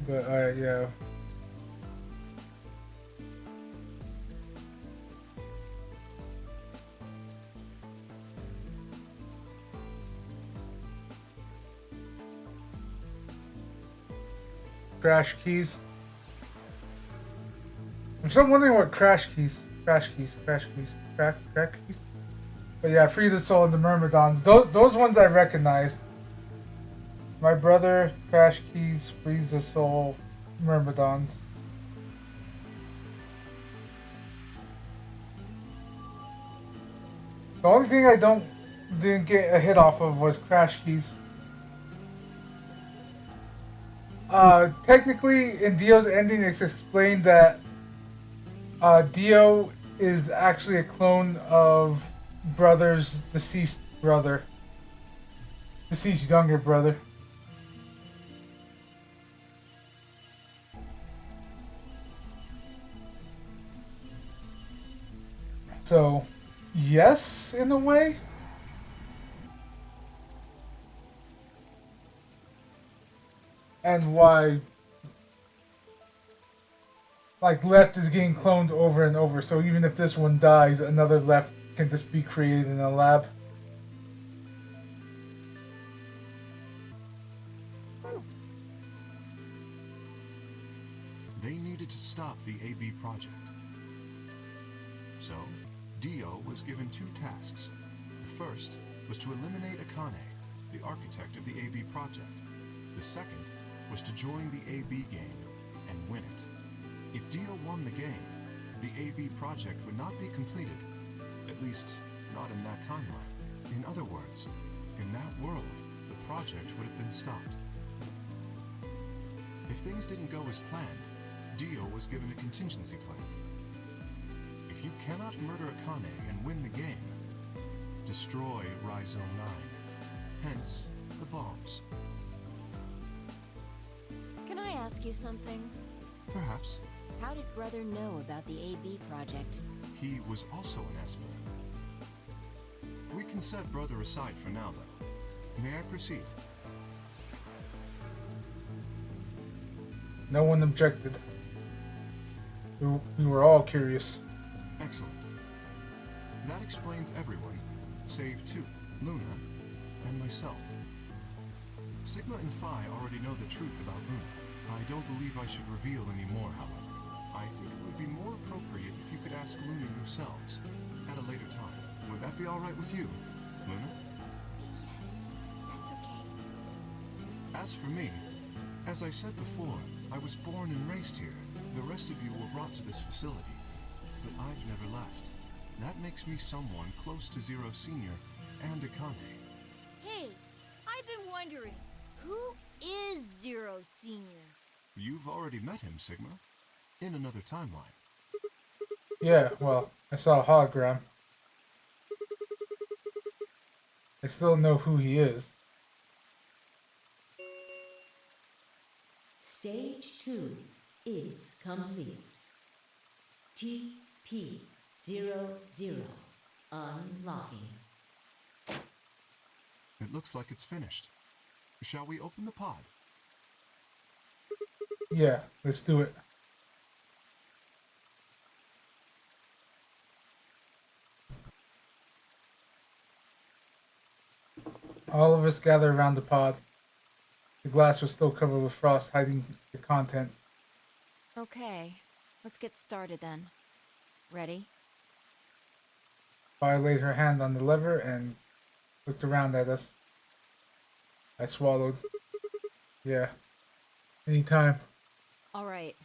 But alright, yeah. Crash keys. I'm still wondering what crash keys. But yeah, Free the Soul and the Myrmidons. Those ones I recognized. My Brother, Crash Keys, Freeze the Soul, Myrmidons. The only thing I didn't get a hit off of was Crash Keys. Technically, in Dio's ending, it's explained that Dio is actually a clone of Brother's deceased brother. Deceased younger brother. So, yes, in a way. And why, like, left is getting cloned over and over, so even if this one dies, another left can just be created in a lab. They needed to stop the AB project. So, Dio was given two tasks. The first was to eliminate Akane, the architect of the AB project. The second was to join the AB game and win it. If Dio won the game, the AB project would not be completed. At least, not in that timeline. In other words, in that world, the project would have been stopped. If things didn't go as planned, Dio was given a contingency plan. If you cannot murder Akane and win the game, destroy Rhizome 9. Hence, the bombs. Can I ask you something? Perhaps. How did Brother know about the AB project? He was also an Esper. We can set Brother aside for now, though. May I proceed? No one objected. We were all curious. Excellent. That explains everyone, save two, Luna and myself. Sigma and Phi already know the truth about Luna. I don't believe I should reveal any more, however. I think it would be more appropriate if you could ask Luna yourselves at a later time. Would that be all right with you, Luna? Yes, that's okay. As for me, as I said before, I was born and raised here. The rest of you were brought to this facility, but I've never left. That makes me someone close to Zero Senior and Akane. Hey, I've been wondering, who is Zero Senior? You've already met him, Sigma, in another timeline. Yeah, well, I saw a hologram. I still know who he is. Stage 2 is complete. TP-00 unlocking. It looks like it's finished. Shall we open the pod? Yeah, let's do it. All of us gather around the pod. The glass was still covered with frost, hiding the contents. Okay, let's get started then. Ready? Vi laid her hand on the lever and looked around at us. I swallowed. Yeah. Anytime. All right,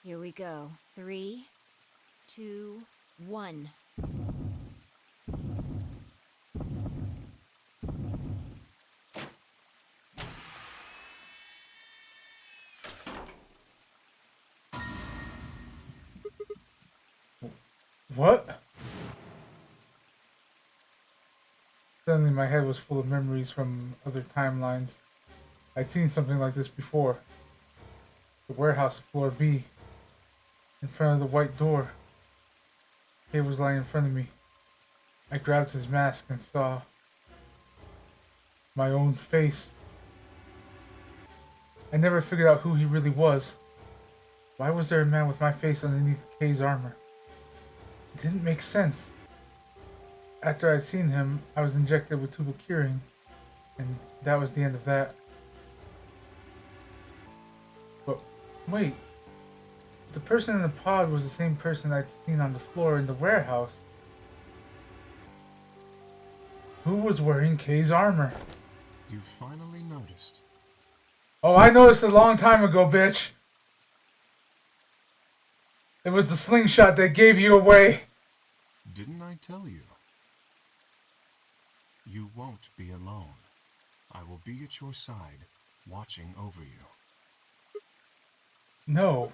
here we go. 3, 2, 1. What? Suddenly my head was full of memories from other timelines. I'd seen something like this before. The warehouse, floor B. In front of the white door. Cave was lying in front of me. I grabbed his mask and saw my own face. I never figured out who he really was. Why was there a man with my face underneath Kay's armor? It didn't make sense. After I'd seen him, I was injected with tubercurin, and that was the end of that. But wait, the person in the pod was the same person I'd seen on the floor in the warehouse. Who was wearing Kay's armor? You finally noticed. Oh, I noticed a long time ago, bitch. It was the slingshot that gave you away. Didn't I tell you? You won't be alone. I will be at your side, watching over you. No.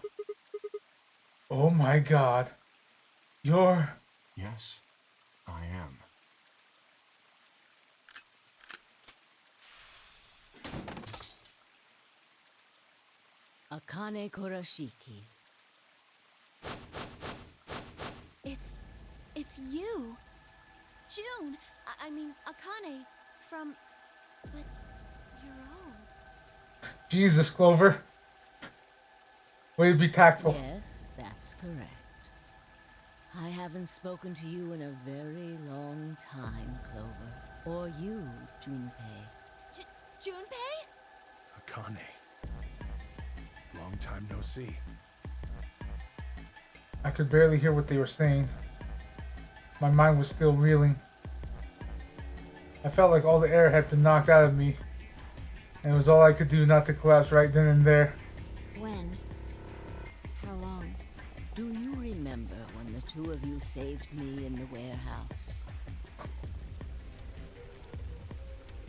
Oh my god. You're... Yes, I am. Akane Kurashiki. It's you. June! I mean, Akane. From... But you're old. Jesus, Clover. Way to be tactful. Yes, that's correct. I haven't spoken to you in a very long time, Clover. Or you, Junpei. Junpei? Akane. Long time no see. I could barely hear what they were saying. My mind was still reeling. I felt like all the air had been knocked out of me, and it was all I could do not to collapse right then and there. When? How long? Do you remember when the two of you saved me in the warehouse?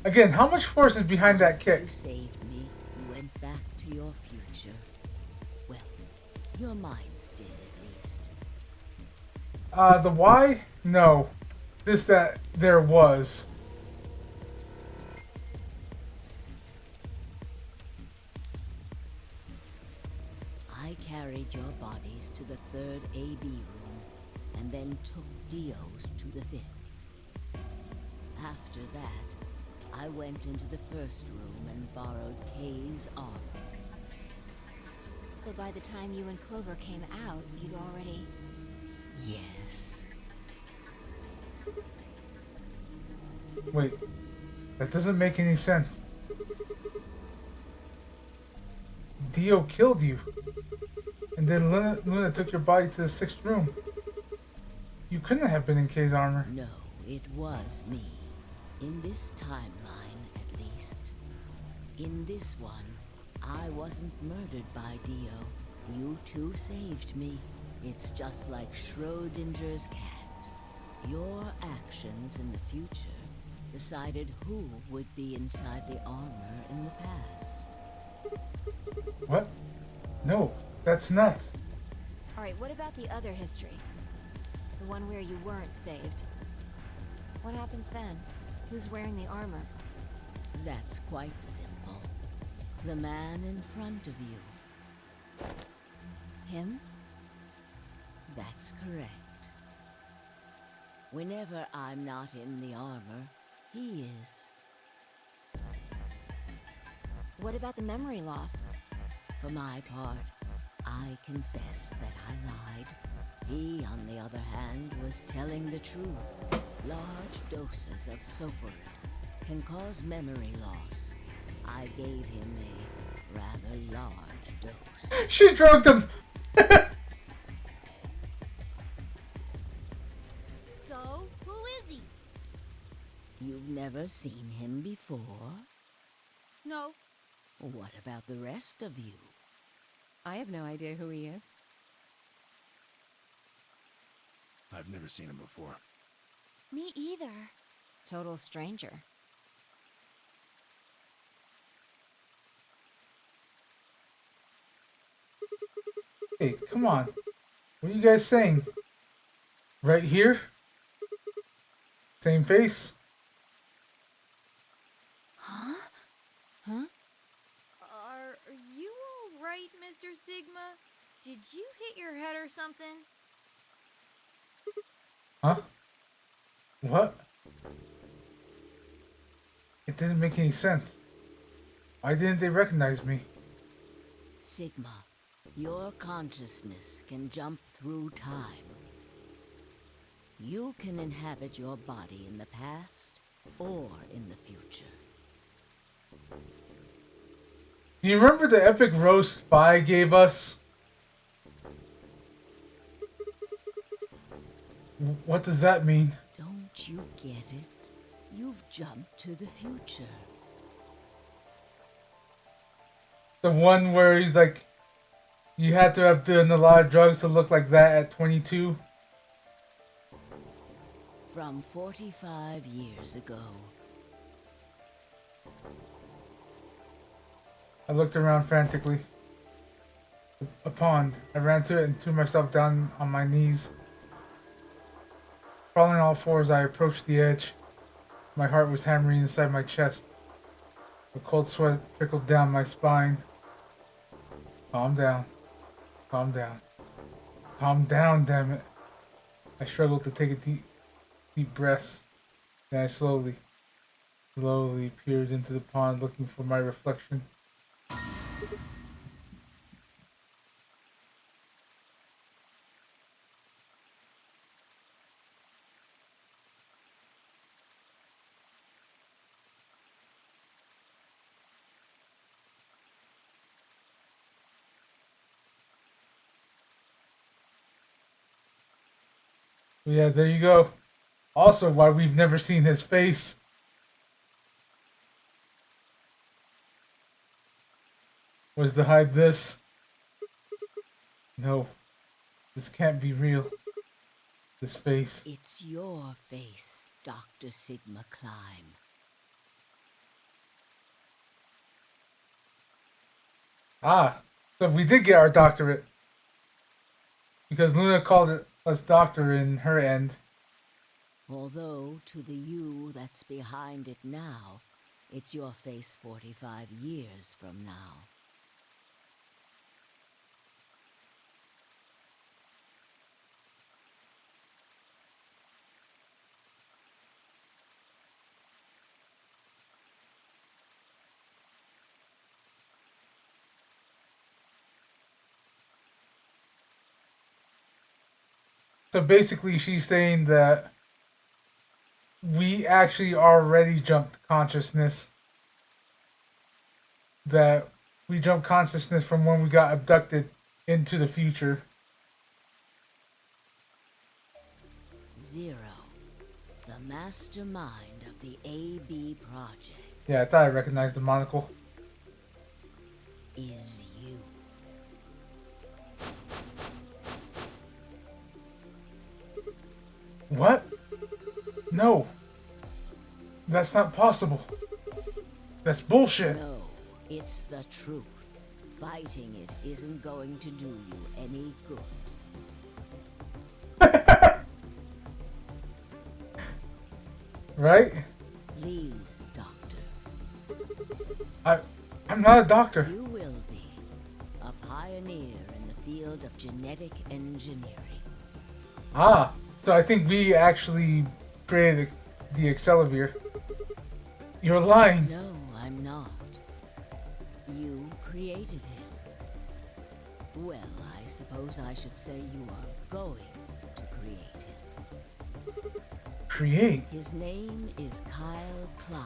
Again, how much force is behind that kick? You saved me. You went back to your future. Well, your minds did at least. The why? No. This, that, there was. I carried your bodies to the third AB room, and then took Dio's to the fifth. After that, I went into the first room and borrowed Kay's armor. So by the time you and Clover came out, you'd already... Yes. Wait. That doesn't make any sense. Dio killed you. And then Luna took your body to the sixth room. You couldn't have been in Kay's armor. No, it was me. In this timeline, at least. In this one, I wasn't murdered by Dio. You two saved me. It's just like Schrodinger's cat. Your actions in the future decided who would be inside the armor in the past. What? No, that's nuts. Alright, what about the other history? The one where you weren't saved. What happens then? Who's wearing the armor? That's quite simple. The man in front of you. Him? That's correct. Whenever I'm not in the armor, he is. What about the memory loss? For my part, I confess that I lied. He, on the other hand, was telling the truth. Large doses of Soporil can cause memory loss. I gave him a rather large dose. She drugged him! So, who is he? You've never seen him before? No. What about the rest of you? I have no idea who he is. I've never seen him before. Me either. Total stranger. Hey, come on. What are you guys saying? Right here? Same face? Huh? Huh? Are you alright, Mr. Sigma? Did you hit your head or something? Huh? What? It didn't make any sense. Why didn't they recognize me? Sigma, your consciousness can jump through time. You can inhabit your body in the past or in the future. Do you remember the epic roast Spy gave us? What does that mean? Don't you get it? You've jumped to the future. The one where he's like, you had to have done a lot of drugs to look like that at 22? From 45 years ago. I looked around frantically. A pond. I ran to it and threw myself down on my knees. Crawling on all fours, I approached the edge. My heart was hammering inside my chest. A cold sweat trickled down my spine. Calm down. Calm down. Calm down, damn it. I struggled to take a deep breaths. Then I slowly peered into the pond looking for my reflection. Yeah, there you go. Also, why we've never seen his face. Was to hide this. No, this can't be real. This face. It's your face, Dr. Sigma Climb. Ah, so we did get our doctorate. Because Luna called it us doctor in her end. Although, to the you that's behind it now, it's your face 45 years from now. So basically, she's saying that we actually already jumped consciousness. That we jumped consciousness from when we got abducted into the future. Zero, the mastermind of the AB project, Yeah, I thought I recognized the monocle. is you. What? No. That's not possible. That's bullshit. No, it's the truth. Fighting it isn't going to do you any good. Right? Please, Doctor. I'm not a doctor. You will be a pioneer in the field of genetic engineering. Ah, so I think we actually created the Accelavir. You're lying. No, I'm not. You created him. Well, I suppose I should say you are going to create him. Create? His name is Kyle Climb.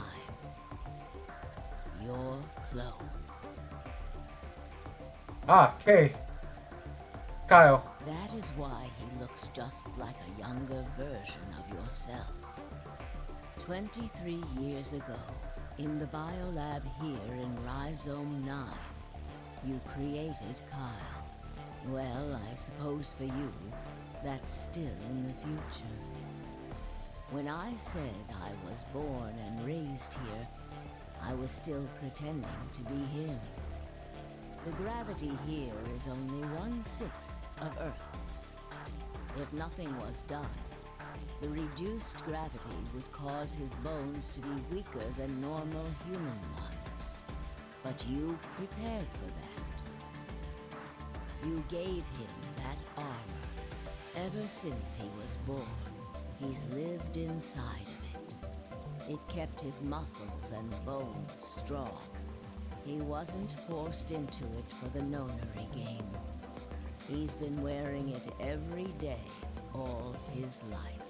Your clone. Ah, K. Kyle. That is why he looks just like a younger version of yourself. 23 years ago, in the biolab here in Rhizome 9, you created Kyle. Well, I suppose for you, that's still in the future. When I said I was born and raised here, I was still pretending to be him. The gravity here is only 1/6 of Earth's. If nothing was done, the reduced gravity would cause his bones to be weaker than normal human ones. But you prepared for that. You gave him that armor. Ever since he was born, he's lived inside of it. It kept his muscles and bones strong. He wasn't forced into it for the nonary game. He's been wearing it every day, all his life.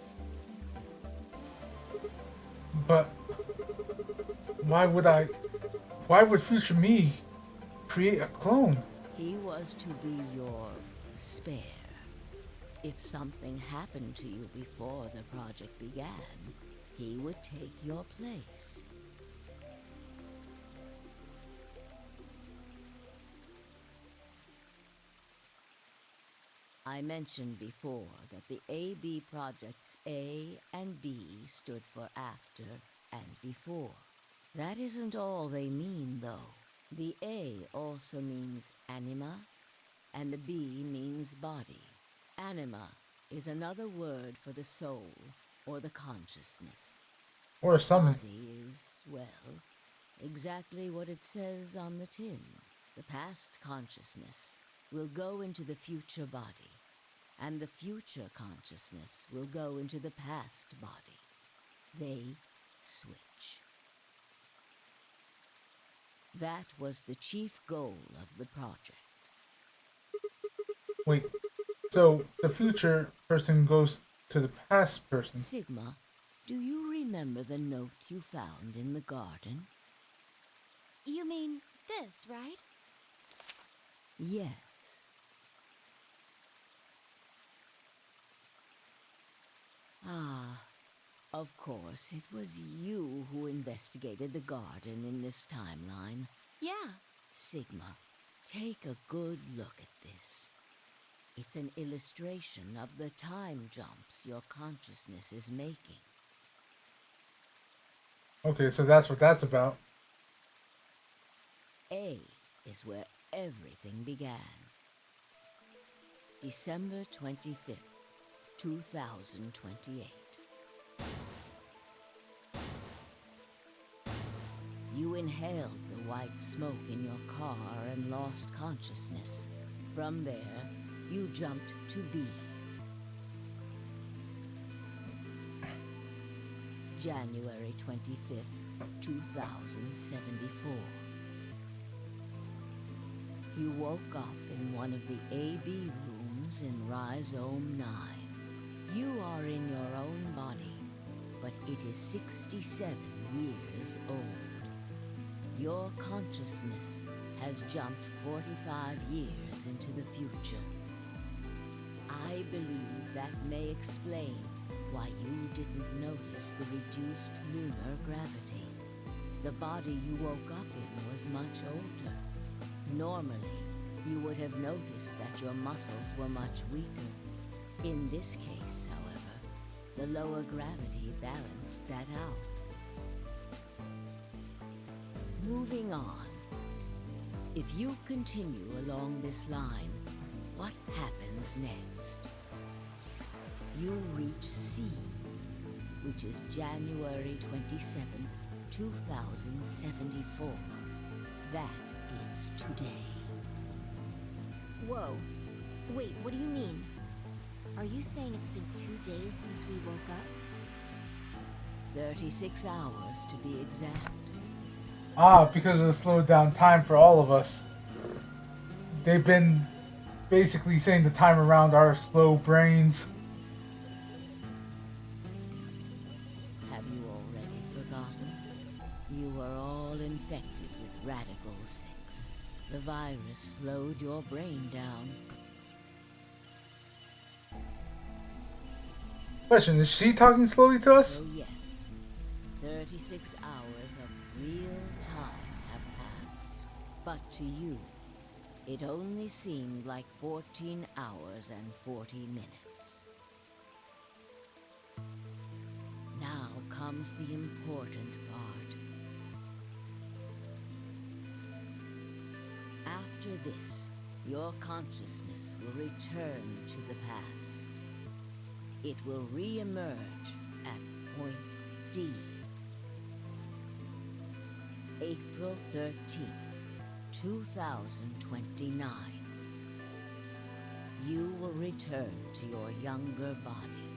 But why would future me create a clone? He was to be your spare. If something happened to you before the project began, he would take your place. I mentioned before that the AB projects A and B stood for after and before. That isn't all they mean, though. The A also means anima, and the B means body. Anima is another word for the soul, or the consciousness. Or a summon. Body is, well, exactly what it says on the tin. The past consciousness will go into the future body, and the future consciousness will go into the past body. they switch. That was the chief goal of the project. Wait, so the future person goes to the past person. Sigma, do you remember the note you found in the garden? You mean this, right? Yes. Ah, of course, it was you who investigated the garden in this timeline. Yeah. Sigma, take a good look at this. It's an illustration of the time jumps your consciousness is making. Okay, so that's what that's about. A is where everything began. December 25th, 2028. You inhaled the white smoke in your car and lost consciousness. From there, you jumped to B. January 25th, 2074. You woke up in one of the AB rooms in Rhizome 9. You are in your own body, but it is 67 years old. Your consciousness has jumped 45 years into the future. I believe that may explain why you didn't notice the reduced lunar gravity. The body you woke up in was much older. Normally, you would have noticed that your muscles were much weaker. In this case, however, the lower gravity balanced that out. Moving on. If you continue along this line, what happens next? You reach C, which is January 27th, 2074. That is today. Whoa. Wait, what do you mean? Are you saying it's been 2 days since we woke up? 36 hours to be exact. Ah, because of the slowed down time for all of us. They've been basically saying the time around our slow brains. Have you already forgotten? You were all infected with Radical 6. The virus slowed your brain down. Question, is she talking slowly to us? So yes, 36 hours of real time have passed. But to you, it only seemed like 14 hours and 40 minutes. Now comes the important part. After this, your consciousness will return to the past. It will re-emerge at point D. April 13th, 2029. You will return to your younger body.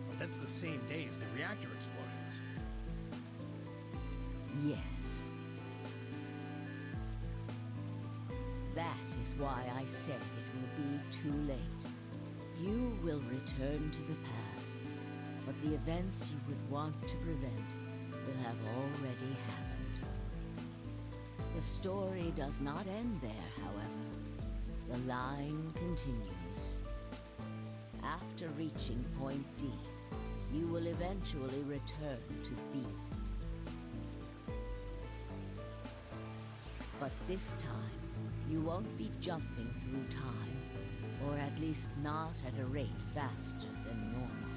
But that's the same day as the reactor explosions. Yes. That is why I said it will be too late. You will return to the past, but the events you would want to prevent will have already happened. The story does not end there, however. The line continues. After reaching point D, you will eventually return to B. But this time, you won't be jumping through time, or at least not at a rate faster than normal.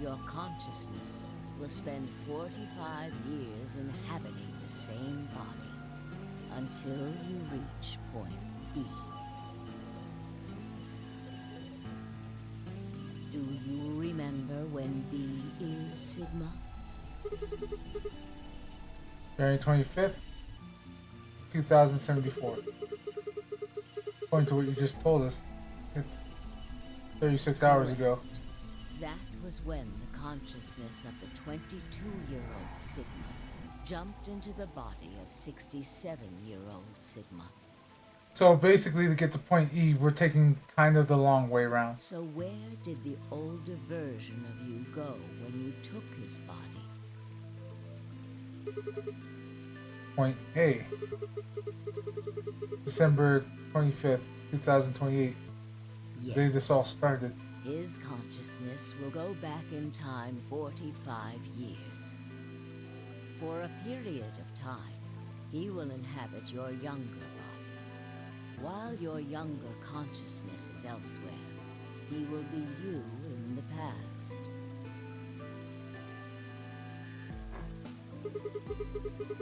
Your consciousness will spend 45 years inhabiting the same body until you reach point B. Do you remember when B is, Sigma? January 25th, 2074. According to what you just told us, it's 36 hours ago. That was when the consciousness of the 22-year-old Sigma jumped into the body of 67-year-old Sigma. So basically, to get to point E, we're taking kind of the long way around. So where did the older version of you go when you took his body? Point A. December 25th, 2028. The day this all started. His consciousness will go back in time 45 years. For a period of time, he will inhabit your younger body. While your younger consciousness is elsewhere, he will be you in the past.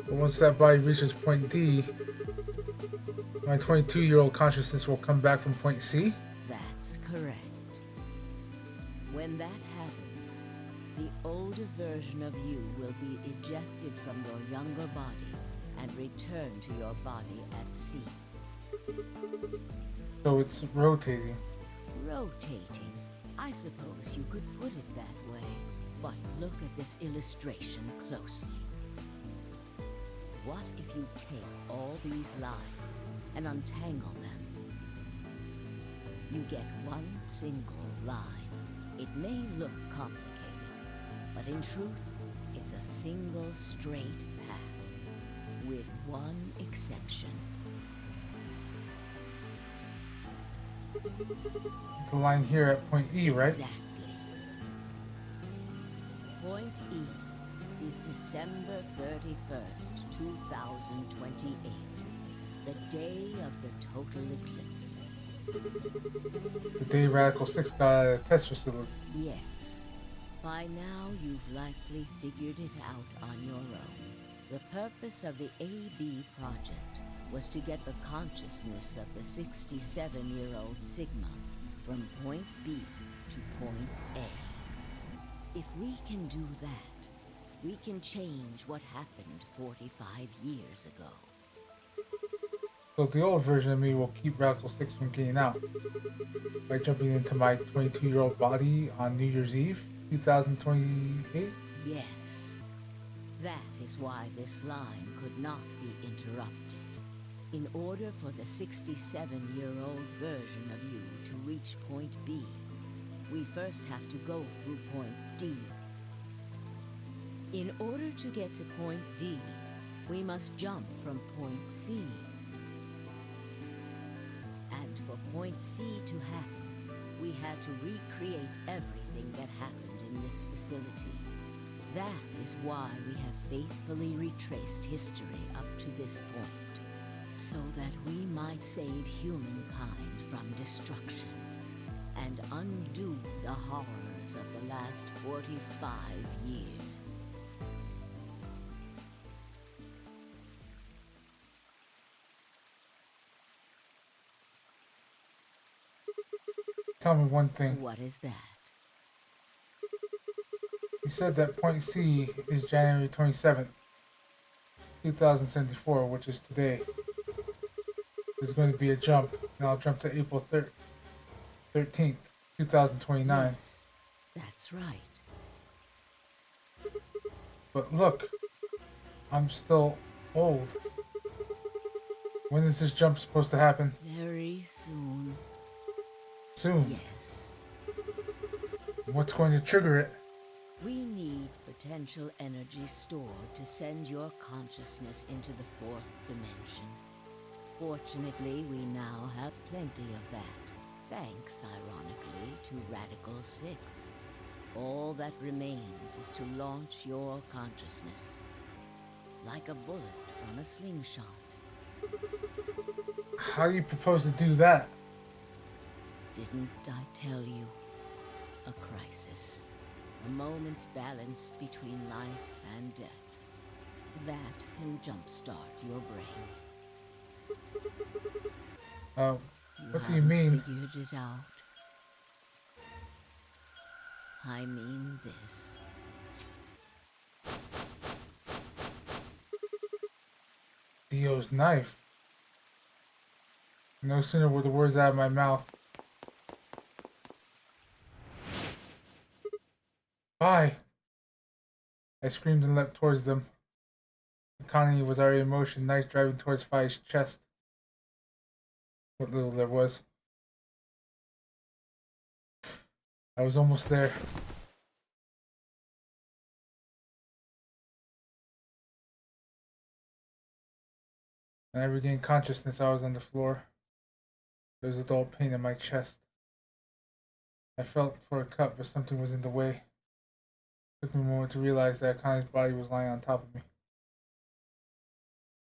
But once that body reaches point D, my 22-year-old consciousness will come back from point C? That's correct. When that happens, the older version of you will be ejected from your younger body and return to your body at C. So it's rotating. Rotating. I suppose you could put it that way. But look at this illustration closely. What if you take all these lines and untangle them? You get one single line. It may look complicated, but in truth, it's a single straight path, with one exception. The line here at point E, right? Exactly. Point E is December 31st, 2028, the day of the total eclipse. The day Radical 6 got out of the test facility. Yes. By now, you've likely figured it out on your own. The purpose of the AB project was to get the consciousness of the 67-year-old Sigma from point B to point A. If we can do that, we can change what happened 45 years ago. So the old version of me will keep Radical 6 from getting out by jumping into my 22-year-old body on New Year's Eve, 2028? Yes. That is why this line could not be interrupted. In order for the 67-year-old version of you to reach point B, we first have to go through point D. In order to get to point D, we must jump from point C. And for point C to happen, we had to recreate everything that happened in this facility. That is why we have faithfully retraced history up to this point, so that we might save humankind from destruction and undo the horrors of the last 45 years. Tell me one thing. What is that? You said that point C is January 27th, 2074, which is today. There's going to be a jump, and I'll jump to April 13th, 2029. Yes, that's right. But look, I'm still old. When is this jump supposed to happen? Very soon. Soon. Yes. What's going to trigger it? We need potential energy stored to send your consciousness into the fourth dimension. Fortunately, we now have plenty of that, thanks, ironically, to Radical 6. All that remains is to launch your consciousness, like a bullet from a slingshot. How do you propose to do that? Didn't I tell you? A crisis. A moment balanced between life and death. That can jumpstart your brain. What do you mean? Figured it out. I mean this. Theo's knife. No sooner were the words out of my mouth. Bye! I screamed and leapt towards them. Connie was already in motion, knife driving towards Fi's chest. What little there was. I was almost there. When I regained consciousness, I was on the floor. There was a dull pain in my chest. I felt for a cup, but something was in the way. It took me a moment to realize that Connie's body was lying on top of me.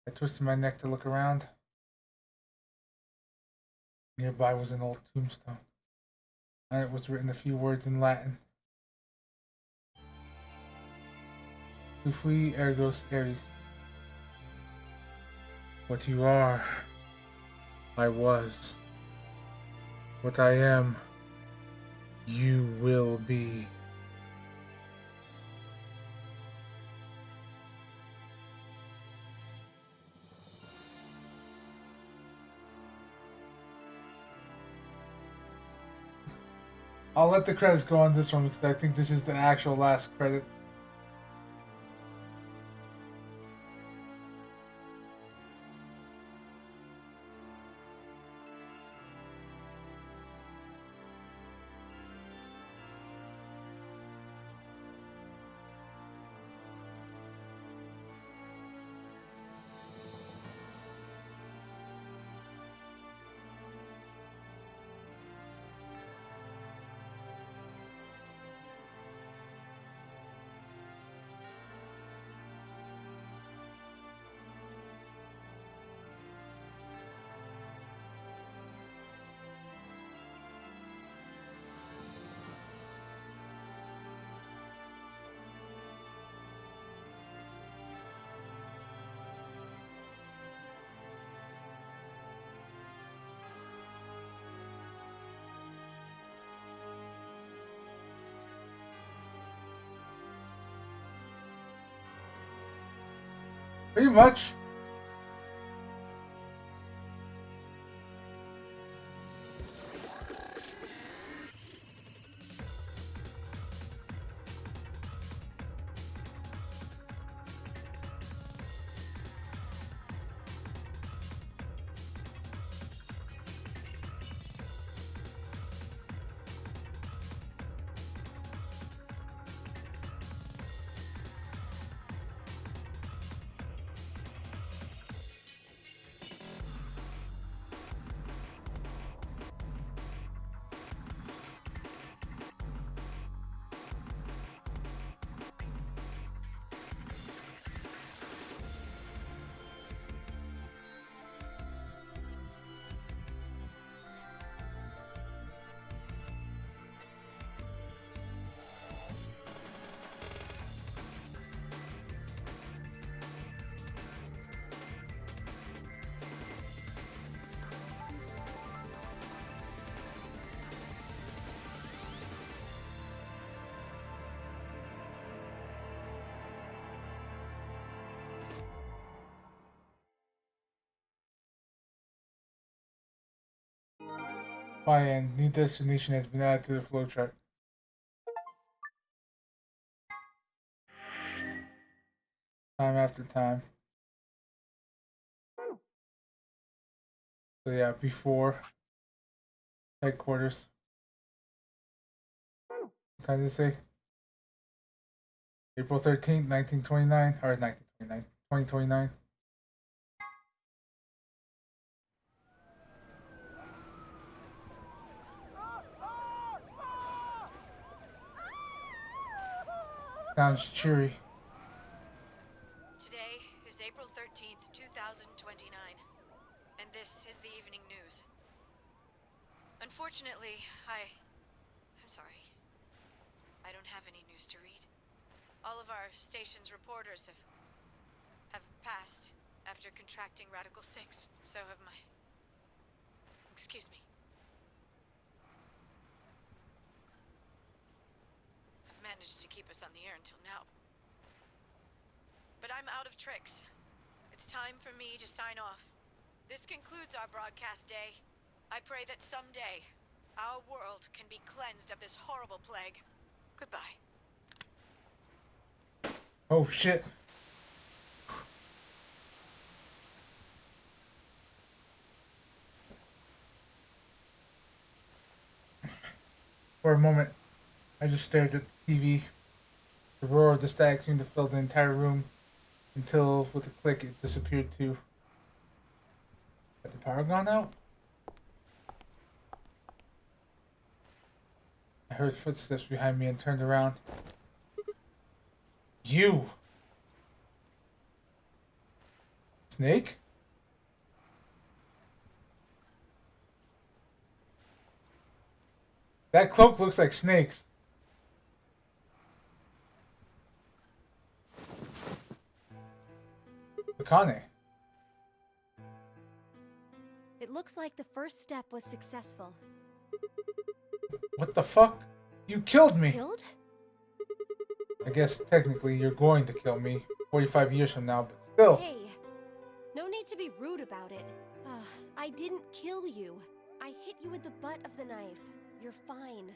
I twisted my neck to look around. Nearby was an old tombstone. On it was written a few words in Latin. Tu fui ergos eris. What you are, I was. What I am, you will be. I'll let the credits go on this one because I think this is the actual last credits. Pretty much. By end, new destination has been added to the flowchart. Time after time. So yeah, before headquarters. What time did it say? April 13th, 1929, or 1929, 2029. Sounds cheery. Today is April 13th, 2029, and this is the evening news. Unfortunately, I'm sorry. I don't have any news to read. All of our station's reporters have passed after contracting Radical 6, so have my... Excuse me. Managed to keep us on the air until now. But I'm out of tricks. it's time for me to sign off. This concludes our broadcast day. I pray that someday our world can be cleansed of this horrible plague. Goodbye. Oh shit. For a moment, I just stared at the TV. The roar of the static seemed to fill the entire room until, with a click, it disappeared too. Had the power gone out? I heard footsteps behind me and turned around. You! Snake? That cloak looks like Snake's. Akane. It looks like the first step was successful. What the fuck? You killed me! Killed? I guess technically you're going to kill me 45 years from now, but still. Hey, no need to be rude about it. I didn't kill you. I hit you with the butt of the knife. You're fine.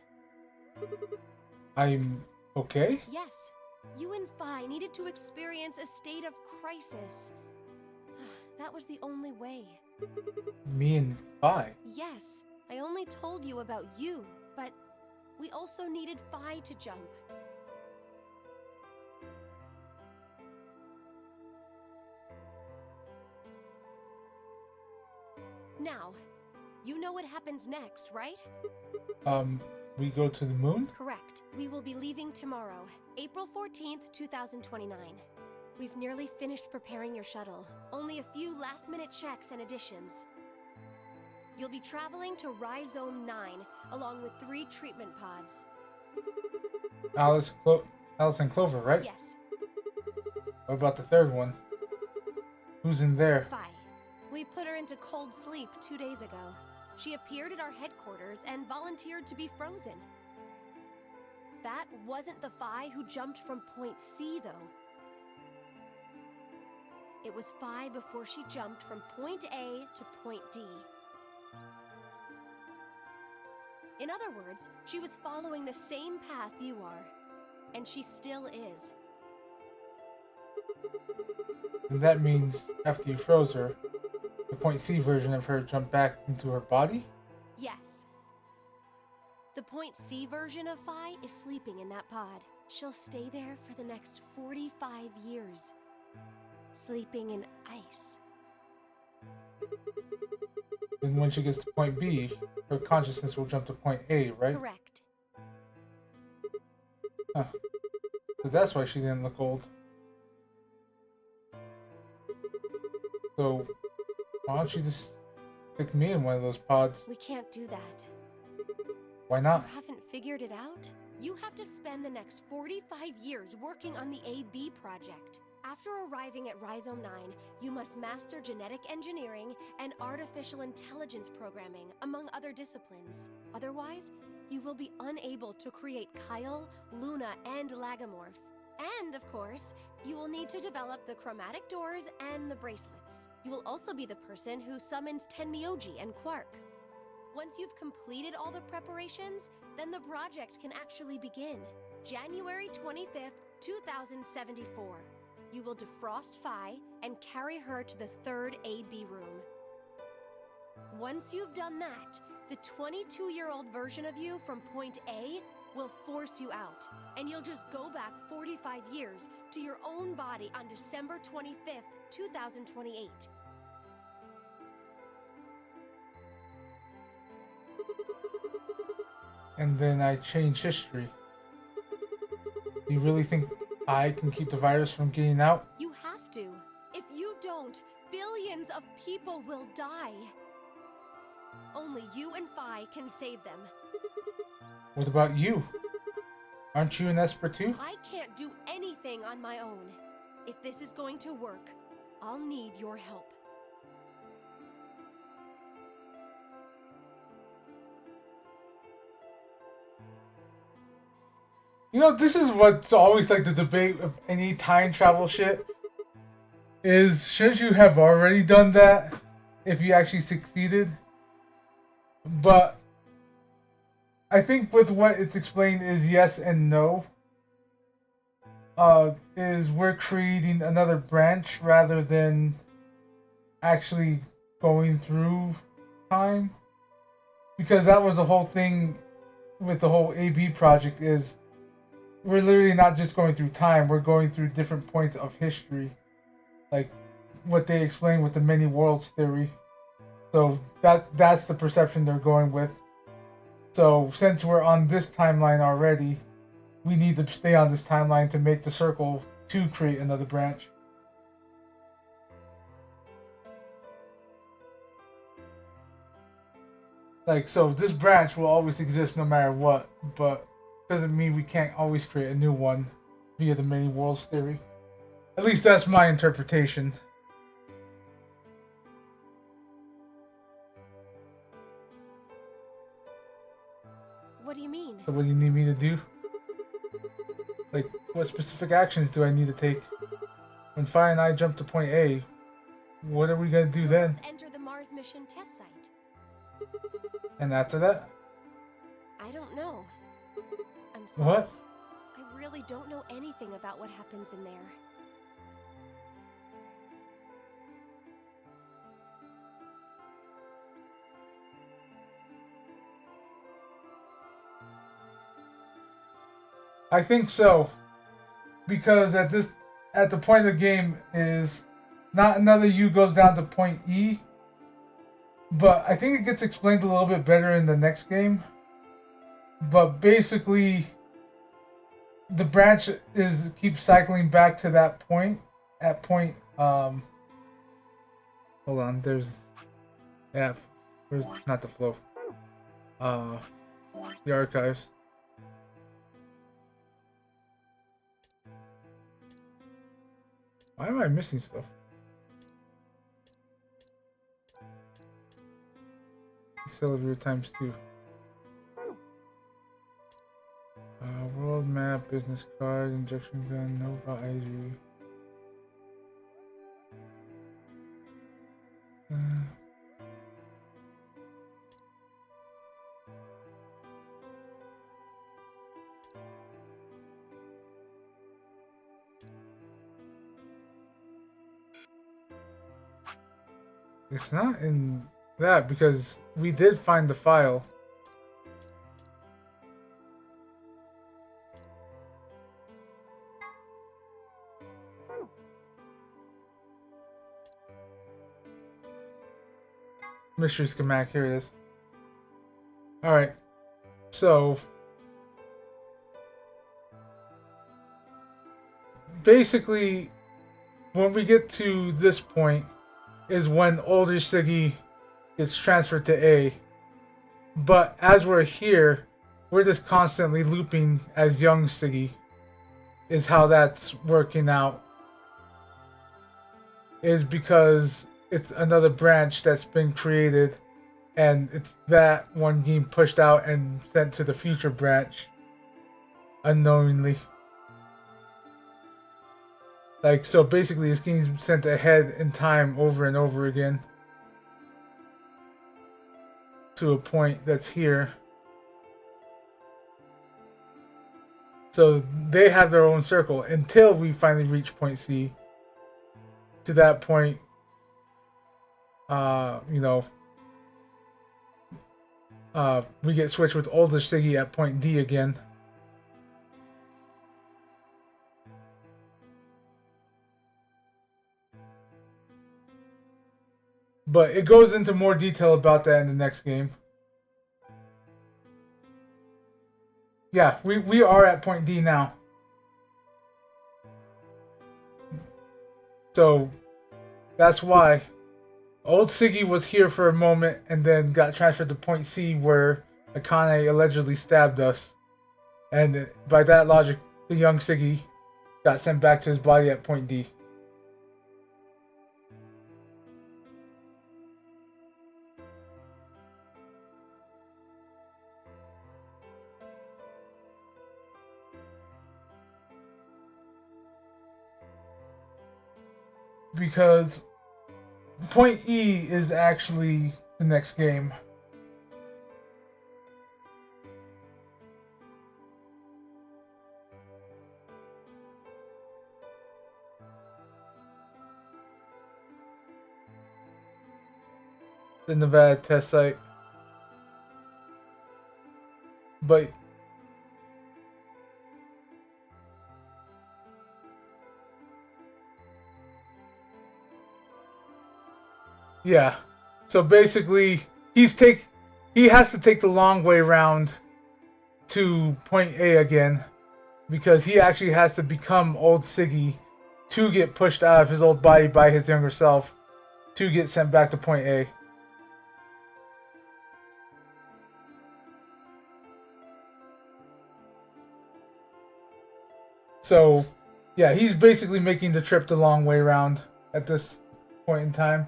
I'm okay? Yes, you and Phi needed to experience a state of crisis. That was the only way. Me and Phi? Yes, I only told you about you, but we also needed Phi to jump. Now, you know what happens next, right? We go to the moon? Correct. We will be leaving tomorrow, April 14th, 2029. We've nearly finished preparing your shuttle. Only a few last-minute checks and additions. You'll be traveling to Rhizome 9, along with 3 treatment pods. Alice and Clover, right? Yes. What about the third one? Who's in there? Phi. We put her into cold sleep 2 days ago. She appeared at our headquarters and volunteered to be frozen. That wasn't the Phi who jumped from Point C, though. It was Phi before she jumped from Point A to Point D. In other words, she was following the same path you are. And she still is. And that means after you froze her, the Point C version of her jumped back into her body? Yes. The Point C version of Phi is sleeping in that pod. She'll stay there for the next 45 years. Sleeping in ice. Then when she gets to Point B, her consciousness will jump to Point A, right? Correct. Huh. So that's why she didn't look old. So, why don't you just stick me in one of those pods? We can't do that. Why not? You haven't figured it out? You have to spend the next 45 years working on the AB project. After arriving at Rhizome 9, you must master genetic engineering and artificial intelligence programming, among other disciplines. Otherwise, you will be unable to create Kyle, Luna, and Lagomorph. And, of course, you will need to develop the chromatic doors and the bracelets. You will also be the person who summons Tenmyoji and Quark. Once you've completed all the preparations, then the project can actually begin. January 25th, 2074. You will defrost Phi and carry her to the 3rd AB room. Once you've done that, the 22-year-old version of you from Point A will force you out, and you'll just go back 45 years to your own body on December 25th, 2028. And then I change history. Do you really think I can keep the virus from getting out? You have to. If you don't, billions of people will die. Only you and Phi can save them. What about you? Aren't you an Esper too? I can't do anything on my own. If this is going to work, I'll need your help. You know, this is what's always like the debate of any time travel shit. is shouldn't you have already done that if you actually succeeded? But I think with what it's explained is yes and no. Is we're creating another branch rather than actually going through time. Because that was the whole thing with the whole AB project is we're literally not just going through time, we're going through different points of history. Like what they explain with the many worlds theory. So that's the perception they're going with. So since we're on this timeline already, we need to stay on this timeline to make the circle to create another branch. Like, so this branch will always exist no matter what, but doesn't mean we can't always create a new one via the many worlds theory. At least that's my interpretation. What do you mean? So what do you need me to do? Like, what specific actions do I need to take? When Fi and I jump to point A, what are we gonna do then? Enter the Mars mission test site. And after that? I don't know. I'm sorry. What? I really don't know anything about what happens in there. I think so. Because at the point of the game is not another U goes down to point E. But I think it gets explained a little bit better in the next game. But basically the branch keeps cycling back to that point. At point hold on, there's F. Where's not the flow. The archives. Why am I missing stuff? Accelerator times 2. World map, business card, injection gun, Nova IG. It's not in that because we did find the file. Mystery schematic, here it is. Alright, so basically when we get to this point is when older Siggy gets transferred to A. But as we're here, we're just constantly looping as young Siggy is how that's working out. Is because it's another branch that's been created and it's that one getting pushed out and sent to the future branch unknowingly. Like, so basically it's getting sent ahead in time over and over again to a point that's here. So they have their own circle until we finally reach point C. To that point, we get switched with older Siggy at point D again. But it goes into more detail about that in the next game. Yeah, we are at point D now. So that's why old Siggy was here for a moment and then got transferred to point C where Akane allegedly stabbed us. And by that logic, the young Siggy got sent back to his body at point D. because Point E is actually the next game. The Nevada test site. But yeah. So basically he has to take the long way around to Point A again, because he actually has to become old Siggy to get pushed out of his old body by his younger self to get sent back to Point A. So, yeah, he's basically making the trip the long way around at this point in time.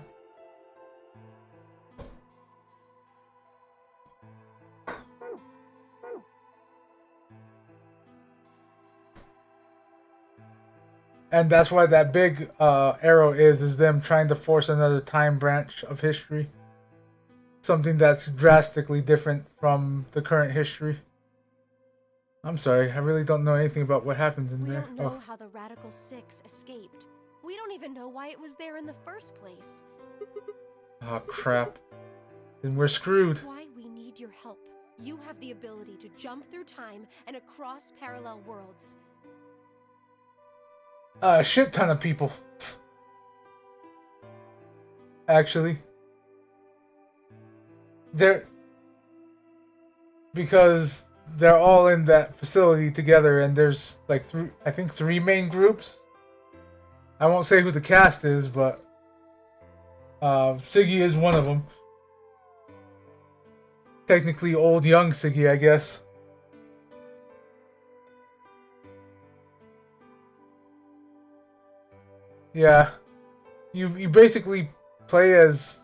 And that's why that big arrow is them trying to force another time branch of history. Something that's drastically different from the current history. I'm sorry, I really don't know anything about what happens in there. We don't know how the Radical Six escaped. We don't even know why it was there in the first place. Oh, crap. Then we're screwed. That's why we need your help. You have the ability to jump through time and across parallel worlds. A shit ton of people. Actually. Because they're all in that facility together, and there's like three main groups. I won't say who the cast is, but Siggy is one of them. Technically old young Siggy, I guess. Yeah. You basically play as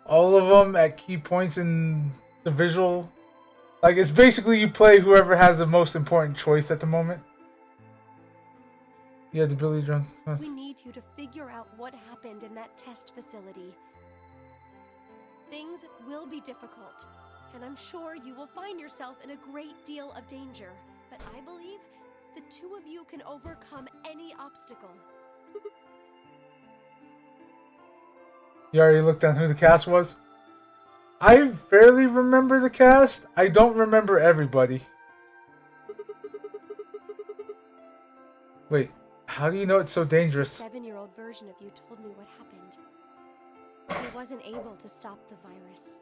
all of them at key points in the visual. Like, it's basically you play whoever has the most important choice at the moment. Yeah, the Billy Drunk. We need you to figure out what happened in that test facility. Things will be difficult, and I'm sure you will find yourself in a great deal of danger. But I believe the two of you can overcome any obstacle. You already looked on who the cast was? I barely remember the cast. I don't remember everybody. Wait, how do you know it's so dangerous? A 7-year-old version of you told me what happened. He wasn't able to stop the virus.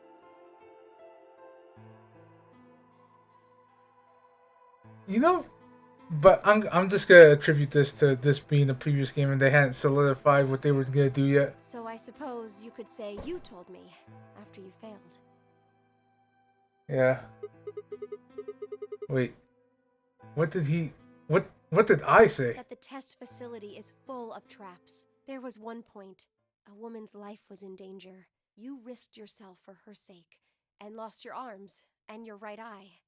You know, but I'm just gonna attribute this to this being a previous game and they hadn't solidified what they were gonna do yet. So I suppose you could say you told me after you failed. Yeah. Wait. What did I say? That the test facility is full of traps. There was one point. A woman's life was in danger. You risked yourself for her sake and lost your arms and your right eye.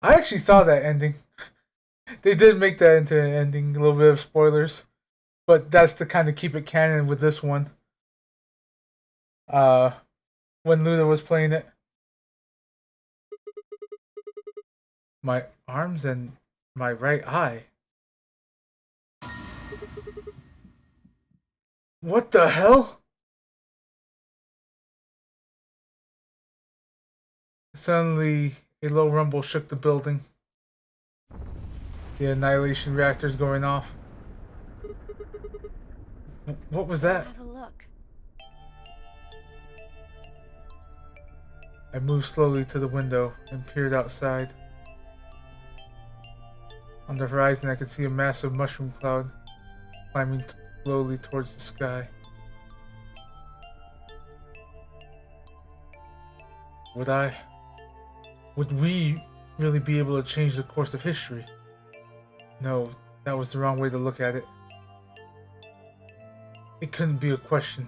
I actually saw that ending. They did make that into an ending, a little bit of spoilers. But that's to kind of keep it canon with this one. When Luda was playing it. My arms and my right eye. What the hell? Suddenly, a low rumble shook the building. The annihilation reactor's going off. What was that? Have a look. I moved slowly to the window and peered outside. On the horizon, I could see a massive mushroom cloud climbing slowly towards the sky. Would we really be able to change the course of history? No, that was the wrong way to look at it. It couldn't be a question.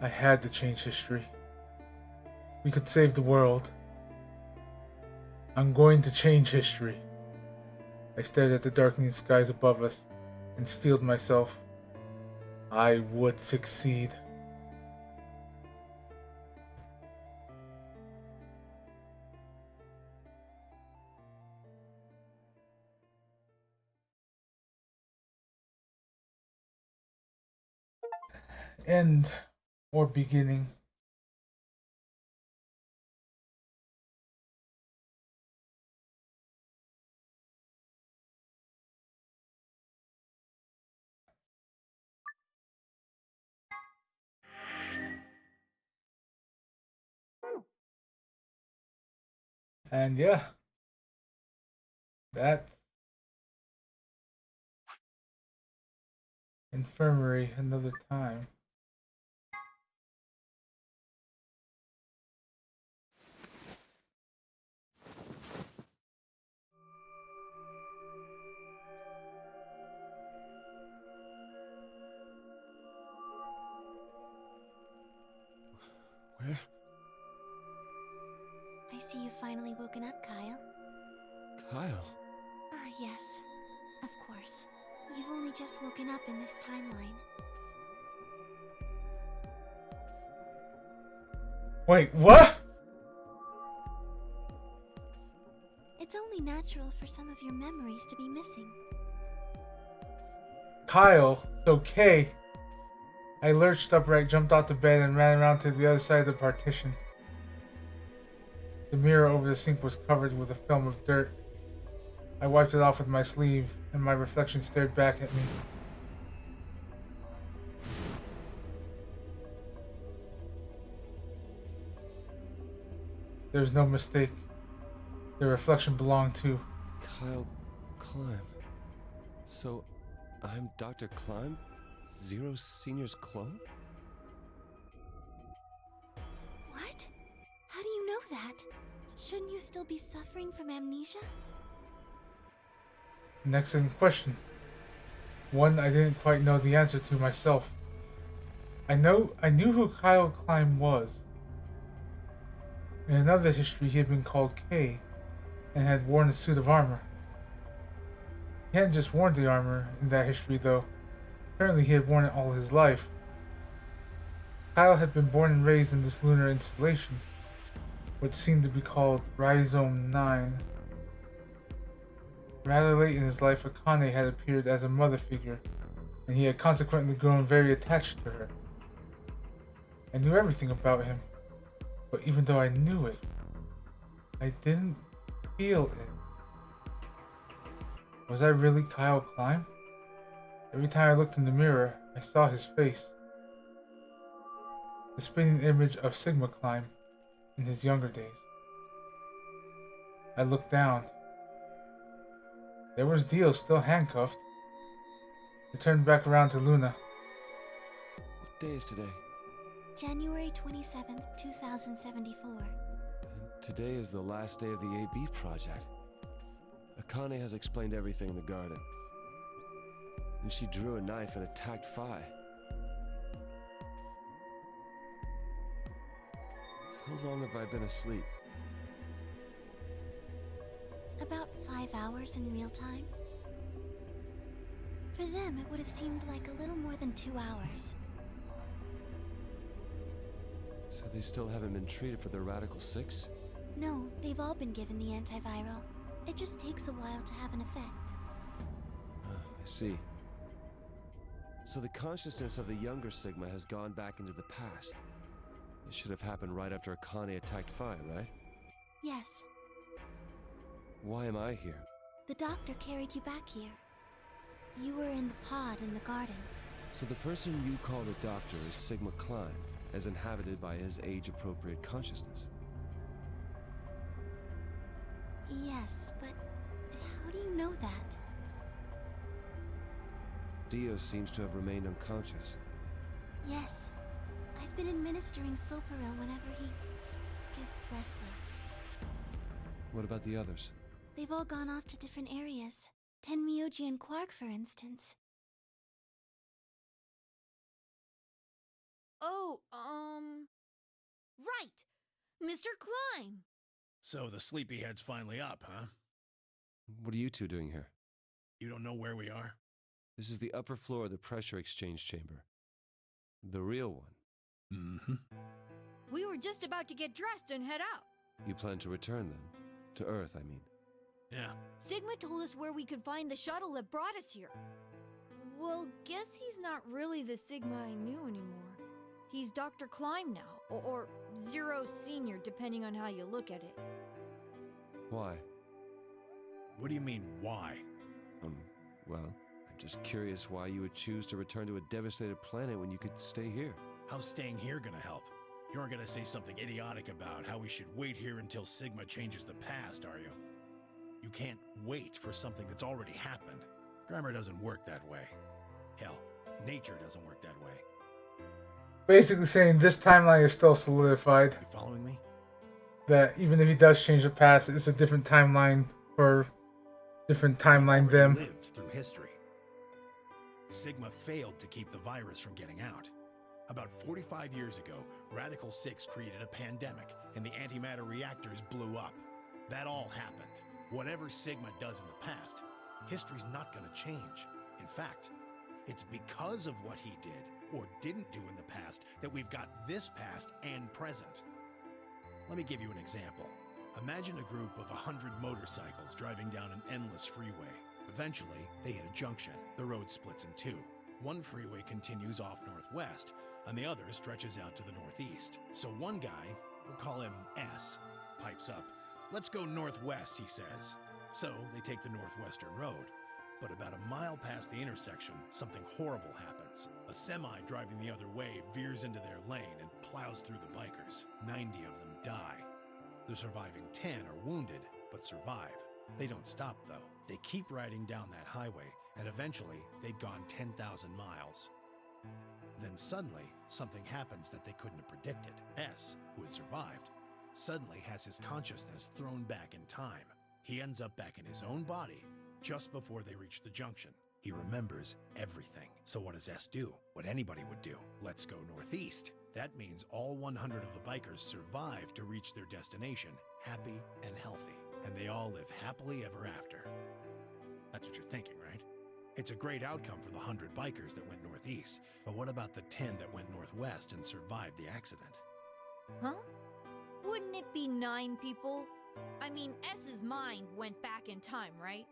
I had to change history. We could save the world. I'm going to change history. I stared at the darkening skies above us and steeled myself. I would succeed. End or beginning. And yeah, that's Infirmary another time. Where? I see you've finally woken up, Kyle. Kyle? Ah, yes. Of course. You've only just woken up in this timeline. Wait, what? It's only natural for some of your memories to be missing. Kyle, it's okay. I lurched upright, jumped out the bed, and ran around to the other side of the partition. The mirror over the sink was covered with a film of dirt. I wiped it off with my sleeve, and my reflection stared back at me. There was no mistake. The reflection belonged to Kyle Climb. So, I'm Dr. Climb? Zero Senior's clone? What? How do you know that? Shouldn't you still be suffering from amnesia? an excellent question. One I didn't quite know the answer to myself. I knew who Kyle Climb was. In another history, he had been called K, and had worn a suit of armor. He hadn't just worn the armor in that history, though. Apparently, he had worn it all his life. Kyle had been born and raised in this lunar installation, which seemed to be called Rhizome 9. Rather late in his life, Akane had appeared as a mother figure, and he had consequently grown very attached to her. I knew everything about him, but even though I knew it, I didn't feel it. Was I really Kyle Climb? Every time I looked in the mirror, I saw his face. The spinning image of Sigma Climb in his younger days. I looked down. There was Dio still handcuffed. I turned back around to Luna. What day is today? January 27th, 2074. Today is the last day of the AB project. Akane has explained everything in the garden. And she drew a knife and attacked Phi. How long have I been asleep? About 5 hours in real time. For them, it would have seemed like a little more than 2 hours. So they still haven't been treated for their Radical 6? No, they've all been given the antiviral. It just takes a while to have an effect. I see. So the consciousness of the younger Sigma has gone back into the past. It should have happened right after Akane attacked Phi, right? Yes, Why am I here? the doctor carried you back here. You were in the pod in the garden. So the person you call the doctor is Sigma Climb, as inhabited by his age-appropriate consciousness. Yes, but how do you know that? Dio seems to have remained unconscious. Yes, I've been administering Soparil whenever he gets restless. What about the others? They've all gone off to different areas. Tenmyoji and Quark, for instance. Oh, right! Mr. Climb! So the sleepyhead's finally up, huh? What are you two doing here? You don't know where we are? This is the upper floor of the pressure exchange chamber. The real one. Mm-hmm. We were just about to get dressed and head out. You plan to return then? To Earth, I mean. Yeah. Sigma told us where we could find the shuttle that brought us here. Well, guess he's not really the Sigma I knew anymore. He's Dr. Klein now, or Zero Senior, depending on how you look at it. Why? What do you mean, why? Well, I'm just curious why you would choose to return to a devastated planet when you could stay here. How's staying here gonna help? You aren't gonna say something idiotic about how we should wait here until Sigma changes the past, are you? You can't wait for something that's already happened. Grammar doesn't work that way. Hell, nature doesn't work that way. Basically saying this timeline is still solidified. You following me? That even if he does change the past, it's a different timeline for different timeline them. Lived through history. Sigma failed to keep the virus from getting out. About 45 years ago, Radical 6 created a pandemic, and the antimatter reactors blew up. That all happened. Whatever Sigma does in the past, history's not gonna change. In fact, it's because of what he did, or didn't do in the past, that we've got this past and present. Let me give you an example. Imagine a group of 100 motorcycles driving down an endless freeway. Eventually, they hit a junction. The road splits in two. One freeway continues off northwest, and the other stretches out to the northeast. So one guy, we'll call him S, pipes up. "Let's go northwest," he says. So they take the northwestern road. But about a mile past the intersection, something horrible happens. A semi driving the other way veers into their lane and plows through the bikers. 90 of them die. The surviving 10 are wounded, but survive. They don't stop, though. They keep riding down that highway, and eventually they'd gone 10,000 miles. Then suddenly, something happens that they couldn't have predicted. S, who had survived, suddenly has his consciousness thrown back in time. He ends up back in his own body just before they reach the junction. He remembers everything. So what does S do? What anybody would do. Let's go northeast. That means all 100 of the bikers survive to reach their destination, happy and healthy. And they all live happily ever after. That's what you're thinking, right? It's a great outcome for the 100 bikers that went northeast. But what about the 10 that went northwest and survived the accident? Huh? Wouldn't it be 9 people? I mean, S's mind went back in time, right?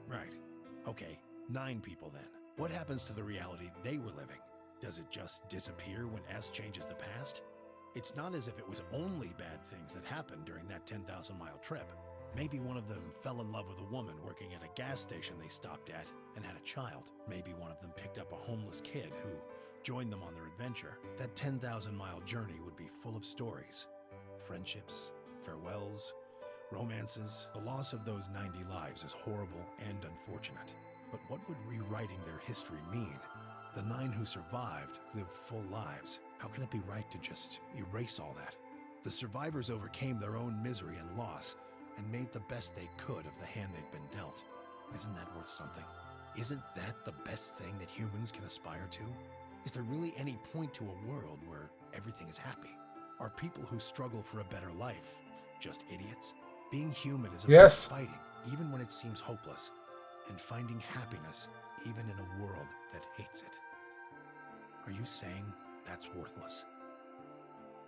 Right. Okay, 9 people then. What happens to the reality they were living? Does it just disappear when S changes the past? It's not as if it was only bad things that happened during that 10,000-mile trip. Maybe one of them fell in love with a woman working at a gas station they stopped at and had a child. Maybe one of them picked up a homeless kid who joined them on their adventure. That 10,000-mile journey would be full of stories. Friendships, farewells, romances. The loss of those 90 lives is horrible and unfortunate. But what would rewriting their history mean? The 9 who survived lived full lives. How can it be right to just erase all that? The survivors overcame their own misery and loss and made the best they could of the hand they'd been dealt. Isn't that worth something? Isn't that the best thing that humans can aspire to? Is there really any point to a world where everything is happy? Are people who struggle for a better life just idiots? Being human is about fighting, even when it seems hopeless, and finding happiness even in a world that hates it. Are you saying that's worthless?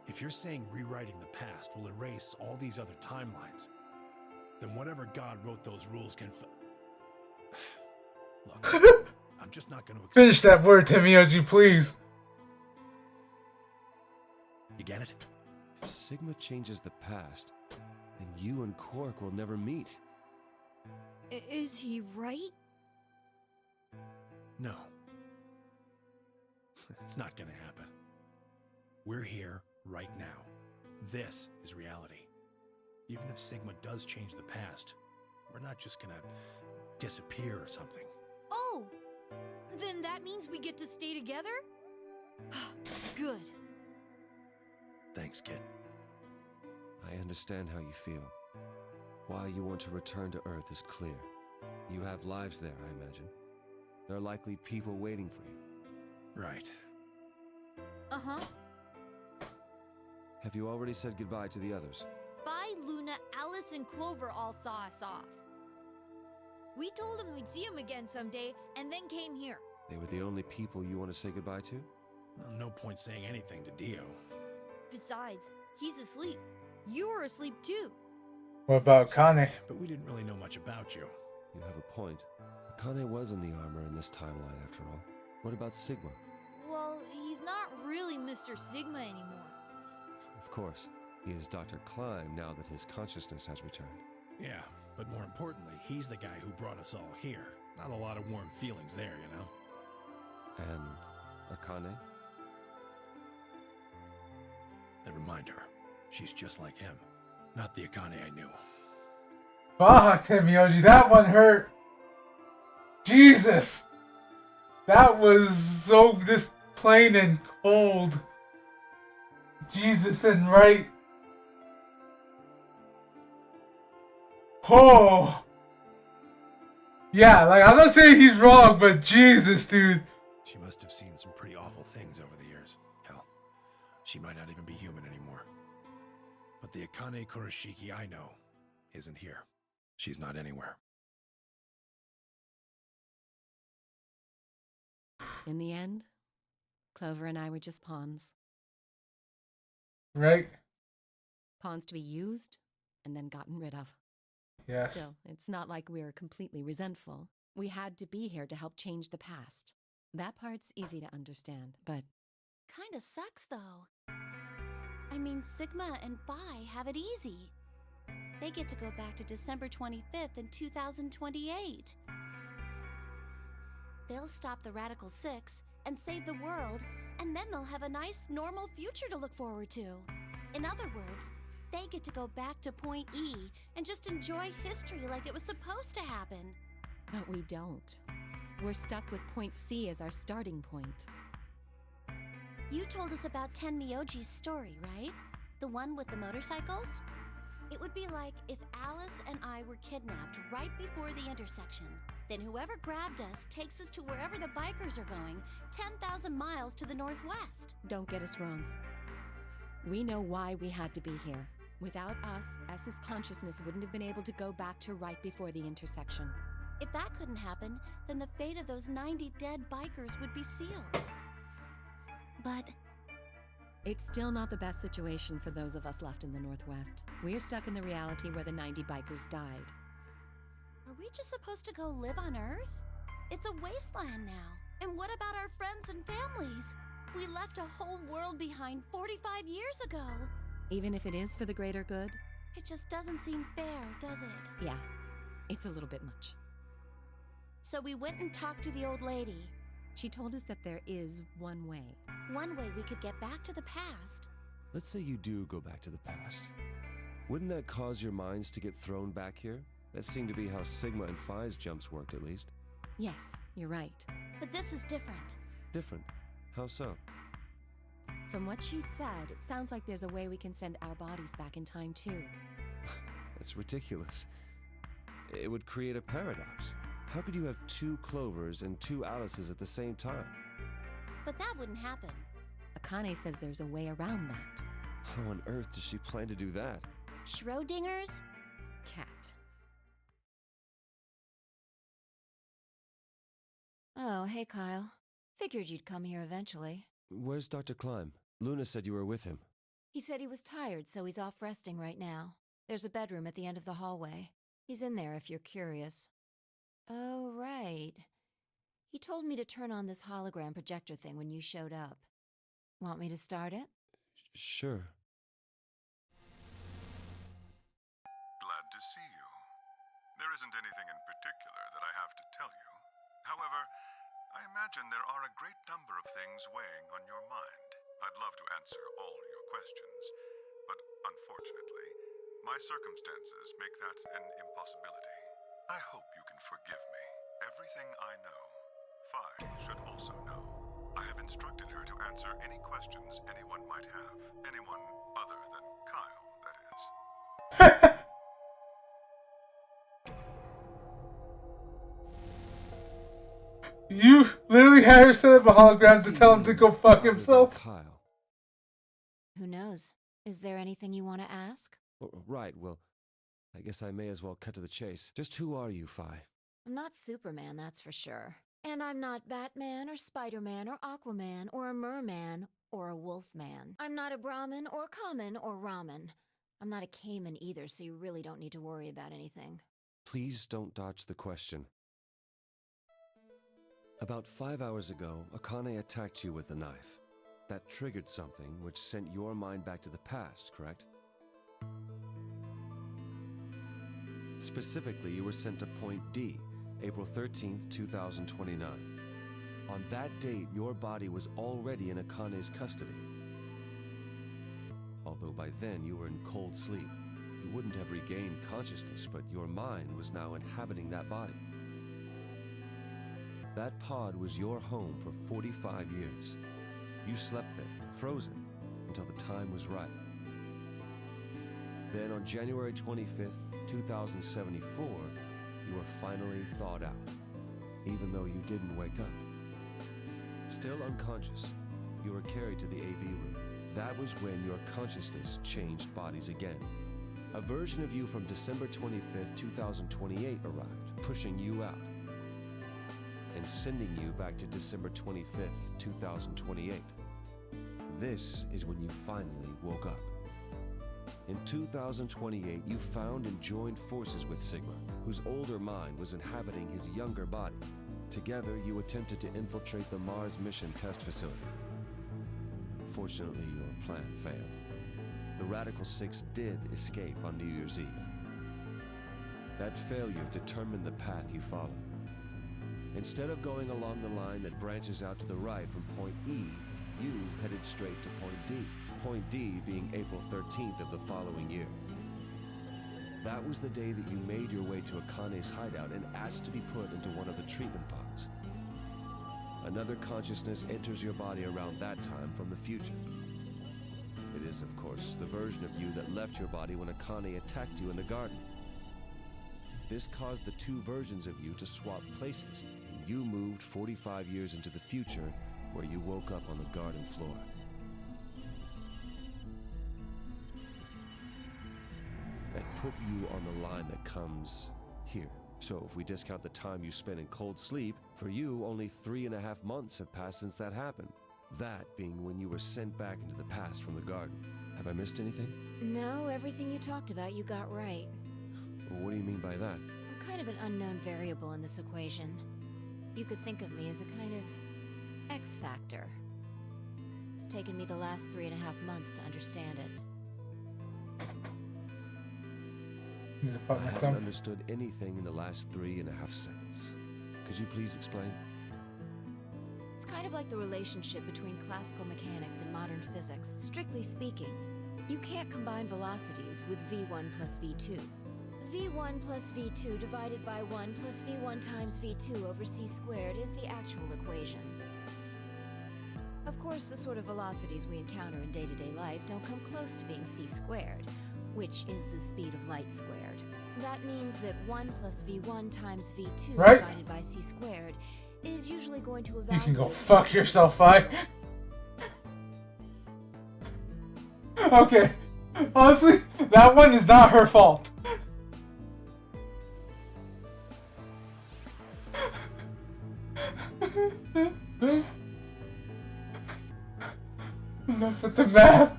If you're saying rewriting the past will erase all these other timelines, then whatever God wrote those rules can Look, I'm just not going to Finish that word, Temioji, please. You get it? If Sigma changes the past, then you and Quark will never meet. Is he right? No. It's not gonna happen. We're here right now. This is reality. Even if Sigma does change the past, we're not just gonna disappear or something. Oh! Then that means we get to stay together? Good. Thanks, kid. I understand how you feel. Why you want to return to Earth is clear. You have lives there, I imagine. There are likely people waiting for you. Right. Uh-huh. Have you already said goodbye to the others? Bye, Luna, Alice, and Clover all saw us off. We told them we'd see them again someday, and then came here. They were the only people you want to say goodbye to? Well, no point saying anything to Dio. Besides, he's asleep. You were asleep too. What about Kane? But we didn't really know much about you. You have a point. Akane was in the armor in this timeline, after all. What about Sigma? Well, he's not really Mr. Sigma anymore. Of course, he is Dr. Klein now that his consciousness has returned. Yeah, but more importantly, he's the guy who brought us all here. Not a lot of warm feelings there, you know? And Akane? Never mind her. She's just like him. Not the Akane I knew. Fuck, Temiyoji, that one hurt. Jesus! That was so just plain and cold. Jesus and right. Oh! Yeah, like, I'm not saying he's wrong, but Jesus, dude. She must have seen some pretty awful things over the years. Hell, she might not even be human anymore. But the Akane Kurashiki I know isn't here. She's not anywhere. In the end, Clover and I were just pawns. Right? Pawns to be used and then gotten rid of. Yes. Still, it's not like we're completely resentful. We had to be here to help change the past. That part's easy to understand, but Kinda sucks, though. I mean, Sigma and Phi have it easy. They get to go back to December 25th in 2028. They'll stop the Radical Six and save the world, and then they'll have a nice, normal future to look forward to. In other words, they get to go back to Point E and just enjoy history like it was supposed to happen. but we don't. We're stuck with Point C as our starting point. You told us about Tenmyoji's story, right? The one with the motorcycles? It would be like if Alice and I were kidnapped right before the intersection. Then whoever grabbed us takes us to wherever the bikers are going, 10,000 miles to the northwest. Don't get us wrong. We know why we had to be here. Without us, S's consciousness wouldn't have been able to go back to right before the intersection. If that couldn't happen, then the fate of those 90 dead bikers would be sealed. But it's still not the best situation for those of us left in the Northwest. We're stuck in the reality where the 90 bikers died. are we just supposed to go live on Earth? It's a wasteland now. And what about our friends and families? We left a whole world behind 45 years ago. Even if it is for the greater good? It just doesn't seem fair, does it? Yeah, it's a little bit much. So we went and talked to the old lady. She told us that there is one way. One way we could get back to the past. Let's say you do go back to the past. Wouldn't that cause your minds to get thrown back here? That seemed to be how Sigma and Phi's jumps worked, at least. Yes, you're right. But this is different. Different? How so? From what she said, it sounds like there's a way we can send our bodies back in time, too. That's ridiculous. It would create a paradox. How could you have two Clovers and two Alices at the same time? But that wouldn't happen. Akane says there's a way around that. How on earth does she plan to do that? Schrodinger's cat. Oh, hey, Kyle. Figured you'd come here eventually. Where's Dr. Klein? Luna said you were with him. He said he was tired, so he's off resting right now. There's a bedroom at the end of the hallway. He's in there if you're curious. Oh, right. He told me to turn on this hologram projector thing when you showed up. Want me to start it? Sure. Glad to see you. There isn't anything in particular that I have to tell you. However, I imagine there are a great number of things weighing on your mind. I'd love to answer all your questions, but unfortunately, my circumstances make that an impossibility. I hope you can forgive me. Everything I know, Phi should also know. I have instructed her to answer any questions anyone might have. Anyone other than Kyle, that is. You literally had her set up a hologram to tell him to go fuck himself? Kyle. Who knows? Is there anything you want to ask? Oh, right, well, I guess I may as well cut to the chase. Just who are you, Phi? I'm not Superman, that's for sure. And I'm not Batman or Spider-Man or Aquaman or a merman or a wolfman. I'm not a Brahmin or common or ramen. I'm not a Cayman either, so you really don't need to worry about anything. Please don't dodge the question. About 5 hours ago, Akane attacked you with a knife. That triggered something which sent your mind back to the past, correct? Specifically, you were sent to Point D, April 13th, 2029. On that date, your body was already in Akane's custody. Although by then you were in cold sleep. You wouldn't have regained consciousness, but your mind was now inhabiting that body. That pod was your home for 45 years. You slept there, frozen, until the time was right. Then on January 25th, 2074, you were finally thawed out, even though you didn't wake up. Still unconscious, you were carried to the AB room. That was when your consciousness changed bodies again. A version of you from December 25th, 2028 arrived, pushing you out, and sending you back to December 25th, 2028. This is when you finally woke up. In 2028, you found and joined forces with Sigma, whose older mind was inhabiting his younger body. Together, you attempted to infiltrate the Mars mission test facility. Fortunately, your plan failed. The Radical Six did escape on New Year's Eve. That failure determined the path you followed. Instead of going along the line that branches out to the right from Point E, you headed straight to Point D. Point D being April 13th of the following year. That was the day that you made your way to Akane's hideout and asked to be put into one of the treatment pods. Another consciousness enters your body around that time from the future. It is, of course, the version of you that left your body when Akane attacked you in the garden. This caused the two versions of you to swap places, and you moved 45 years into the future, where you woke up on the garden floor. That put you on the line that comes here. So if we discount the time you spent in cold sleep, for you only 3.5 months have passed since that happened. That being when you were sent back into the past from the garden. Have I missed anything? No, everything you talked about you got right. What do you mean by that? I'm kind of an unknown variable in this equation. You could think of me as a kind of X factor. It's taken me the last 3.5 months to understand it. I haven't understood anything in the last 3.5 seconds. Could you please explain? It's kind of like the relationship between classical mechanics and modern physics. Strictly speaking, you can't combine velocities with v1 plus v2. v1 plus v2 divided by 1 plus v1 times v2 over c squared is the actual equation. Of course, the sort of velocities we encounter in day-to-day life don't come close to being c squared, which is the speed of light squared. That means that 1 plus v1 times v2 divided by c squared is usually going to evaluate... You can go fuck yourself, Vi. Okay. Honestly, that one is not her fault. Enough with the math.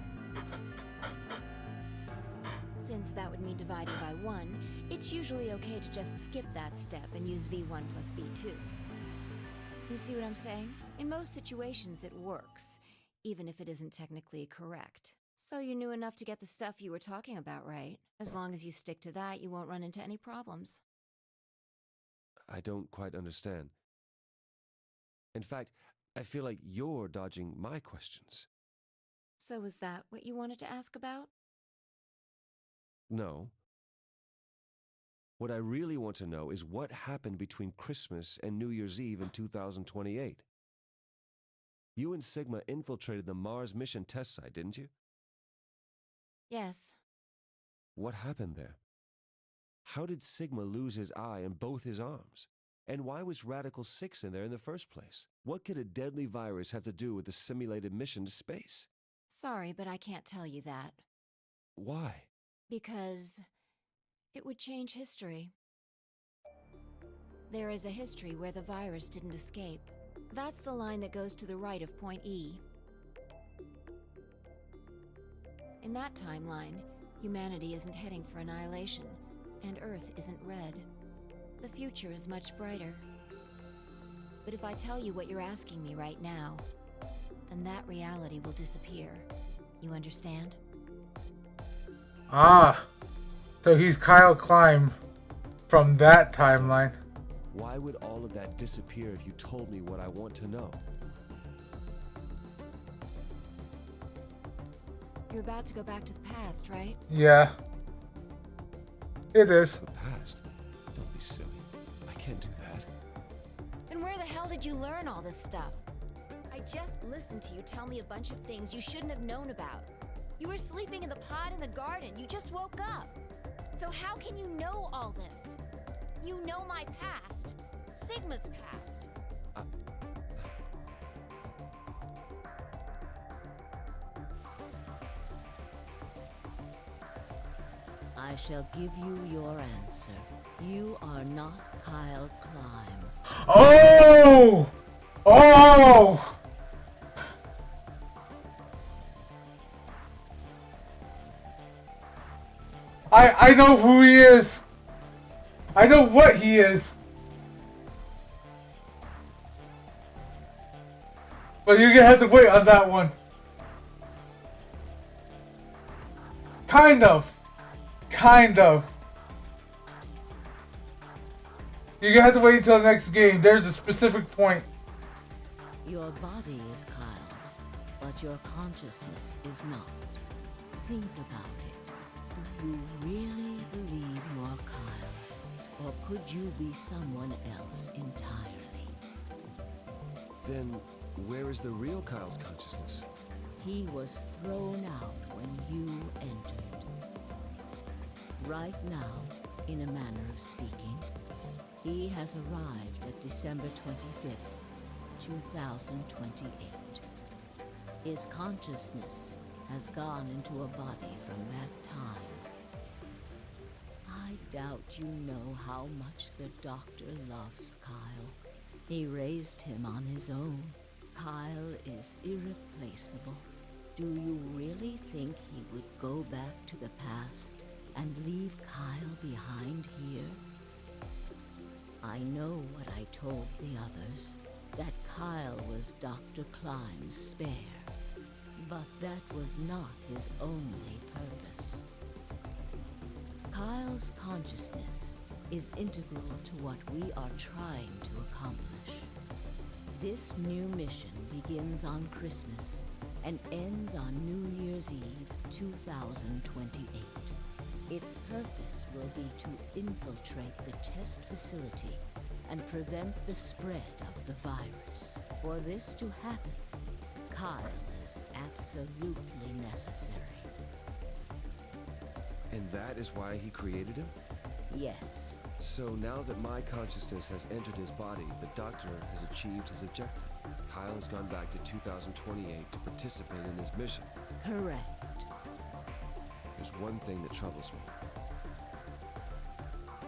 Since that would mean dividing by 1, it's usually okay to just skip that step and use v1 plus v2. You see what I'm saying? In most situations it works, even if it isn't technically correct. So you knew enough to get the stuff you were talking about right. As long as you stick to that, you won't run into any problems. I don't quite understand. In fact, I feel like you're dodging my questions. So was that what you wanted to ask about? No. What I really want to know is what happened between Christmas and New Year's Eve in 2028. You and Sigma infiltrated the Mars mission test site, didn't you? Yes. What happened there? How did Sigma lose his eye and both his arms? And why was Radical 6 in there in the first place? What could a deadly virus have to do with the simulated mission to space? Sorry, but I can't tell you that. Why? Because it would change history. There is a history where the virus didn't escape. That's the line that goes to the right of Point E. In that timeline, humanity isn't heading for annihilation, and Earth isn't red. The future is much brighter. But if I tell you what you're asking me right now, then that reality will disappear. You understand? Ah, so he's Kyle Klein from that timeline. Why would all of that disappear if you told me what I want to know? You're about to go back to the past, right? Yeah. It is. The past? Don't be silly. I can't do that. Then where the hell did you learn all this stuff? I just listened to you tell me a bunch of things you shouldn't have known about. You were sleeping in the pod in the garden. You just woke up. So how can you know all this? You know my past. Sigma's past. I shall give you your answer. You are not Kyle Klein. Oh! Oh! I know who he is. I know what he is. But you're gonna have to wait on that one. Kind of. Kind of. You're gonna have to wait until the next game. There's a specific point. Your body is Kyle's, but your consciousness is not. Think about it. Do you really believe you're Kyle? Or could you be someone else entirely? Then, where is the real Kyle's consciousness? He was thrown out when you entered. Right now, in a manner of speaking, he has arrived at December 25th, 2028. His consciousness has gone into a body from that time. I doubt you know how much the doctor loves Kyle. He raised him on his own. Kyle is irreplaceable. Do you really think he would go back to the past and leave Kyle behind here? I know what I told the others, that Kyle was Dr. Klein's spare. But that was not his only purpose. Kyle's consciousness is integral to what we are trying to accomplish. This new mission begins on Christmas and ends on New Year's Eve 2028. Its purpose will be to infiltrate the test facility and prevent the spread of the virus. For this to happen, Kyle is absolutely necessary. And that is why he created him? Yes. So now that my consciousness has entered his body, the doctor has achieved his objective. Kyle has gone back to 2028 to participate in his mission. Correct. There's one thing that troubles me.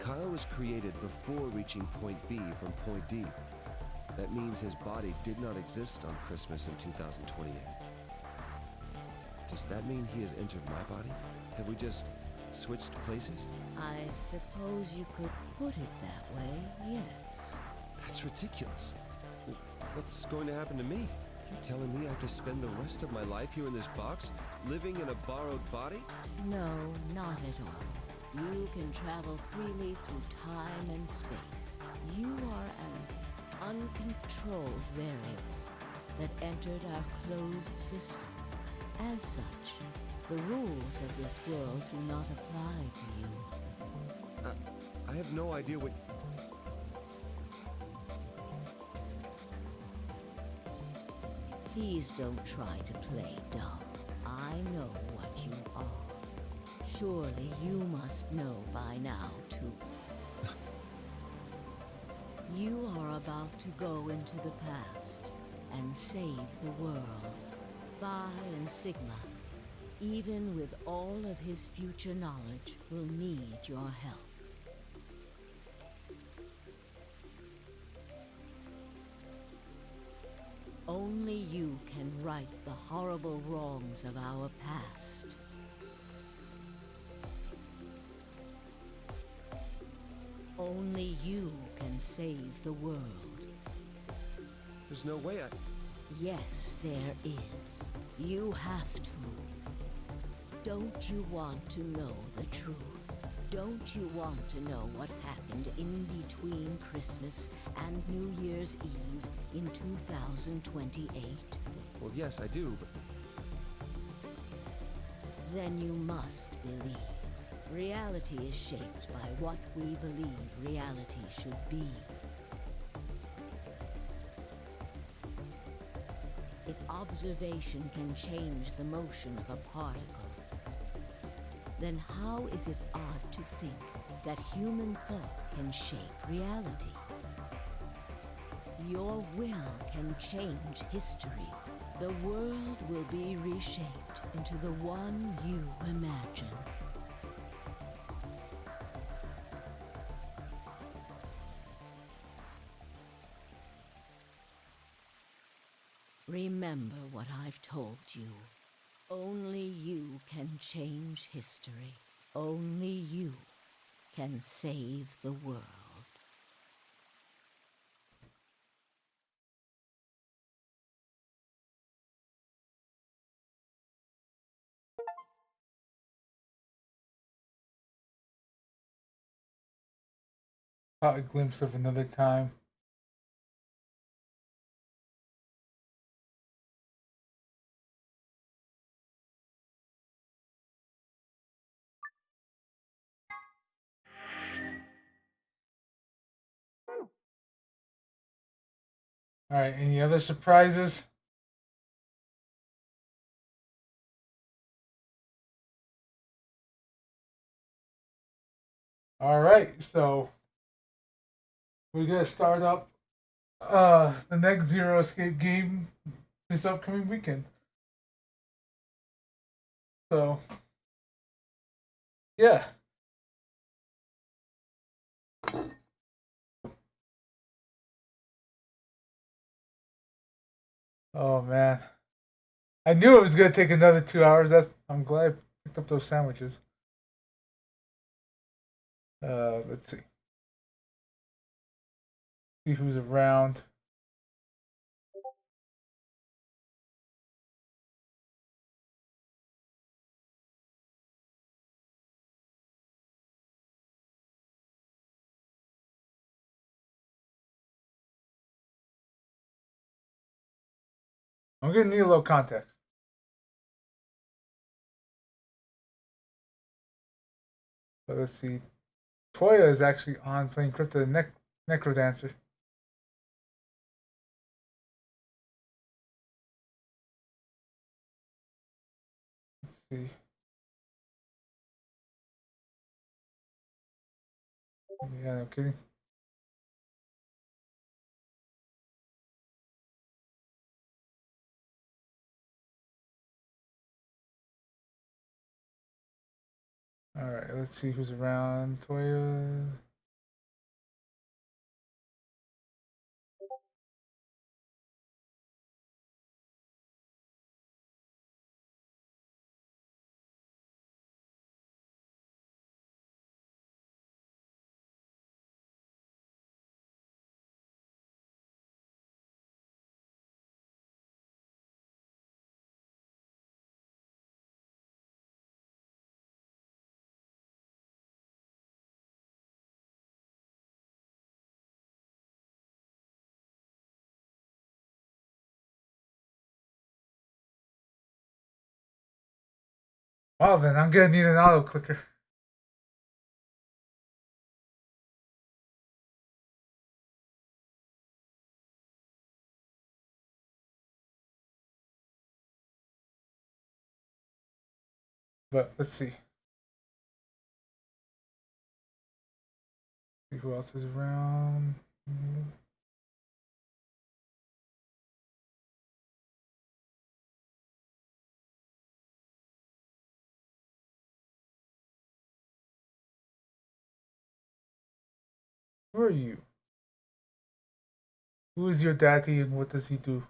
Kyle was created before reaching Point B from Point D. That means his body did not exist on Christmas in 2028. Does that mean he has entered my body? Have we just switched places? I suppose you could put it that way, yes. That's ridiculous. What's going to happen to me? You're telling me I have to spend the rest of my life here in this box, living in a borrowed body? No, not at all. You can travel freely through time and space. You are an uncontrolled variable that entered our closed system. As such, the rules of this world do not apply to you. I have no idea what... Please don't try to play dumb. I know what you are. Surely you must know by now, too. You are about to go into the past and save the world. Phi and Sigma, even with all of his future knowledge, will need your help. Only you can right the horrible wrongs of our past. Only you can save the world. There's no way I... Yes, there is. You have to. Don't you want to know the truth? Don't you want to know what happened in between Christmas and New Year's Eve in 2028? Well, yes, I do, but... Then you must believe. Reality is shaped by what we believe reality should be. If observation can change the motion of a particle, then how is it odd to think that human thought can shape reality? Your will can change history. The world will be reshaped into the one you imagine. Remember what I've told you. Only you can change history. Only you can save the world. Caught a glimpse of another time. Alright, any other surprises? Alright, so we're gonna start up the next Zero Escape game this upcoming weekend. So yeah. Oh man. I knew it was gonna take another 2 hours. I'm glad I picked up those sandwiches. Let's see. See who's around. I'm gonna need a little context. But let's see. Toya is actually on playing Crypto the Necrodancer. Let's see. Yeah, no kidding. Alright, let's see who's around. Toya. Well then, I'm gonna need an auto clicker. But let's see. See who else is around. Who are you? Who is your daddy and what does he do?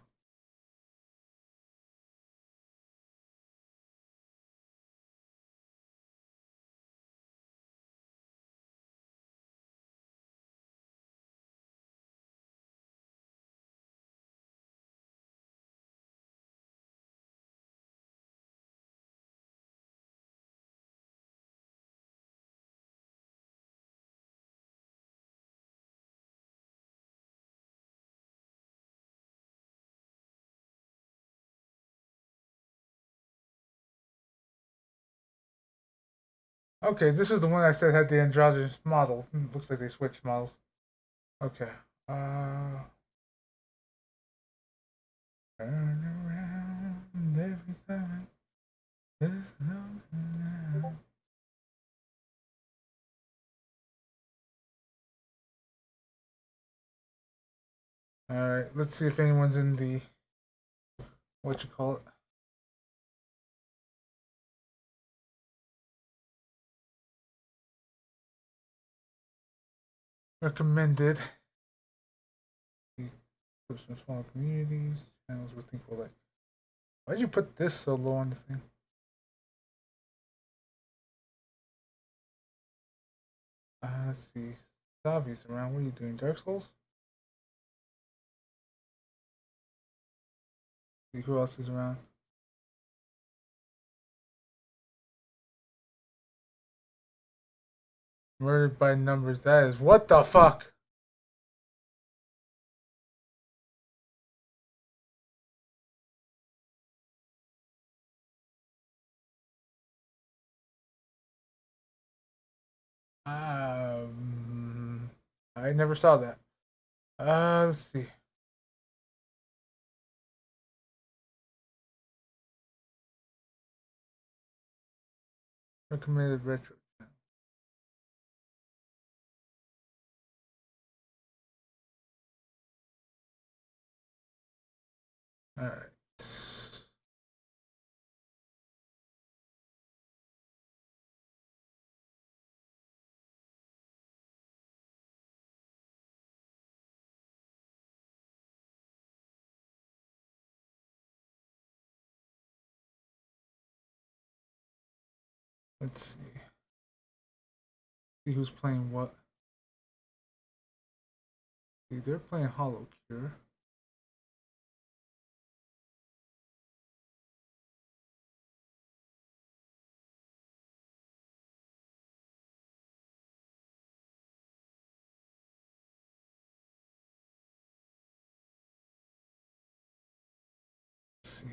Okay, this is the one I said had the androgynous model. Looks like they switched models. Okay. Turn around every time. There's nothing now. Alright, let's see if anyone's in the what you call it. Recommended. Some small communities, channels with people like. Why'd you put this so low on the thing? Let's see. Savi's around. What are you doing? Dark Souls? See who else is around. Murdered by numbers. That is what the fuck? I never saw that. Let's see. Recommended retro channel. Alright. Let's see. See who's playing what. See, they're playing Hollow Cure. Let's see.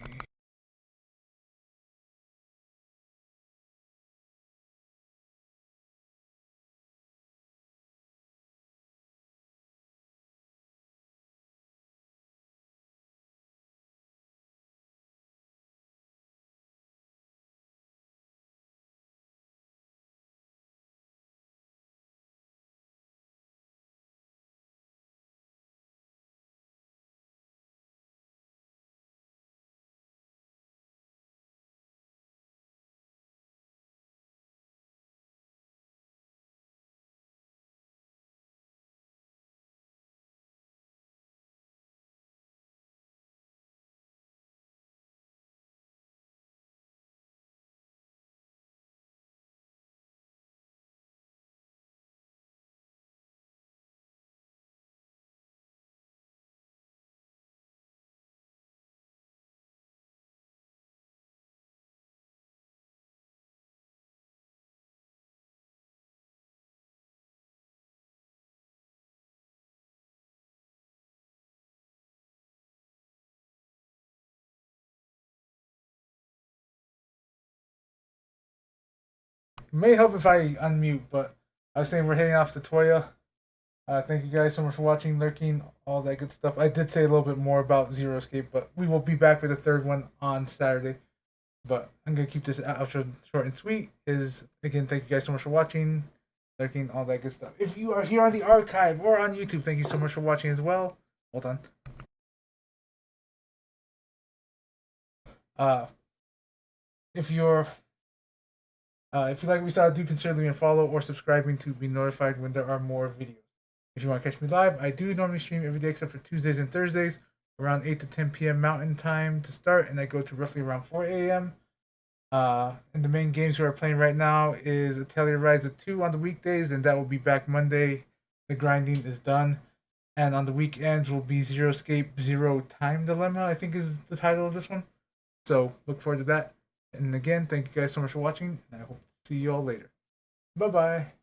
May help if I unmute, but I was saying we're heading off to Toya. Thank you guys so much for watching, lurking, all that good stuff. I did say a little bit more about Zero Escape, but we will be back for the third one on Saturday. But I'm gonna keep this outro short and sweet. Again, thank you guys so much for watching, lurking, all that good stuff. If you are here on the archive or on YouTube, thank you so much for watching as well. Hold on. If you like what we saw, do consider leaving a follow or subscribing to be notified when there are more videos. If you want to catch me live, I do normally stream every day except for Tuesdays and Thursdays, around 8 to 10 p.m. Mountain Time to start, and I go to roughly around 4 a.m. And the main games we are playing right now is Atelier Ryza 2 on the weekdays, and that will be back Monday. The grinding is done. And on the weekends will be Zero Escape, Zero Time Dilemma, I think is the title of this one. So look forward to that. And again, thank you guys so much for watching, and I hope to see you all later. Bye-bye.